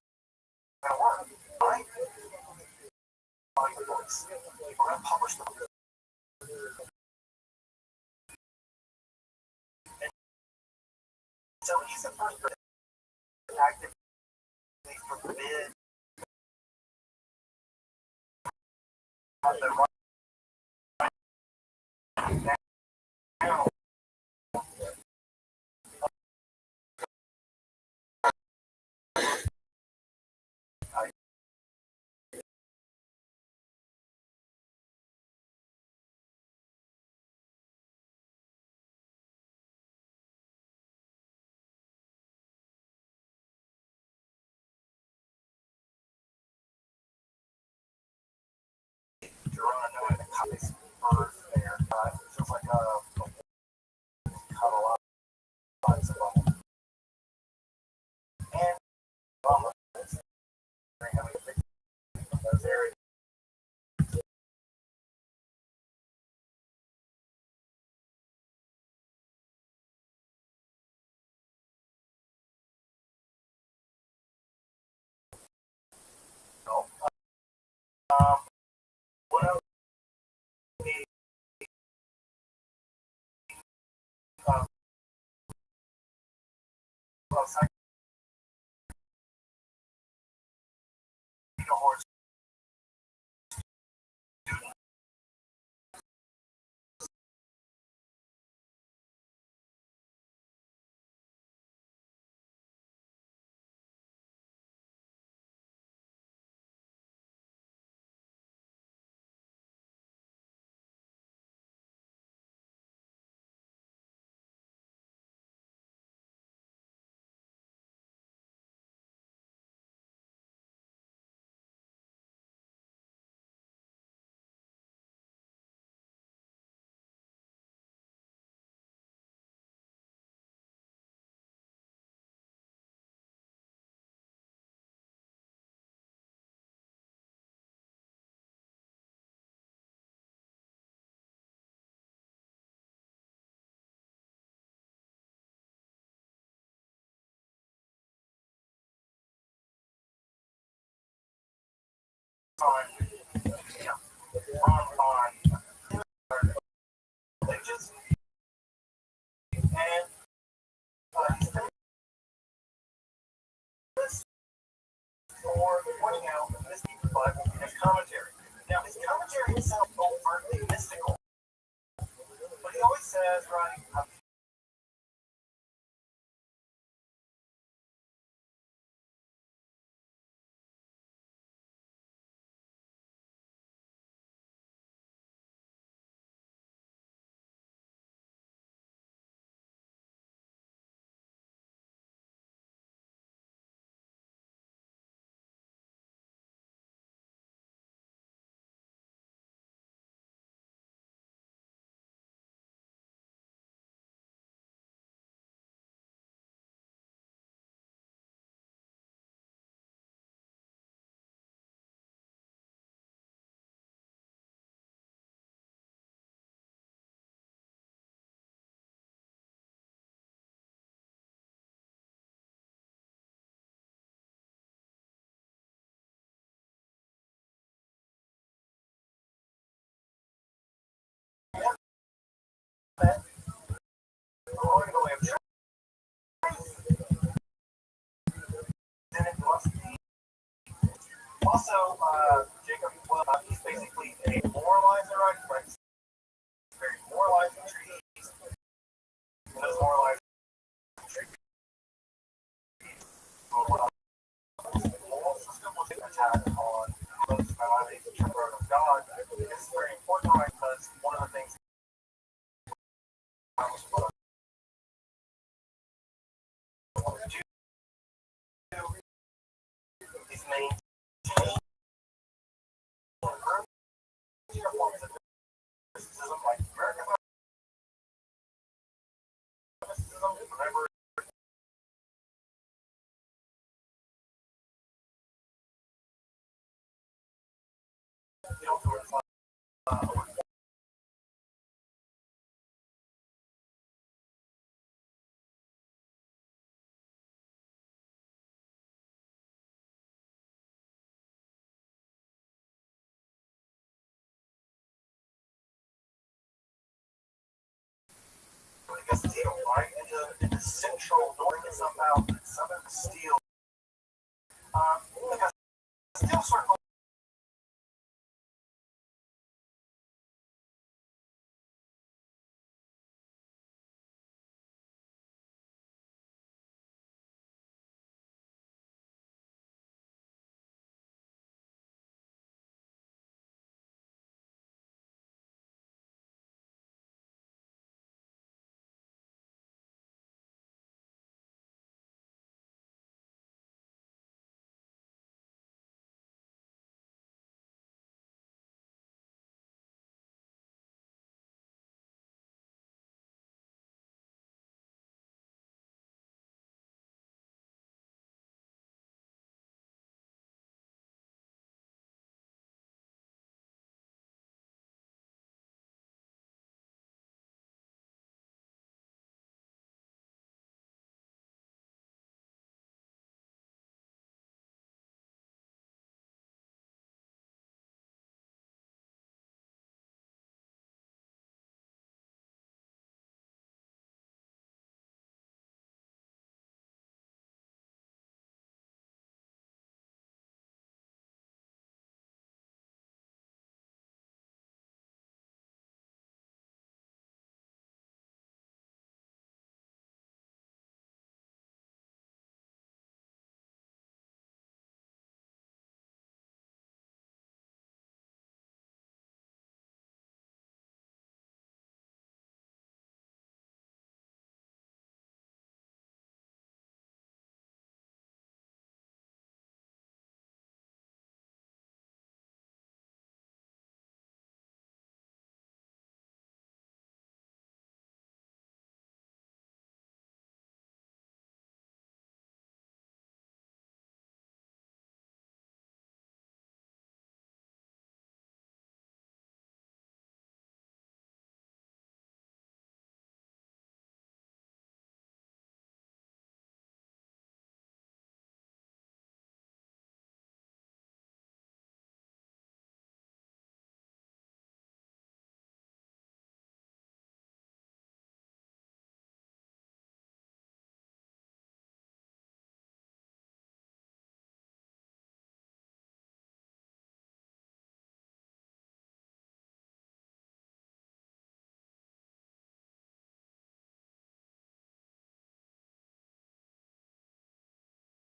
going to work, right? We're going to publish the book. So he's the first person to actively forbid the right now. Geronimo and the copies birth there. It's just like a cuddle up. And those areas. What else? Horse. On pages and this for pointing out this but in his commentary. Now his commentary itself is overtly mystical, but he always says, right, going the way of truth, then it must be. Also, Jacob, well, he's basically a moralizer, right? Very moralizing treatise. And those moralizing treatises, moral system was an attack on Moses by the word of God. It's very important, right? Because one of the things steel, right? Into central north somehow southern steel. Like a steel circle.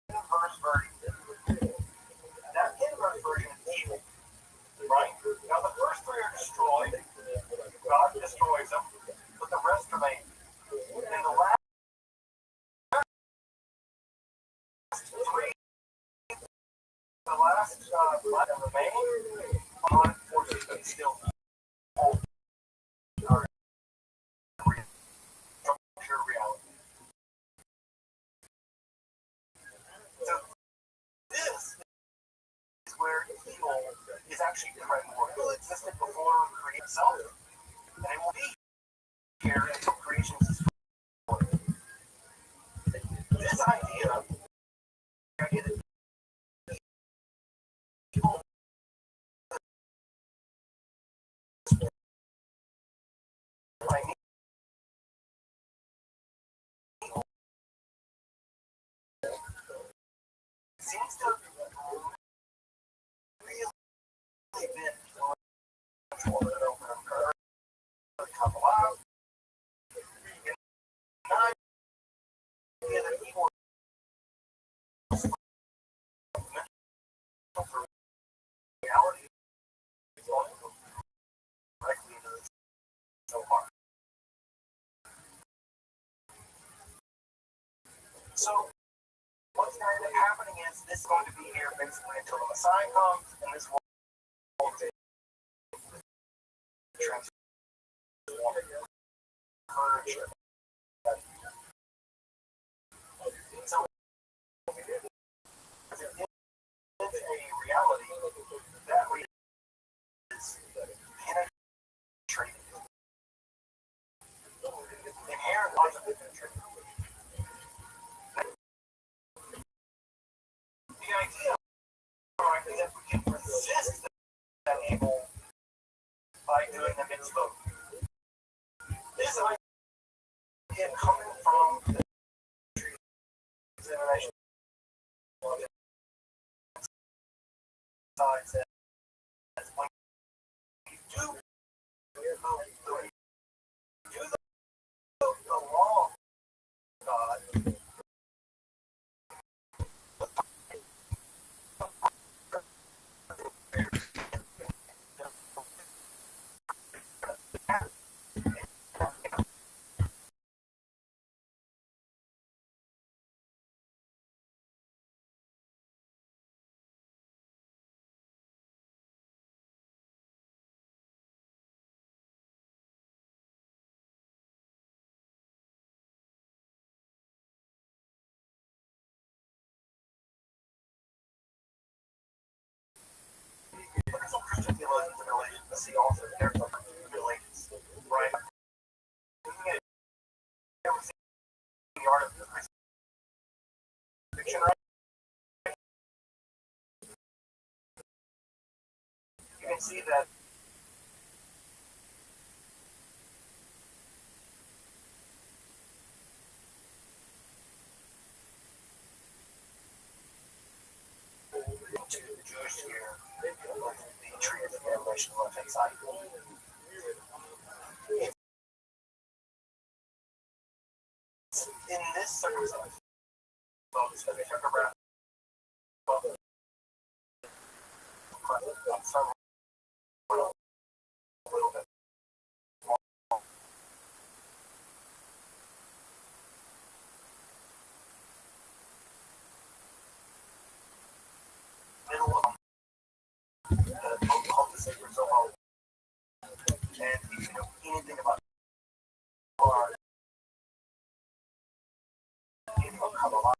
Inverse version. That inverse version is evil, right? Now the first three are destroyed. God destroys them, but the rest remain. And the last three, the last remain on forces that still are structure reality. So this is where evil is actually primordial. It existed before creation itself, and it will be here until creation is destroyed. This idea that evil seems to really been much more than over come alive. And the idea that evil is for reality is going to go directly into the so hard. So what's going to end up happening is this is going to be here basically until the Messiah comes, and this will transform courage. So it's a reality that is by doing the mitzvot. This idea coming from the examination side says when you do the law of God, some Christian theologians in relation to see also there's some relations, right? The art of crucifixion, right? You can see that to the Jewish year, the tree of the revelation on the left hand side. In this circumstance, folks, that they took around a little bit more. Middle of the book called the Sacred Zohar. And if you know anything about Kabbalah,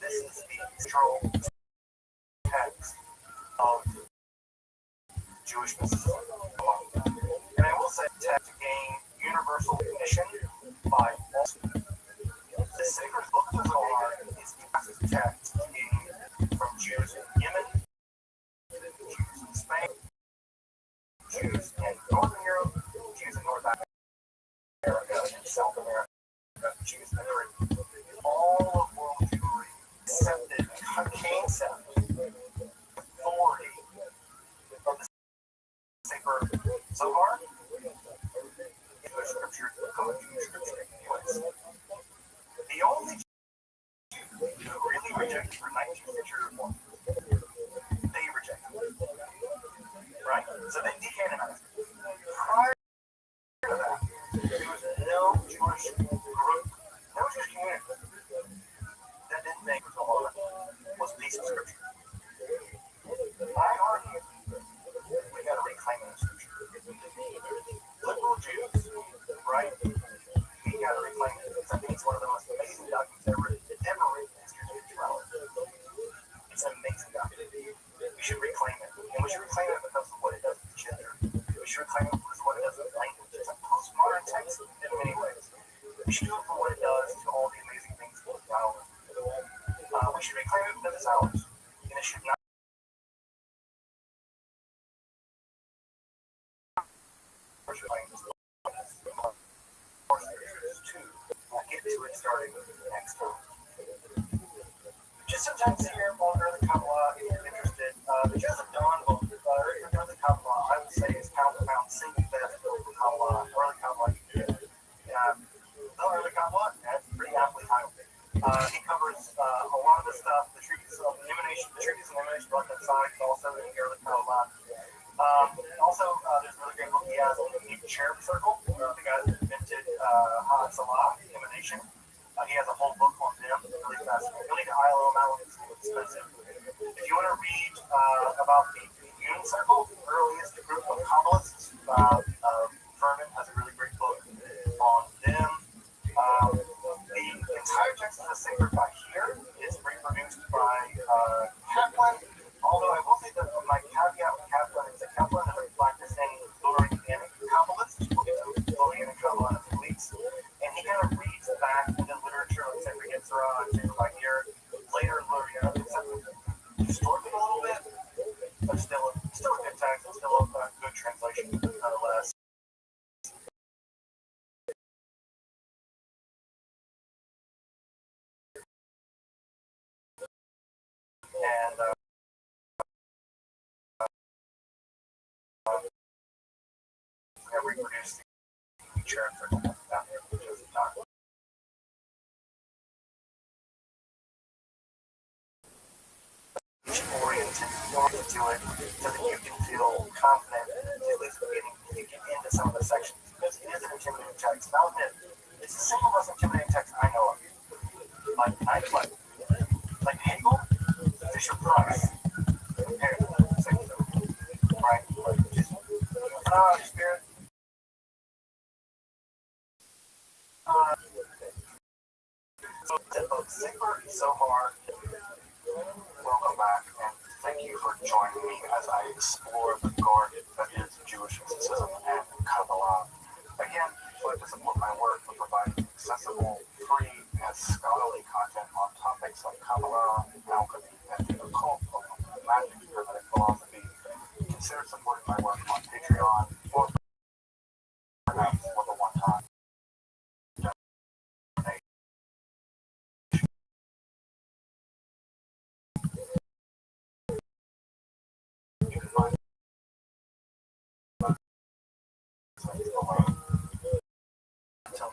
this is the central text of Jewish mysticism. And I will say text to gain universal recognition by all. The sacred book of the Zohar is the text gained from Jews in Yemen, Jews in Spain, Jews in Northern Europe, Jews in North America, and South America, Jews in the Caribbean. All of world Jewry accepted, came accept authority of the sacred Zohar, Jewish scripture, Jewish scripture anyways. The only Jew who really rejected for 19th century reform, they rejected it. Right? So they decanonized it. Prior to that, there was no Jewish group, no Jewish community that didn't think the Zohar was a piece of scripture. I argue we got to reclaim that scripture. Liberal Jews, right? We got to reclaim it. I think it's one of the most amazing documents ever written in history of spirituality. It's an amazing document. We should reclaim it. And we should reclaim it because of what it does to gender. We should reclaim it because of what it does to language. It's a postmodern text in many ways. We should do it for what it does to all the amazing things that it's ours. We should reclaim it because it's ours. And it should not. Get to it starting next time. Just sometimes here on Early Kabbalah, if you're interested, the Joseph Don book, Early Kabbalah, I would say is found single best book of Kabbalah, Early Kabbalah you can get. The Early Kabbalah, that's pretty aptly titled. He covers a lot of the stuff, the treatise of emanation, brought inside, also in the Early Kabbalah. Also, there's a really great book he has on the Cherub Circle, the guy that invented Salah, emanation. He has a whole book on them, really fascinating. You'll need to ILO on that one, it's expensive. If you want to read about the Union Circle, the earliest group of Kabbalists, Furman has a really great book on them. The entire text of the Sacred by here is reproduced by Kaplan, although I will say that my caveat with Kaplan is that Kaplan is a practicing Florianic Kabbalist. We'll get to Florianic Kabbalah in a few weeks. And he kind of reads back into literature like Sacred Yitzhak and things like here. Later in Florianic, distorted a little bit, but still a good text, and still a good translation. and reproduce the churn for that, which is not oriented to it so that you can feel confident at least getting into some of the sections. Because it is an intimidating text. Now admit, it's the single most intimidating text I know of. Like Hegel, Fisher Price, compared to the second right? Like just spirit. So Sigmar Sohar, welcome back, and thank you for joining me as I explore the garden that is Jewish mysticism and Kabbalah. Again, if you'd like to support my work for providing accessible, free, and scholarly content on topics like Kabbalah, alchemy, and the occult, magic, Hermetic philosophy, consider supporting my work on Patreon or perhaps with a one-time donation. You can find links below. Until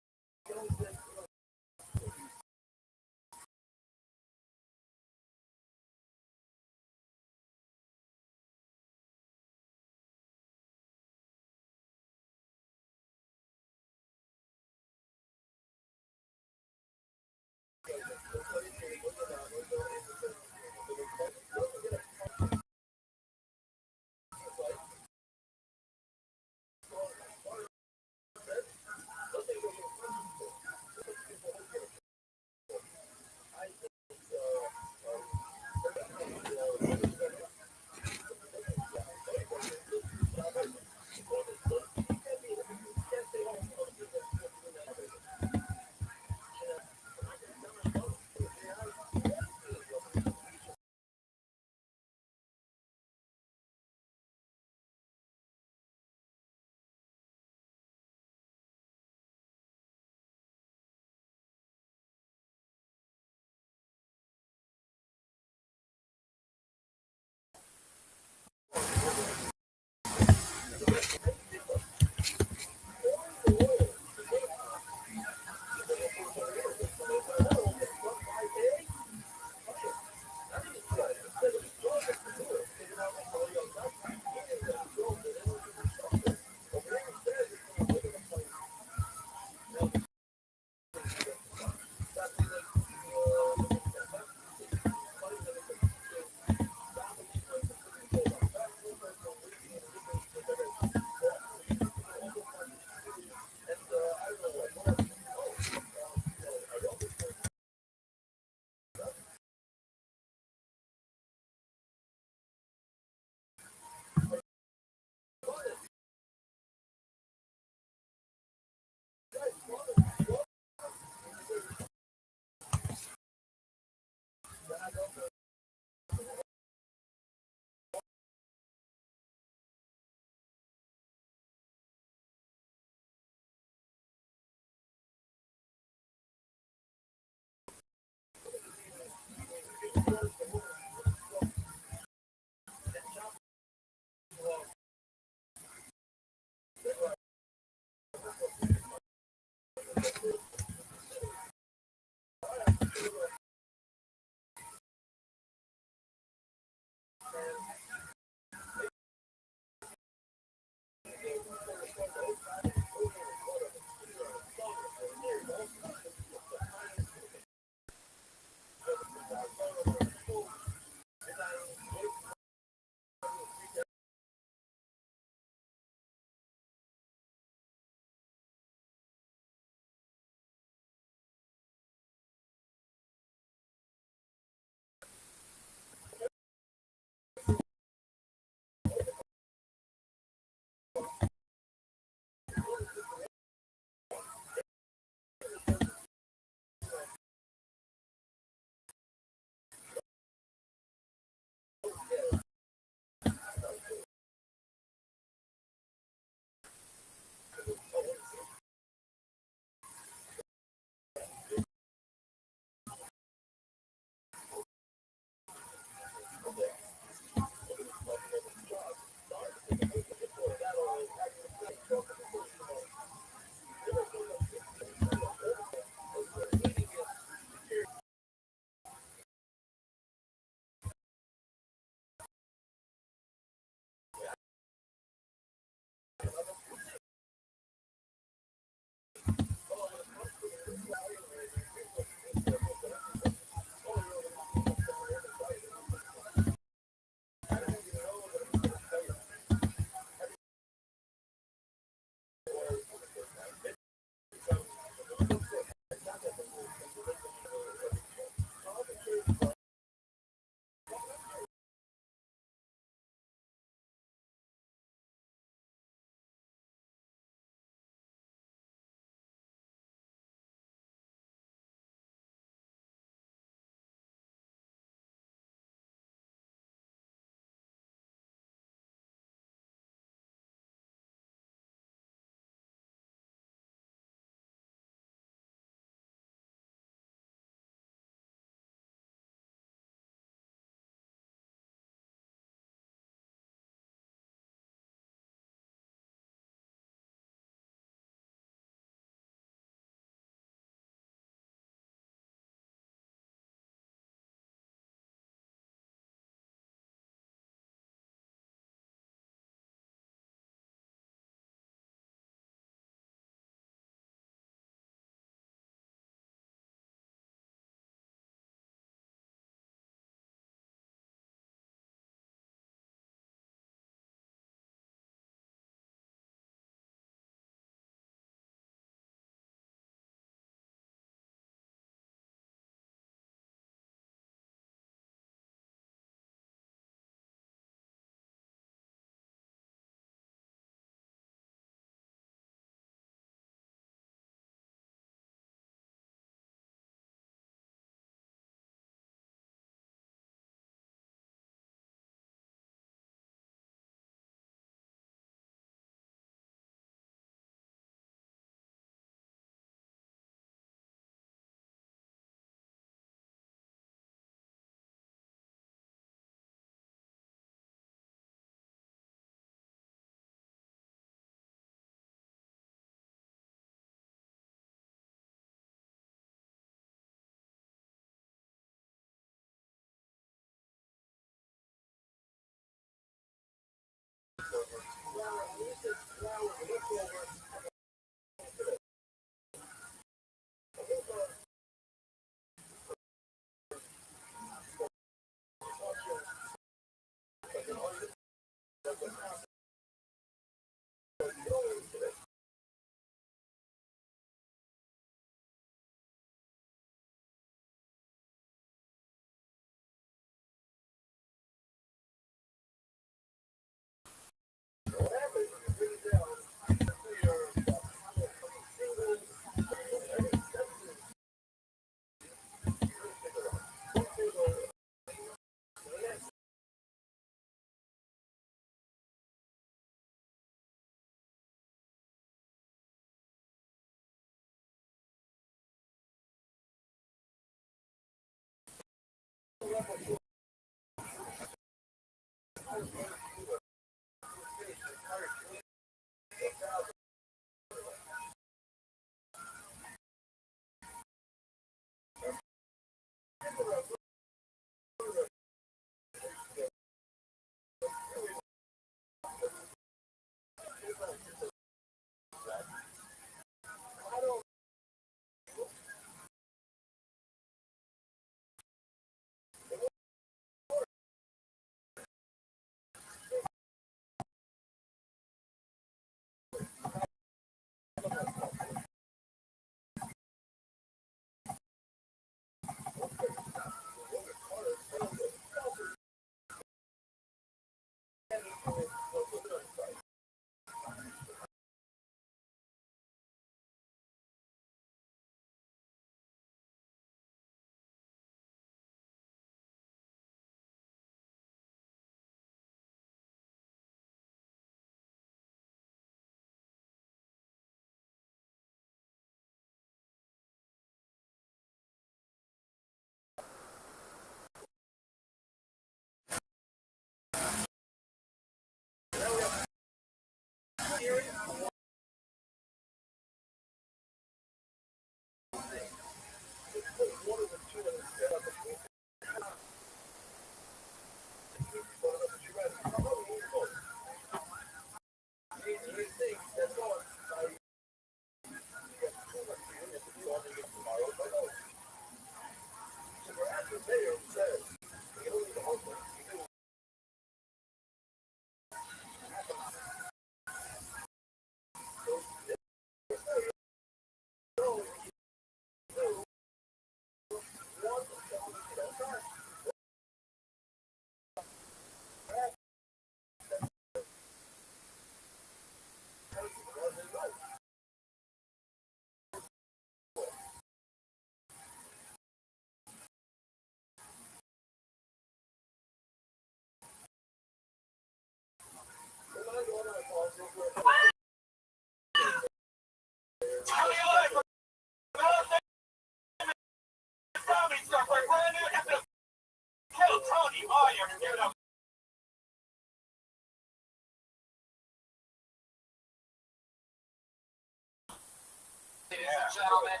gentlemen.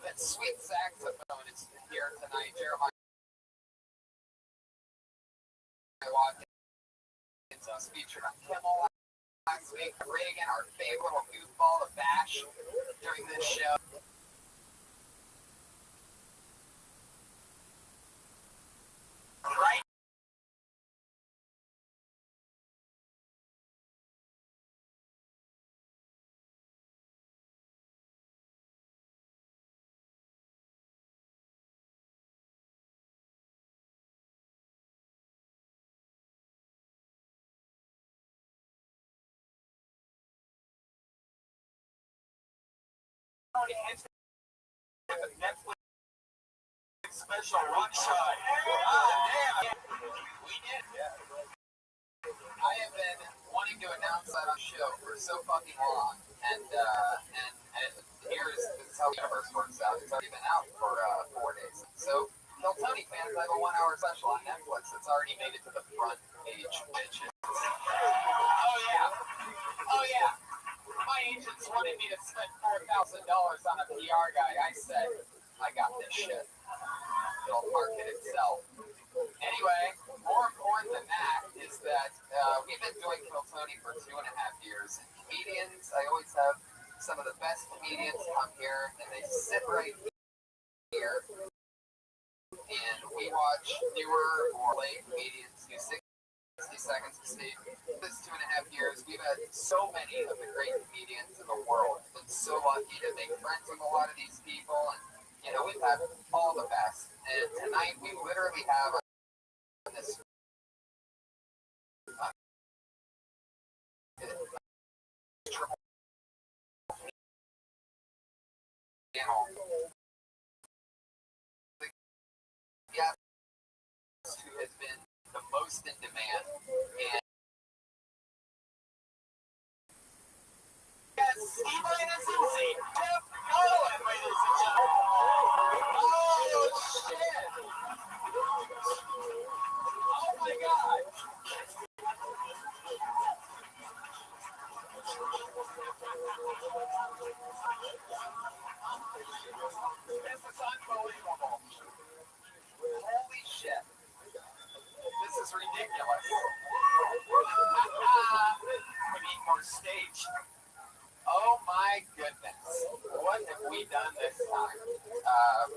That sweet saxophone is here tonight. Jeremiah Watkins was featured on Kimmel last week. Reagan, our favorite little goofball to bash during this show. Right? Netflix special Rothschild. Damn. We did. Yeah. I have been wanting to announce that on the show for so fucking long, and this is how the universe works out. It's already been out for 4 days. So, Kill Tony fans, I have a 1-hour special on Netflix that's already made it to the front page, bitches. Oh yeah. My agents wanted me to spend $4,000 on a PR guy. I said, I got this shit. It'll market itself. Anyway, more important than that is that we've been doing Kill Tony for 2.5 years. And comedians, I always have some of the best comedians come here, and they sit right here, and we watch newer or late comedians do 60 seconds of stage. This 2.5 years, we've had so many of the great comedians in the world. Been so lucky to make friends with a lot of these people, and we've had all the best. And tonight we literally have this triple panel. The guest who has been the most in demand, and yes, Steve Susie, Jeff Garland, ladies and gentlemen. Oh shit! Oh my god! This is unbelievable. Holy shit. This is ridiculous. We need more stage. Oh my goodness. What have we done this time?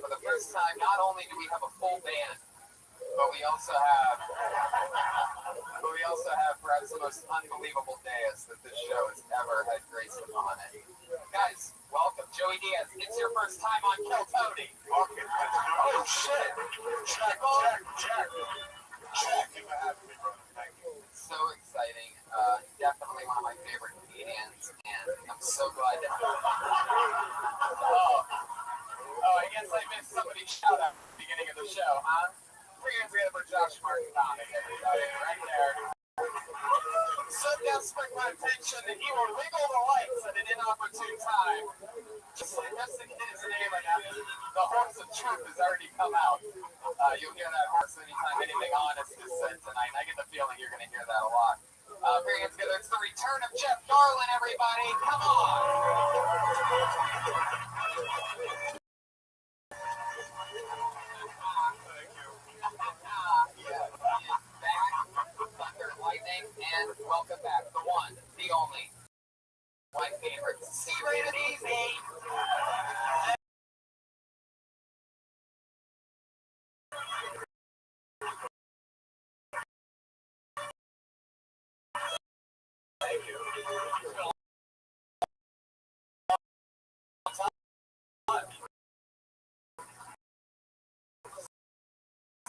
For the first time, not only do we have a full band, but we also have perhaps the most unbelievable dais that this show has ever had graced upon it. Guys, welcome. Joey Diaz, it's your first time on Kill Tony. Okay, oh shit! Check. You have me, bro. Thank you. So exciting. Definitely one of my favorite comedians, and I'm so glad to I guess I missed somebody's shout out at the beginning of the show, huh? Put your hands together for Josh Martinami, everybody, right there. So desperate my attention that he will wiggle the lights at an inopportune time. Just to get his name again. The horse of truth has already come out. You'll hear that horse anytime anything honest is said tonight. I get the feeling you're going to hear that a lot. Put your hands together. It's the return of Jeff Garland, everybody. Come on. Thunder, lightning, and welcome back. The one, the only, my favorite. C-rated easy. Thank you.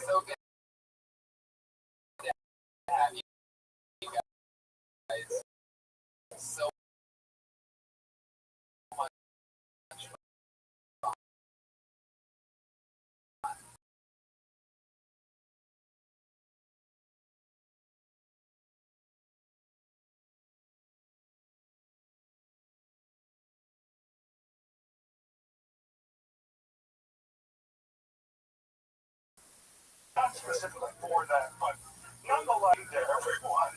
So good to have you guys. So much fun. Not specifically for that, but nonetheless, everyone.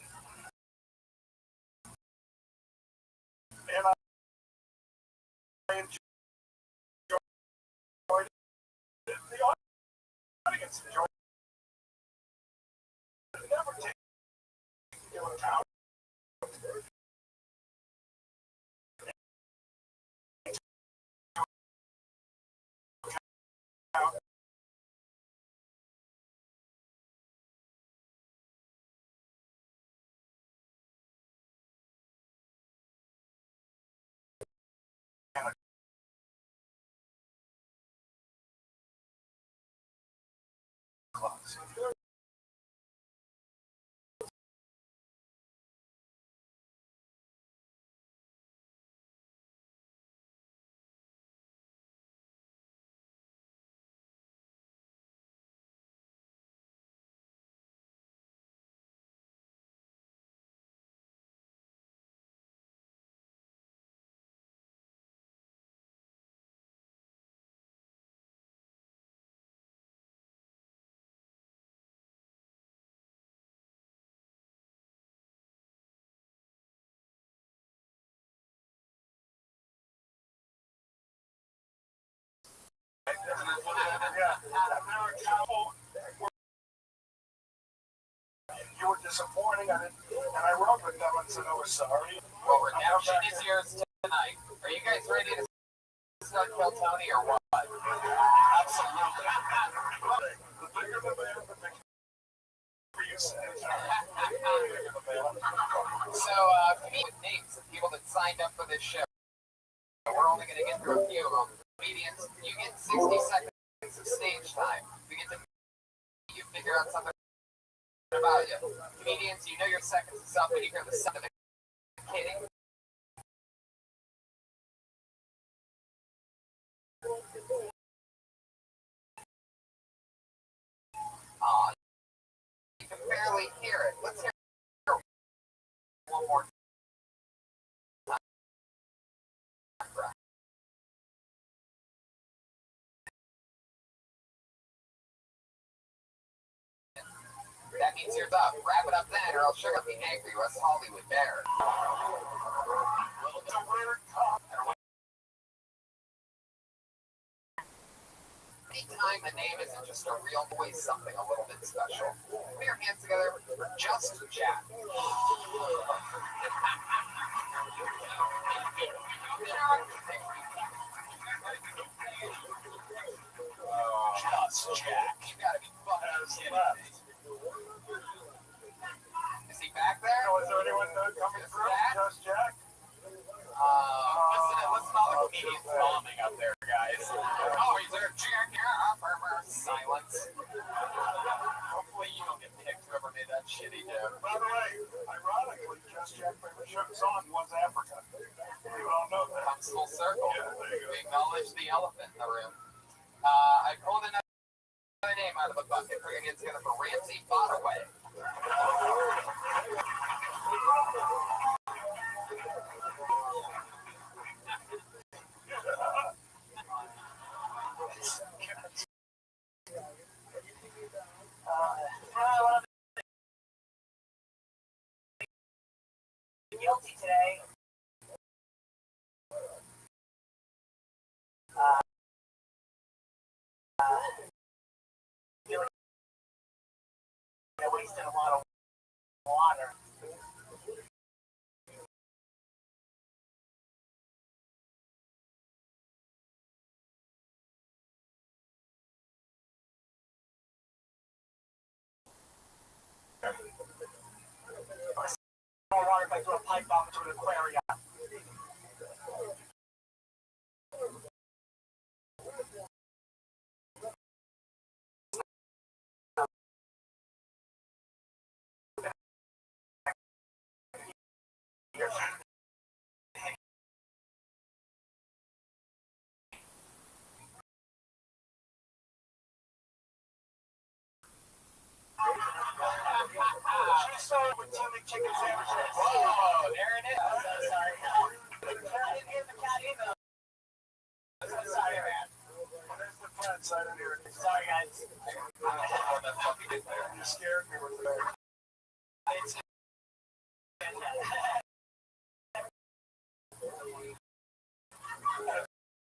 it's enjoyable. Never take into account clocks. Yeah, I've never traveled. You were disappointing, and I wrote with them and said I was sorry. Well, redemption is yours tonight. Are you guys ready to start Kill Tony or what? Absolutely. The bigger the band, the bigger you say. So, comedian with names of people that signed up for this show. We're only going to get through a few of them. Comedians, you get 60 seconds of stage time. We get to meet you, figure out something about you. Comedians, you know your seconds is up, and you hear the sound of the kidding. Aw, you can barely hear it. Let's hear it one more time. That means you're up. Wrap it up then, or else you're going to be angry West Hollywood Bear. Anytime a name isn't just a real voice, something a little bit special. Put your hands together for Just Jack. Just Jack. You gotta be fucking kidding me. Is he back there? Was there anyone coming through? Just Jack? Listen to all the comedians bombing up there, guys. Oh, he's there, Jack. Silence. Hopefully you don't get picked, whoever made that shitty joke. By the way, ironically, Just Jack's favorite show song was Africa. You don't know that. Comes full circle. Yeah, there you go. We acknowledge the elephant in the room. I pulled another name out of the bucket. We're going to get together for Ramsey Botaway. Guilty today. I wasted a lot of water. More water if I threw a pipe bomb into an aquarium. She started with Timmy chicken sandwiches. Oh, there it is. I'm so sorry. I didn't hear the cat either. I'm so sorry, man. There's the friend side of here. Sorry, guys. You scared me with that.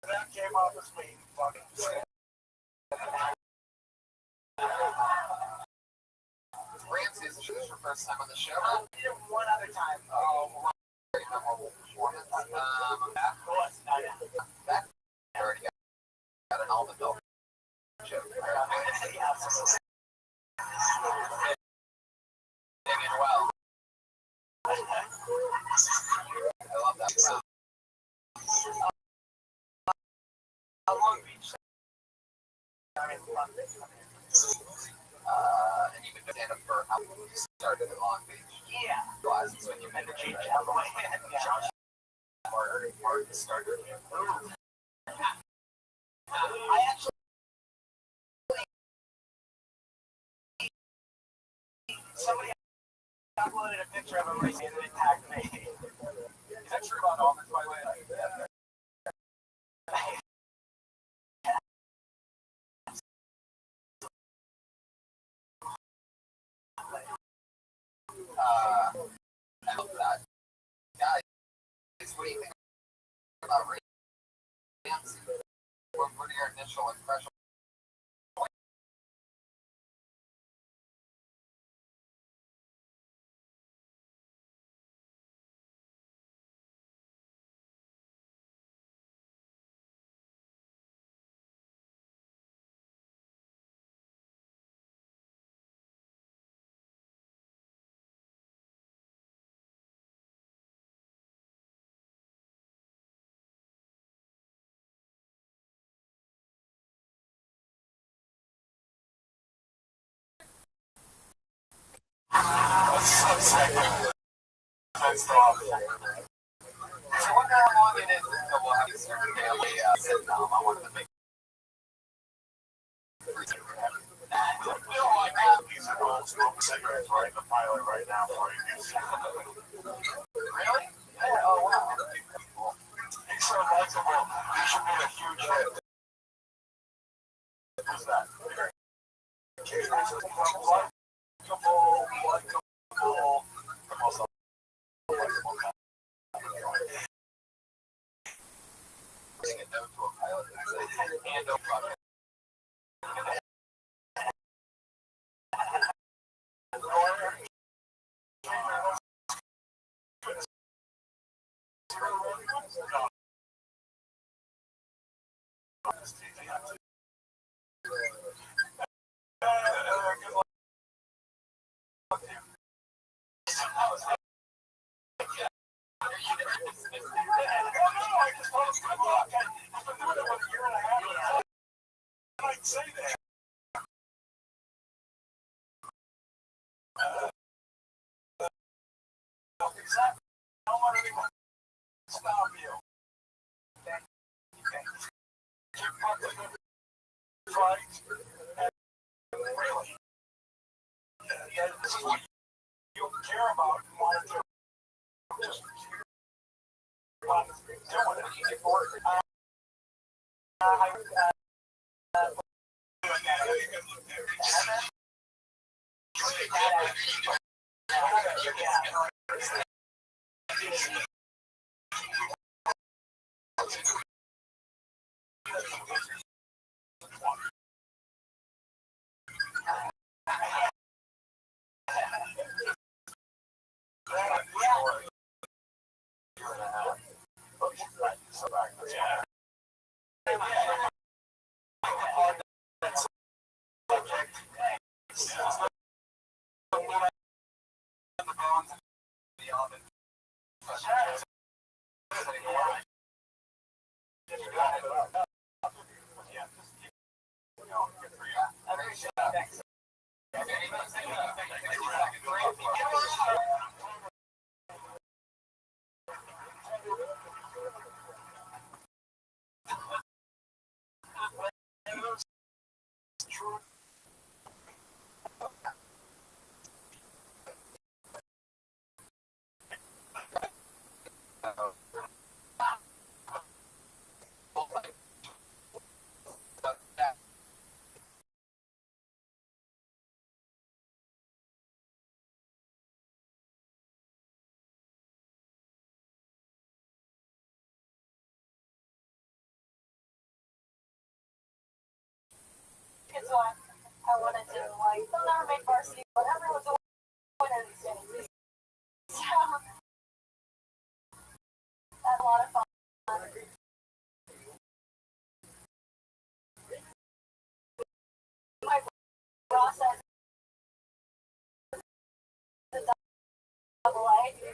That came off as me. Fucking. first time on the show? Did it one other time. Oh, very memorable performance. That already got an almond milk joke. Singing well. I love that sound. Long Beach. And you can stand up for how you started in Long Beach. Yeah. Glasses when you met the Change change out the way. Josh Martin started. I actually somebody uploaded a picture of him recently and it tagged me. Is that true about almonds, by the way? I love that. Guys, what do you think about Ramsey? What are your initial impressions? So I wonder how long it is until we'll have a certain daily sitcom. I wanted to make Like all these are all smoke cigarettes right in the pilot right now for you. really? Yeah, oh wow. Cool. He's so likable. He should be a huge hit. Who's that? Likable. The most likable guy. Putting a note to a pilot that says, and no problem. Say that. Exactly. Don't let anyone stop you. Keep fucking right. Really. Yeah, this is what you care about and want to do. Just keep on doing it. Keep working. So I wanted to like, they'll never make varsity, but everyone's always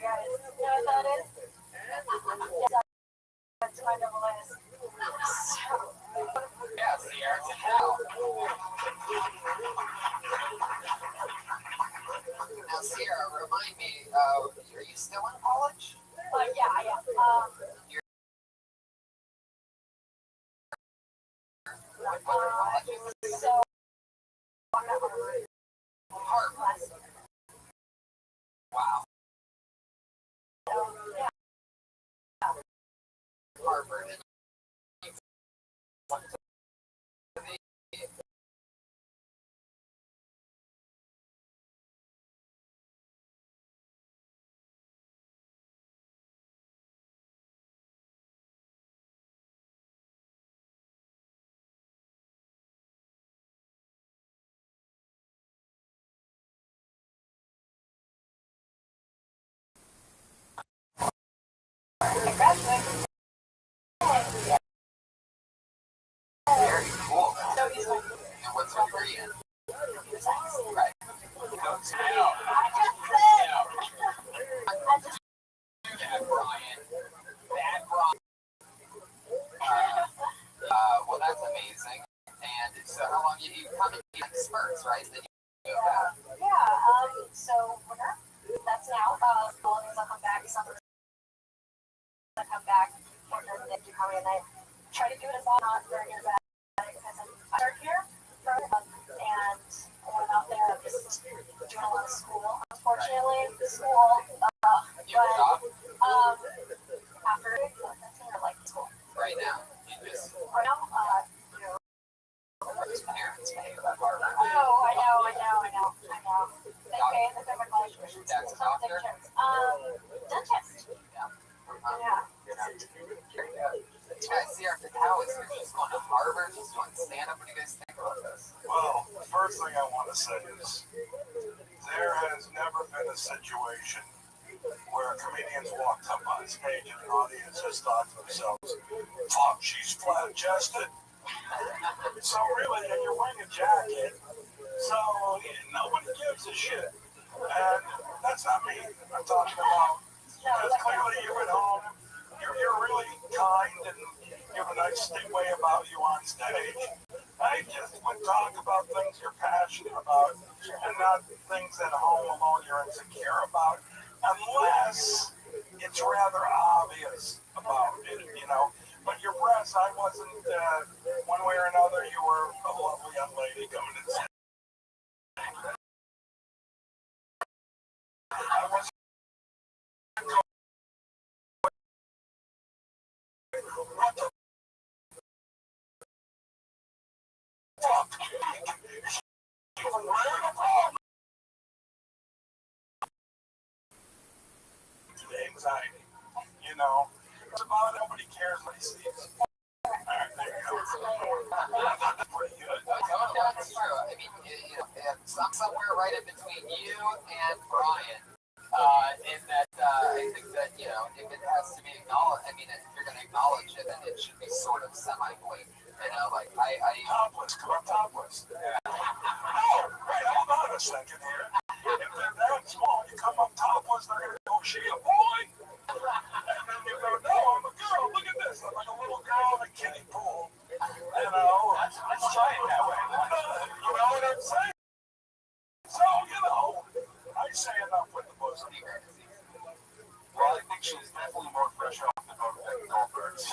guys. You know what that is? That's my double S. Yeah, Sierra, it's a cow. Now, Sierra, remind me, are you still in college? Yeah. So, I'm at Harvard. Wow. Yeah. Harvard. Very cool. And what's your degree in? Right. Brian. Bad Brian. Well, that's amazing. And so how long you come in spurts, right? Then you go back. So winter, that's now. Holidays I'll come back, summer I come back, winter then you come in. I try to do it as long not very bad because I started here and I went out there just doing a lot of school. Unfortunately, the school after I like school. Right now. You just Right now, parents pay for that part. I know. They pay the different college tuition. That's a doctor? Dentist. Yeah. Sierra, how is it? She's going to Harvard, she's doing stand-up. What do you guys think about this? Well, the first thing I want to say is there has never been a situation where comedians walked up on stage and an audience has thought to themselves, fuck, she's flat-chested. So really, and you're wearing a jacket, so nobody gives a shit. And that's not me. I'm talking about, because clearly you at home, you're really kind and you have a nice way about you on stage. I just would talk about things you're passionate about and not things at home alone you're insecure about, unless it's rather obvious about it, you know. But your breasts, I wasn't, one way or another, you were a lovely young lady coming to say. I wasn't. What the fuck? Anxiety, you know. It's about nobody cares what he sees. Alright, there you go. That's pretty good. That's true. I mean, somewhere right in between you and Brian, in that I think that, you know, if it has to be acknowledged, I mean, if you're going to acknowledge it, then it should be sort of semi-blank. You know, like, Topless, come on, topless. Oh, wait, hold on a second here. If they're that small, you come up topless, they're going to go, she a boy? And then you go, no, I'm a girl, look at this. I'm like a little girl in a kiddie pool. You know, let's try it that way. You know what I'm saying? So, you know, I say enough with the bosom. well, I think she's definitely more fresh off the boat than Goldberg's.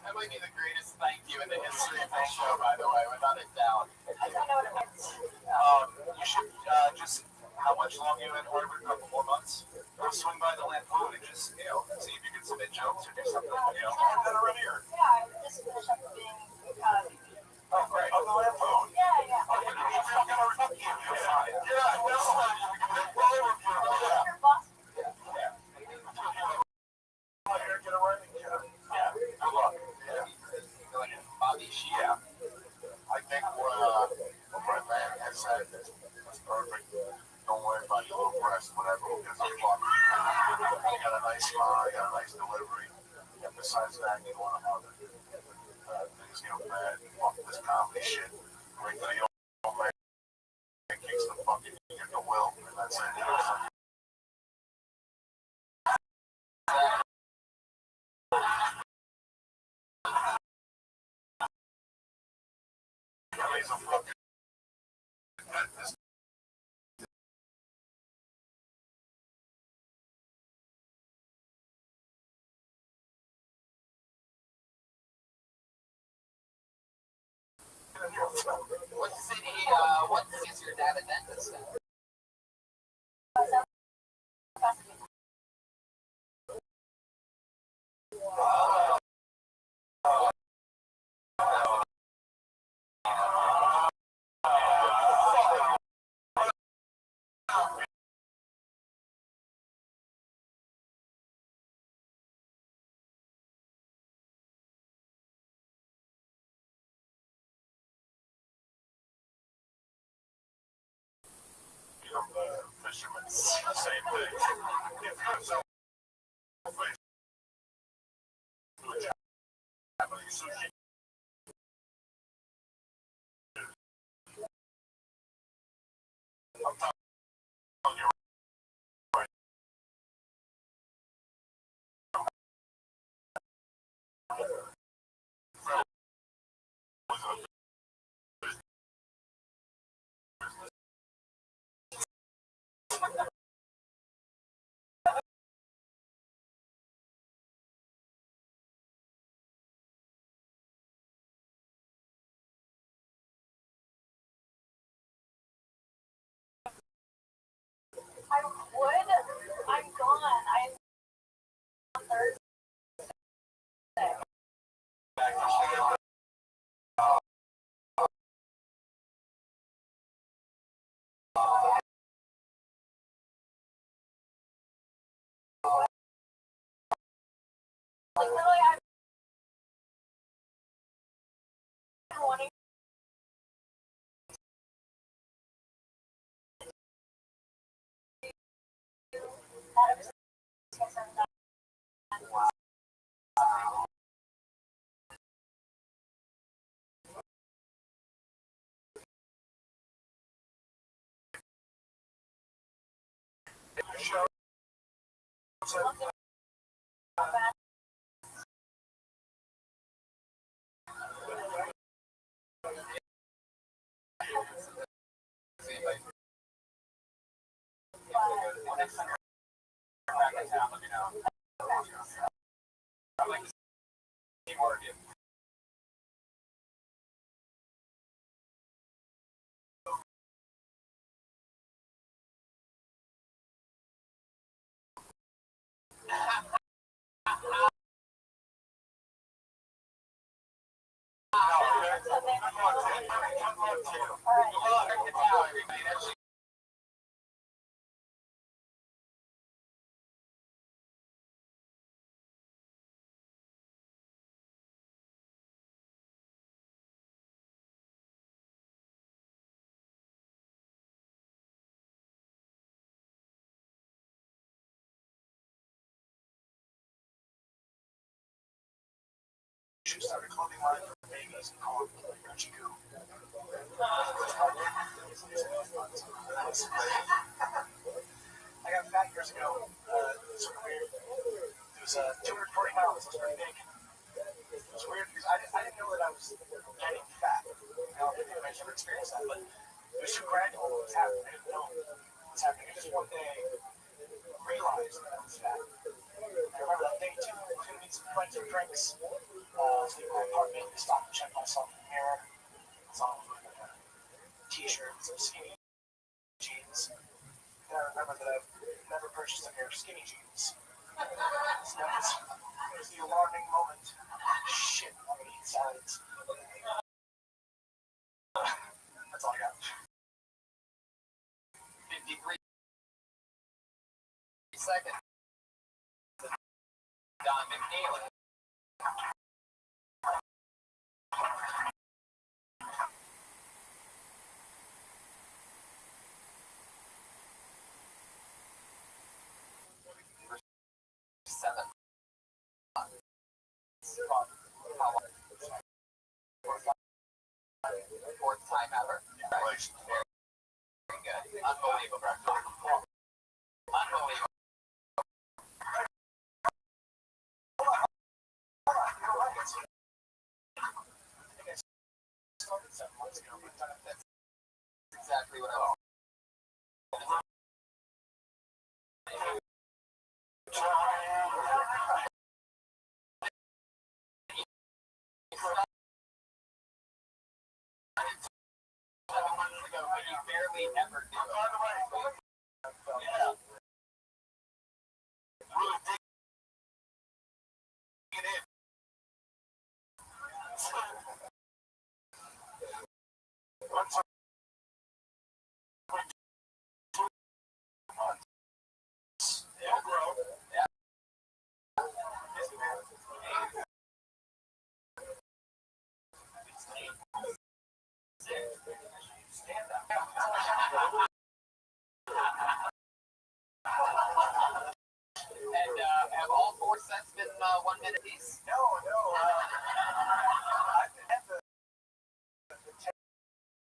That might be the greatest thank you in the history of this show, by the way, without a doubt. I don't know what it means. You should just, how much longer you in Harvard? A couple more months? Go swing by the Lampoon and just, you know, see if you can submit jokes or do something, you know, that are in here. Yeah, I just finished up being Oh, great. On the Lampoon. yeah. You're fine. Yeah, no, well, Your boss. here, get a writing job. Yeah, good luck. Yeah. Bobby Shea. I think what my man has said is perfect. Don't worry about your little breast, whatever, because I'm fucking. You got a nice smile, you got a nice delivery, and besides that, you want to have it. this, bad, fuck this comedy shit. Like, the old man kicks the fucking, the will, and that's it. He's a fucking, What city is your dad a dentist in? fishermen, same thing. If you're so Japanese sushi, I'm telling you right I would. I'm gone. I'm on Thursday. Like literally, I've been wanting to ever since I'm done. She started clothing line for babies and called it like Gucci Goo. I got fat years ago. Sort of weird. It was 240 pounds. It was pretty big. It was weird because I didn't know that I was getting fat. I don't think I've ever experienced that, but it was too gradual what was happening. I didn't know what was happening. I just one day realized that I was fat. I remember that day too. I was going to meet some friends and drinks. I was in my apartment, stopped and checked myself in the mirror. I saw a t-shirt, some skinny jeans. And I remember that I've never purchased a pair of skinny jeans. So that was the alarming moment. Shit, I'm gonna eat salads. That's all I got. 53 seconds. Don McNeely. nice. Very good. Unbelievable. Unbelievable. Started 7 months ago, but that's exactly what I was. But you barely ever do it. By the way, yeah. Really dig it in. Once or 2 months. It'll grow. Yeah. Stand up. And have all 4 sets been 1 minute piece? No. I've had the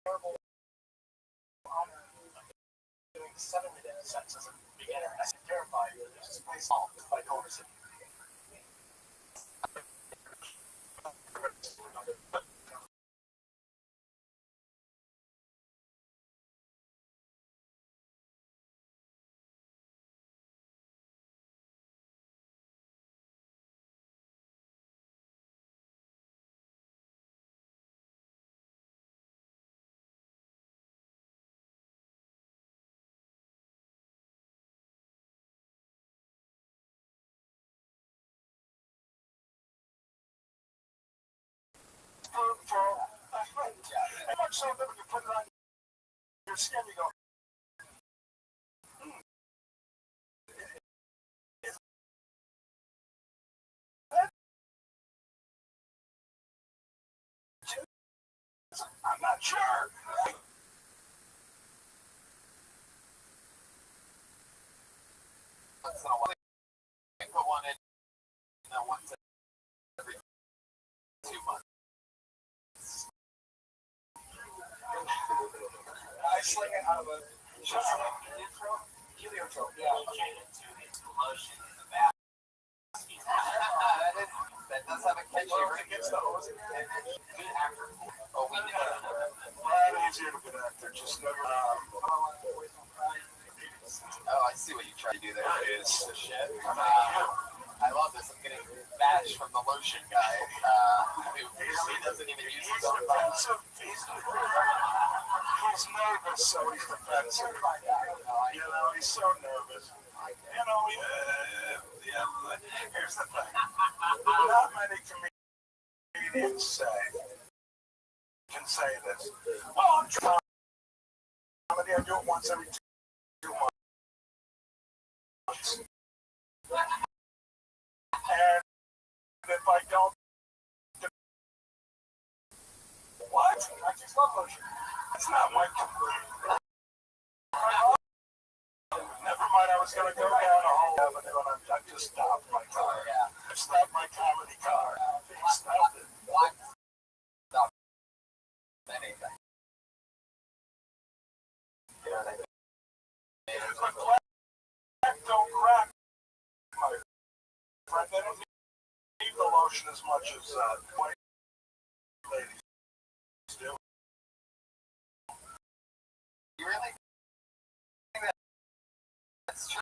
terrible honor of doing 7-minute sets as a beginner. I was terrified. It was just place off by Corbison. For a friend. And much so that when you put it on your skin, you go, I'm not sure. Once in a while. I put one in once every 2 months. I sling it out of a heliotrope. Yeah. Lotion in the bath. That does have a catchy ring. Against the hose. Oh, we did. Easier to get after. Just never. Oh, I see what you try to do there. It is the shit. I love this. I'm getting bashed from the lotion guy. Who usually doesn't even use his own phone. He's nervous, so he's defensive. You know, he's so nervous. You know, but here's the thing. Not many comedians can say this. Well, I'm trying comedy. I do it once every 2 months. And if I don't, what? I just love lotion. It's not my comedy. Never mind, I was going to go down a whole avenue and I just stopped my car. Yeah. I stopped my comedy car. Stopped it. What? Stop anything. You know what I mean? But black don't crack, my friend. They don't need the lotion as much as white ladies do. You really think that's true?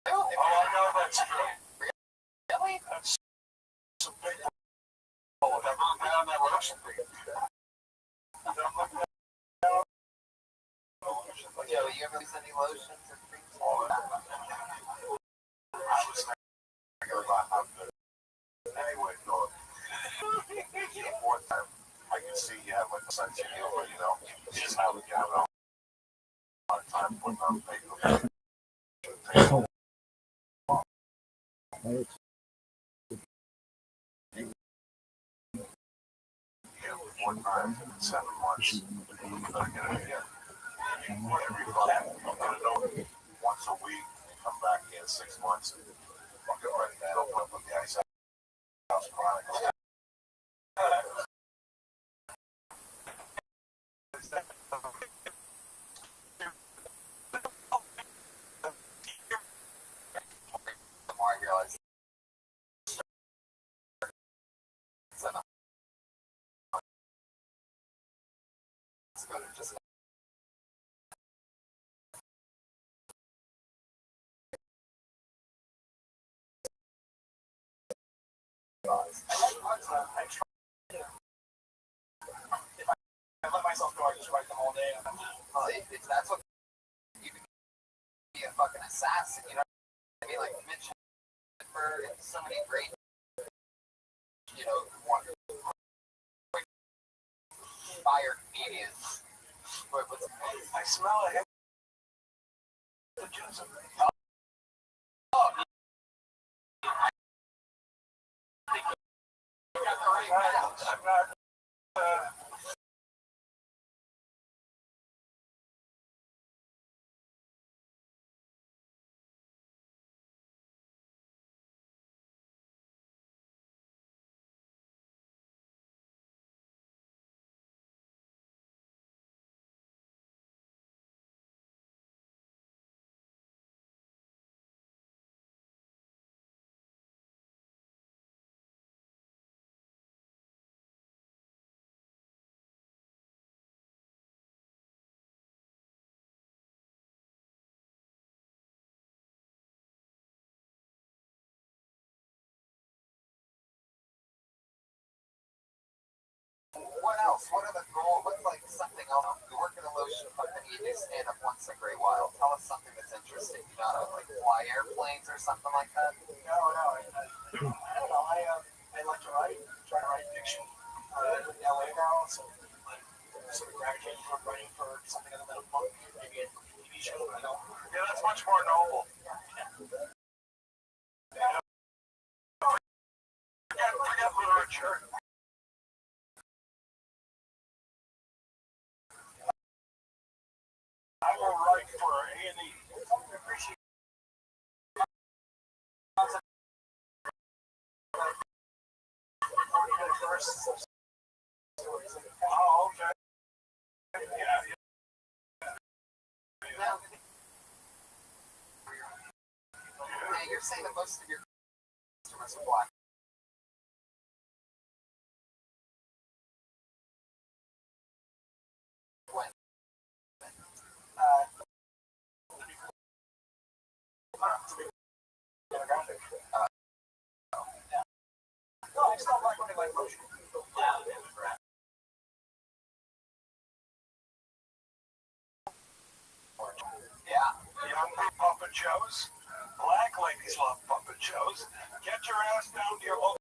Oh, I know that's true. Really? That's a big hole. Never look down that lotion for you. Don't look down the lotion. Joe, you ever use any lotions or creams? I was thinking about how good. Anyway, no. The 4th time, I can see you have like a sense of humor, you know. Just how you have a hard time putting on paper. Yeah, 4 times in 7 months. Better get it again. Every fucking once a week, come back in 6 months. Fucking right now, open up with the Ice House Chronicles. good. Just I let myself go, I just write them all day. if that's what you can be a fucking assassin, you know what I mean? Like Mitch Hedberg and so many great, you know, fire comedians. I smell it. The juice of it. Oh, I'm not. what else? What are the goals? What's like something else? You work in a lotion company, you do stand up once in a great while. Tell us something that's interesting. You know how to like fly airplanes or something like that? No. I don't know. I like to write. Try to write fiction. I live in LA now, so I sort of gravitate toward writing for something other than a book, maybe a TV show. You know. Yeah, that's much more noble. Forget literature. I will write for A&E. Appreciate Oh, okay. Yeah. Hey, you're saying that most of your customers are black. When? No, I just don't like when they like lotion. Yeah. Young puppet shows. Black ladies love puppet shows. Get your ass down to your local.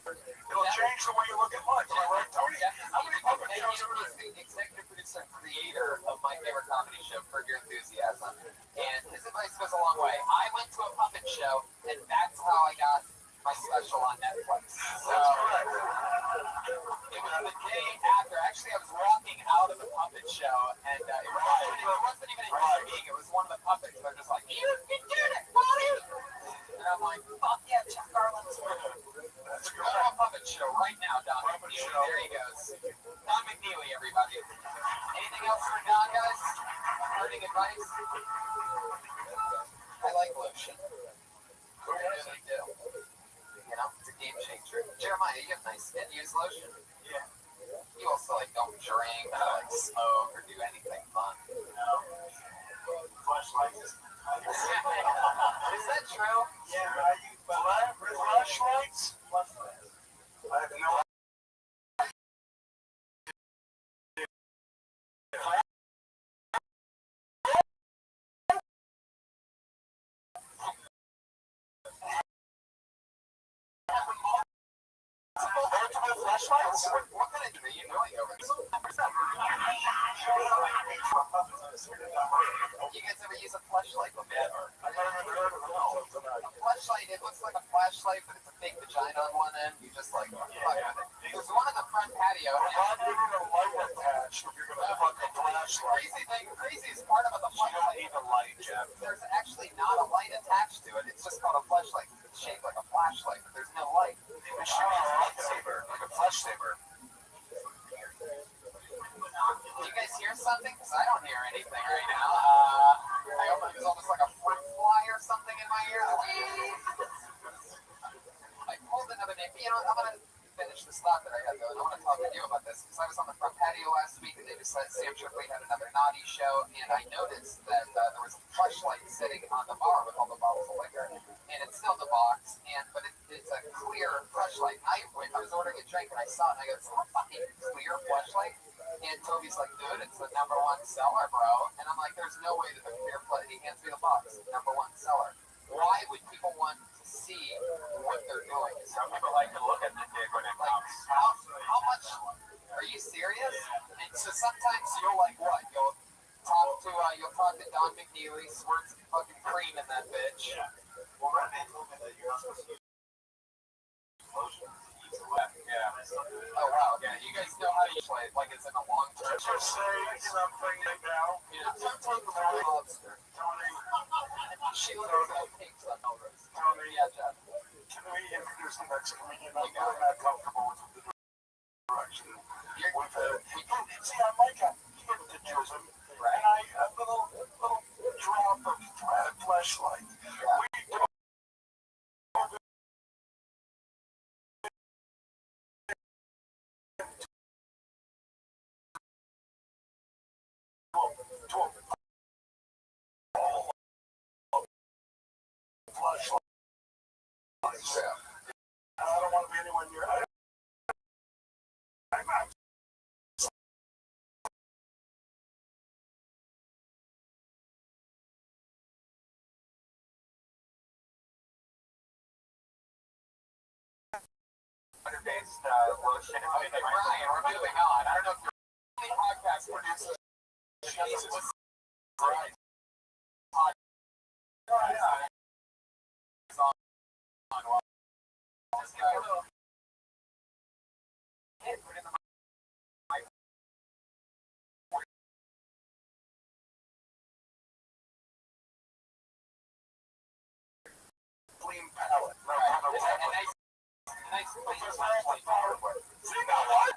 It'll change the way you look at life. Am I right, Tony? How many puppet And shows he are was the executive producer and creator of my favorite comedy show, Curb Your Enthusiasm. And his advice goes a long way. I went to a puppet show, and that's how I got my special on Netflix. So it was the day after. Actually, I was walking out of the puppet show, and it wasn't even a human being. It was one of the puppets. They're just like, you did it, buddy! And I'm like, fuck yeah, Chuck Garland's Let's go to a puppet show right now, Don McNeely. There he goes. Don McNeely, everybody. Anything else for Don, guys? Parting advice? I like lotion. I really do. You know, it's a game changer. Jeremiah, you have nice skin. Use lotion. Yeah. You also like don't drink or like smoke or do anything fun. No. Flashlights. Is that true? Yeah, I use flashlights. I have no flashlights. What kind of are you doing over there? You guys ever use a flashlight before? I've never heard of them. A flashlight, it looks like a flashlight, but it's a fake vagina on one end. You just like fuck with it. There's one on the front patio. Why do you need a light attached if you're going to fuck a flashlight? Crazy is part of the You don't flashlight. need a light, Jeff. There's actually not a light attached to it. It's just called a flashlight. It's shaped like a flashlight, but there's no light. It should be a lightsaber, like a flash saber. Do you guys hear something? Because I don't hear anything right now. I hope there's almost like a fruit fly or something in my ear. I pulled another name. You know, I'm going to finish this thought that I had, though, and I want to talk with you about this, because I was on the front patio last week, and they just said Sam Tripoli had another naughty show, and I noticed that there was a flashlight sitting on the bar with all the bottles of liquor, and it's still the box, but it's a clear flashlight. I was ordering a drink, and I saw it, and I go, it's not a fucking clear flashlight. And Toby's like, dude, it's the #1 seller, bro. And I'm like, there's no way that the clear flashlight, he hands me the box, #1 seller. Why would people want to see what they're doing? Some people like to look at the dick when it comes. How much? Are you serious? And so sometimes you'll like what? You'll talk to Don McNeely, squirts fucking cream in that bitch. Yeah. Well, Rabbbi told me that you're not supposed to use lotion. Yeah. Oh wow. Yeah. You guys know how to use like it's in a long term. Just say something now. Yeah. Lobster. Tony, She looks like pink on Melrose. Tony, Yeah, Jeff. can we introduce the next comedian? I'm not comfortable with the direction with it. See, I like hypnotism, and a little drop of flashlight. We don't flashlight. I don't want to be anywhere near it. Based lotion. Okay, Brian, we're moving on. I don't know if you're any podcast producer. Jesus Christ. Clean palette. Nice place. See, now what?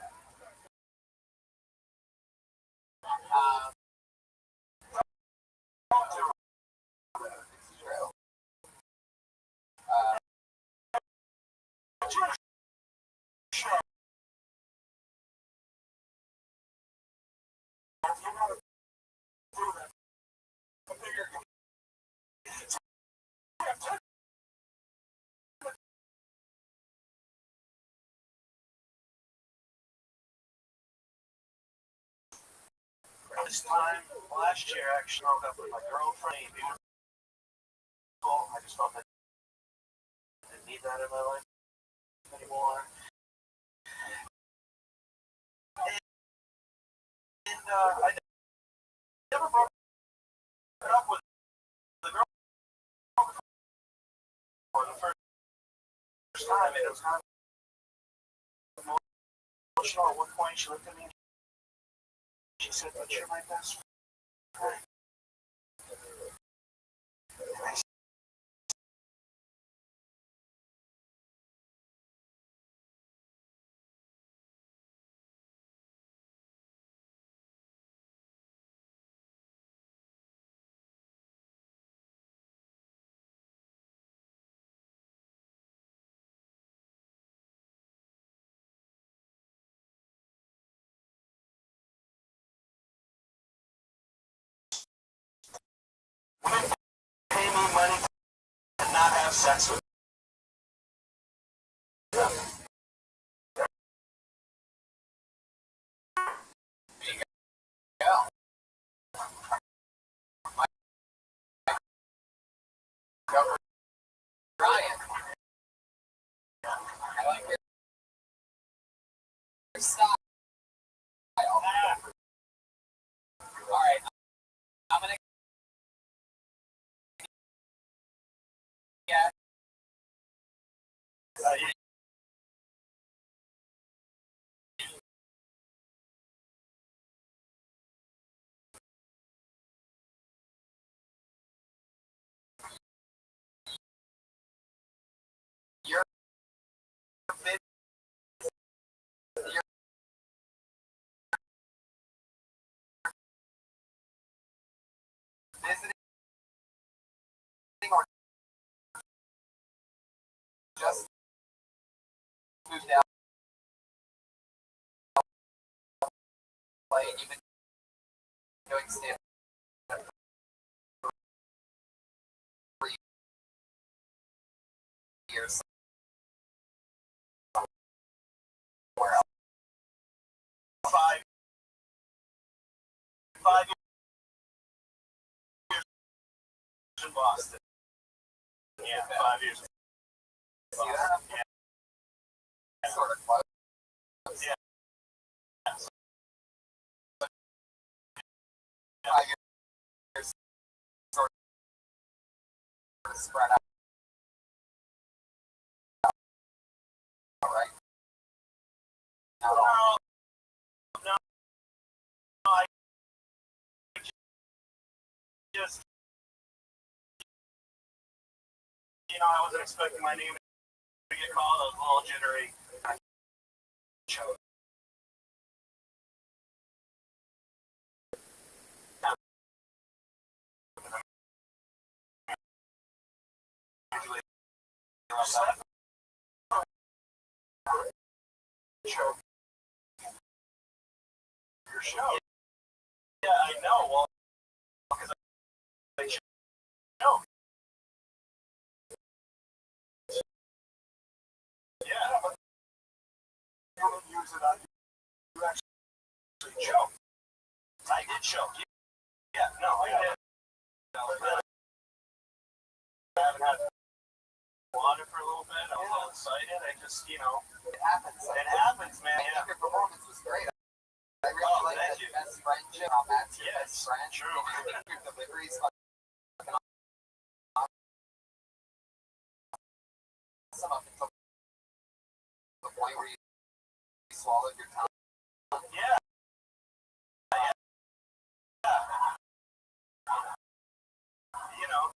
This time last year, I actually broke up with my girlfriend. Beautiful. I just felt that I didn't need that in my life anymore. And I never broke up with the girl for the first time, and it was kind of emotional. At one point, she looked at me. She said, but you're my best friend. Pay me money to not have sex with them. Brian. I like your style. Alright. I'm gonna get your visiting or just moved out. Like, you've been doing stand up for 3 years somewhere else. 5 years in Boston. Yeah, 5 years. So you have sort of close. Yeah. 5 years sort of spread out, right? No, I just, I wasn't expecting my name to get called. I was a little jittery. I chose. Usually, show your show. Yeah, I know. Well, because I know. Yeah, but you don't use it on you actually choke. I did choke. Yeah, no, I did. I haven't had water for a little bit. I was all excited. I just, it happens. It happens, man. I think your performance was great. I really like that best friendship. How Matt's your best friend. True. Your delivery's fucking awesome up until the point where you swallowed your tongue. Yeah. You know.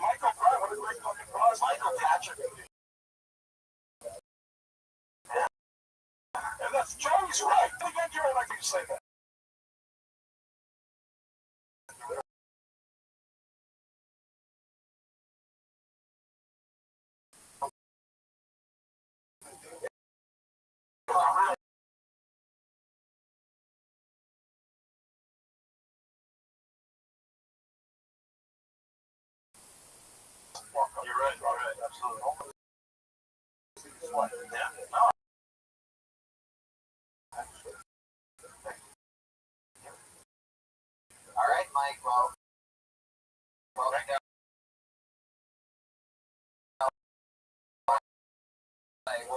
Michael Pratt, what a great fucking boss. Michael Patrick. And that's Joey's right. Again, Jerry, I like you say that. like, well, right now, like,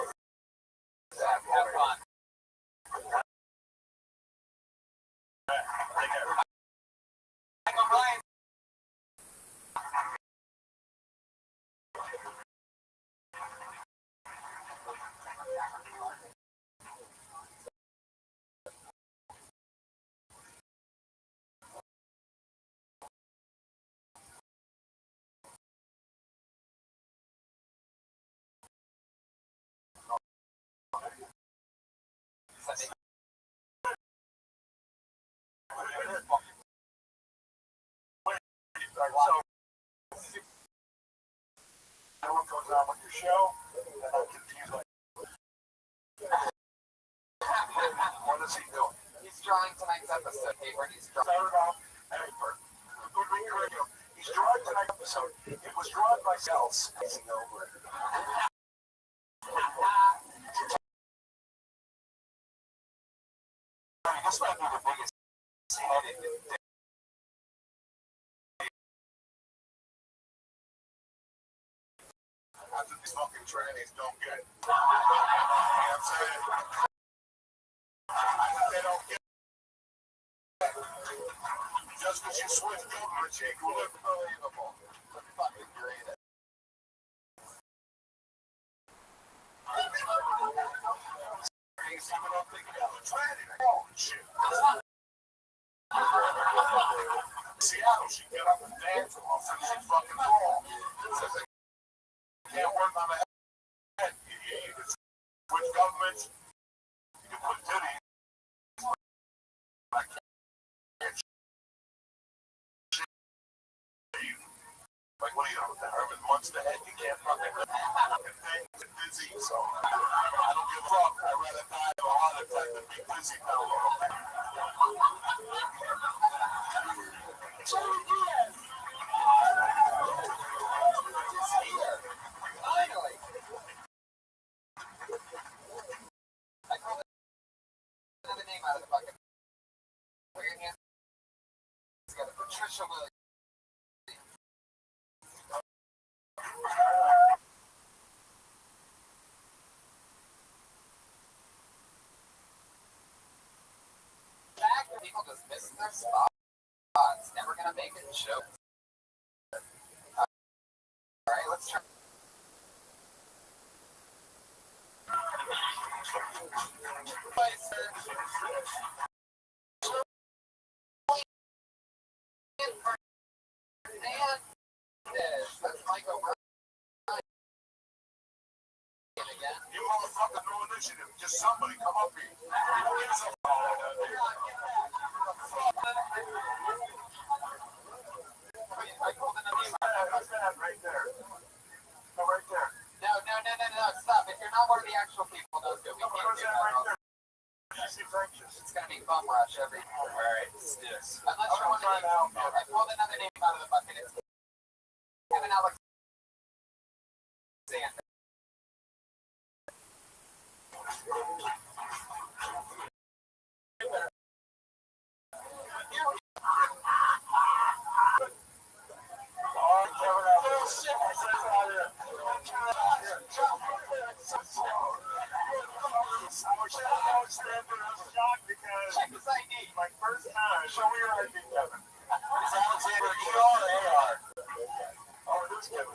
have fun. What goes on with your show? And I'm confused. What is he doing? He's drawing tonight's episode paper. He's drawing. Start off. He's drawing tonight's episode. It was drawn by Cells. He's over. This might be the biggest head in the day. After these fucking trannies don't get it. You know what I'm saying? They don't get it. Just because you switch government, you look unbelievable. But fucking great. Seattle, she get up and dance and all she fucking fall. Says they can't work on the head. You can switch governments. You can put titties. Like, what are you doing with that? Herman wants the head. You can't fucking things are busy, so I don't give a fuck. I'd rather die of a heart attack than be busy now. Finally. I called another name out of the bucket. Put your hands together. Patricia Williams. People just missing their spots. Never gonna make it show. Alright, let's try. That's Mike O'Brien again. You motherfucker, no initiative. Just somebody come up here. I called another name. Right there. No, right there. No, stop. If you're not one of the actual people, no, we can't do Where's that that. right there? She seems anxious. It's gonna be bum rush every. Alright, yes. Unless you want to. I pulled another name out of the bucket. It's Kevin Alexander. Check his ID. My first time. Show me your ID, Kevin. Is Alexander ER or AR? Oh, it is Kevin.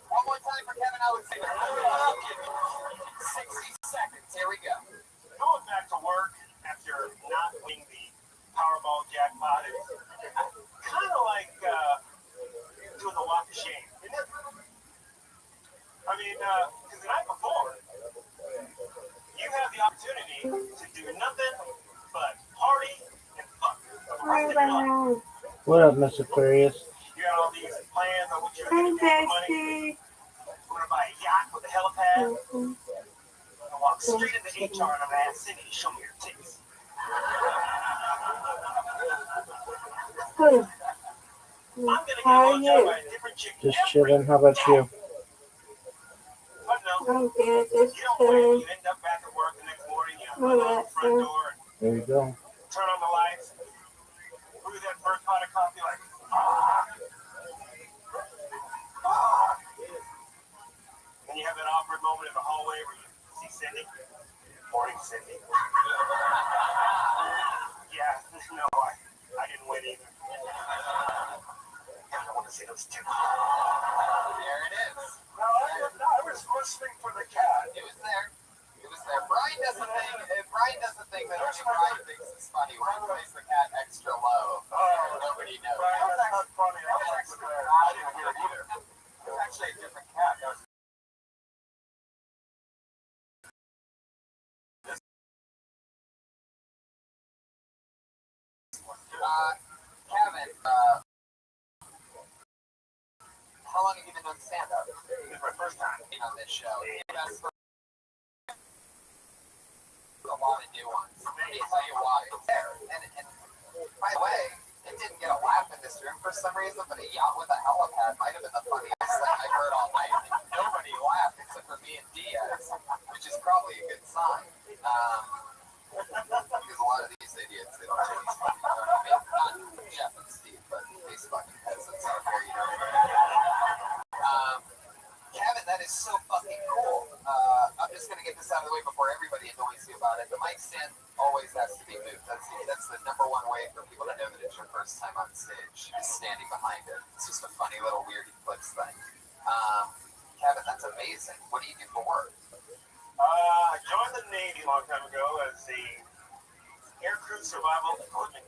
One more time for Kevin Alexander. 60 seconds. Here we go. Going back to work after not winning the Powerball jackpot is kind of like doing the walk of shame, isn't it? I mean, because the night before, you have the opportunity to do nothing but party and fuck. What up, Miss Aquarius? You got all these plans on what you're going to do with money. We're going to buy a yacht with a helipad. And walk straight into HR and I'm going to ask Cindy to show me your tits. I'm going to get a different chick. Just chilling. How about you? Okay, this You don't win. You end up back at work the next morning. You Move unlock the it, front yeah. door, There you go. turn on the lights, brew that first pot of coffee like, ah, ah. And you have that awkward moment in the hallway where you see Cindy. Morning, Cindy. Yeah, no, I didn't win either. I don't want to see those two. There it is. No, I was listening for the cat. It was there. It was there. Brian does the thing that only Brian thinks is funny when he plays the cat extra low. Nobody knows. Brian, that's not funny. I didn't hear it either. It was actually a different cat. That was Kevin, how long have you been doing stand-up? It's my first time. Being on this show. That's a lot of new ones. Let me tell you why. It's there. And by the way, it didn't get a laugh in this room for some reason, but a yacht with a helipad might have been the funniest thing I heard all night. Nobody laughed except for me and Diaz, which is probably a good sign. Because a lot of these idiots, they don't take these funny, you know what I mean? Not Jeff and Steve, but these fucking peasants out here, you know what I mean? Kevin, that is so fucking cool. I'm just going to get this out of the way before everybody annoys you about it. The mic stand always has to be moved. That's the number one way for people to know that it's your first time on stage, is standing behind it. It's just a funny little weird eclipse thing. Kevin, that's amazing. What do you do for work? I joined the Navy a long time ago as the aircrew survival equipment.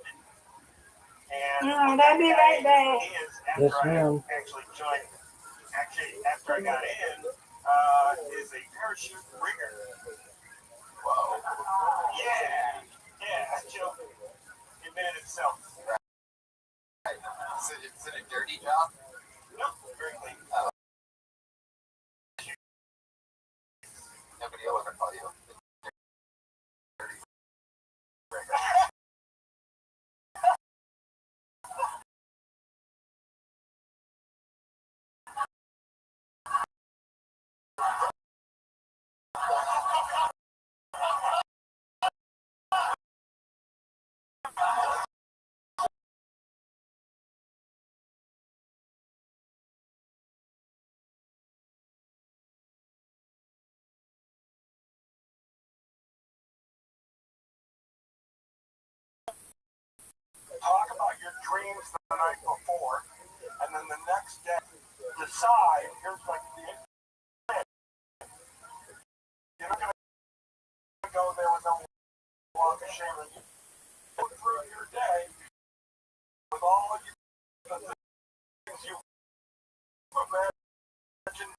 And that'll be right there. is Yes, after ma'am. I actually joined, after I got in, is a parachute rigger. Whoa. Yeah, that joke invented itself. Right. Is it a dirty job? Nope, very clean. Nobody will ever call you dirty. Talk about your dreams the night before, and then the next day decide, here's like the plan. You're not going to go there with no walk of shame. You go through your day with all of the things you imagine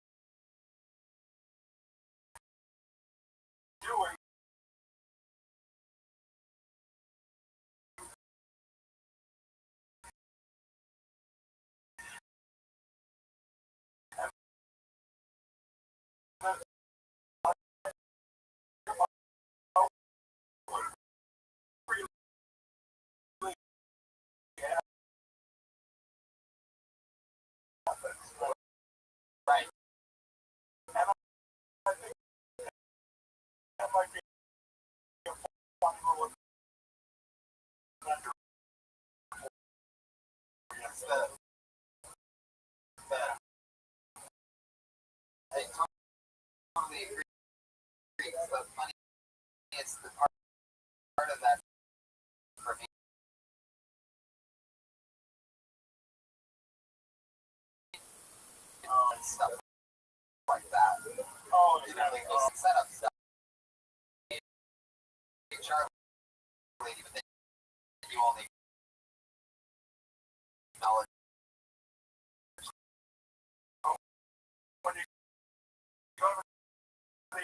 doing. Right. And I think that might be a fun little It's I totally agree. It's the funny. It's the part of that for me. And stuff like that. oh, You know, like those setup stuff. HR lady, but then you only acknowledge. when you go to the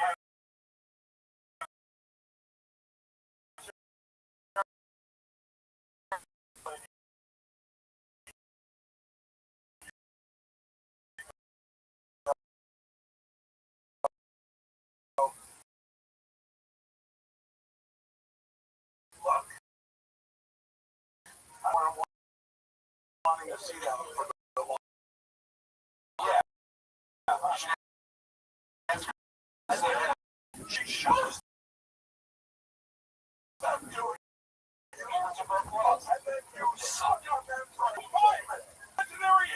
look, I'm wanting to see them for the long. Yeah. She shows that doing algebra class, and then you suck on them for employment. Legendary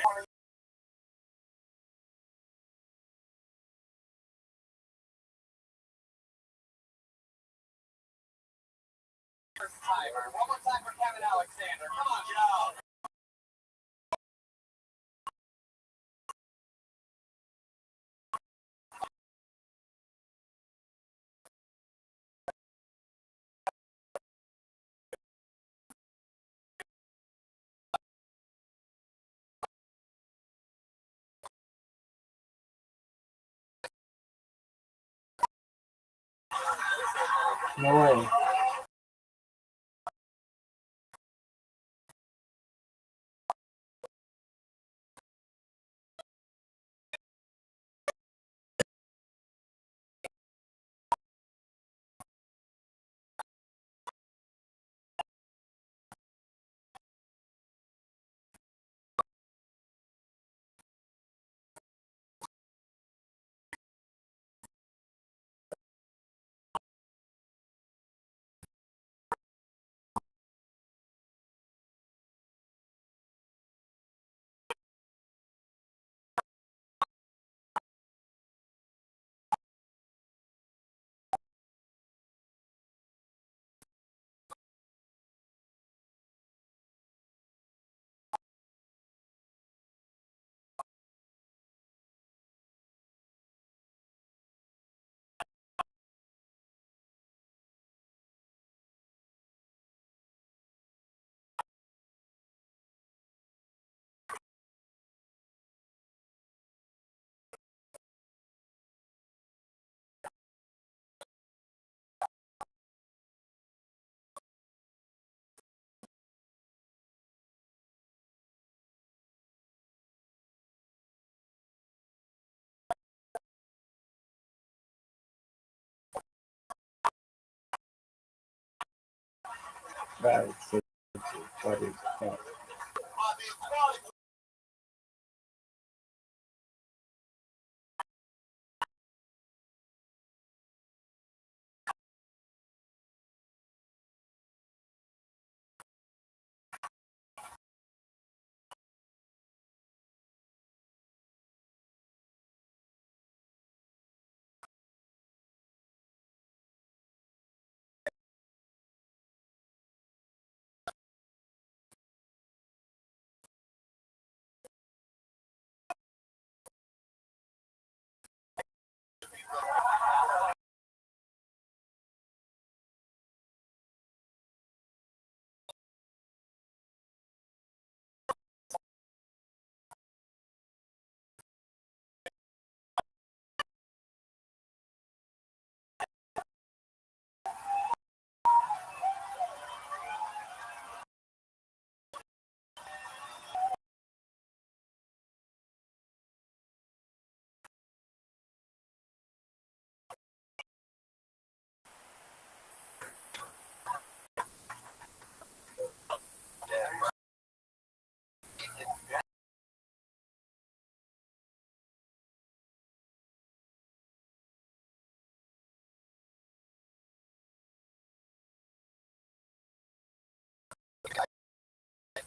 timer. One more time for Kevin Alexander. Come on, Joe. No way. Right. What is that?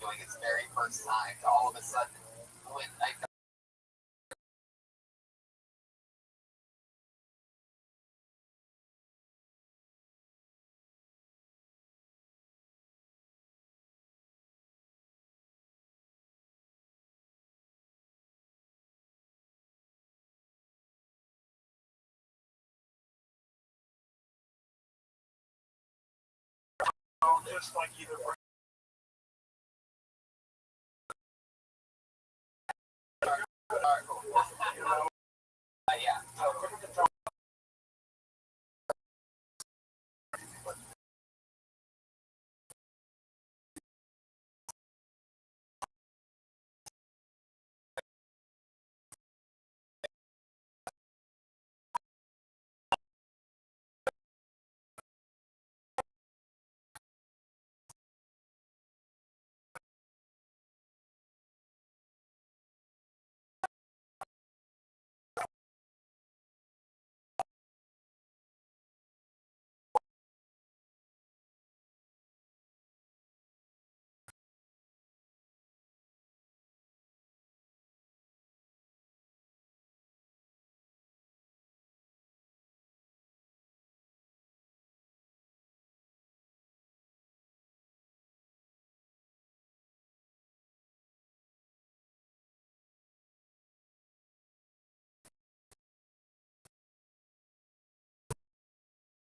Doing its very first time, to all of a sudden, when I just like either yeah.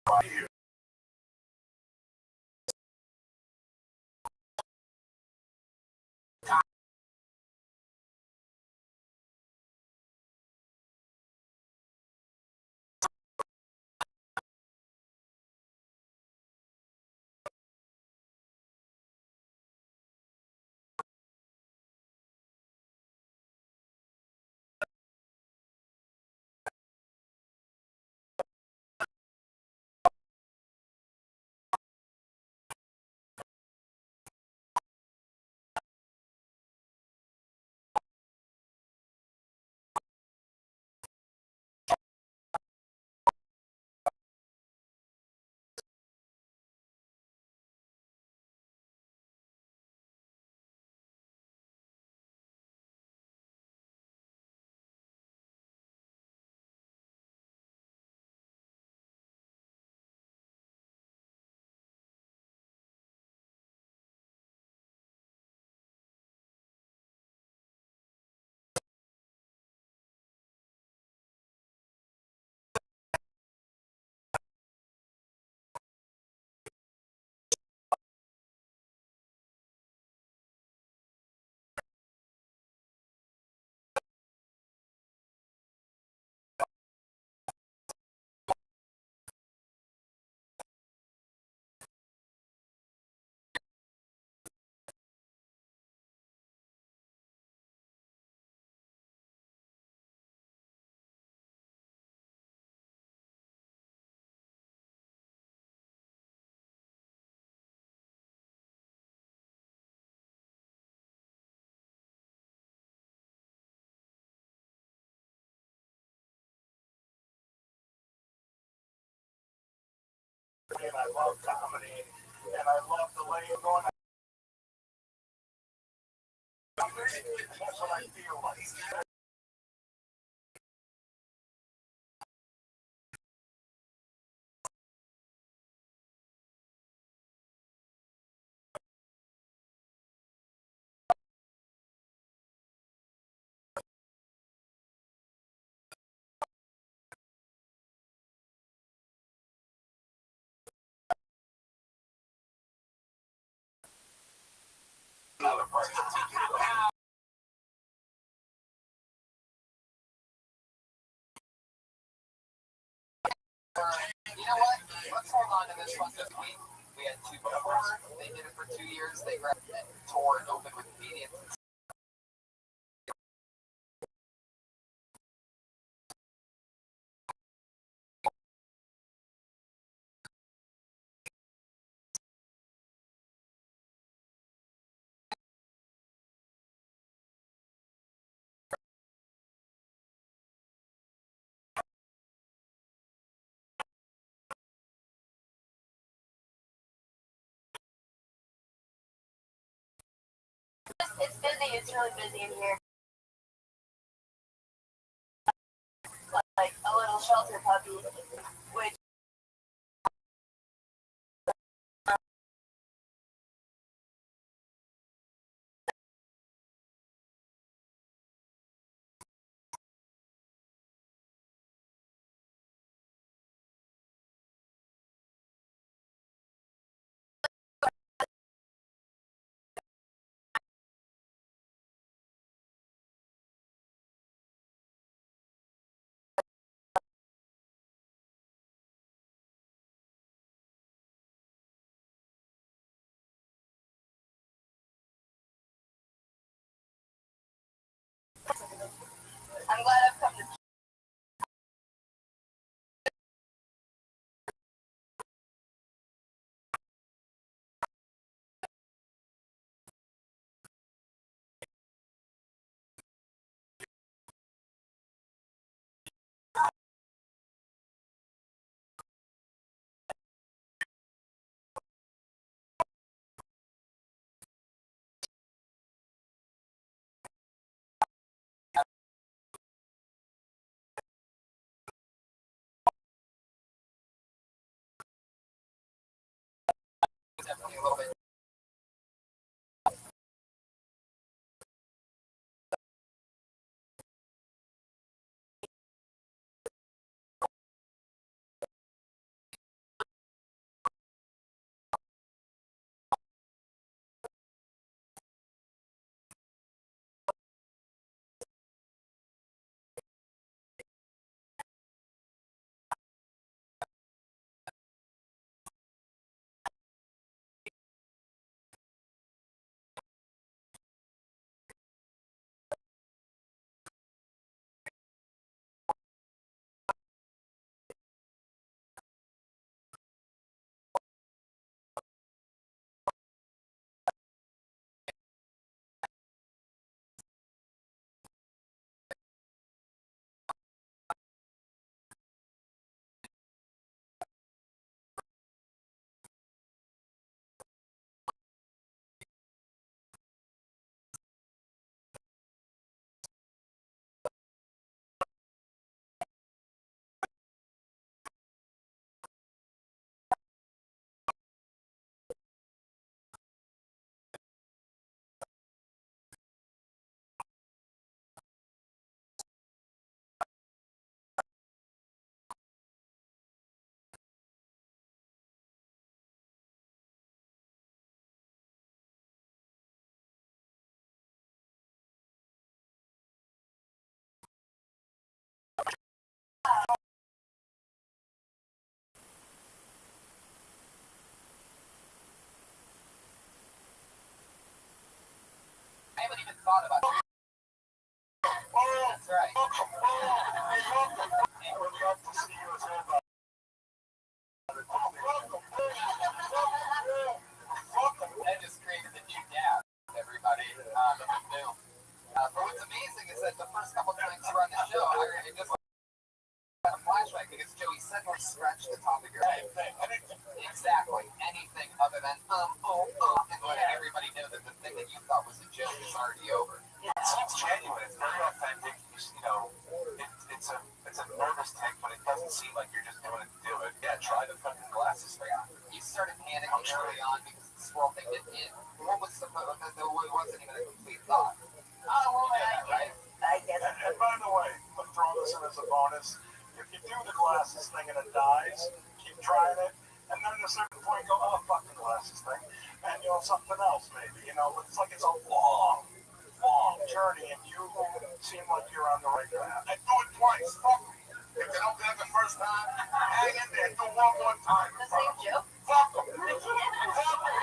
you. And I love comedy, and I love the way you're going. That's what I feel like. You know what? Let's hold on to this one this week. We had two before. They did it for 2 years. They grabbed it, tore it open with comedians. It's busy. It's really busy in here. Like a little shelter puppy, which thought about it. That's right. I would love to see you as well. That just created a new gap, everybody. That was new. But what's amazing is that the first couple times you were on the show, I just had a flashback because Joey said we'll scratch the top of your head. Exactly. Anything other than and letting everybody know that the thing that you thought was a joke is already over. Yeah, it's genuine. It's very authentic. You know, it's a nervous take, but it doesn't seem like you're just doing it to do it. Yeah, try the fucking glasses thing on. You started panicking early on because the swirl thing didn't hit. What was the it wasn't even a complete thought. Oh, well, yeah, right? I guess. And by the way, I'm throwing this in as a bonus. If you do the glasses thing and it dies, keep trying it. And then at a certain point, go, oh, fuck the glasses thing. And you know, something else maybe. You know, it's like it's a long journey, and you seem like you're on the right path. I do it twice. Fuck them. If they don't get it the first time, hang in there. Do one more time. The same joke? Fuck them. Fuck them.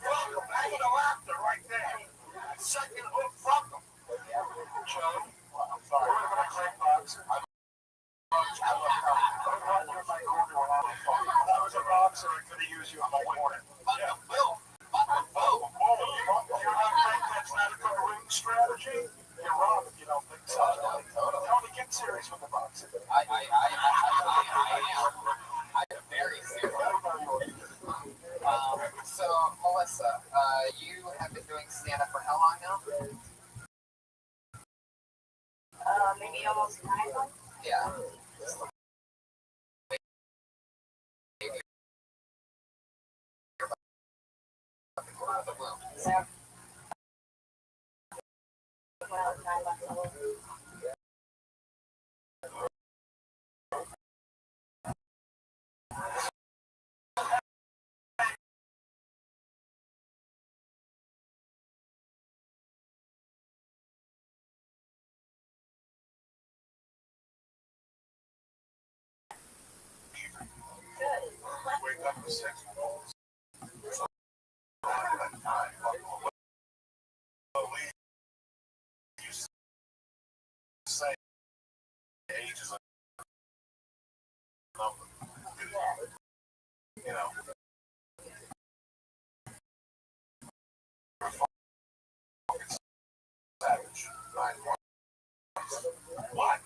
That's the laughter right there. Second hook, fuck them. Joe, I'm sorry. We're going to play boxer. If I was a boxer, I could have used you in my corner. Yeah. Oh, you're not think that's not a good ring strategy? You're wrong if you don't think so. Tony, get serious with the boxing. I am very serious. So, Melissa, you have been doing stand-up for how long now? Maybe almost 9 months. Yeah. Yeah. When I was 9 months old. Wake up at 6. Say age is a number. You know. You're a fucking savage. 9 months. What?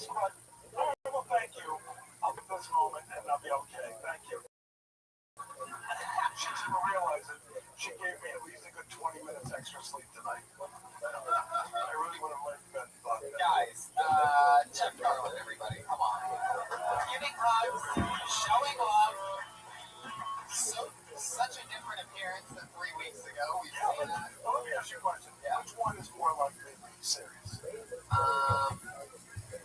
But, all right, well, thank you. I'll get this moment and I'll be okay. Thank you. She didn't realize it. She gave me at least a good 20 minutes extra sleep tonight. I really would have liked that. Guys, Chuck Garland, everybody, come on. Giving hugs, showing love. Such a different appearance than 3 weeks ago. We've seen that. Well, let me ask you a question. Yeah. Which one is more likely to be serious?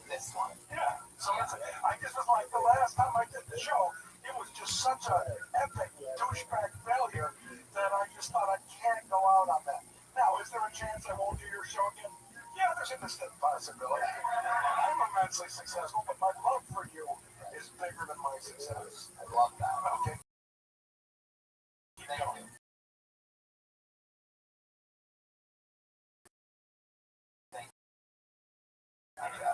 This one. Yeah. So I just was like, the last time I did the show, it was just such an epic douchebag failure that I just thought I can't go out on that. Now, is there a chance I won't do your show again? Yeah, there's a distant possibility. I'm immensely successful, but my love for you is bigger than my success. I love that. Okay. Thank you. Thank you.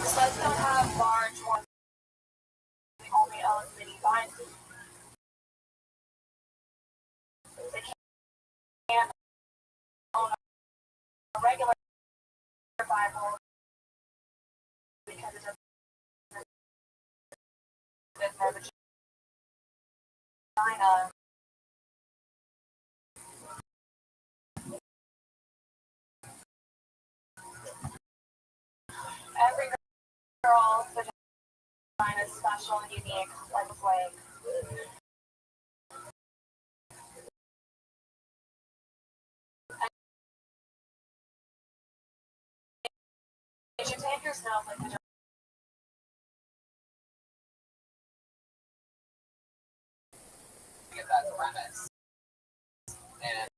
Sluts don't have large ones. They only own mini vines. They can't own a regular Bible because it doesn't fit their vagina. Every girl's vagina is special and unique, like a flake. You should take your snowflake vagina. Get that premise. And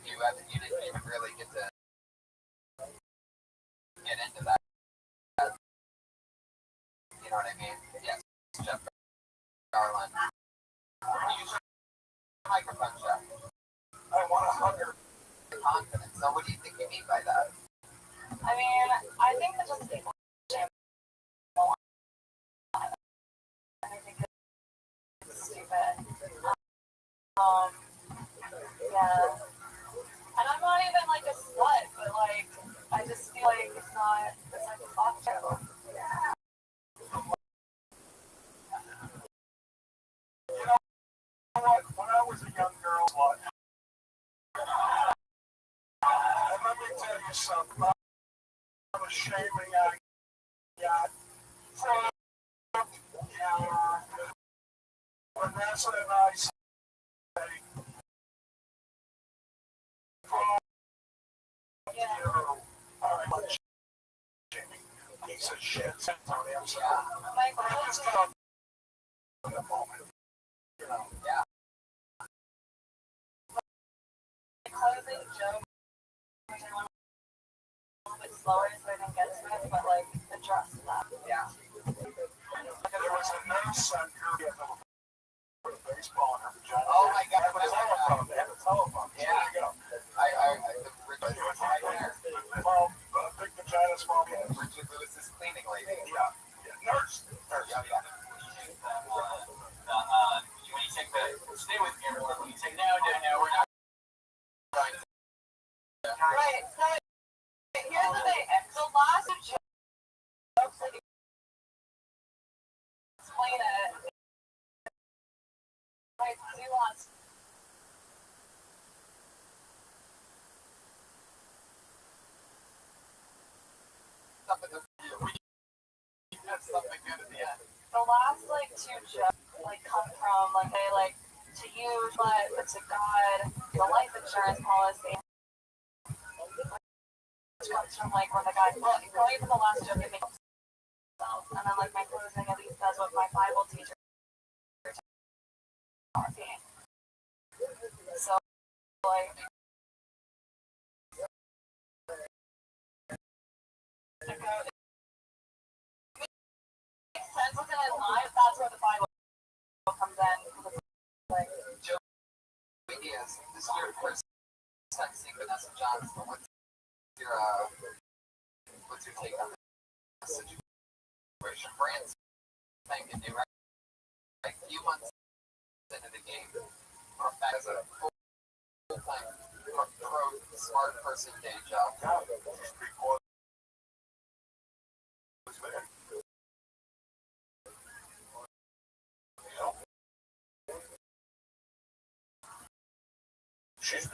you didn't even really get to get into that. You know what I mean? Yes, Jeff Garland. Use your microphone, Jeff. I want to hug her. Confidence. So what do you think you mean by that? I mean, I think that just people shame more. I think it's stupid. Yeah. And I'm not even like a slut, but like, I just feel like it's like a fuck show. You know what? When I was a young girl, and let me tell you something. I'm shaming I got from Vanessa and I say, piece of shit, Tony. I'm sorry. I just thought in the moment, you know. Yeah. Closing joke, which I went a little bit slower so I didn't get to it, but like address that. Yeah. There was a nurse on Kirby with a baseball in her vagina. Oh my God. They had a telephone. Yeah. There you go. Richard was right there. Small, big vagina, small penis. Richard Lewis is cleaning lady. Yeah. Nurse. Yeah. When you take stay with me, everyone. When you say no, we're not trying to. Right, so here's the thing. The last of jokes that you explain it, like nuance. the last like two jokes like come from like they like to you, but to God, the life insurance policy, which comes from like where the guy, well, going from the last joke, it makes sense, and then like my closing at least does what my Bible teacher taught me. So like. Sense within his life, that's where the Bible comes in. Like, Yes, this is your first texting Vanessa Johnson. What's your take on this situation? Brand's thinking new, right? Like a few months into the game, as a full-time pro smart person day job. She's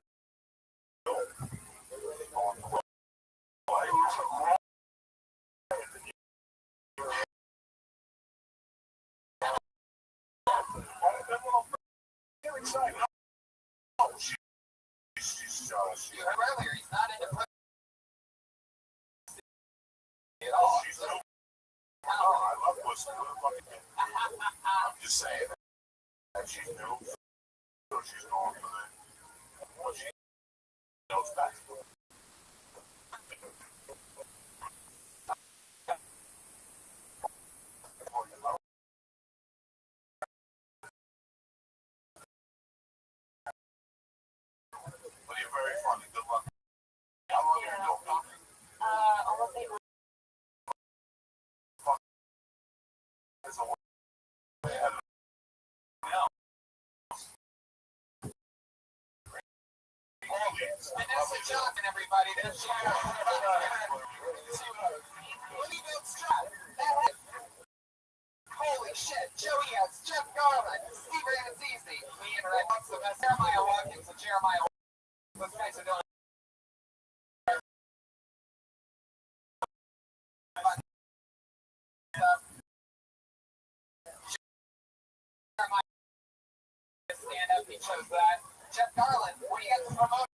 Earlier, he's not into at all. I love pussy. I'm just saying that she's new, so she's going for what she knows best. But you're very funny. Good luck. How long have you known me? almost 8 months. There's a way ahead of Vanessa Johnson, everybody. That's holy shit, Joey has Jeff Garland, Steve Rannazzisi, me and Red Bucks, the best Jeremiah Watkins, and Jeremiah Watkins. Guys are doing Jeremiah stand up, he chose that. Jeff Garland, what do you got to promote?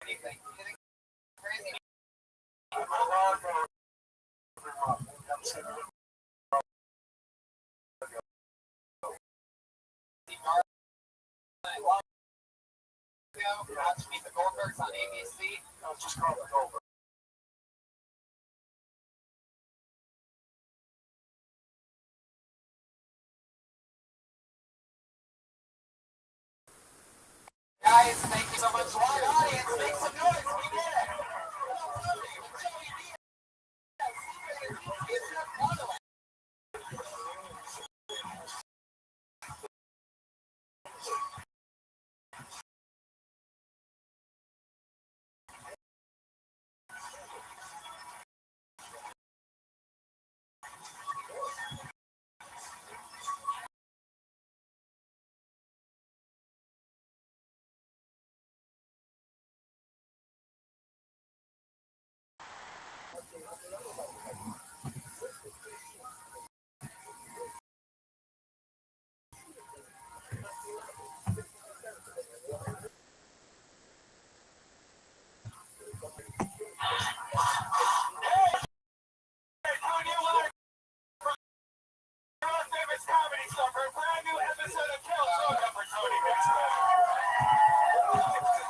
Anything? Anything crazy? Watch Meet the Goldbergs on ABC. No, it's just called the Goldberg. Guys, thank you so much. Live audience, make some noise. We did it.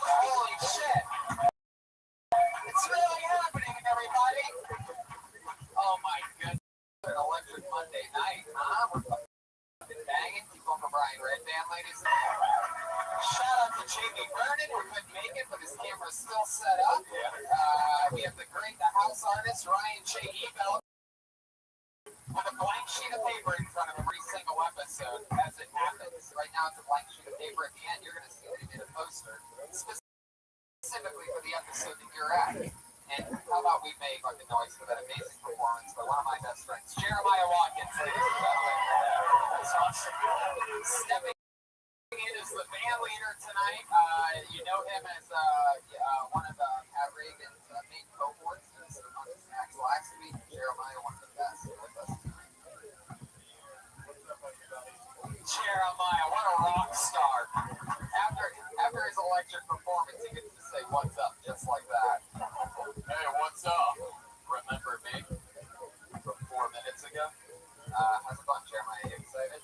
Holy shit. It's really happening, everybody. Oh my goodness. An electric Monday night, huh? We're fucking banging. Keep on the Brian Red Band, ladies. Shout out to JB Vernon, who couldn't make it, but his camera's still set up. We have the house artist, Ryan J. Ebel, with a blank sheet of paper in front of every single episode as it happens. Right now, it's a blank sheet of paper. At the end, you're going to see that he did a poster specifically for the episode that you're at. And how about we make fucking noise for that amazing performance by one of my best friends, Jeremiah Watkins, ladies and gentlemen. That's awesome. Stepping in as the band leader tonight. You know him as one of Pat Reagan's main cohorts. Amongst Max Laxby, Jeremiah, one of the best with us tonight. Jeremiah, what a rock star. After his electric performance, he gets to say, "What's up?" just like that. Hey, what's up? Remember me from 4 minutes ago? How's it going, Jeremiah? You excited?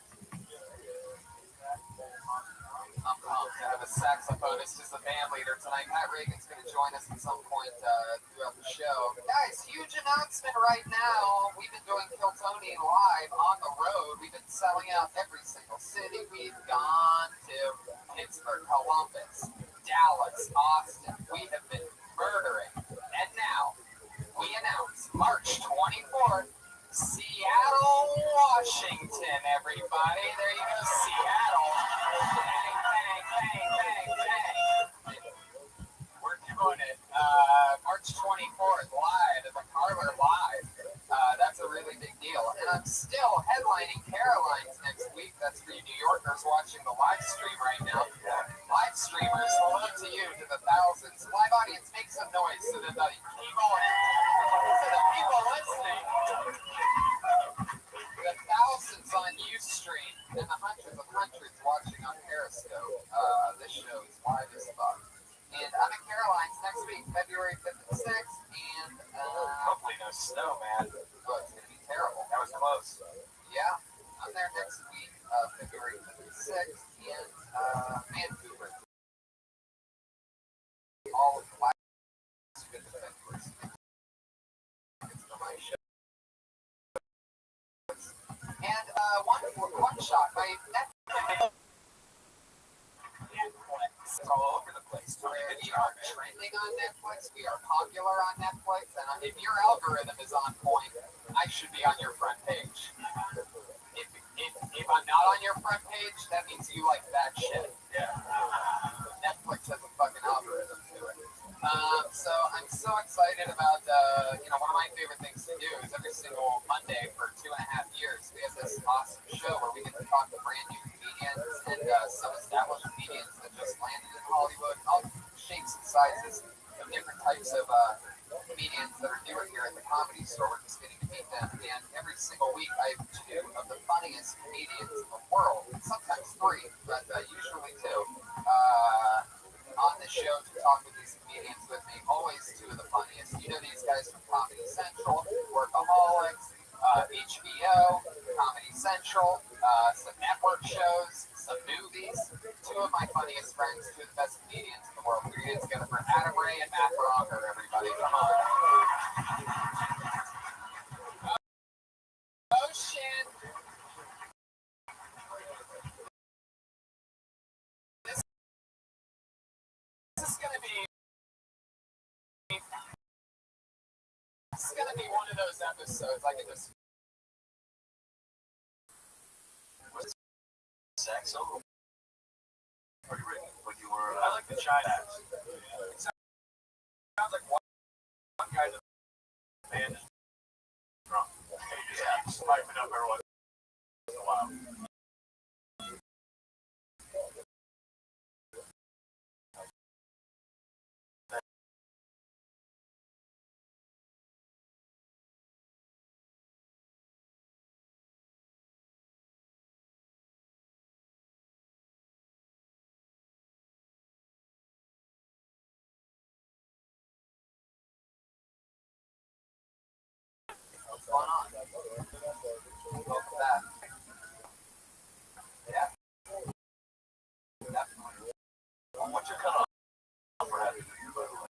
I'm pumped. I have a saxophonist as the band leader tonight. Matt Reagan's going to join us at some point throughout the show. Guys, huge announcement right now. We've been doing Kiltonian live on the road. We've been selling out every single city we've gone to. Pittsburgh, Columbus, Dallas, Austin. We have been murdering. And now, we announce March 24th, Seattle, Washington, everybody. There you go, Seattle. Bang, bang, bang, bang, bang. We're doing it. March 24th, live at the Parlor Live. That's a really big deal. And I'm still headlining Caroline's next week. That's for you New Yorkers watching the live stream right now. Live streamers, hello to you, to the thousands. Live audience, make some noise so that the people listening, the thousands on Ustream, and the hundreds of hundreds watching on Periscope. This show is live as fuck. And I'm at Caroline's next week, February 5th and 6th, and Hopefully no snow, man. oh, it's going to be terrible. That was close. Yeah, I'm there next week, February 5th and 6th, in Vancouver. All of the last 5th of February. It's for my show. And one shot, my Netflix. It's all over the place. We are trending on Netflix. We are popular on Netflix. And if your algorithm is on point, I should be on your front page. If I'm not on your front page, that means you like bad shit. Yeah. Netflix has a fucking algorithm to it. So I'm so excited about, one of my favorite things to do is every single Monday for 2.5 years, we have this awesome show where we get to talk to brand new comedians and some established comedians that just landed in Hollywood, all shapes and sizes of different types of comedians that are newer here at the Comedy Store. We're just getting to meet them, and every single week I have 2 of the funniest comedians in the world, sometimes 3, but usually 2, on the show to talk with these comedians with me. Always 2 of the funniest. You know these guys from Comedy Central, Workaholics, HBO, Comedy Central, some network shows, some movies. 2 of my funniest friends, 2 of the best comedians in the world. We're getting together for Adam Ray and Matt Baronger, everybody. Come on. Oh, shit. This is gonna be one of those episodes I can just Sex over. Pretty ready. When you were, I like the China. It sounds like one guy in the band is drunk. And he just keeps piping up every once in a while. what's going on? Welcome back. Yeah. Definitely. What's your cutoff for Happy New Year, by the way?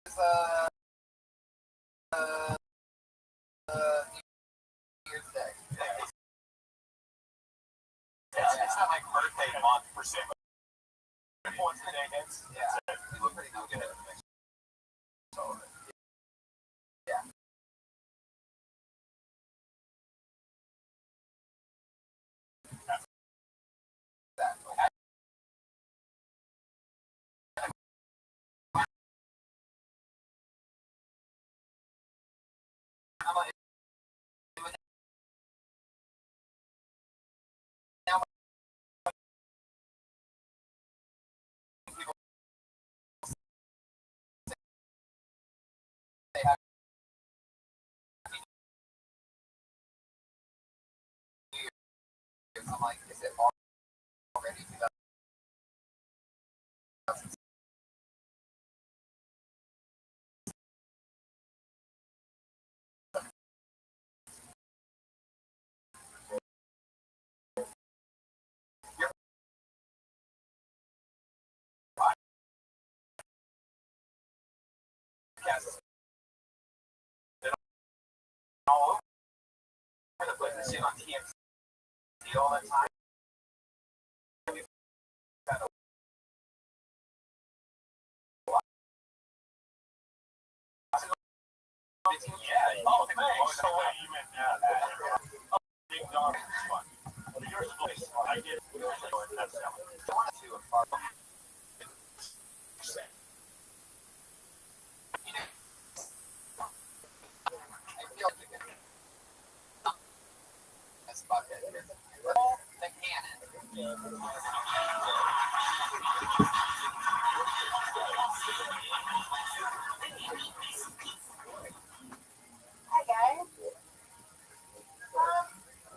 It's New Year's Day. It's not like birthday month per se, but once the day hits, Yeah. You look pretty good at it. so Yeah. Exactly. I'm like, now people say happy years. I'm like, is it already 2000? All over the place. This shit on TMZ all the time. Yeah. Oh, thanks. So wait, you meant Big Dog is fun. Well, yours is really fun. I get it. That's how I want to far. I feel like that's about it. The cannon. Hi guys.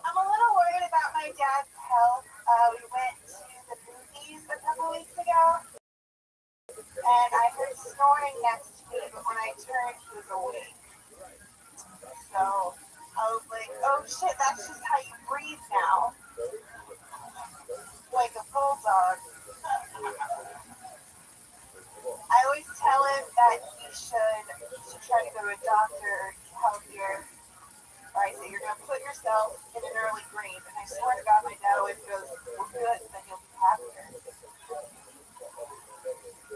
I'm a little worried about my dad's health. We went to the movies a couple weeks ago, and I heard snoring next to me, but when I turned, he was awake. So I was like, oh shit, that's just how you breathe now. Like a bulldog. I always tell him that he should try to go to a doctor or get healthier. Or I say, you're going to put yourself in an early grave. And I swear to God, my dad always goes, well, good, then you'll be happier.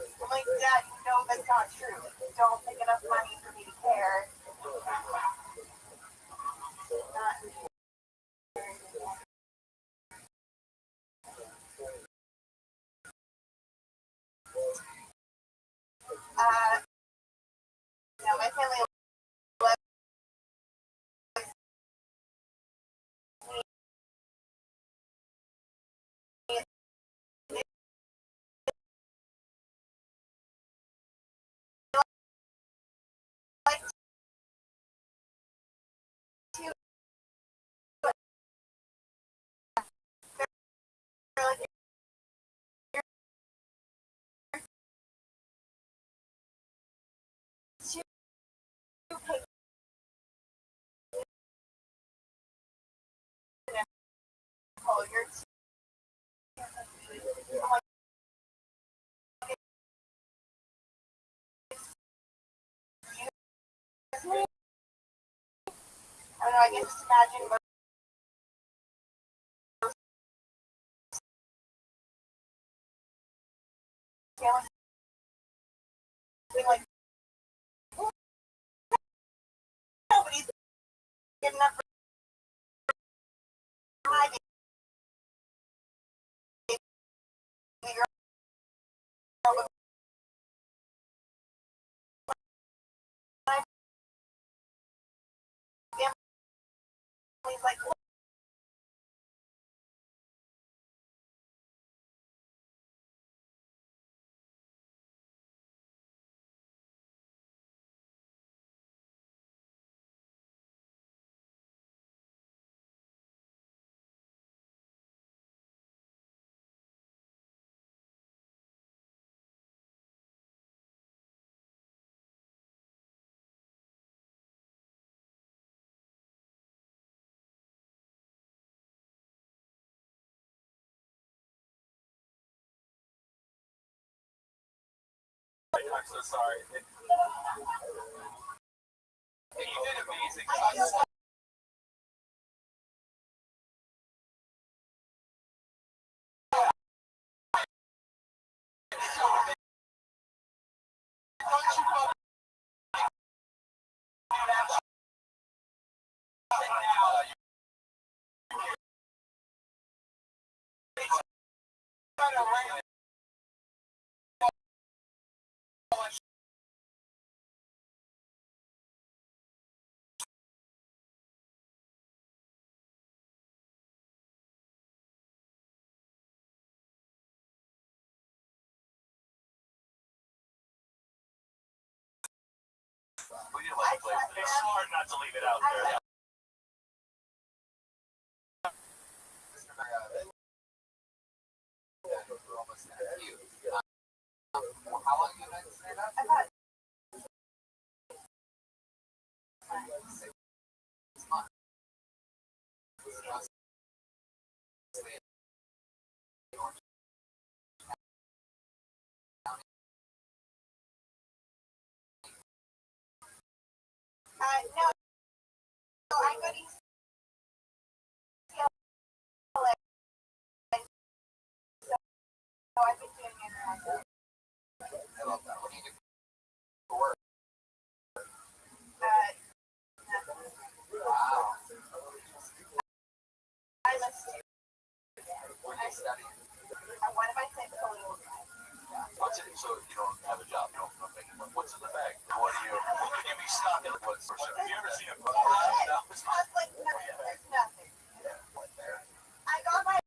I'm like, Dad, you know that's not true. You don't make enough money for me to care. No, my family loves me. Like to, they're like, you're too picky. You're too. I'm like, excuse me? I don't know, I can just imagine most families being like, nobody's good enough for my baby girl. But my family's like, I'm so sorry. You did amazing. It's smart not to leave it out there. looks kind of cute. How long have you been saying that? About 6 months. no, I go to UCLA, so I've been doing it. I love that. What do you do for work? Wow. I'm a student. What are you studying? One of my things political science. What's it? So you don't have a job, you don't know making money. What's in the bag? What do you? Could you be stuck in? What's? Have you ever seen a? It's like nothing. There's nothing. I got my.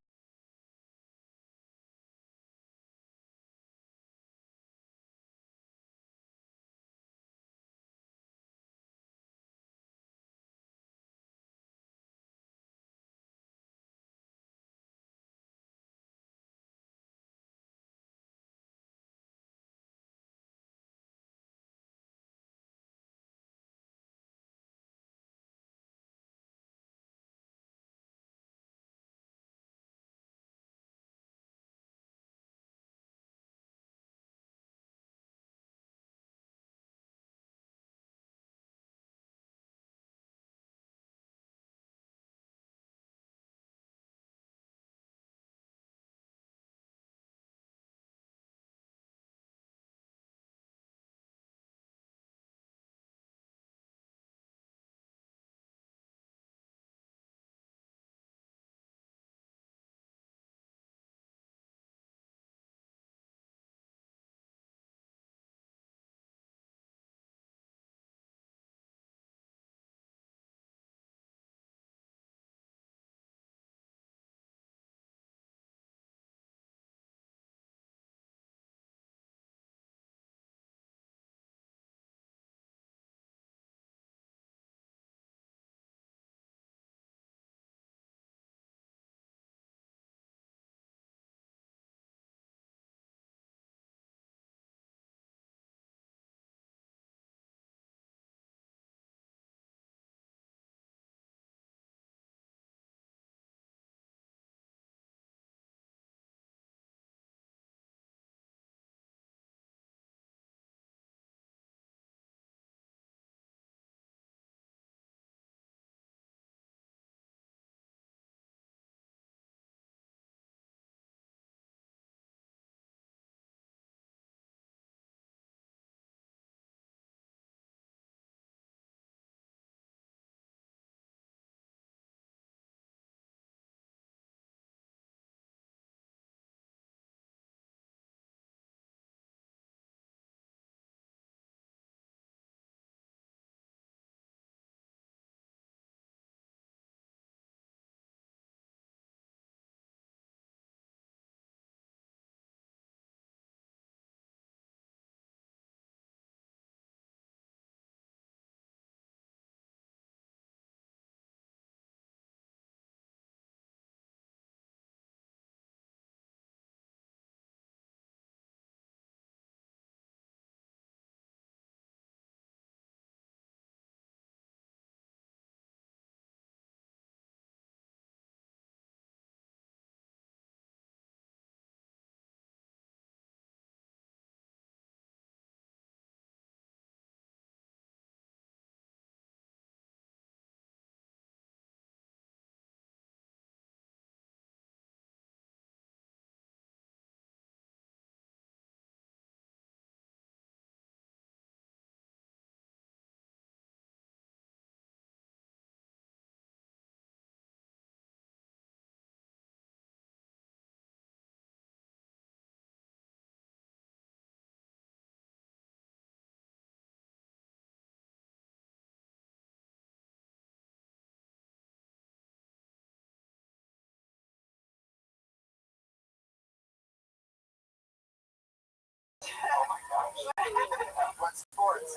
What sports?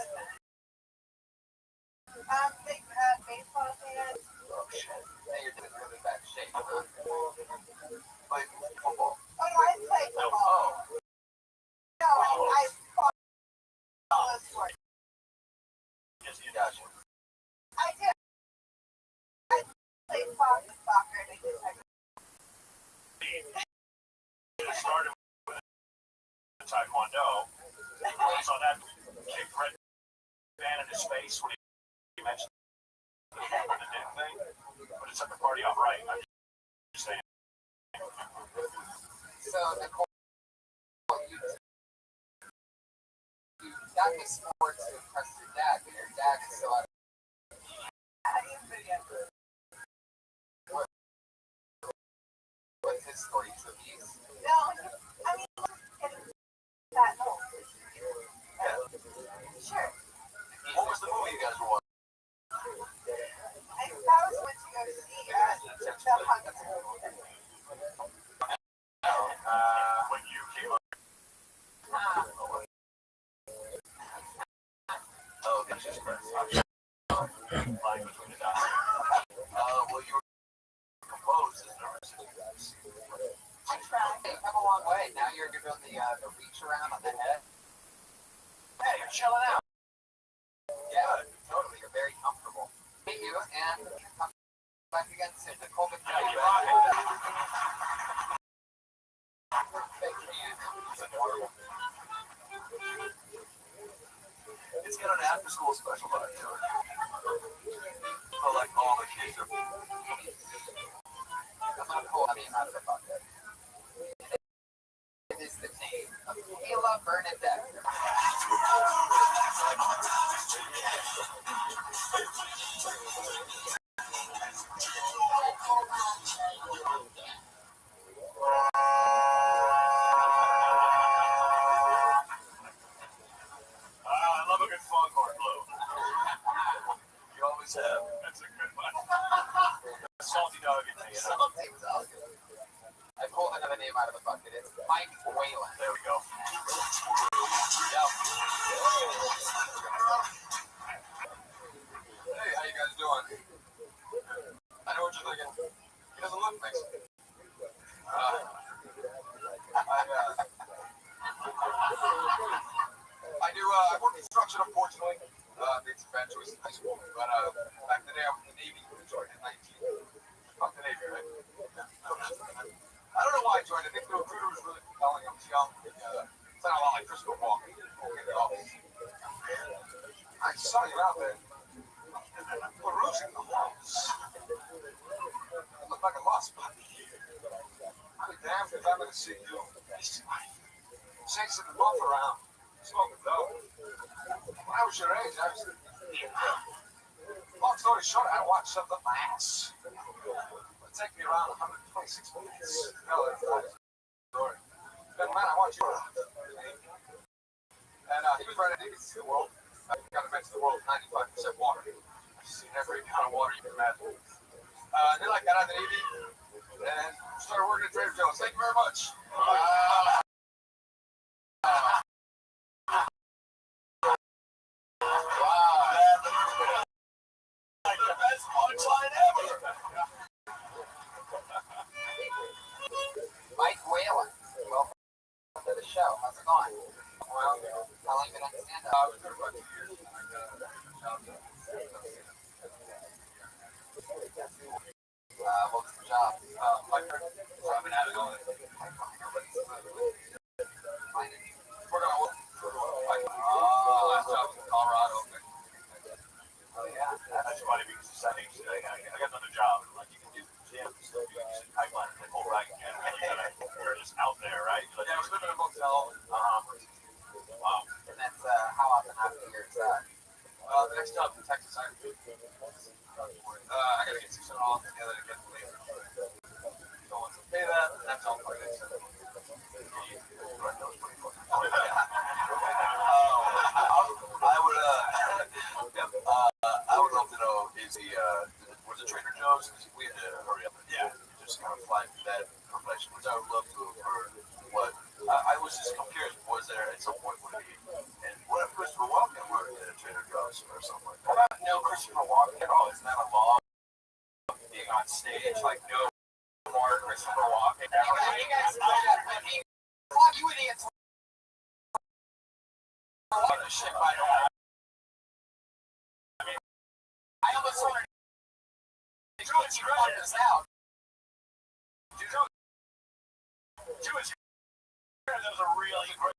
Big baseball fan. Oh shit. Hey, you're in really bad shape. Huh? Like football. Oh no, I play football. Oh, right. I'm just saying. So, Nicole, you got the sports to impress your dad, but your dad is so out of what's his story? He's abused. No, I mean, that no. Sure. What was the movie you guys were watching? That was what you go to see. The Hunger. When you came up. Oh, that's just Christ. Lying between the dots. Well, you were composed as nervous. I tried. You've come a long way. Now you're doing the reach around on the head. Hey, you're chilling out. Yeah, totally. You're very comfortable. Thank you, and come back again soon. Nicole McKay. Perfect man. It's adorable. It's got an after-school special vibe to it. But like all the kids are. I'm gonna pull him out of the bucket. It is the name of Kayla Bernadette. I love a good foghorn blow. You always have. That's a good one. Salty dog in me. Salty was awesome. I pulled another name out of the bucket. It's Mike Whalen. There we go. Yep. Hey, how you guys doing? I know what you're thinking. He doesn't look Mexican. I work construction, unfortunately. Made some bad choices in high school. But back in the day, I was in the Navy. Joined in 19. Fuck the Navy, right? I don't know why I joined. I think the recruiter was really compelling. I was young. Sounded a lot like Christopher Walken. I saw you out there. Perusing the halls. You look like a lost puppy. I'll be damned if I'm going to see you. Chasing the buff around. Smoking dope. When I was your age, I was. Long story short, I watched some of the mass. It took me around 126 minutes. No, that's not a story. Then, man, I want you around. And he was right at the see the world. I got to mention the world is 95% water. I've seen every kind of water you can imagine. Then I got out of the Navy and started working at Trader Joe's. Thank you very much. Like the best punchline ever. Mike Whalen. Welcome to the show. How's it going? Well, how long you been on stand-up? I was there about 2 years. What was the job? I've been at it all. Last job in Colorado. Oh, yeah. That's funny because it's Sunday. I got another job. And like you can do gym stuff. You can just pipeline and whole right. You're just out there, right? Like, yeah, I was living in a motel. Wow. And that's how often after the year is that? The next job in Texas, I gotta get 600 all together to get the labor. Don't want to pay that. That's all part of it. I would love to know is was it Trader Joe's? We had to hurry up and just kind of fly through that profession, which I would love to have heard. What I was just curious, was there at some point would it be? And what if Christopher Walken worked at Trader Joe's or something like that? No Christopher Walken at all. Isn't that a law? Being on stage, like no more Christopher Walken. You guys know that. Fuck you idiots. Shit, I don't. I almost wanted to cut this out. Jewish. That was a really great.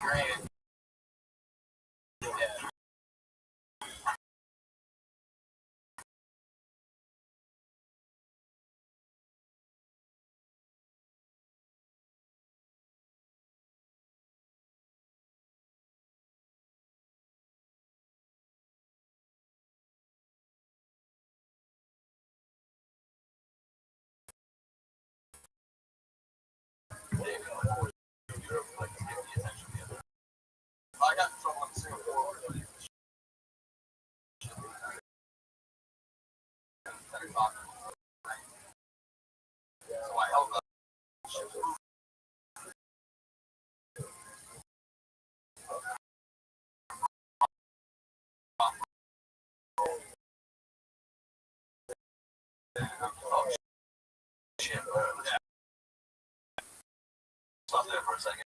great. Yeah. I got in trouble in Singapore. So I held up. Oh, shit. Yeah. Stop there for a second.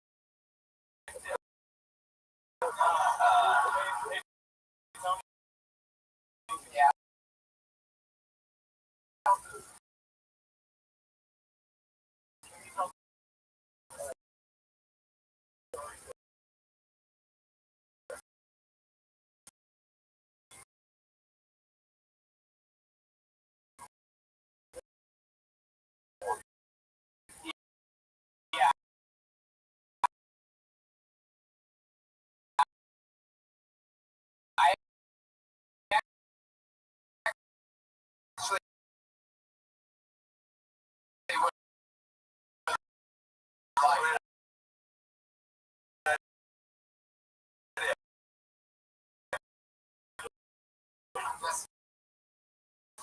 Yeah. I actually would like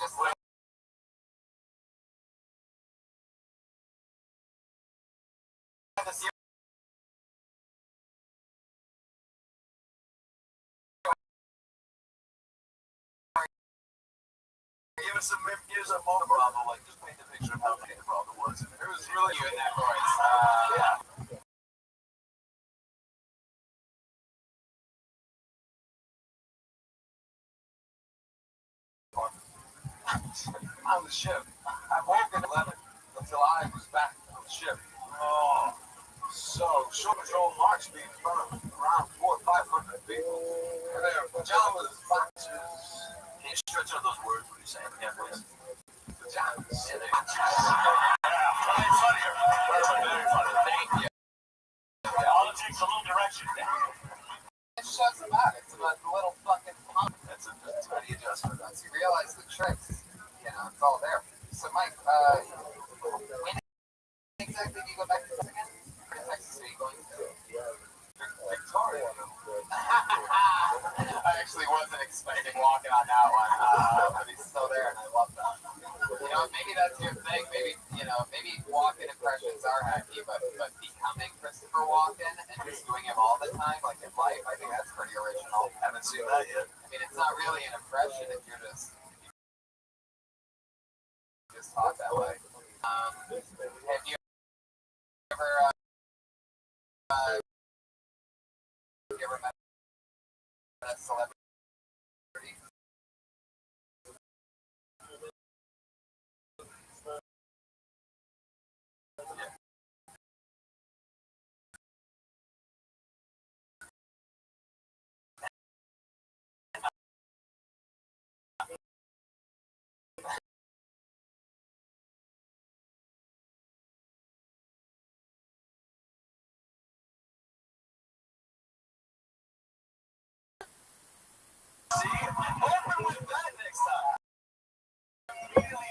just like this. Give us a moment, Bravo. Like, just paint the picture of how big the problem was. It was really you in that voice. Yeah. On the ship. I woke at 11 until I was back on the ship. Oh, so shore patrol march speed around 400 or 500 people. And their pajamas, boxes. Can you stretch out those words when you say them again, please? Pajamas. Yeah, they're funnier. Very funny. Thank you. All it takes a little direction. It shows about it. It's about the little fucking pump. That's a tiny adjustment. Once you realize the tricks, it's all there. So, Mike, when exactly do you go back to Texas again? Where in Texas are you going to? Victoria. I actually wasn't expecting walking on that one, but he's still there, and I love that. Maybe that's your thing. Maybe Walken impressions are hacky, but becoming Christopher Walken and just doing him all the time, like in life, I think that's pretty original. Haven't seen that yet. I mean, it's not really an impression if you're just talk that way. Have you ever met a celebrity? See? Open with that next time. Really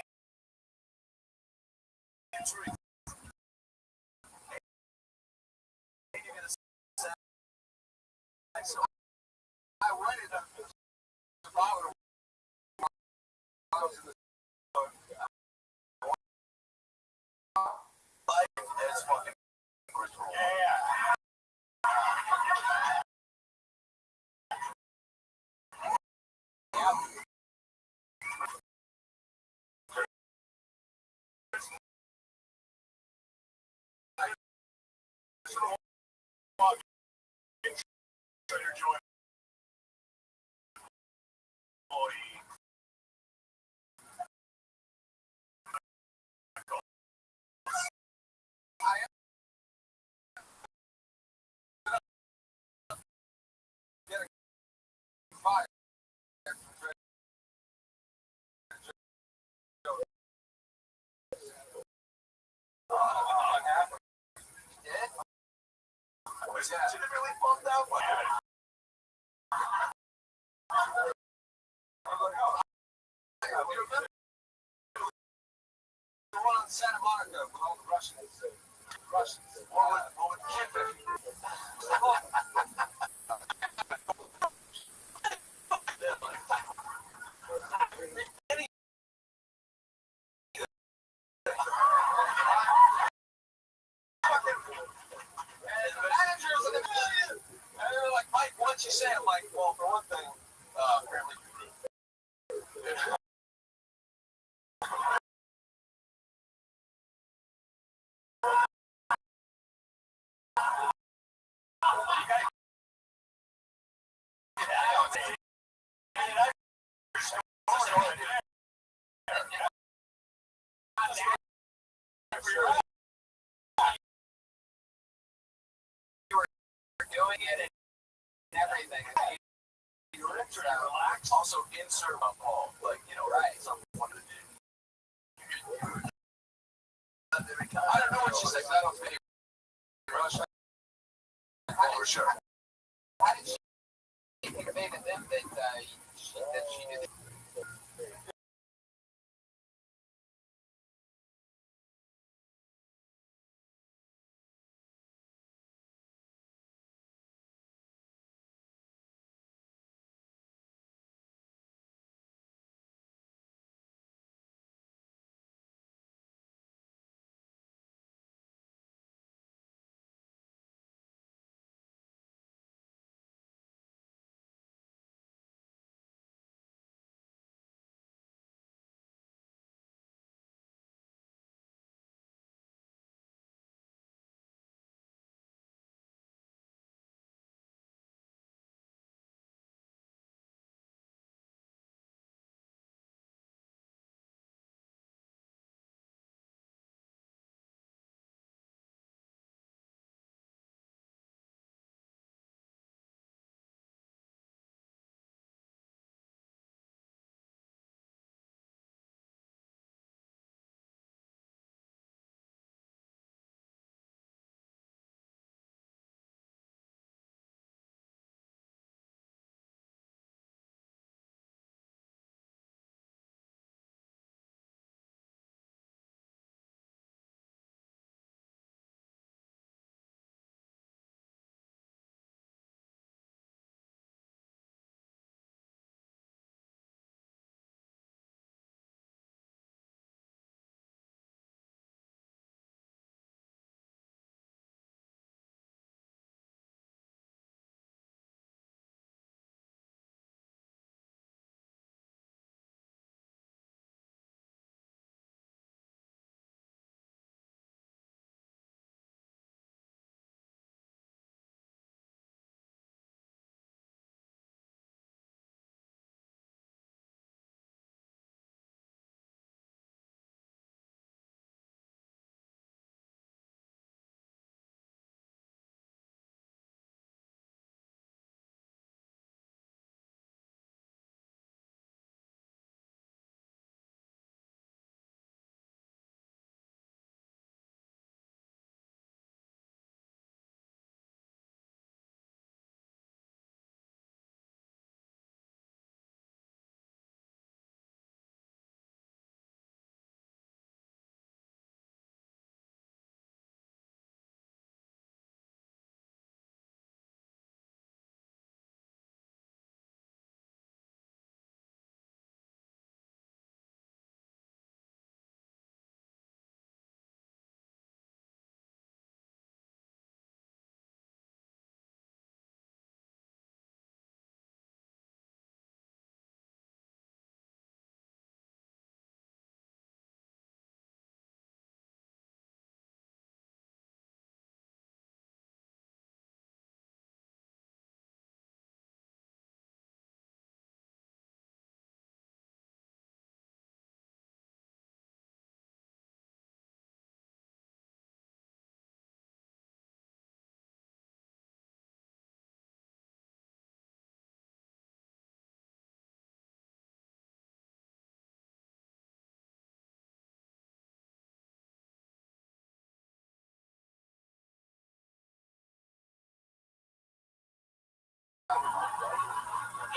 intrigued. And you're going to say, so I rented a survivor. Life is fucking crystal. Yeah. fired. Was it legitimately bumped out? What happened? I was like, oh, we remember the one on Santa Monica with all the Russians. Or with Kiffin. And the manager was like, and they were like, Mike, what'd you say? I'm like, well, for one thing, apparently. Doing it and everything. You were trying to relax. Also, insert a ball, like, right? Something wanted to do. I don't know what she said. I don't think Russia. For sure. How did she convey to them that she did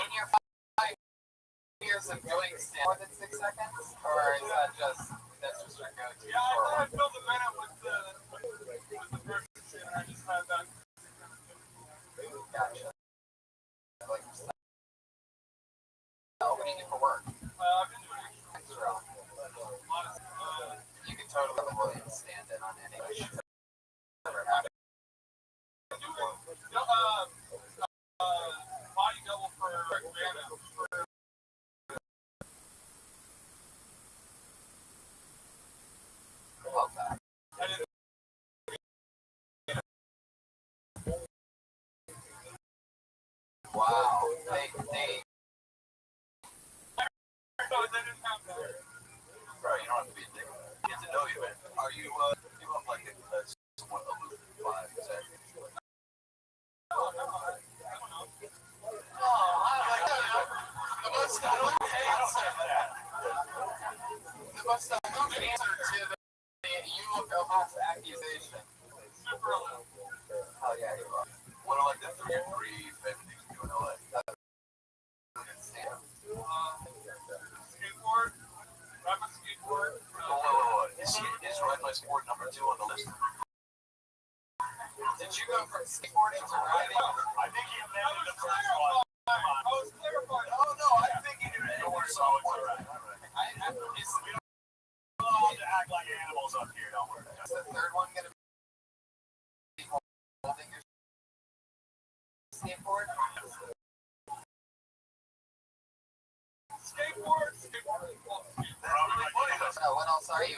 In your 5 years of doing stand more than 6 seconds, or is that just your go-to? Yeah, I thought I filled the minute with the first and I just had that. Gotcha. Like, what do you do for work? I've been doing Extra. You can totally have a Williams stand in on any show. Body double for Vanna. I love that. Wow. They Bro, you don't have to be a dick. Get to know you, man. Are you, you look like a somewhat aloof vibe, is that? No, I don't know. No, the mustache, I don't say that. The mustache, don't answer to you look almost accusation. Super aloof. Oh, yeah, you are. What are like the 3 and 3 favorite things you do in LA? Skateboard. Ride my skateboard. Is ride my sport number 2 on the list? Did you go from skateboarding to riding? I think you nailed the first one. I was clarified. Oh no, I think you did it. Don't worry, so it's alright. We don't need to act like animals up here, don't worry. Is the third one going to be holding your skateboard? Skateboard. Oh, what else are you?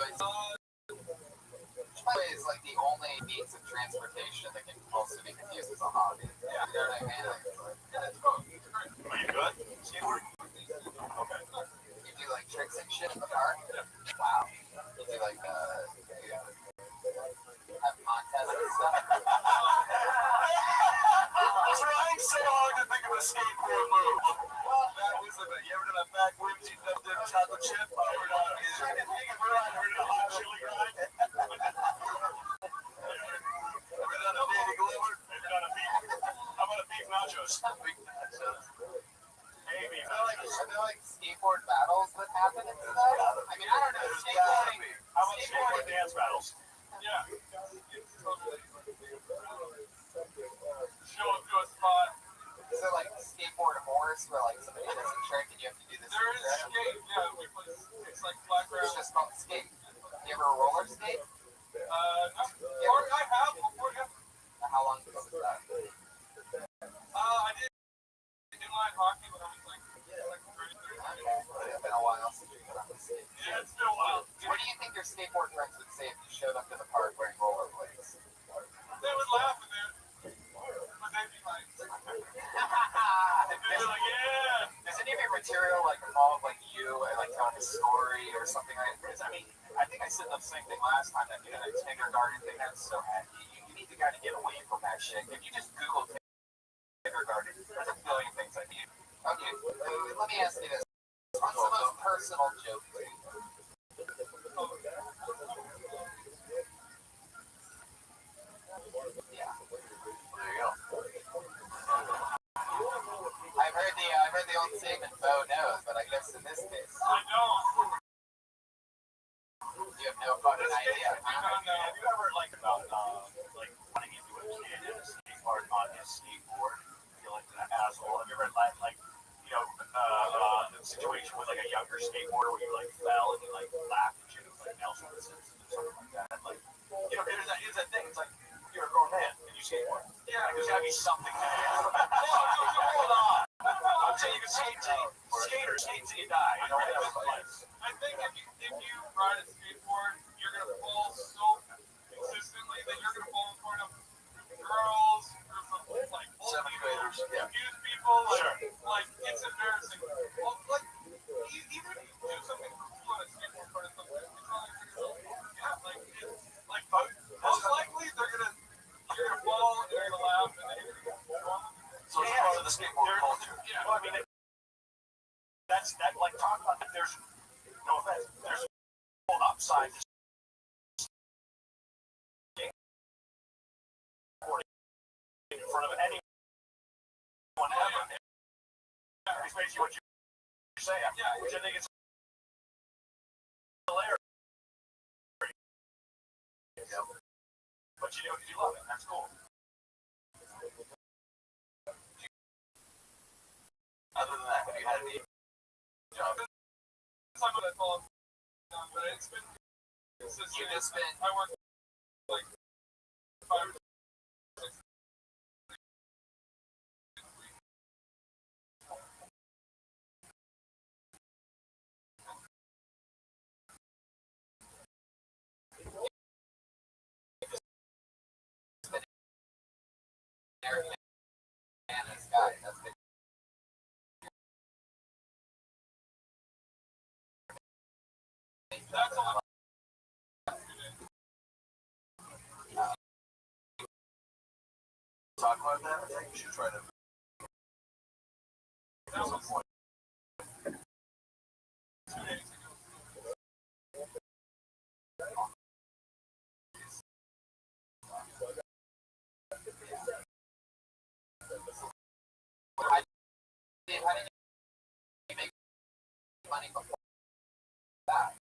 Is like the only means of transportation that can also be confused as a hobby. Yeah, you know what I mean? Yeah, it's cool. Are you good? Skateboard? Okay. You do like tricks and shit in the car? Wow. You do like have contests and stuff? Trying so hard to think of a skateboard move. Well, that was a bit. You ever done a backwards? You done the chocolate chip? Or not? Ever done a hot chili grind? Ever done a baby Glover? Ever done a beef? How about a beef nachos? Beef nachos. Maybe. Are there like skateboard battles that happen into that? I mean, I don't know. Skateboarding. How about skateboard dance battles? Yeah. Show up to a spot. Is there like skateboard horse where like somebody does a trick and you have to do this? There is skate, yeah. It's like flat ground. It's just called skate. You ever roller skate? No. Or I have before, yeah. How long ago was that? I did inline hockey when I was like 30. It's been a while since you got on the skate. Yeah, it's been a while. What do you think your skateboard friends would say if you showed up to the park wearing rollerblades? They would laugh at that. But they'd be like, they'd be like, yeah. Does any of your material like involve like you and like telling a story or something like that? I mean, I think I said the same thing last time that kindergarten thing that's so heavy. You need to kind of get away from that shit. If you just Google kindergarten, there's a billion things I need. Okay, let me ask you this. What's the most personal joke for you? Yeah. There you go. I've heard the old statement, Bo knows, but I guess in this case, I don't. you have no fucking idea. Have you ever like about like running into a kid in a skate park on his skateboard? Feel like an asshole. Have you ever like you know the situation with like a younger skateboarder where you like fell and you like laughed at you like Nelson or something like that? Like you know, it's a thing. It's like you're a grown man and you skateboard. Yeah, there's gotta be something there. Hold on. I'm saying you can skate till you die. You know, I think if you ride a skateboard, you're gonna fall so consistently that you're gonna fall in front of girls, groups of like old people, confused people. Like it's embarrassing. Well, like even if you do something cool on a skateboard part of something, it's not like you're gonna, yeah, like it's like most likely you're gonna fall and you're gonna laugh and then you're gonna go on. So it's part of the skateboard culture. Yeah. Well, I mean, that's like talk about that. There's no offense. There's no upside to skateboarding in front of anyone ever. basically what you're saying. Yeah, which I think is hilarious. Yeah. But you do because you love it. That's cool. Other than that, have you had any job? Some of it all, but it's been consistent. You just been. I work like 5 or 6 guy. That's the that's all. Talk about that. I think you should try to. At some point. 2 days ago. How did you make money before that?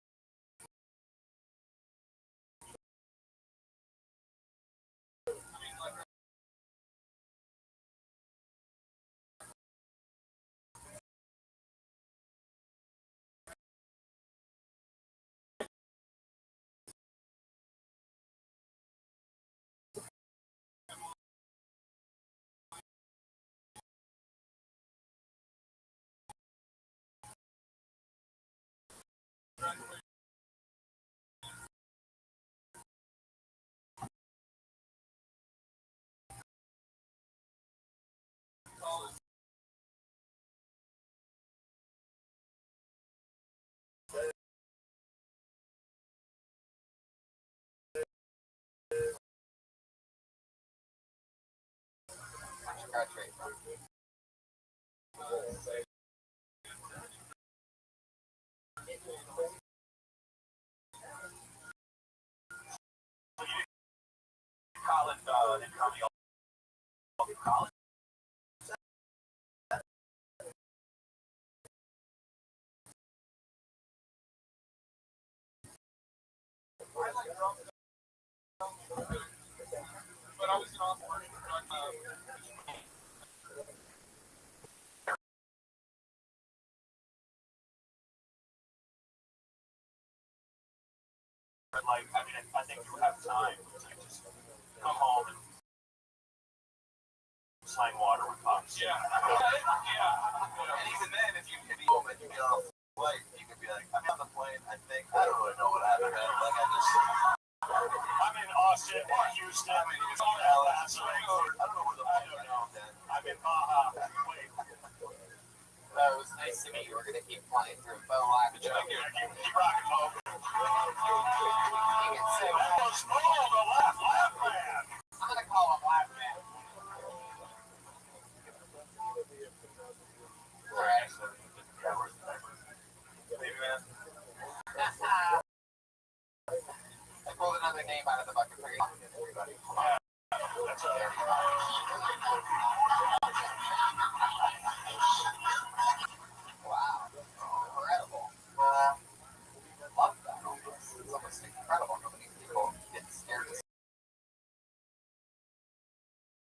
College, in comedy, college. But I was an awful but like, I mean, I think you have time to just come home and slang water with pups. Yeah. And even then, if you get home and you get on a flight, you can be like, I'm on the plane, I think, I don't really know what happened, man. Like, I'm in Austin or Houston. I mean, it's all Dallas. I don't know where the fuck I know, man. I'm in Baja. Wait. That was nice to meet you. We're going to keep flying through Bo Live. Keep rocking, Bo. That was Mo, the Laugh Man. I'm going to call him Laugh Man. I pulled another name out of the bucket for you. Yeah, that's okay. Wow, incredible. Love that almost. It's almost incredible how many people get scared of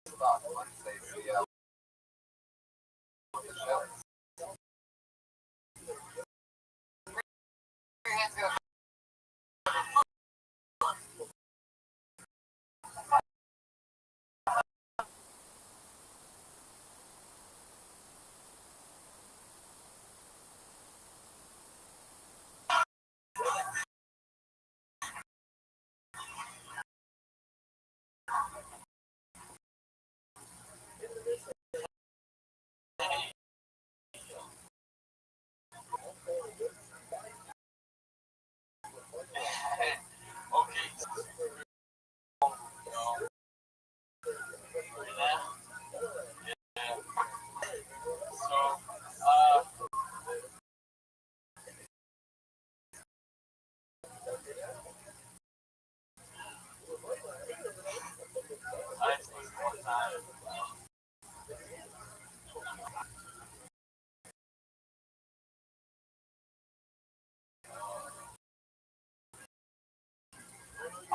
stuff once they see the show. Your hands go.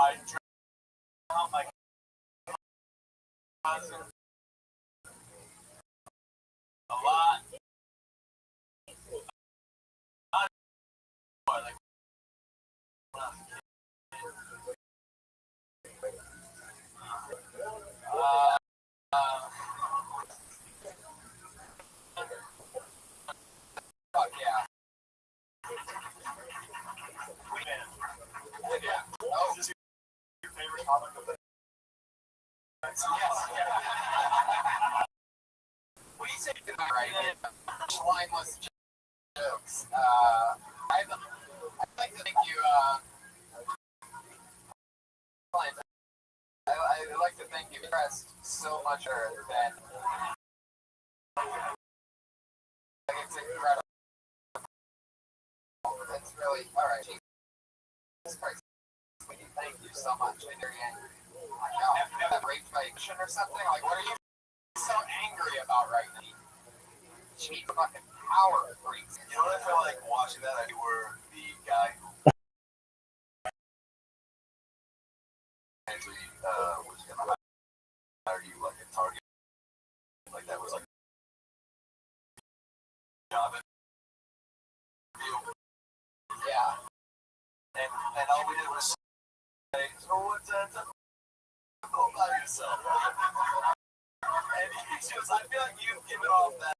I drowned my cousin a lot. Like, fuck yeah. Yeah. Oh, is this your favorite topic of the yes. What do you say to that, right? Mindless jokes. I'd like to thank you, I'd like to thank you. You expressed so much better than it's incredible. It's really alright. Jesus Christ. Thank you so much. And you're that raped by action or something? Like, what are you so angry about right now? Cheap fucking power freaks. You know what I feel like watching that? You were the guy who actually was gonna hire you like a target. Like that was like job interview. Yeah. And all we did was say, so what's that? Go by yourself. And she was, I feel like you've given off that.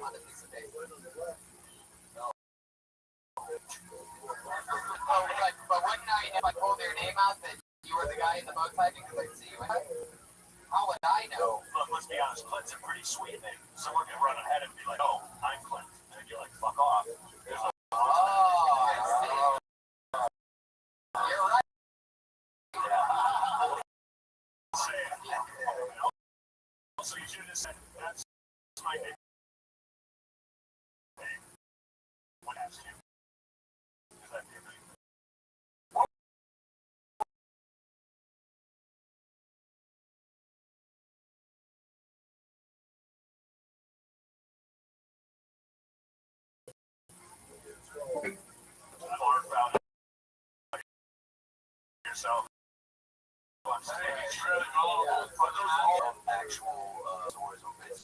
On the piece of paper. No. Oh, but one night, if I pulled their name out, that you were the guy in the bow tie because I see you in it. How would I know? Look, let's be honest. Clint's a pretty sweet name. Someone can run ahead and be like, "Oh, I'm Clint," and you're like, "Fuck off." Oh, I see. You're right. So you should have said, "That's my name." What asked you? Is that your name? Yourself. On stage. Are those all actual stories or bits?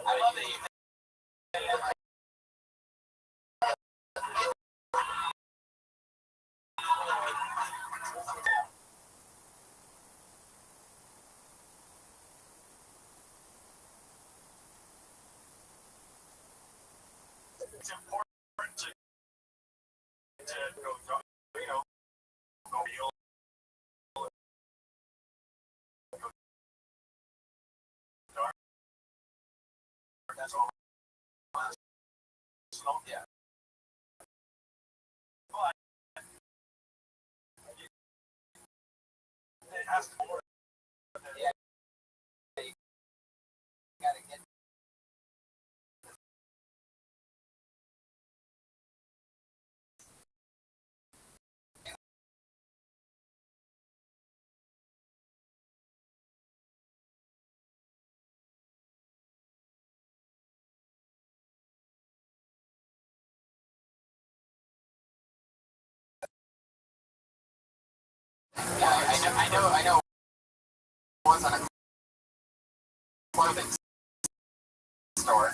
I love that you it's important to go, you know, go real. Go dark. That's all. Yeah. But it has to be. Yeah. You gotta get. Yeah, I know. It wasn't a clothing store.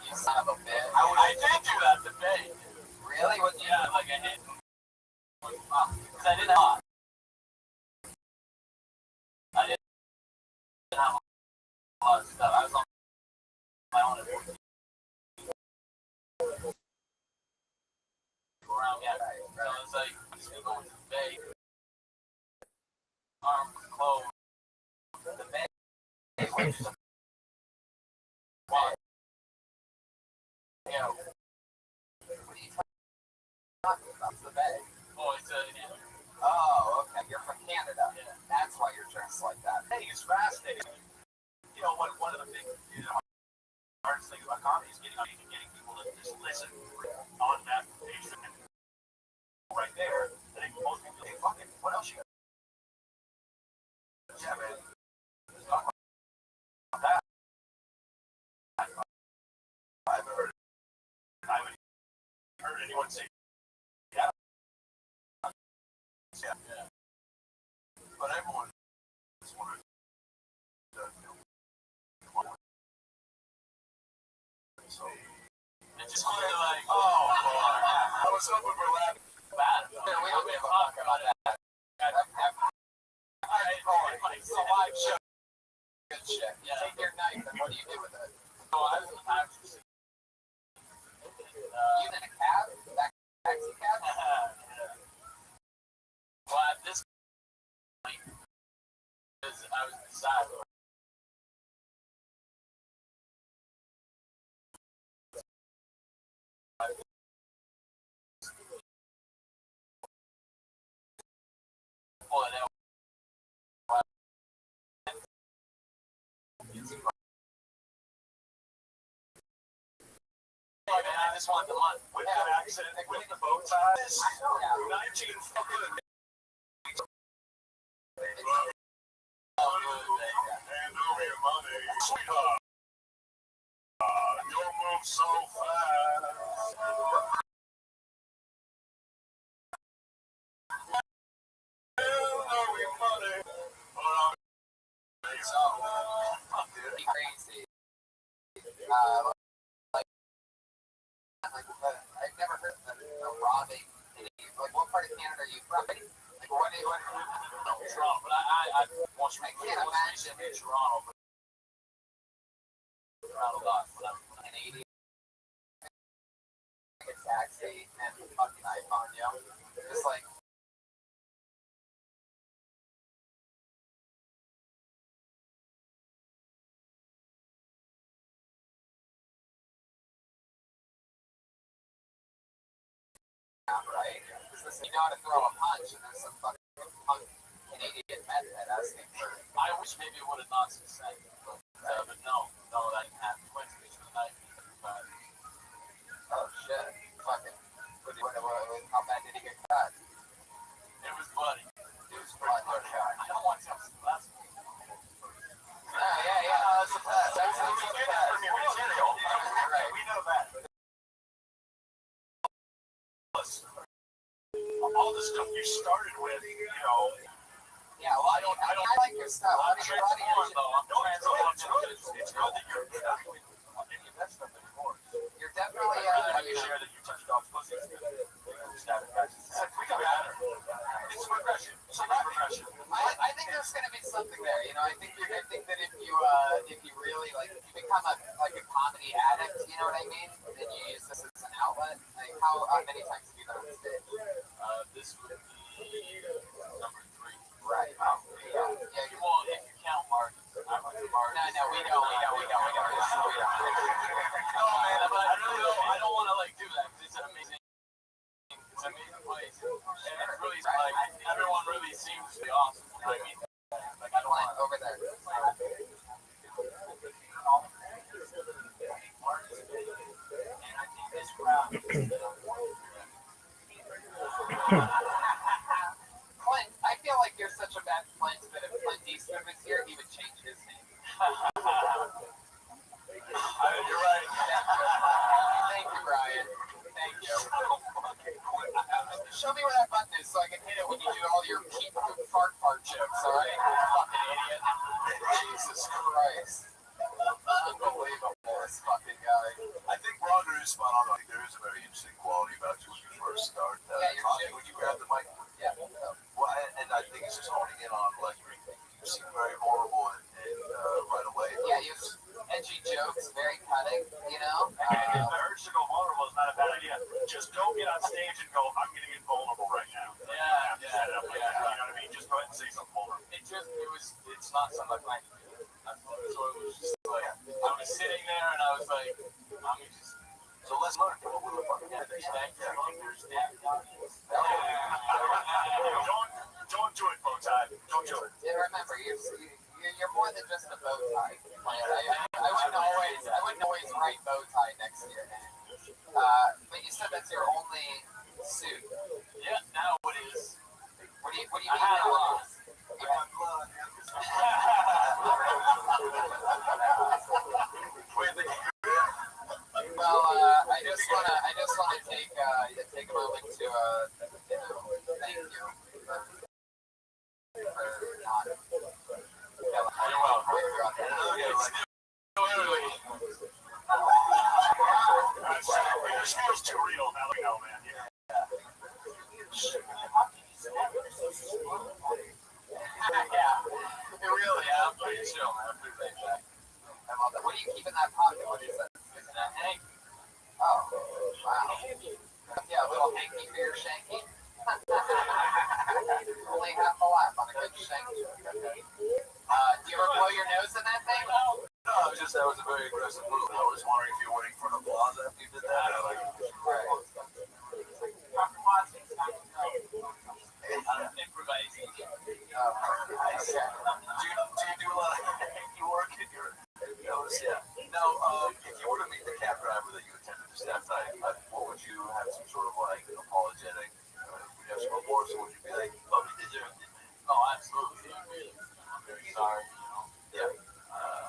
You son of a bitch. I did do that to Bay. Really? What? Yeah, like I did. Because I didn't have. I didn't have a lot of stuff. I was on my own. Around, yeah, right. So it was like, I'm just gonna go into the Bay. Arms closed. The Bay. Which is you know, what are you talking about? The Bay. Oh, it's yeah. Oh, okay. You're from Canada. Yeah. That's why you're dressed like that. Hey, You know, one of the big, hardest things about comedy is getting people to just listen on that page right there. I think most people say, "Fuck it, what else you got?" Yeah, man. Let's talk about that. I haven't heard anyone say, "Yeah." Yeah. But everyone just wanted to so it's just kind of like, oh, I was hoping we're laughing bad. Yeah, we don't give a fuck about that. It's a live show. Good shit. Yeah. Take your knife and what do you do with it? No, I was actually you in a cab? Taxi cab? Yeah. Well, at this point, I was deciding. I just want the money. With the accident, with the bow ties, 19 fucking. Hand over your money, sweetheart. Don't move so fast. Hand over your money. Dude, crazy. I've never heard of robbing. Like, what part of Canada are you from? Like, what do you want? No, Toronto. But I can't imagine in Toronto. But Toronto lost. But I'm Canadian. A taxi and fucking iPhone, you know? Just like. Right? You know how to throw a punch, and there's some fucking punk Canadian meth head asking for. I wish maybe it would have not succeeded, but no, that didn't happen. Twins between the night. Oh shit! Fucking. How bad did he get cut? It was bloody. It was bloody. I don't want to tell some last week. Yeah. That's the best. That's the best. From your material. Right. We know that. All the stuff you started with, you know. Yeah, well, I like your style. I'm transformed, though. It's good that you're not doing any of that stuff anymore. You're definitely. You share that you touch dogs' pussies. We got better. It's progression. It's a progression. I think there's going to be something there. You know, I think that if you really like, if you become a comedy addict, you know what I mean? Then you use this as an outlet. Like, how many times have you done this stage? This would be number 3. Right. Yeah. Well, if you count Martin. I went to Martin. No, we don't. No, man, but I don't want to do that because it's an amazing place. And it's really everyone really seems to be awesome. You know what I mean? Like, I don't want over there. And I think this crowd. Clint, I feel like you're such a bad Clint that if Clint Eastwood was here, he would change his name. You're right. Thank you, Brian. Thank you. Show me where that button is so I can hit it when you do all your peep poop fart jokes, alright? Fucking idiot. Jesus Christ. Unbelievable, this fucking guy. I think Roger is spot on. I think there is a very interesting quality about you when you first start talking, when you grab the mic. Yeah. Well, and I think it's just honing in on, you seem very vulnerable and right away. Yeah, you have edgy jokes, very cutting, you know? And the urge to go vulnerable is not a bad idea. Just don't get on stage and go, I'm going to get vulnerable right now. Yeah. You know what I mean? Just go ahead and say something vulnerable. It's not something I planned to do. So it was just I was sitting there and I was like, I'm just. So let's learn. Don't do it, Bowtie. Don't do it. Yeah, remember, you're you're more than just a bow tie. Like, I wouldn't always write bow tie next to your name. But you said that's your only suit. Yeah, now it is. What do you mean? I had a lot. Well, I just wanna take a moment to thank you for not You're welcome. Your skill's too real. Now we know, man. Yeah. It really is. I'm pretty chill, man. I'm pretty laid back. I love that. What do you keep in that pocket? What is that? It's a hanky. Oh, wow. Yeah, a little hanky for your shanky. Only half a laugh on a good shanky. Do you ever blow your nose in that thing? No, that was a very aggressive move. I was wondering if you were waiting for an applause after you did that. Improvising. Do you do a lot of hanky work in your nose? Yeah. Now, if you were to meet the cab driver that you attended just last night, what would you have some sort of like apologetic? Would you have some remorse, or would you be like, "Oh, you deserved it"? Oh, absolutely. I'm very sorry. Yeah.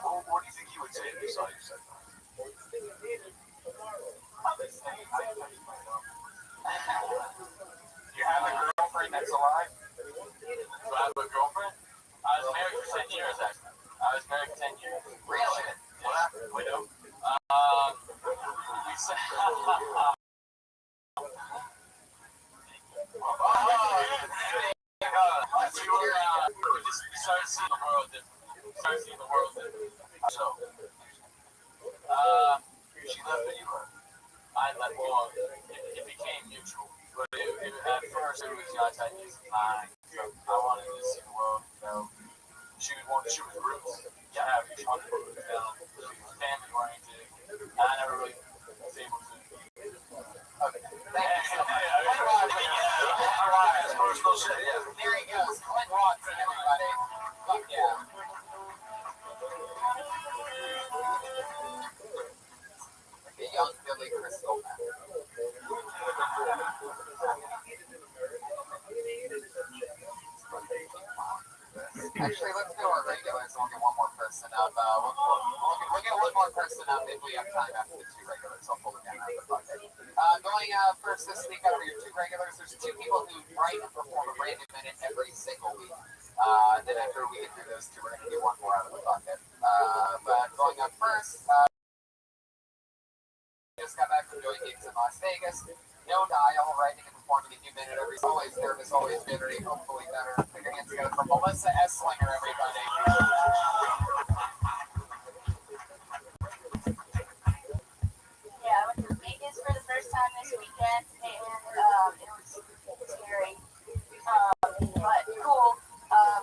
What do you think he would say if he saw you said that? You have a girlfriend that's alive? Do I have a girlfriend? I was married for 10 years, actually. I was married for 10 years. Really? What happened? Widow. We said. We started seeing the world differently. So, she left and you left. I left. Well, it became mutual. But at first, it was I had to use time. So I wanted to see the world. She was roots. Yeah, she wanted to put roots down. She was family oriented. I never really was able to. Okay. Thank you so much. Alright, personal shit, yeah. There he goes. Clint Watson, everybody. Fuck yeah. The young Billy Crystal. Actually, let's do our regulars. We'll get one more person up. We'll get one more person up if we have time after the two regulars. I'll pull it down out of the bucket. Going first this week out of your two regulars, there's two people who write and perform a brand new minute every single week. Then after we get through those two, we're going to do one more out of the bucket. But going up first, just got back from doing gigs in Las Vegas. No dial, writing and performing a new minute every. Always nervous, always jittery, hopefully better. Put your hands together for Melissa Esslinger, everybody. Yeah, I went to Vegas for the first time this weekend, and it was scary, but cool. I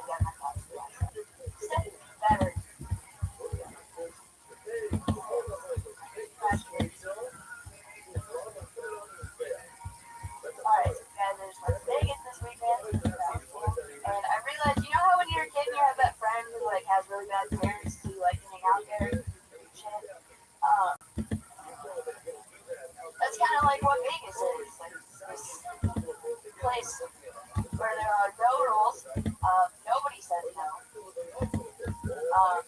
got my thoughts better. Alright, guys, I just went to Vegas this weekend, and I realized, you know how when you're a kid you have that friend who like has really bad parents who like hang out there and shit? That's kind of like what Vegas is, like this place where there are no rules, nobody says no. I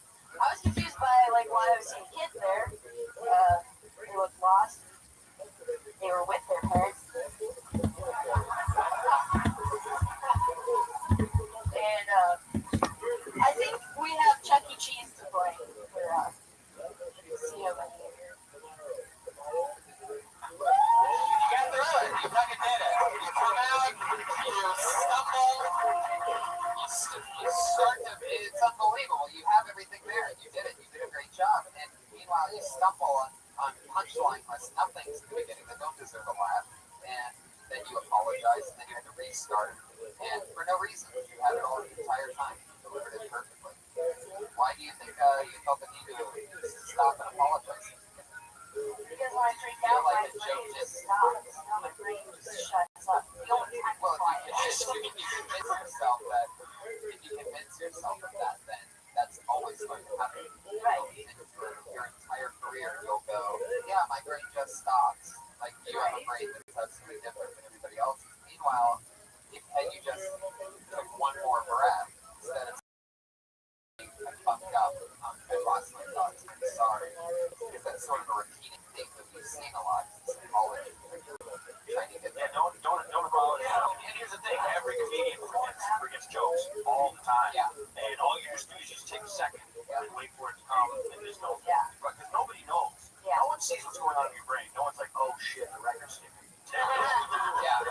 was confused by like why I was seeing kids there. They looked lost. They were with their parents. And I think we have Chuck E. Cheese to blame for casino money. You got through it. You fucking did it. You come out, you stumble, you start to, it's unbelievable. You have everything there. You did it. You did a great job. And meanwhile, you stumble on punchline lists, nothing's in the beginning that don't deserve a laugh. And then you apologize, and then you had to restart. And for no reason, you had it all the entire time. You delivered it perfectly. Why do you think you felt the need to stop and apologize? Because when I freak out, my brain just stops. My brain just shuts up. The only time Well, if you convince yourself that and you just took one more breath instead of I fucked up. I lost my thoughts. I'm sorry. Because that's sort of a repeating thing that we've seen a lot in psychology. Trying to get don't apologize. And here's the thing: every comedian forgets jokes all the time. Yeah. And all you just do is just take a second and wait for it to come, and just don't. Because nobody knows. No one sees what's going on in your brain. No one's like, oh shit, the record's skipping. Yeah.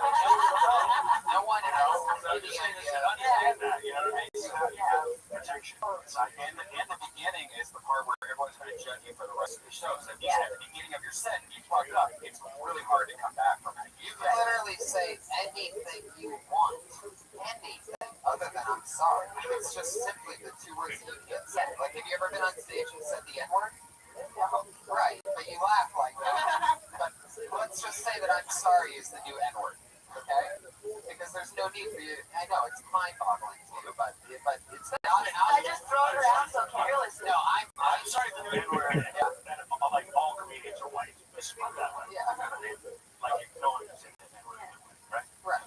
No one knows. Understand that, you know what I mean? So you have protection. And the beginning is the part where everyone's going to judge you for the rest of the show. So if you say at the beginning of your set, you fucked up, it's really hard to come back from it. You can literally say anything you want. Anything other than I'm sorry. It's just simply the two words you can't say. Like, have you ever been on stage and said the N-word? Right, but you laugh like that. But let's just say that I'm sorry is the new N-word, okay? Because there's no need for you. I know it's mind-boggling to you, but it's not an I just throw it around so carelessly. No, I'm sorry for the N-word. Like all comedians are white. It's not that way. Yeah. Like no one can say that N-word. Right.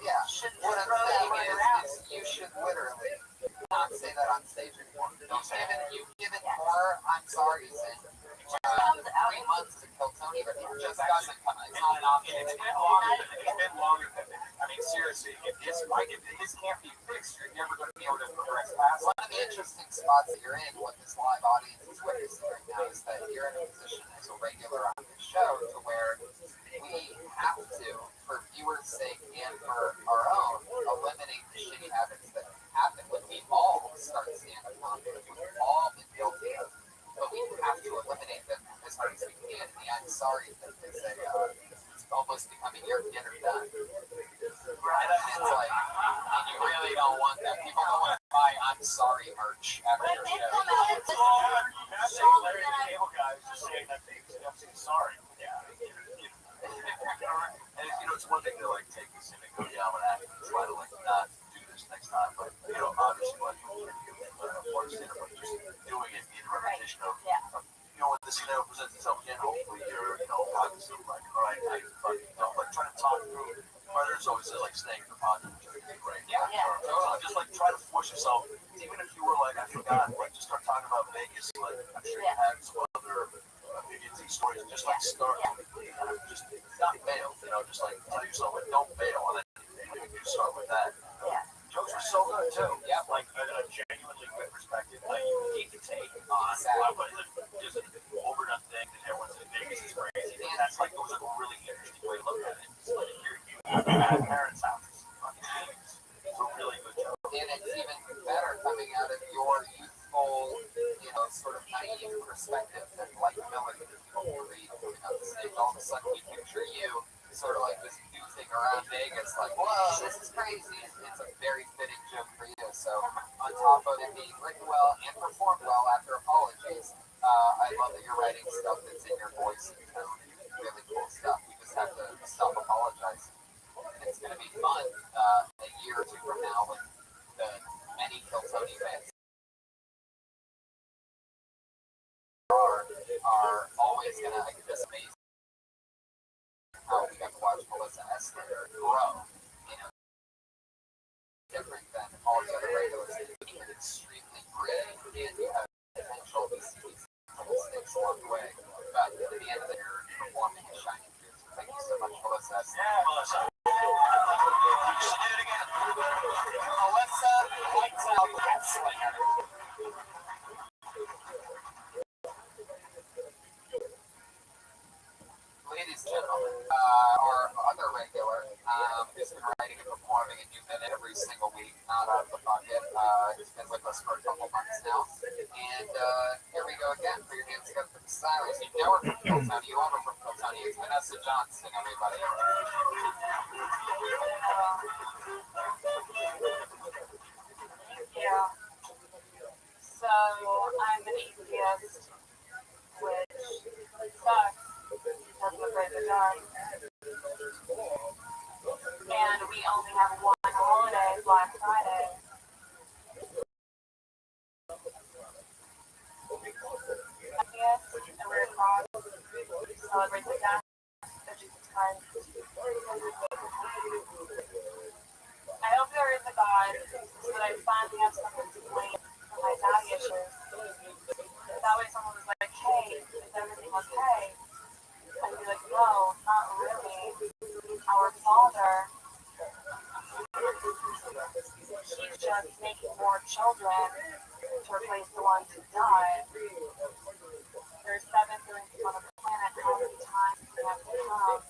Yeah. What I'm saying is you should literally not say that on stage anymore. You've given more I'm sorry in 3 months to kill Tony, but it just doesn't come out. It's not an option. It's been longer than that. I mean, seriously, if this can't be fixed, you're never going to be able to progress past. One of the interesting spots that you're in, what this live audience is witnessing right now, is that you're in a position as a regular on the show to where we have to, for viewers' sake and for our own, eliminate the shitty habits that happen when we all start stand-up comedy. We've all been guilty of, but we have to eliminate them as hard as we can. The I'm sorry thing is it's almost becoming your get or done. Right? And it's like, and you really don't want that. People don't want to buy I'm sorry merch after your show. Just saying that they say sorry. Yeah. And it's one thing to like take this and go down and act and try to like not do this next time, but obviously like just doing it in repetition of when the scenario presents itself again, hopefully you're cognizant of like, all right, I fucking like trying to talk through. Murder's always like staying in the positive, right? So just like try to force yourself, even if you were like, I forgot, like just start talking about Vegas, like I'm sure you had some other opinions and stories, just like start, just not fail, just like tell yourself like don't fail on anything. You start with that. Jokes were so good too. Yeah, like a genuinely good perspective, like you need to take on just an overdone thing that everyone's in Vegas is crazy. And that's like it was a really interesting way to look at it. It's like you at parents' houses. It's a really good joke. And it's even better coming out of your youthful, sort of naive perspective and likability that people will read coming out the stage. All of a sudden we picture you sort of like this goofing around Vegas, like, whoa, this is crazy. It's a very fitting joke for you. So on top of it being written well and performed well after apologies, I love that you're writing stuff that's in your voice and really cool stuff. We just have to stop apologizing. It's going to be fun a year or two from now when the many Kill Tony fans are always going to just amazing how we got to watch Melissa Esther grow. Different than all the other regulars. You're extremely gritty and you have potential to see mistakes along the way. But at the end of the day, you're performing and shining through. So thank you so much, Melissa Esther. Yeah, Melissa. Say it again. Melissa lights out Gunslinger. Ladies and gentlemen, our other regular has been writing and performing a new minute every single week, not out of the bucket. He's been with us for a couple months now. And here we go again for your hands together for the Silence. You know her from Kill Tony. You love her from Kill Tony. It's Vanessa Johnson, everybody. Yeah. So I'm an atheist, which sucks because of the dark. And we only have one holiday, Black Friday. And we're across to celebrate the death of Jesus Christ. just making more children to replace the ones who died. There's 7 billion people on the planet. How many times do we have to come?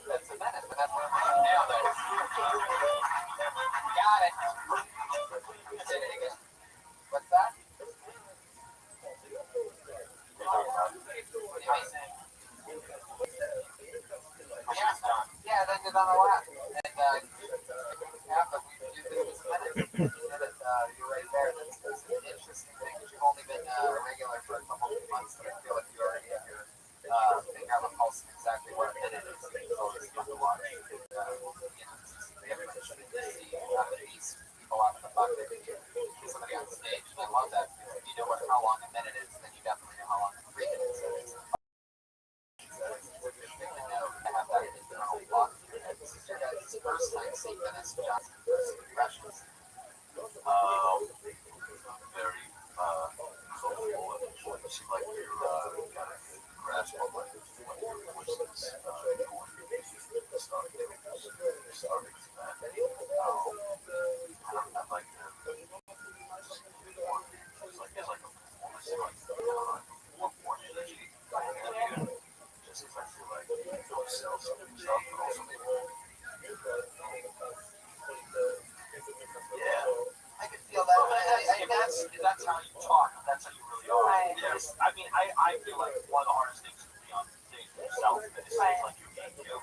That's a minute, but that's what I'm doing now. Got it. Say it again. What's that? Yeah, that did on a lot. And yeah, but we do this a minute. You're right there. That's an interesting thing. You've only been regular for a couple of months, but I feel like you already have your finger on the pulse of exactly where a minute is. It's always fun to watch. Everybody should see these people out in the bucket. Somebody on stage. And I love that. If you know how long a minute is, then you definitely know how long 3 minutes is. This is your guys' first time seeing Vanessa Johnson first impressions. Very comfortable and it seemed like you got a good grasp on what your voice is going to start doing starting to that. I'd like to just get more. It's like a performance, more energy. Just because I feel like you don't sell some stuff, but also maybe. Yeah. I can feel that. That's how you talk. That's how you really are. Right. Yes. I mean, I feel like one of the hardest things is to be on stage for yourself. And it seems like you're being you.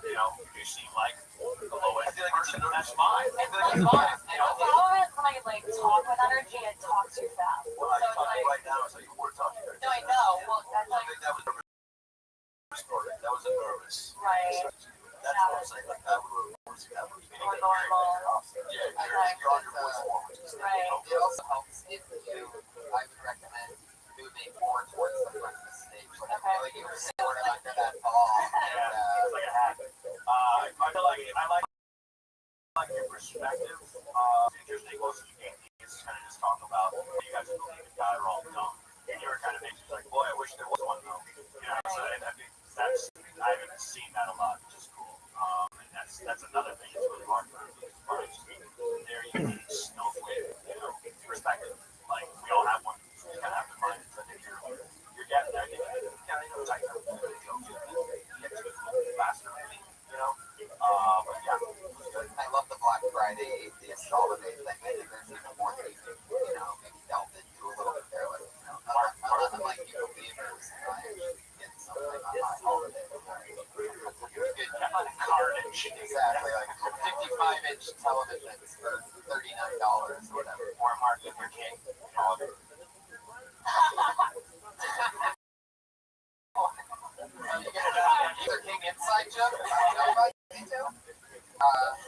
You know, you seem like the lowest person. That's fine. It's fine. The problem is when I talk with energy and talk too fast. Well, I'm talking right now, so you were talking right No, I know. Well, that's I think that was a nervous story. That was a nervous. right. That's what I'm saying. Like that was More normal. Yeah, you're on your voice forward. Right. It also helps if you, I would recommend moving more towards the front of the stage. Like I feel like you were sort of under that ball. It's like a habit. I feel like I like your perspective. It's interesting. Most of you can't kind of just talk about you guys believe in God are all dumb. And you were kind of making like, boy, I wish there was one though. You know, so and I think I haven't seen that a lot, which is cool. And that's another thing that's really hard for me. Their unique snowflake, perspective. Like we all have one. So you kind of have to find it. So I think you're getting there. It's like you get to it a little faster, maybe. But yeah. I love the Black Friday atheist holiday thing. I think there's even more that you can, maybe delve into a little bit there. Like, unlike you believers, I actually get something on my holiday. Good Carnage. Exactly, like 55-inch televisions for $39 or whatever. Or Martin Luther King. You get Luther King inside joke. Me too.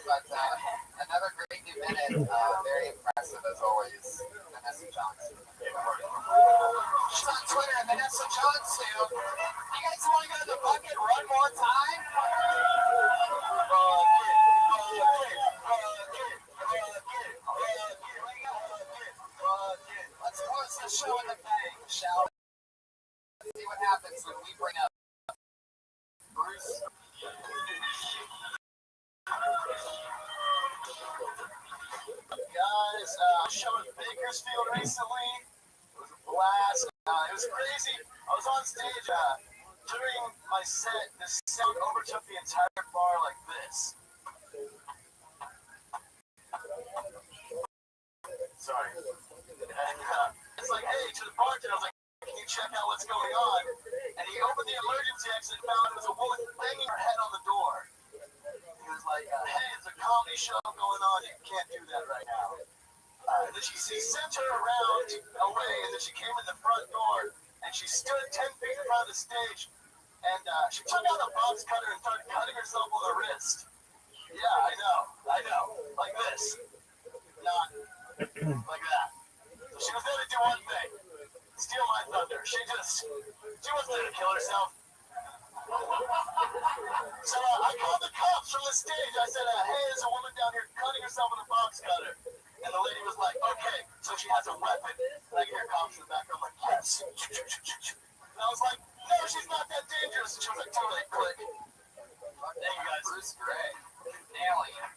But another great new minute. Very impressive as always. Vanessa Johnson. She's on Twitter, Vanessa Johnson. You guys want to go to the bucket one more time? Let's close the show in the bang, shall we? Let's see what happens when we bring up Bruce. Guys, I showed in Bakersfield recently. It was a blast. It was crazy. I was on stage during my set. The sound overtook the entire bar like this. Sorry. And, it's like, hey, to the bartender, I was like, can you check out what's going on? And he opened the emergency exit and found it was a woman banging her head on the door. He was like, hey, there's a comedy show going on. You can't do that right now. And then he sent her around away, and then she came in the front door, and she stood 10 feet in front of the stage, and she took out a box cutter and started cutting herself on the wrist. Yeah, I know. Like this. Not like that. So she was there to do one thing. Steal my thunder. She wasn't there to kill herself. So I called the cops from the stage. I said, hey, there's a woman down here cutting herself with a box cutter. And the lady was like, okay, so she has a weapon. And I hear cops in the background like, yes. And I was like, no, she's not that dangerous. She was like, too late, click. There you guys. Bruce Gray. Alien.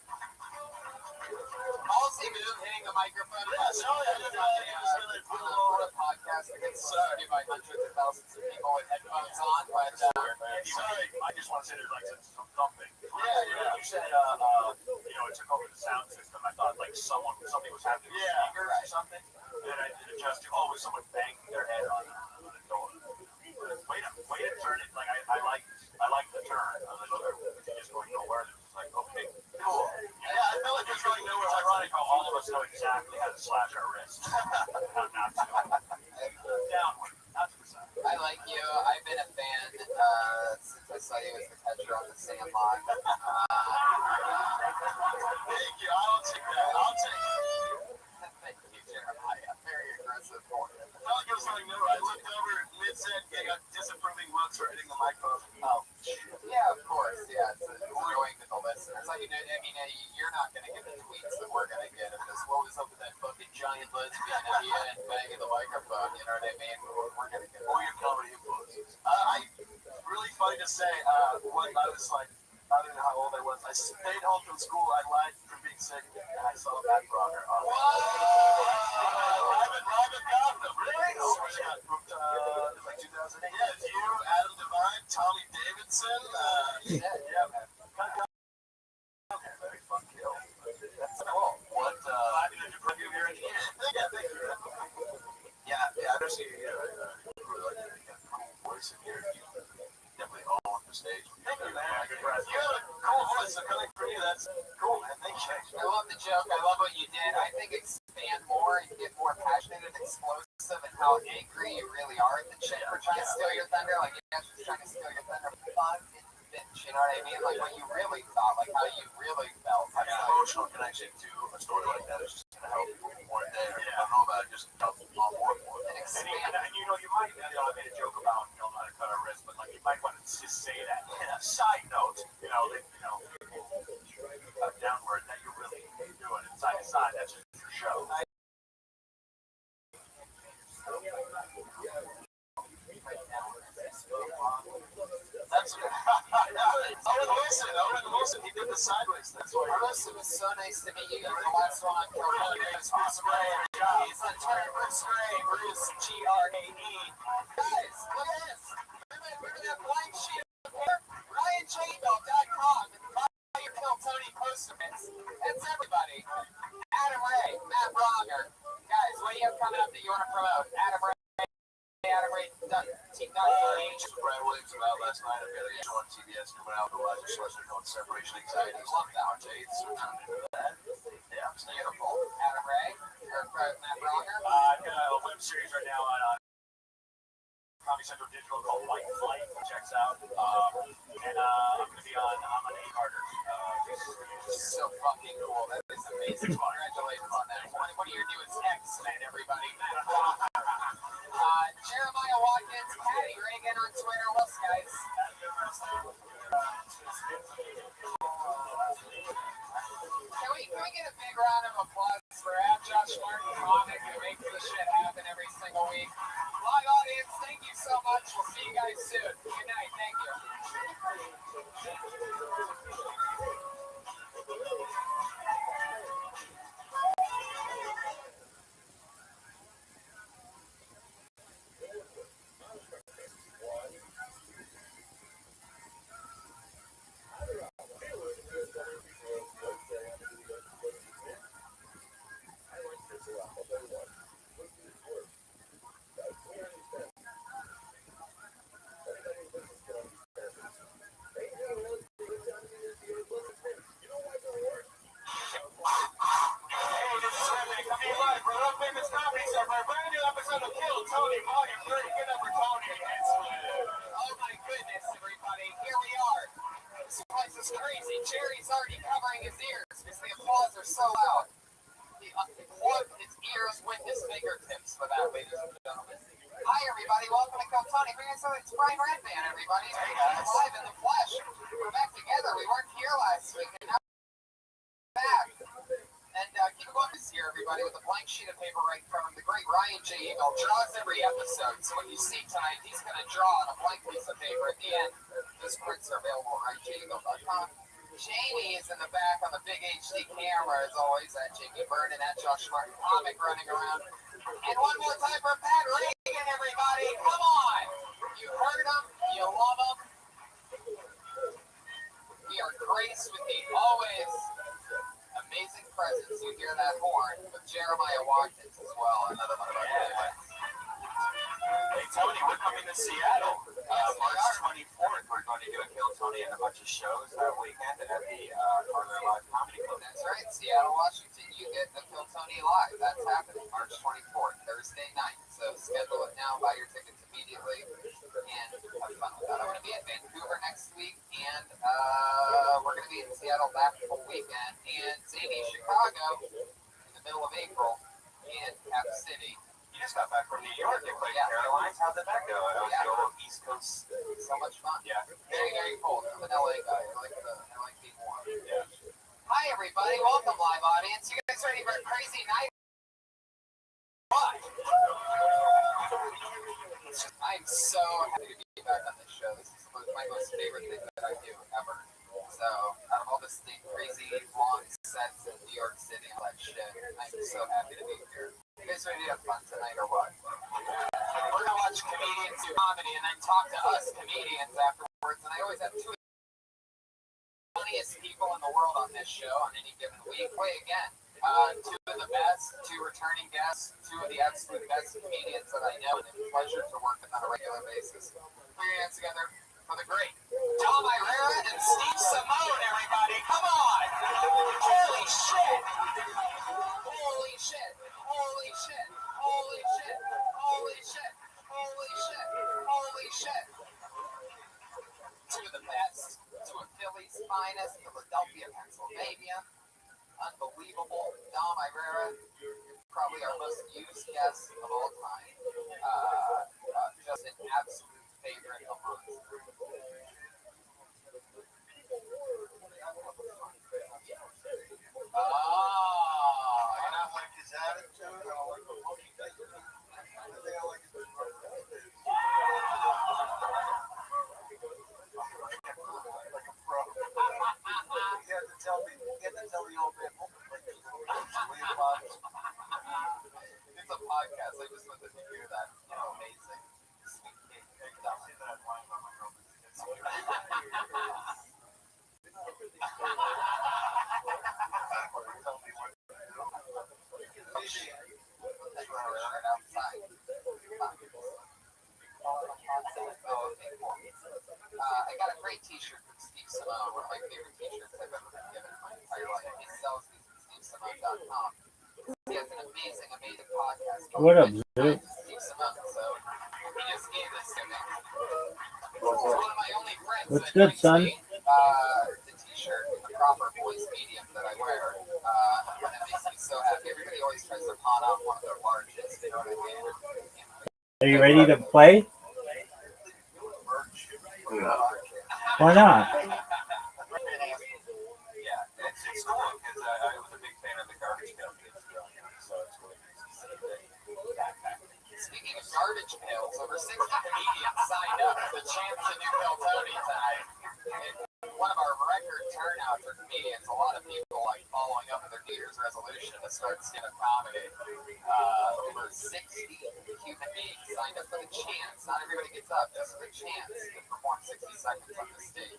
Halsey move hitting the microphone. Yeah, so I didn't know he was going to put a little podcast that gets listened by hundreds of thousands of people with headphones on, but sorry, I just want to say there's like something. Yeah. You said, it took over the sound system. I thought like something was happening with speakers or something. And I did adjust to, it was someone banging their head on the door. Way to turn it. Like I like the turn. I was like, okay, just going nowhere. It's like, okay, cool. Yeah, I feel like there's really nowhere. It's ironic how all of us know exactly how to slash our wrists. How not to. Downward, not to the side. I like you. I've been a fan since I saw you as the catcher on the Sandlot. Thank you. I'll take that. Thank you, Jeremiah. Very aggressive for you. I felt like it was going nowhere. I looked over at mid-set, got disapproving looks for hitting the microphone. Oh, yeah, of course. Yeah, it's annoying to the listeners. Like, you're not going to get the tweets that we're going to get of this. What was up with that fucking giant lesbian at the end banging the microphone? You know what I mean? We're going to get or your comedy influences. Really funny to say, when I was like, I don't know how old I was. I stayed home from school. I lied from being sick, and I saw that brother. Robin got them. Really? She got booked in like 2008. Yeah, it's you, Adam Devine, Tommy Davidson. Yeah, man. Okay, very fun kill. That's cool. What? Did you preview here at the end? Yeah, thank you. Yeah, I've actually really like your cool voice in here. Definitely all on the stage. Thank you, man. You have a cool voice, so coming from you, that's cool, man. Thank you. I love the joke. I love what you did. I think expand more and get more passionate and explosive and how angry you really are at the chick for trying to steal your thunder. Like, yeah, she's trying to steal your thunder. Fun bitch, you know what I mean? Like, what you really thought, like how you really felt. An emotional connection to a story like that is just going to help people more there. I don't know about it, just help them all more. And expand. And you might, I made a joke about, not how to cut our wrist, but like, you might want to just say that. And a side note, downward, that you're really doing it side to side, that's just your show. That's Owen Wilson, he did the sideways. That's why. Bruce, it was so nice to meet you. You're the last one on Bruce Gray. He's on Twitter, Bruce Gray, Bruce Grae. Guys, look at this. Remember that blank sheet of paper? RyanChainbelt.com. Buy your Kill Tony poster bits. That's everybody. Adam Ray, Matt Bronger. Guys, what do you have coming up that you want to promote? Adam Ray. Team Brad Williams about last night. I've got a show on TBS coming out with Elijah Schlesinger called Separation Anxiety. Love that. Jades. Yeah, it's beautiful. Adam Ray or Matt Bronger. I've got a web series right now on Comedy Central Digital called White Flight. Checks out. And I'm going to be on A Carter. So fucking cool. That is amazing. Congratulations on that. One of your newest X-Men, everybody. Jeremiah Watkins, Patty Reagan on Twitter. What's guys? Can we get a big round of applause for Josh Martin comic who makes this shit happen every single week? Live audience, thank you so much. We'll see you guys soon. Good night. Thank you. Jerry's already covering his ears because the applause are so loud. His ears went his fingertips for that, ladies and gentlemen. Hi, everybody. Welcome to Kill Tony. It's Brian Redman, everybody. Hey, guys. Live in the flesh. We're back together. We weren't here last week, and now we're back. And keep it going this year. here, everybody, with a blank sheet of paper right in front of him. The great Ryan J. Eagle draws every episode. So what you see tonight, he's going to draw on a blank piece of paper at the end. Those prints are available at RyanJeagle.com. Jamie is in the back on the big HD camera, as always, at Jamie Vernon, at Josh Martin Comic running around. And one more time for Pat Reagan, everybody. Come on. You heard him. You love him. We are graced with the always amazing presence. You hear that horn with Jeremiah Watkins as well. Another one of our favorites. Hey, Tony, we're coming to Seattle. March 24th, we're going to do a Kill Tony and a bunch of shows that weekend at the Carter Live Comedy Club. That's right, Seattle, Washington. You get the Kill Tony Live. That's happening March 24th, Thursday night. So schedule it now, buy your tickets immediately, and have fun with that. I'm going to be in Vancouver next week, and we're going to be in Seattle that whole weekend, and Zany, Chicago, in the middle of April, and Cap City. You just got back from New York. You played Carolines. How'd that go? That was the old East Coast. So much fun. Yeah. Very, very cold. I'm an LA guy. I like being warm. Yeah. Hi, everybody. Welcome, live audience. You guys ready for a crazy night? What? I'm so happy to be back on this show. This is my most favorite thing that I do ever. So, out of all this crazy long sets in New York City and all that shit, I'm so happy to be here. You guys ready to have fun tonight or what? We're gonna watch comedians do comedy and then talk to us comedians afterwards. And I always have two of the funniest people in the world on this show on any given week. Play again. Two of the best, two returning guests, two of the absolute best comedians that I know, and it's a pleasure to work with on a regular basis. Put your hands together for the great Tom Irera and Steve Simone, everybody. Come on! Holy shit! Holy shit! Holy shit! Holy shit! Holy shit! Holy shit! Holy shit! Two of the best, two of Philly's finest, Philadelphia, Pennsylvania. Unbelievable. Dom Irera, probably our most used guest of all time. Just an absolute favorite of mine. I don't like his attitude. I don't like the look he does. I think I like his personality. Like a pro. He had to tell the old man. It's a podcast. I just wanted to hear that. Amazing. Sweet kid. I'll see that line on my girl. I got a great t-shirt from Steve Simone, one of my favorite t-shirts I've ever been given in my entire life. He sells these at SteveSimone.com. He has an amazing podcast. What up, Zoo? Steve Simone, so he just gave this to me. It's one of my only friends. What's good, son? The t-shirt in the proper voice medium that I wear. And it makes me so happy. Everybody always tries to pawn off one of their largest. You know what I mean? Are you ready to play? Why not? Yeah, it's cool because I was a big fan of the Garbage Pail Kids, so it's really nice to see that. Speaking of garbage pails, over 60 comedians signed up for the chance to do Kill Tony tonight. And one of our record turnouts for comedians, a lot of people like following up with their New Year's resolution to start stand-up comedy. Over 60 human beings signed up for the chance. Not everybody gets up, just for the chance to perform 60 seconds on the stage.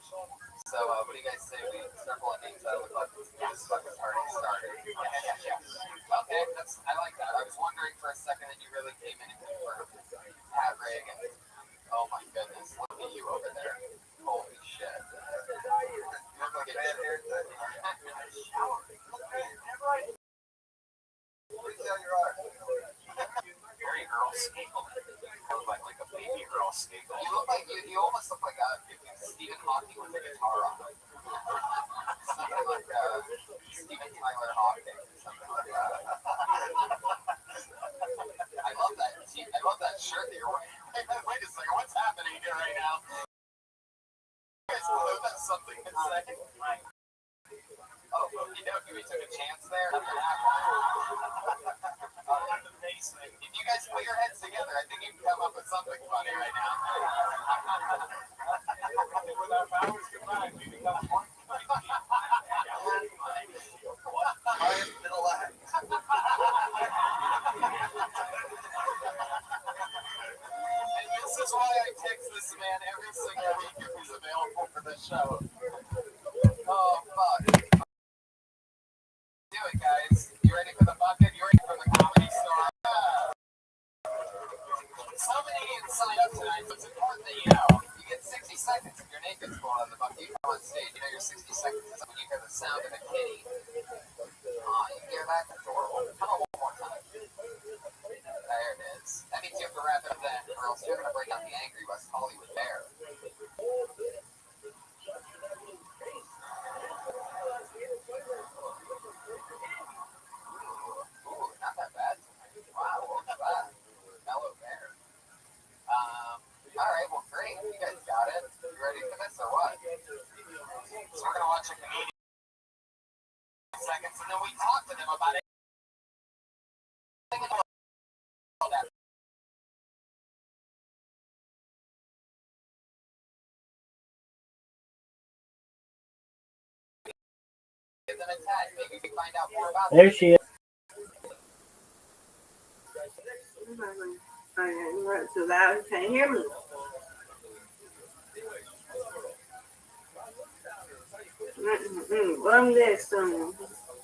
So, what do you guys say we start pulling names out of the bucket? This fucking party started. Okay, I like that. I was wondering for a second that you really came in and confirmed. Pat Reagan. Oh my goodness, look at you over there. Holy shit. You look like a bad hair. Very Earl Skakel. You look like a baby Earl Skakel. You almost look like Stephen Hawking with a guitar on him. Something like Stephen Tyler Hawking or something like that. I love that shirt that you're wearing. Wait a second, what's happening here right now? You guys know that's something to say. Oh, you know, we took a chance there. Nothing happened. If you guys put your heads together, I think you can come up with something funny right now. When our powers combine, we become one. Middle act. And this is why I text this man every single week if he's available for the show. Oh, fuck. Do it, guys. You ready for the bucket? You ready for the comedy store? Somebody didn't sign up tonight, so it's important that you know. You get 60 seconds if your name gets called on the bucket. You come on stage, you know your 60 seconds is when you hear the sound of a kitty. You hear that? Adorable. Come on one more time. There it is. That means you have to wrap it up then, or else you're going to break out the angry West Hollywood bear. Ooh, not that bad. Wow, what was that? Mellow bear. Alright, well, great. You guys got it. You ready for this or what? So we're going to watch a comedian in seconds, and then we talk to them about it. Give them a tag. Maybe we find out more about There she is. It's too loud, you can't hear me. One this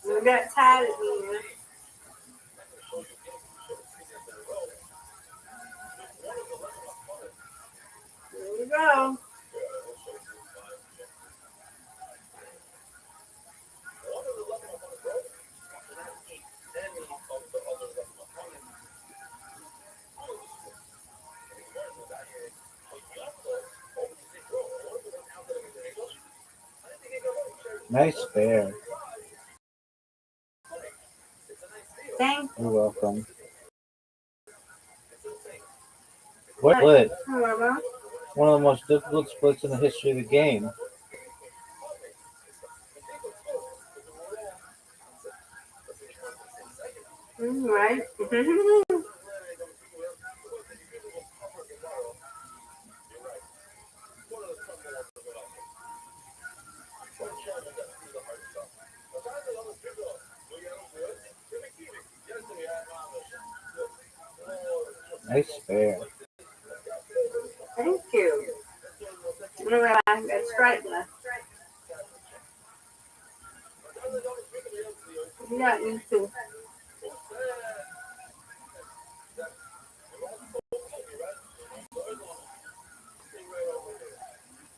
we got tired again. There we go. Nice bear. Thank You're welcome. What split? you. One of the most difficult splits in the history of the game. Right. Nice bear. Thank you. That's right there. Yeah, you too.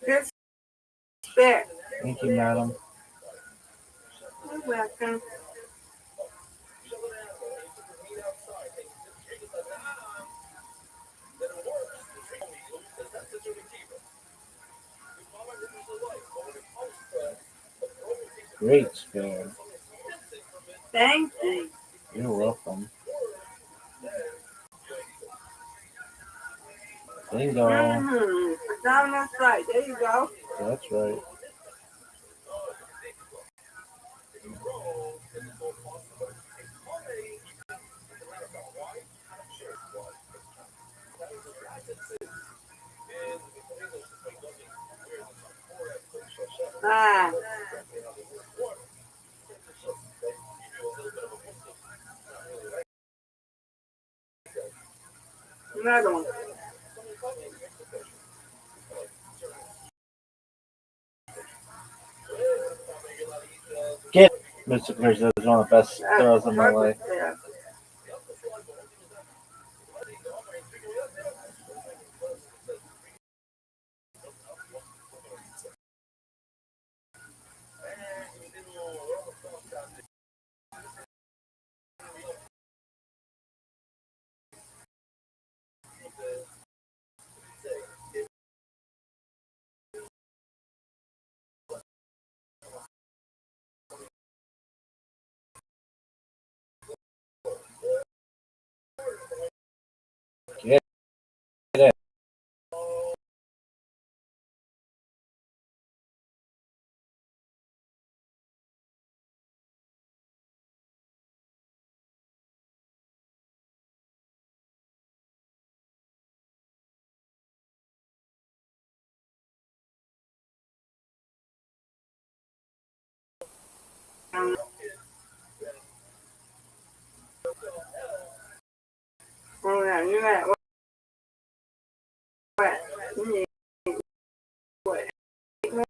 Good spit. Thank you, madam. You're welcome. Great spare. Thank you. You're welcome. Bingo. That's right. There you go. That's right. Ah. Another one. Get Mr. Chris is one of the best throws in my life. Yeah. at what? You need what? 8 more?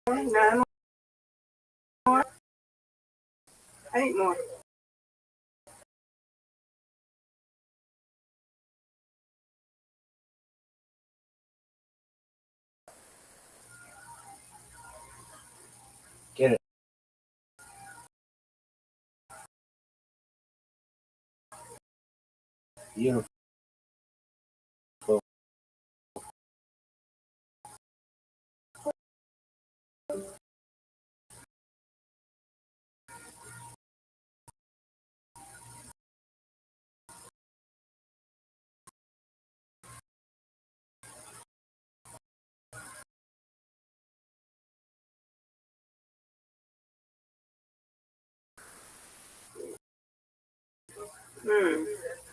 9 more? 8 more. Get it. Beautiful.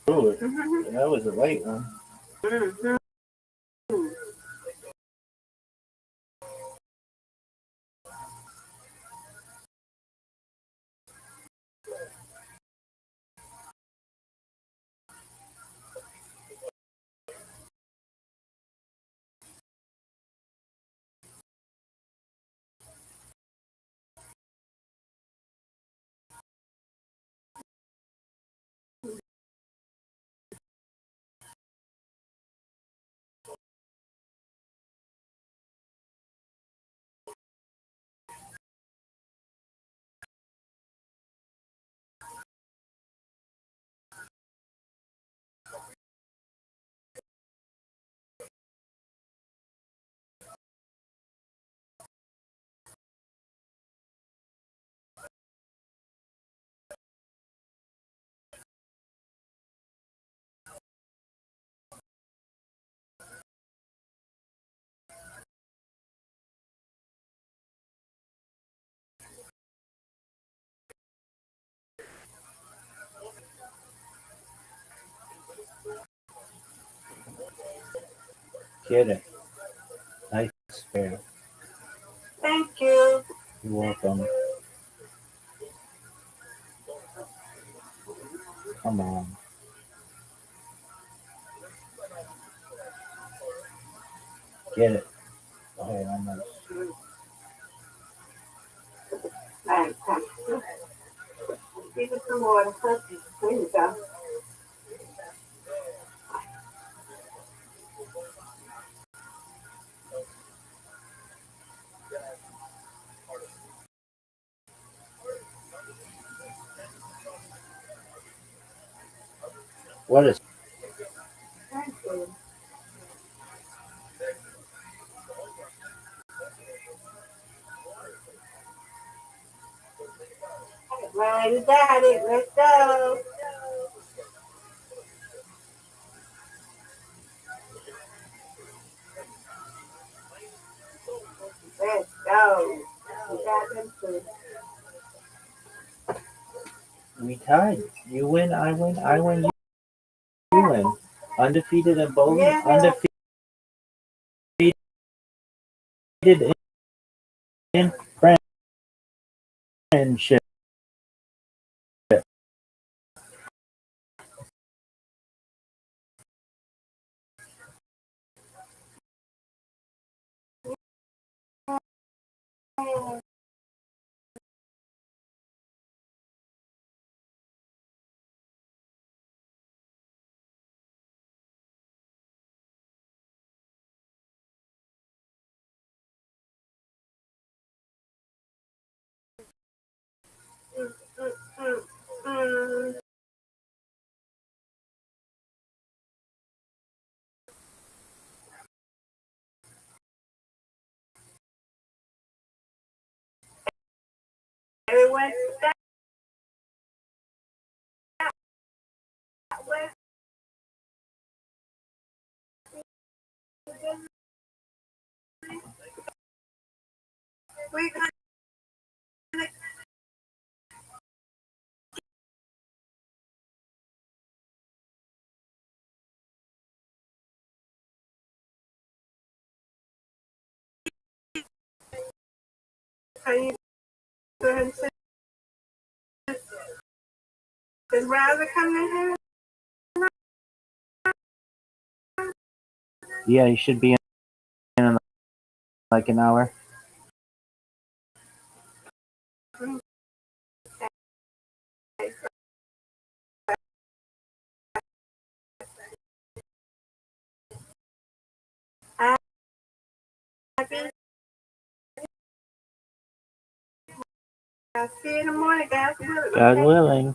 Ooh, that was a late one. Get it. Nice fair. Thank you. You're welcome. Come on. Get it. Okay, almost. Thanks. Give it some water. There you go. What is Thank you. Ready, Daddy. Let's go. Let's go. We got them too. we tied? You win, I win, I win, you win. Undefeated in bowling, Yeah. undefeated in friendship. Everyone that way. We're gonna you go ahead and sit. Is Riley coming in here? Yeah, you should be in like an hour. I'll see you in the morning, guys. God willing.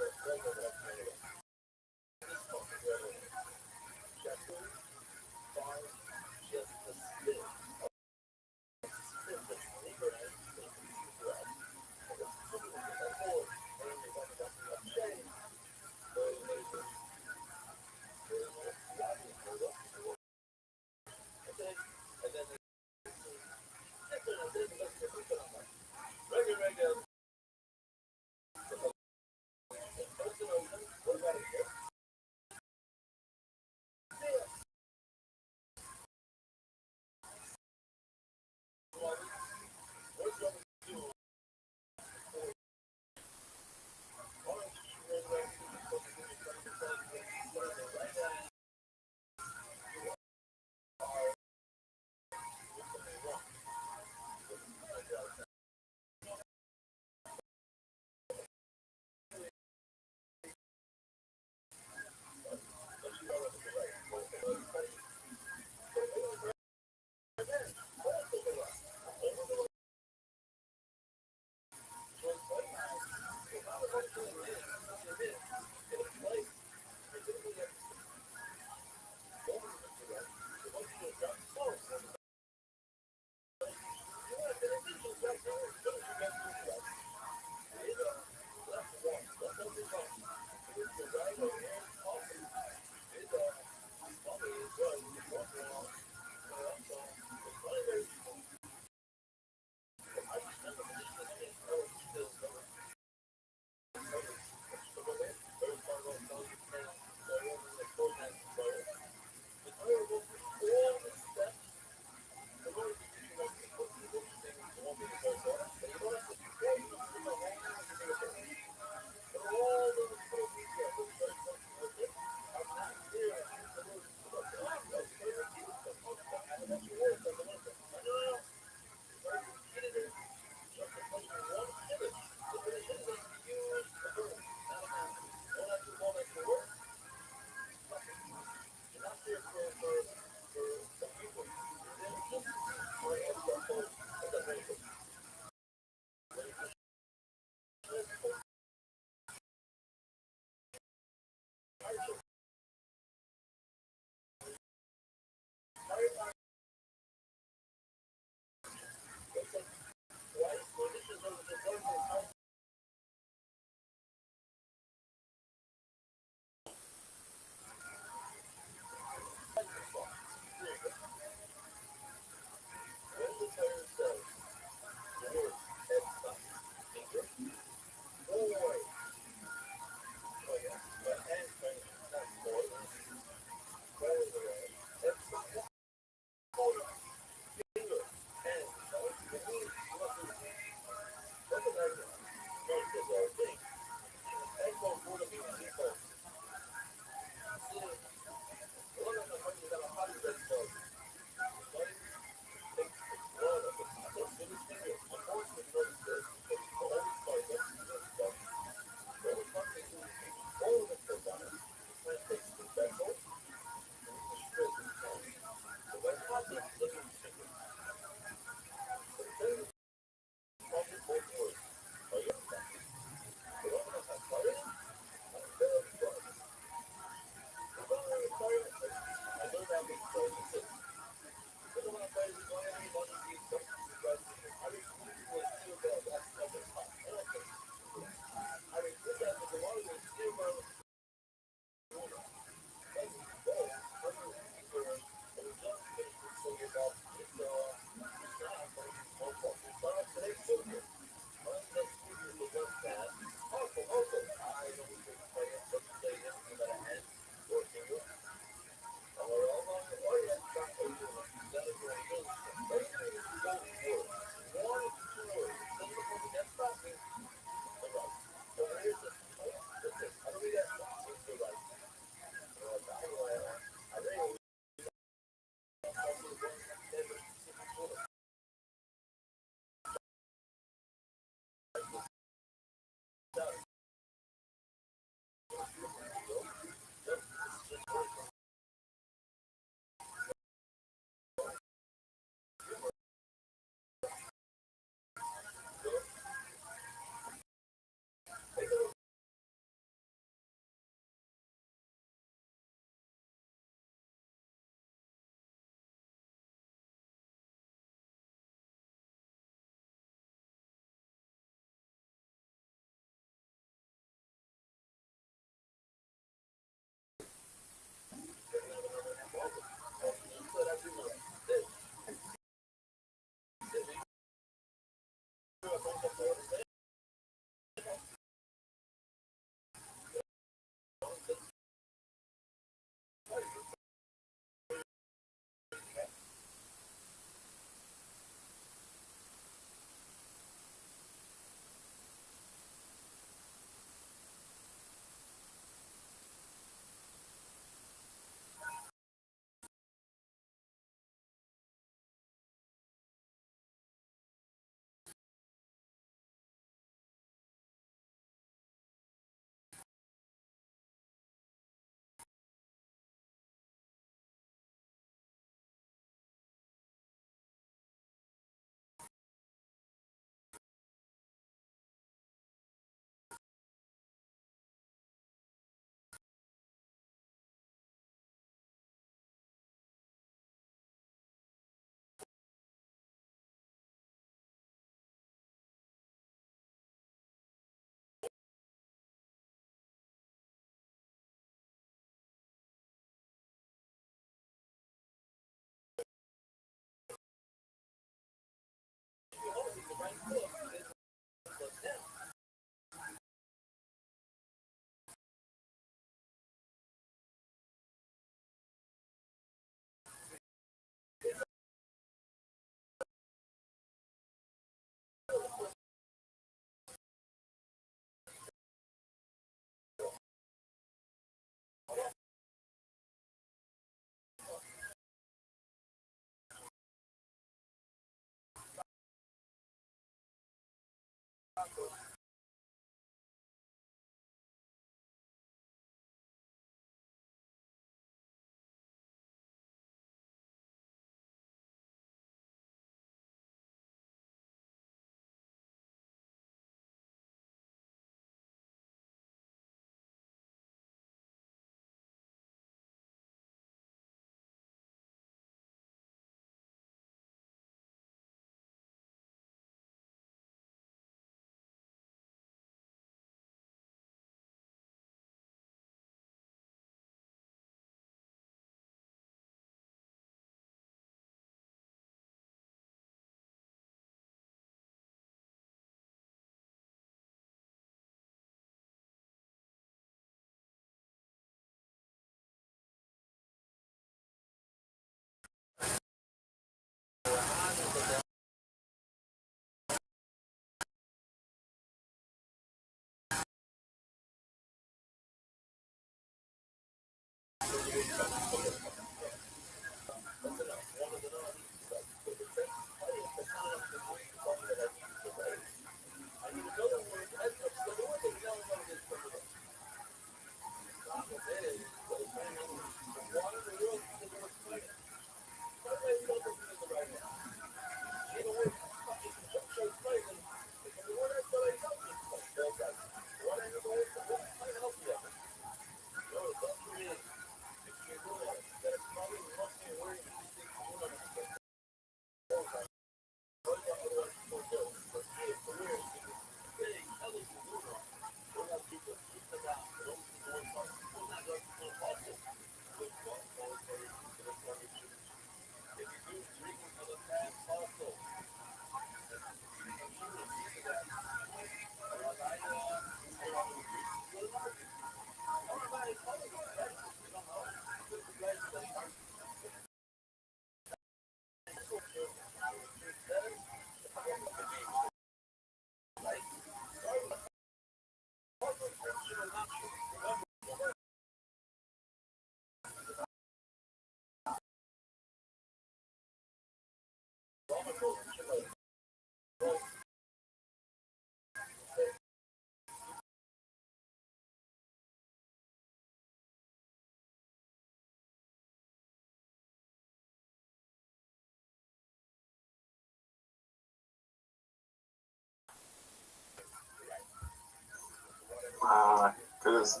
Because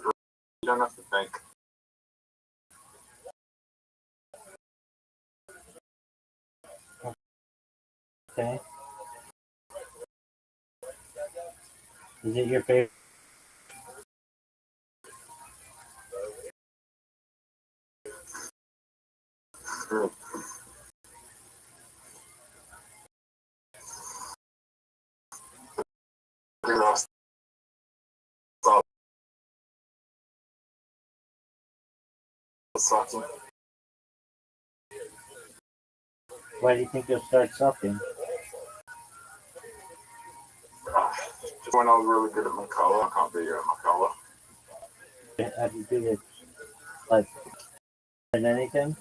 you don't have to think. Okay. Is it your favorite? Sucking. Why do you think you'll start sucking? Just when I was really good at Makala, I can't be good at Makala. Have you do it like in anything?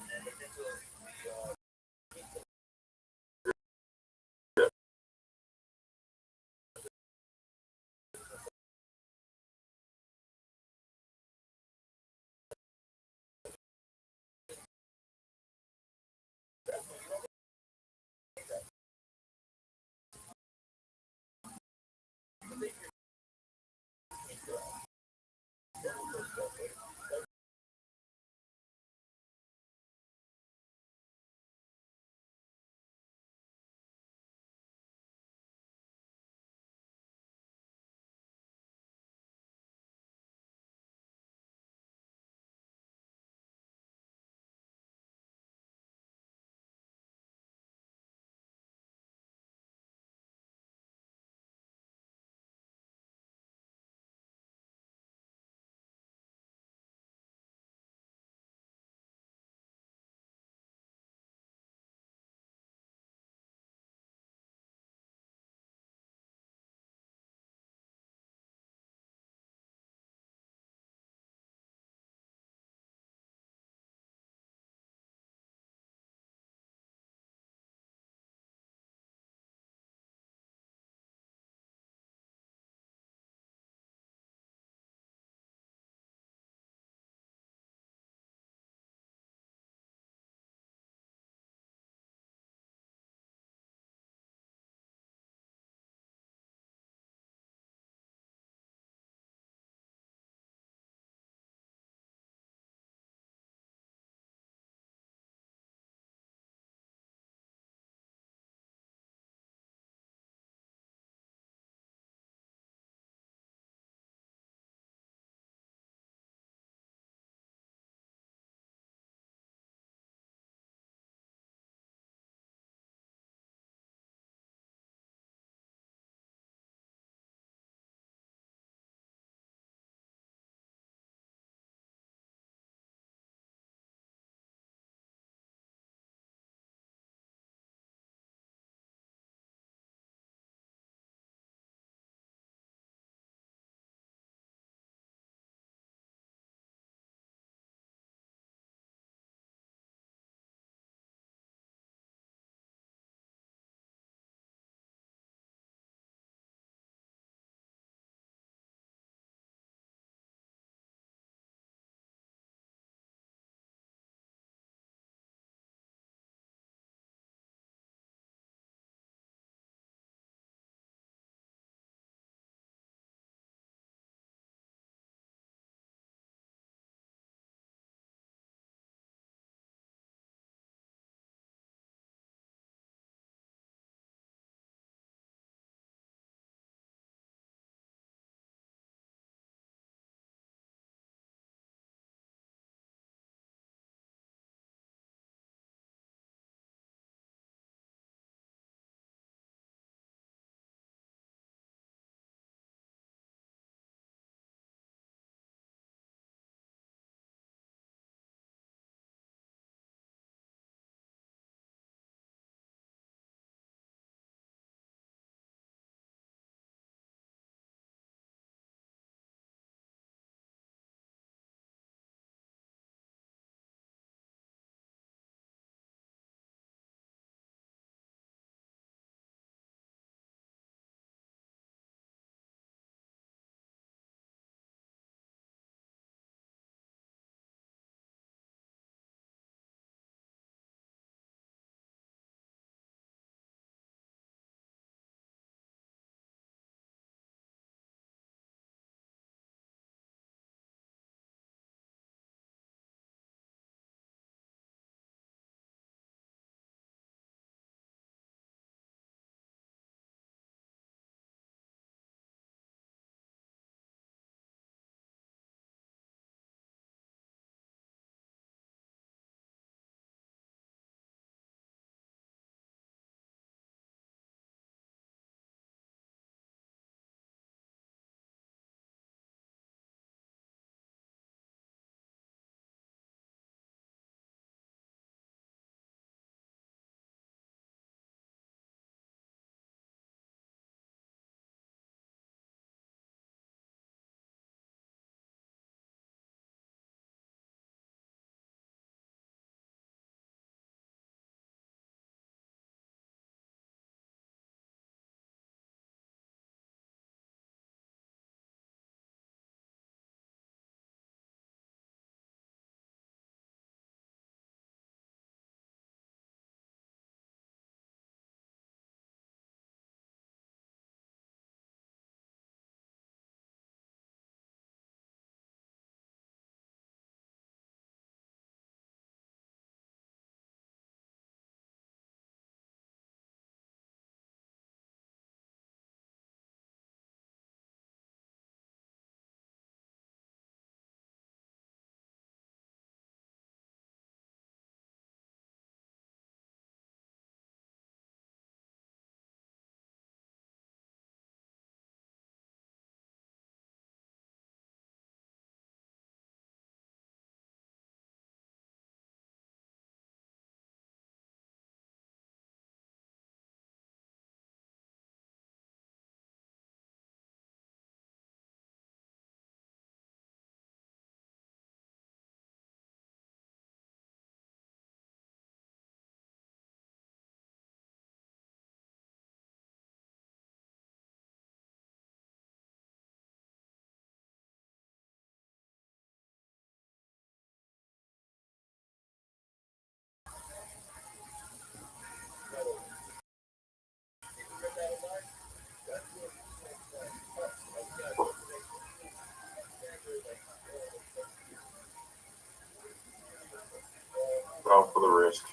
risk.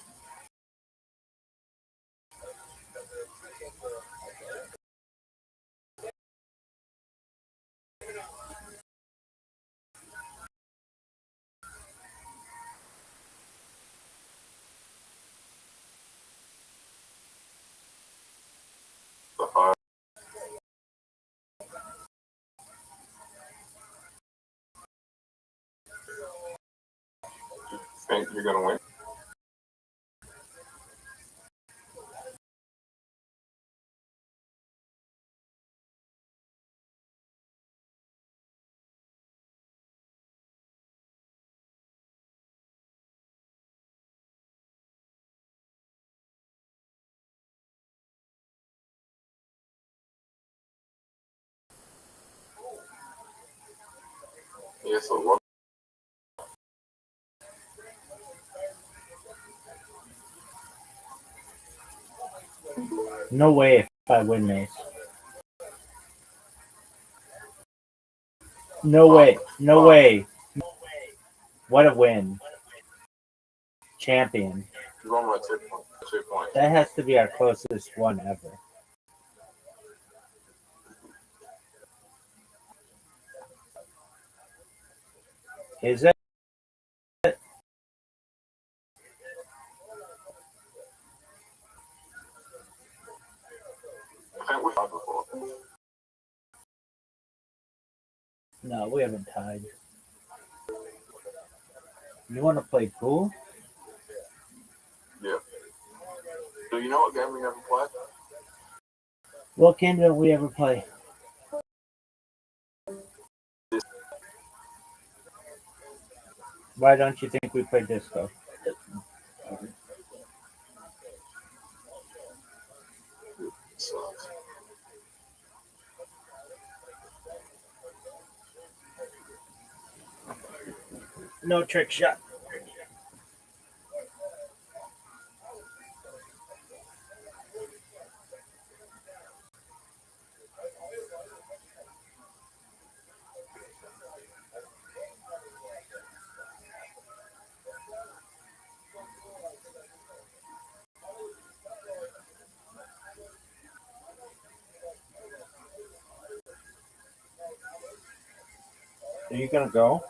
The five. Think you're gonna win? Yes, so what? No way if I win this. No way. No way. What a win. Champion. You're going by 2 points. That has to be our closest one ever. Is it? I think we fought before. No, we haven't tied. You want to play pool? Yeah. Do you know what game we never played? What game did we ever play? Why don't you think we played disco? Sucks. No trick shot. Are you gonna go?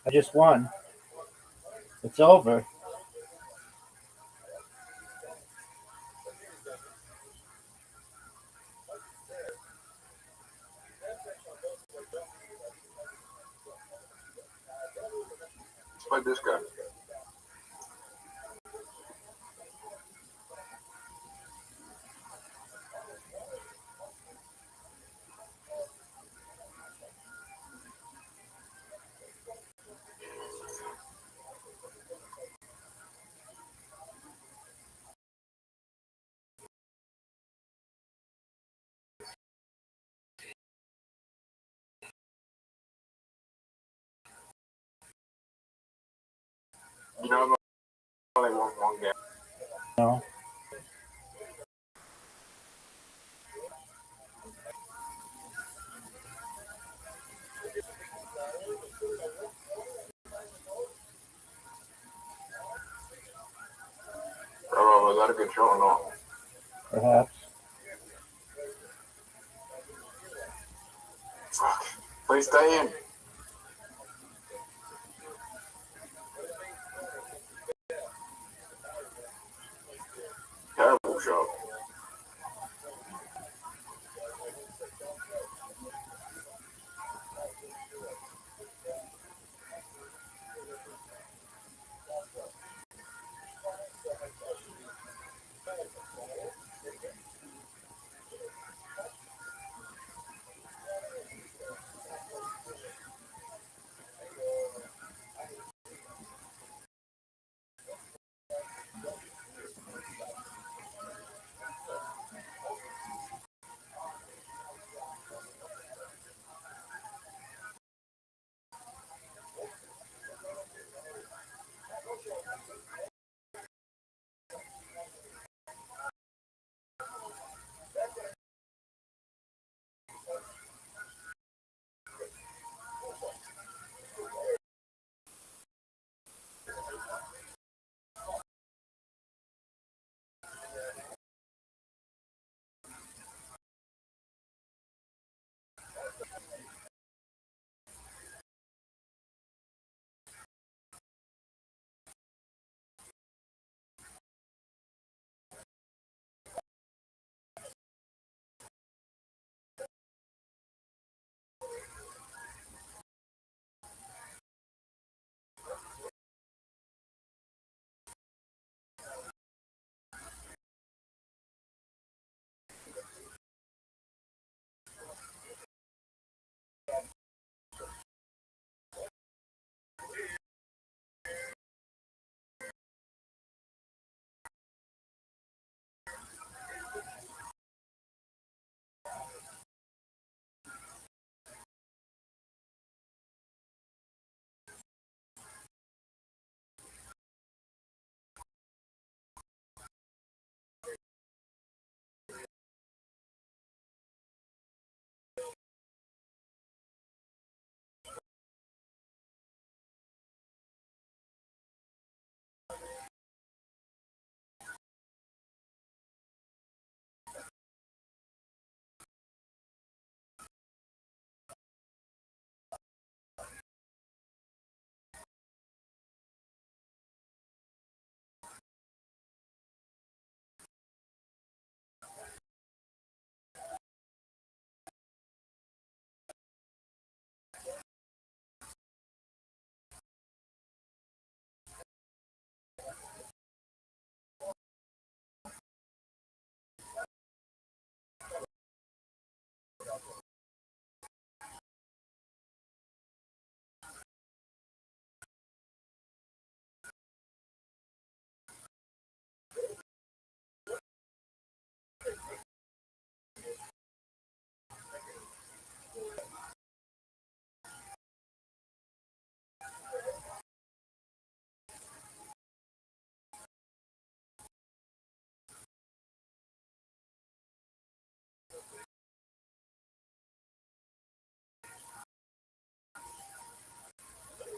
I just won. It's over. Let's play disco. You know, I only won one game. No. Oh, was that a good show or not? Perhaps. Fuck. Please stay in. Terrible show.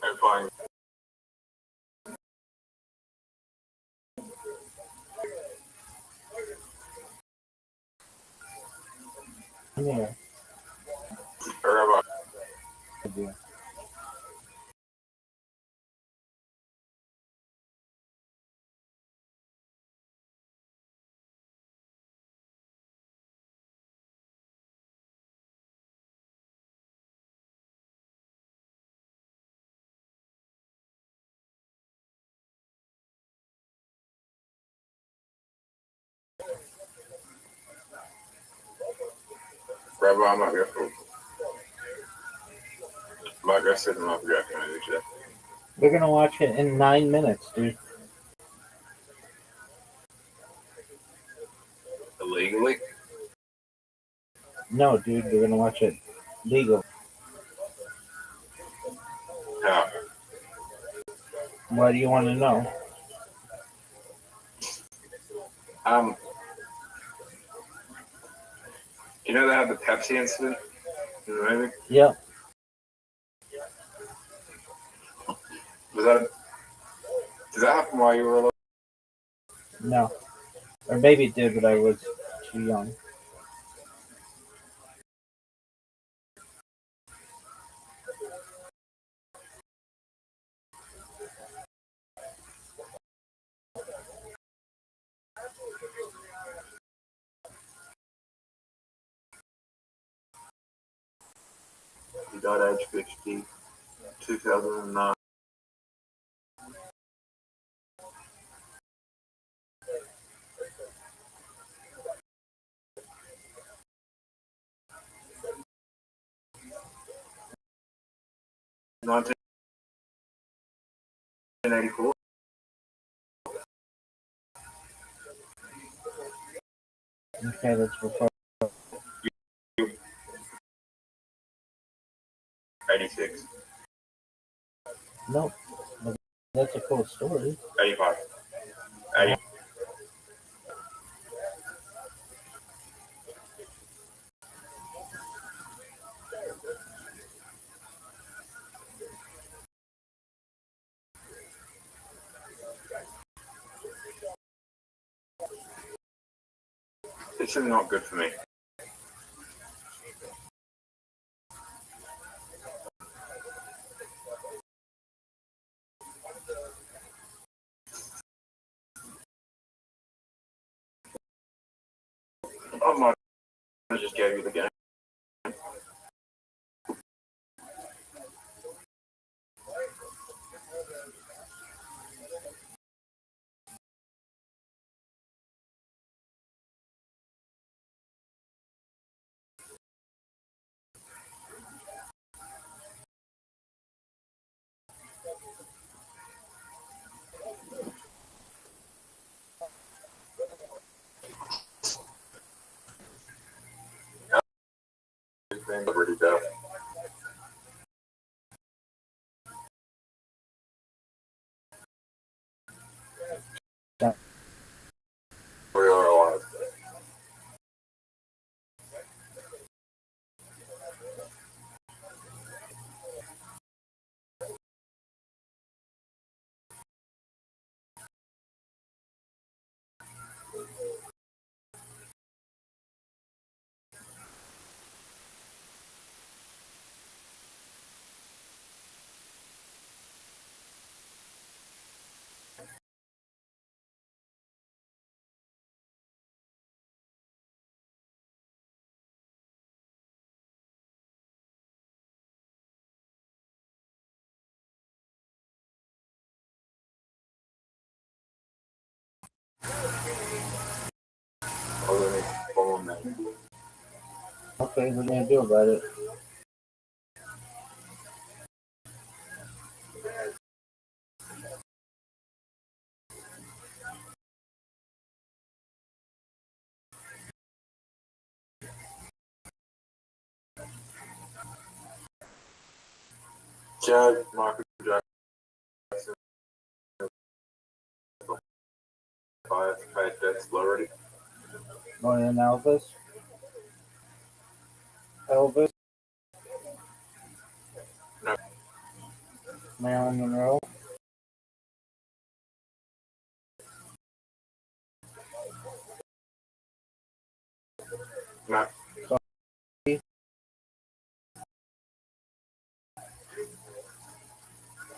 I'm fine. Yeah. Rabbi, Yeah. I'm not gonna. Like I said, I'm not reacting to that. We're gonna watch it in 9 minutes, dude. Illegally? No, dude, we're gonna watch it legal. How? Why do you want to know? You know they have the Pepsi incident in the movie? Yep. Did that happen while you were alive? No. Or maybe it did, but I was too young. He died at age 50, 2009. Nineteen 1984. Okay, that's before. 86. Nope. But that's a cool story. 85. 80. This is not good for me. I might have just gave you the game. Thing pretty tough. Yeah. We are alive. Other than phone man. Okay, what are you gonna do about it? Chad, Michael Jackson, 5 deaths already. Oh, and Elvis? Elvis? No. Marilyn Monroe. No.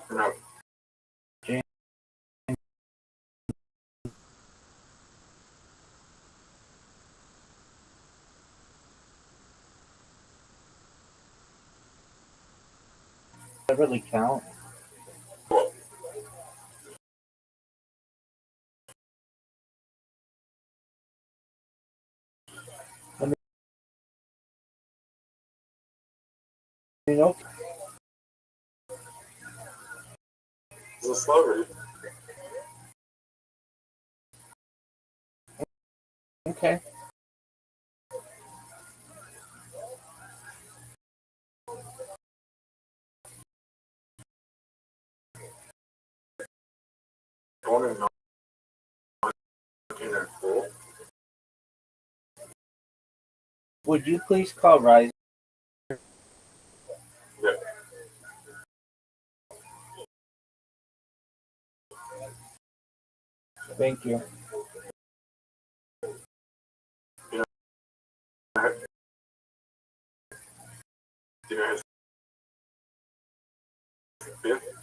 No. James that really count? I mean, okay. It's a celebrity. Okay. Born in 1904. Would you please call Rise? Yeah. Thank you. Do you know his fifth?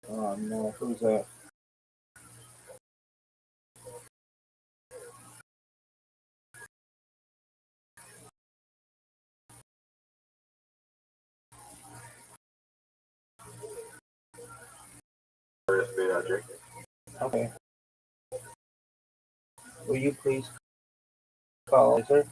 Oh no, who's that? Theatric. Okay. Will you please call Lizer?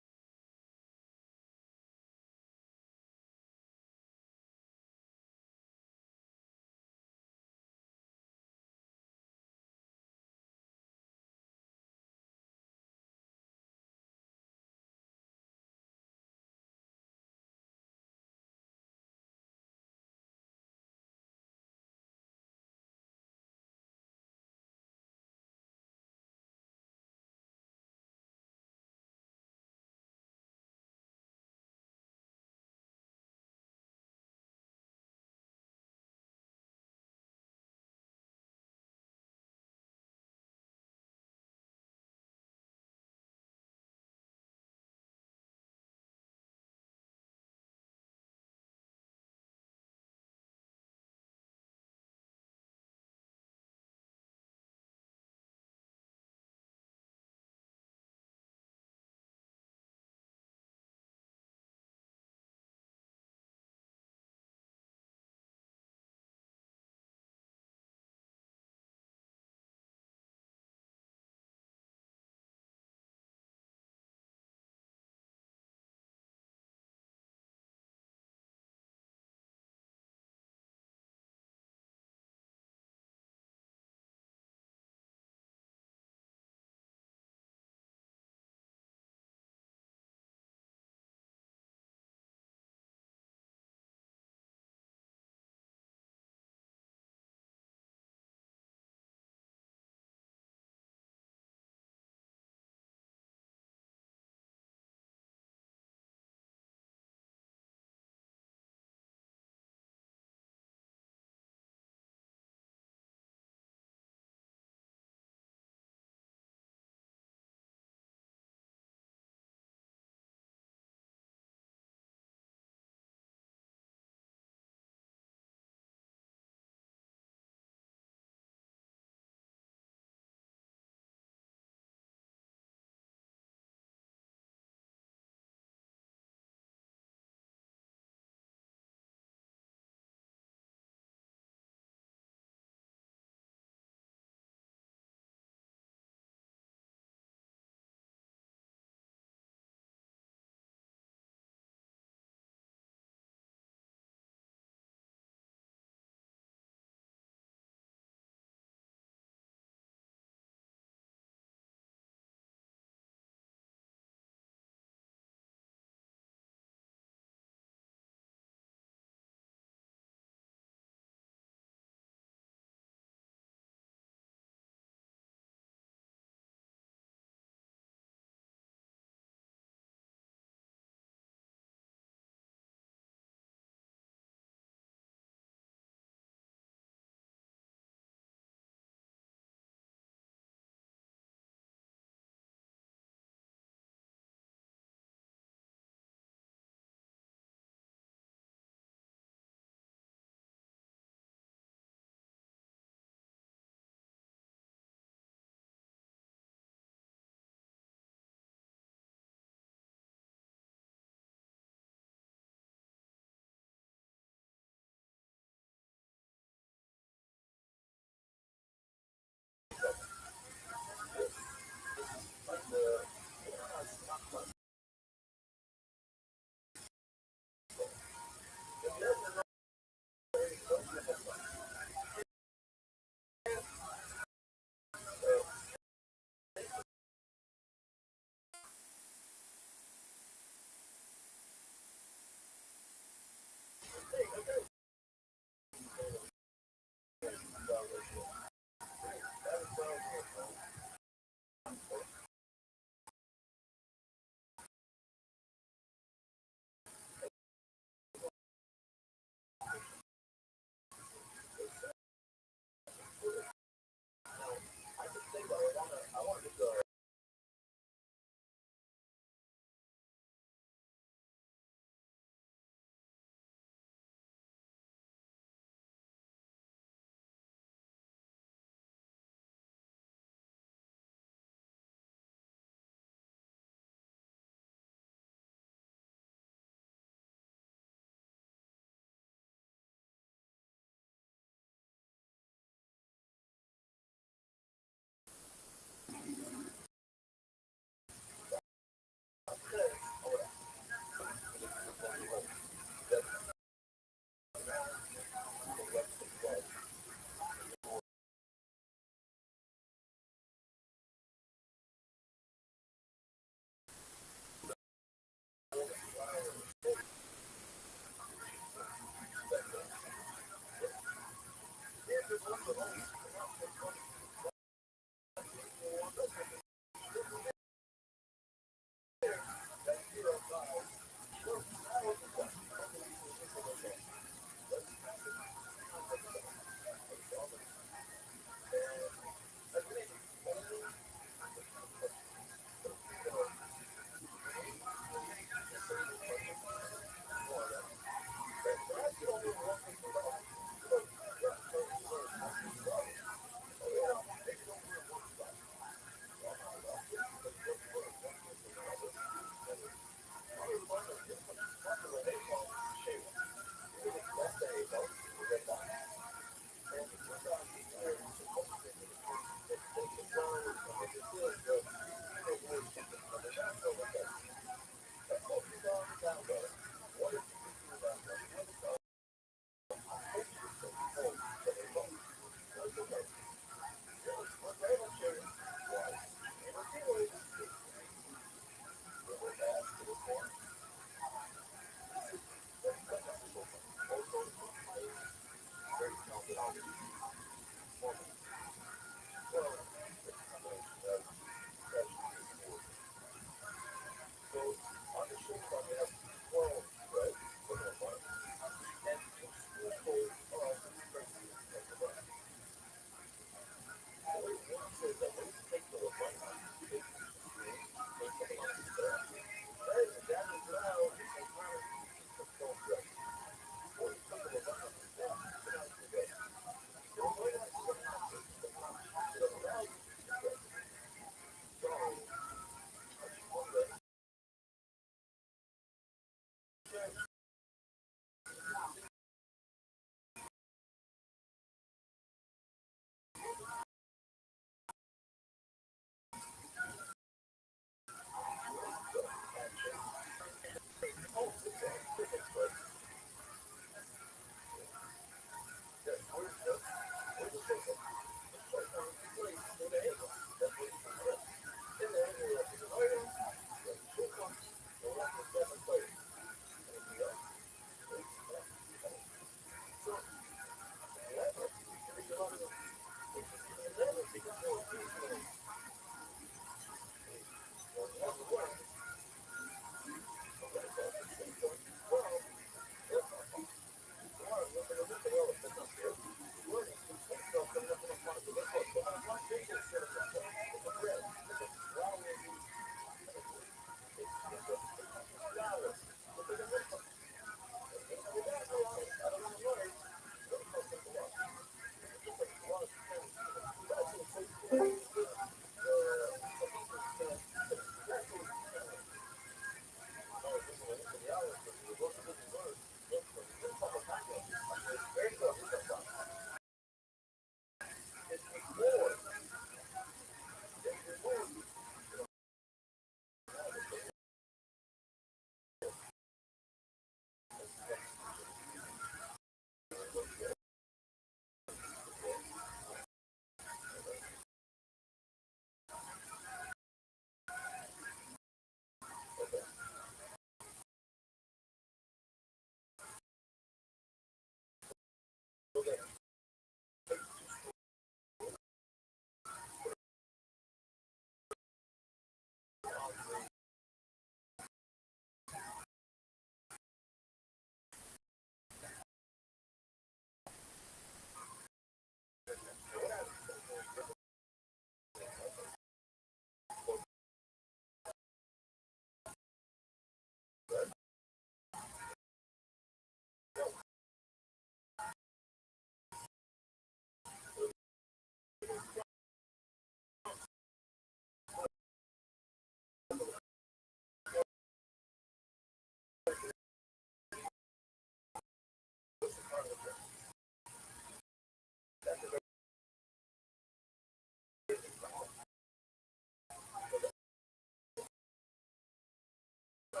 I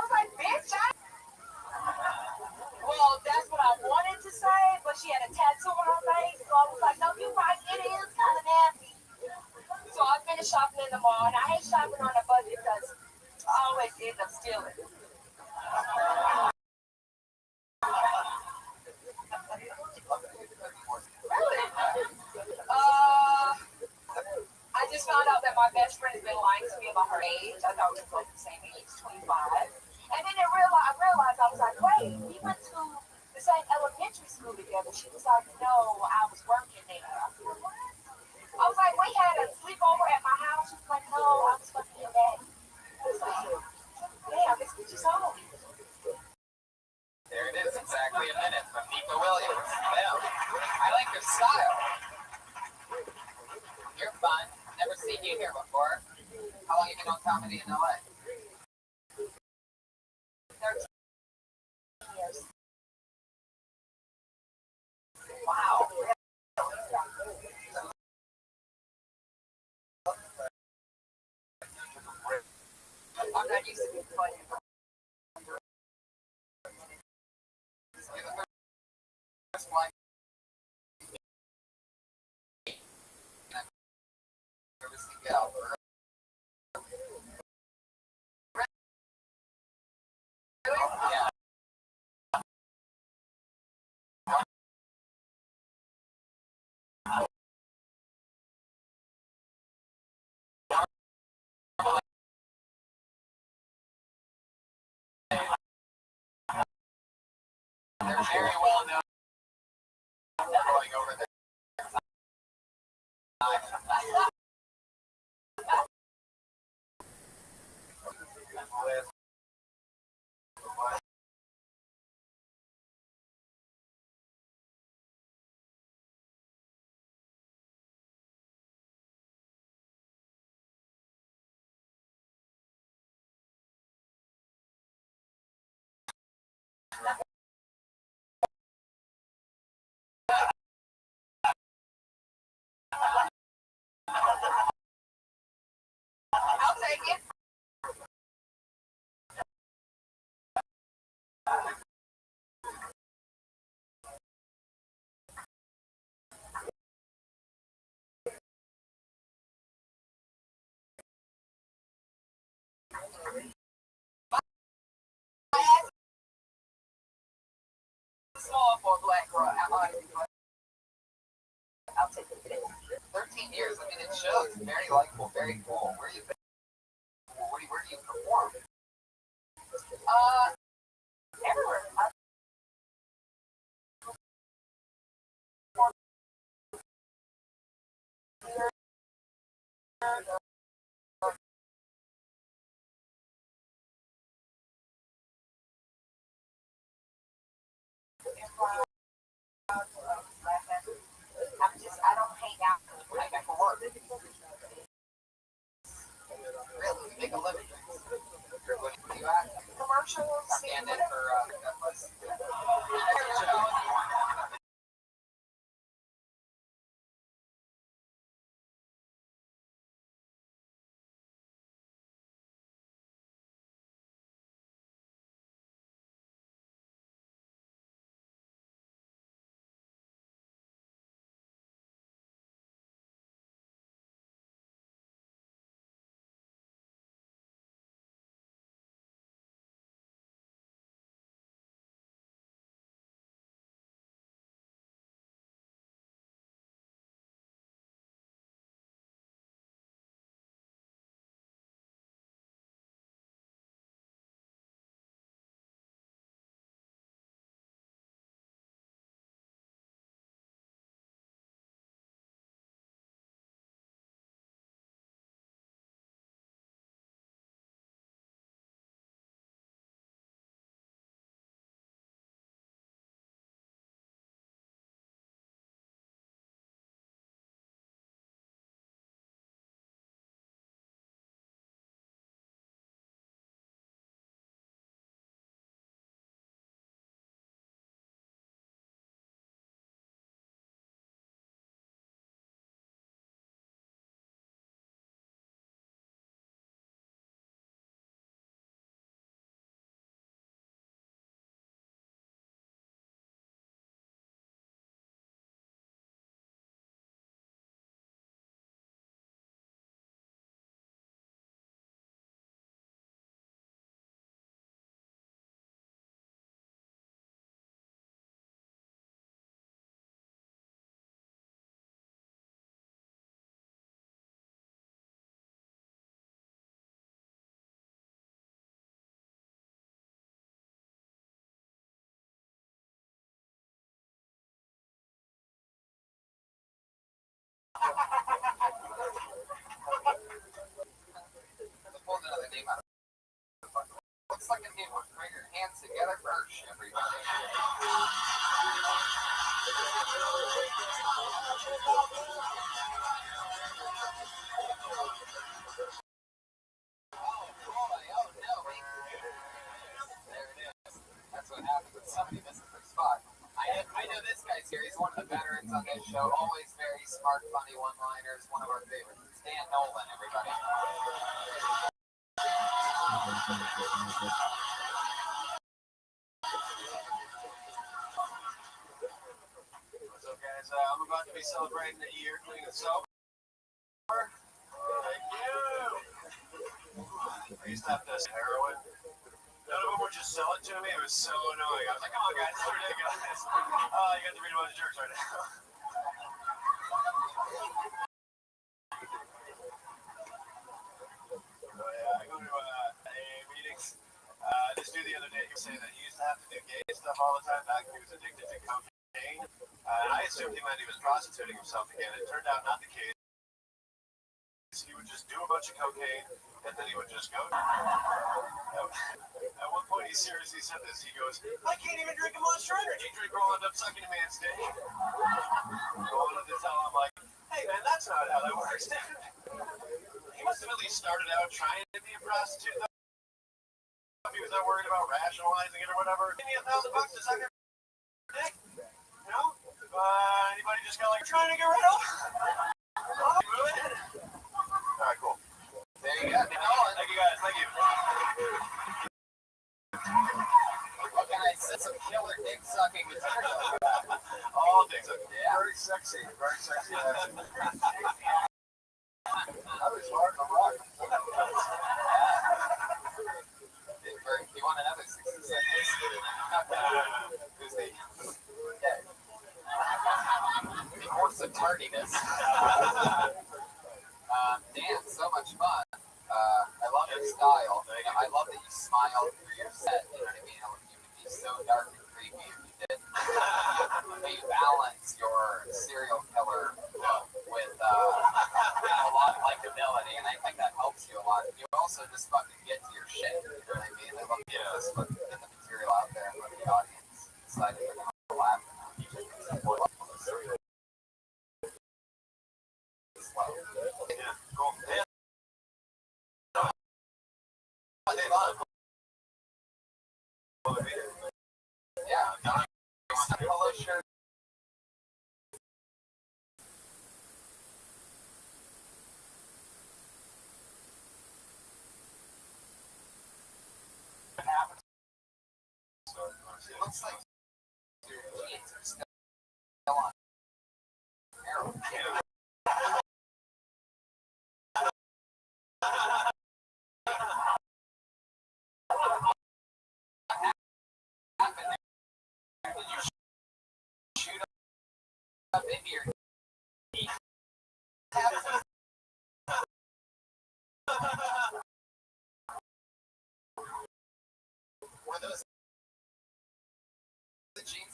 was like, bitch, well, that's what I wanted to say, but she had a tattoo on her face, so I was like, no, you're right, it is kind of nasty. So I finished shopping in the mall, and I hate shopping on a budget because I always end up stealing. Really? I just found out that my best friend has been lying to me about her age. I thought we were both the same age, 25. And then I realized I was like, wait, we went to the same elementary school together. She was like, no, I was working there. I was like, we had a sleepover at my house. She was like, no, I was fucking your daddy. I was like, damn, this bitch is home. There it is, exactly a minute from Nico Williams. Bam. I like your style. You're fun. Never seen you here before. How long have you been on comedy in LA? 13 years. Wow. I'm not used to being funny. You're the first one I've ever seen get out. Yeah. They're very well known for going over there. I'll take it. Small for a black girl. I'll take it. 13 years. I mean, it shows. Very likable, very cool. Where do you perform? I don't hang out like I can work. Really, make a living. Commercials. And then for pull another name out. Looks like a new one. Bring your hands together first, everybody. That's what happens when somebody misses their spot. I know this guy's here. He's one of the veterans on this show. Always very smart, funny one-liners. One of our favorites. Dan Nolan, everybody. What's up, guys? I'm about to be celebrating a year clean and sober. Thank you. I used to have this heroin. None of them would just sell it to me. It was so annoying. I was like, come on, guys, it's ridiculous. Oh, you got to read about the jerks right now. Oh, yeah, I go to AA meetings. This dude the other day, he was saying that he used to have to do gay stuff all the time back when he was addicted to cocaine. And I assumed he meant he was prostituting himself again. It turned out not the case. He would just do a bunch of cocaine, and then he would just go. At one point, he seriously said this. He goes, I can't even drink a Monster Energy drink or I'll end up sucking a man's dick. I wanted to tell him, like, hey, man, that's not how that works, dude. He must have at least started out trying to be a prostitute, though. If he was not worried about rationalizing it or whatever. Give me $1,000 to suck your dick. You know? Anybody just got, like, trying to get rid of? All right, cool. There you go. Thank you, guys. Thank you. Okay, I said some killer dick sucking material. All dick sucking. Yeah. Very sexy. Very sexy. That was hard to rock. You want another 60 seconds? Who's the horse of tardiness? Dan, so much fun. I love your style. I love that you smile through your set. You know what I mean? You would be so dark and creepy if you did. You balance your serial killer with a lot of likability. helps you a lot. You also just fucking get to your shit. You know what I mean? They love to just put the material out there and let the audience decide if they're going to laugh or not. You just support it. Yeah, cool. Yeah. Yeah, polo shirt. It looks like your jeans are still on. Arrow. Did you shoot up into your knee? Were those the jeans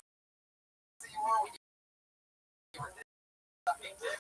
that you wore when you were sucking dick?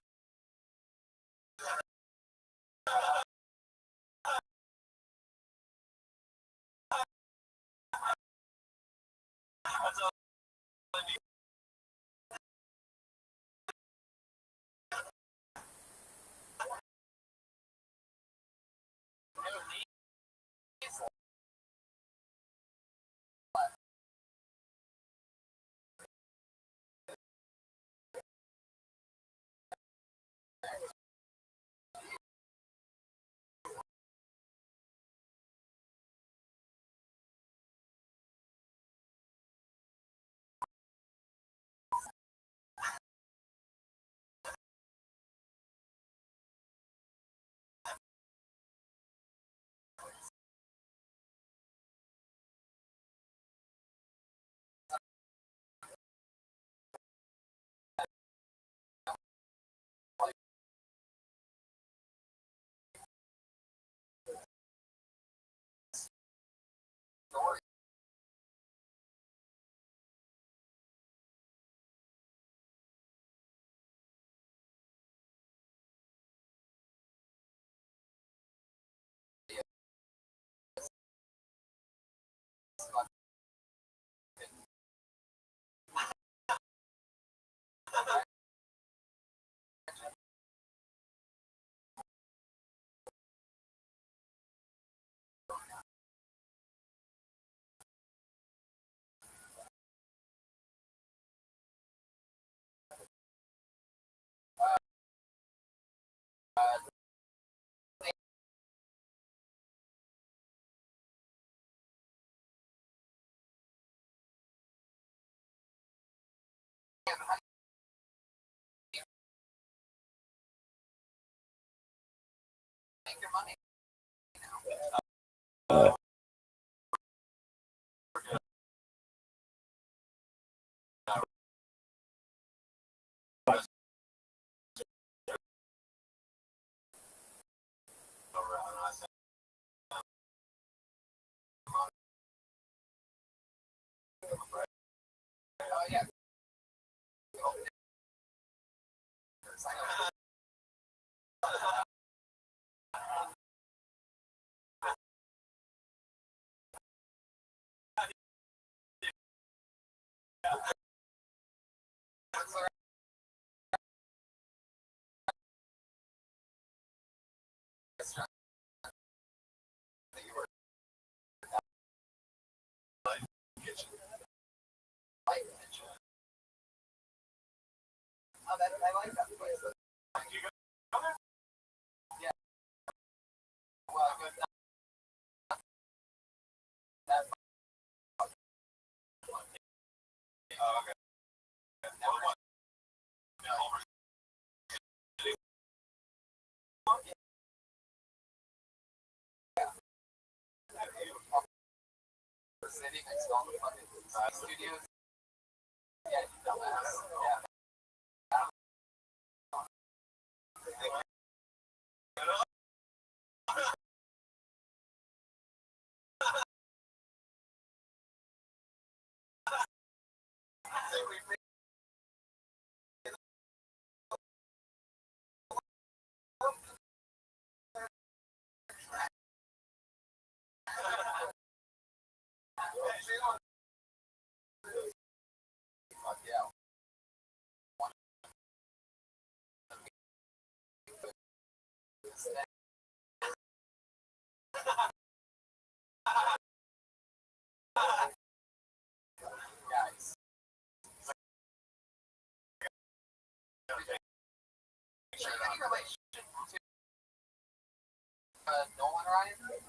Story. Make your money. Oh yeah. Oh, that, I like that place. Yeah. Well, good. That's oh, okay. City next to all the fucking studios. Yeah, you dumbass. Yeah. Is there any relation to Nolan Ryan?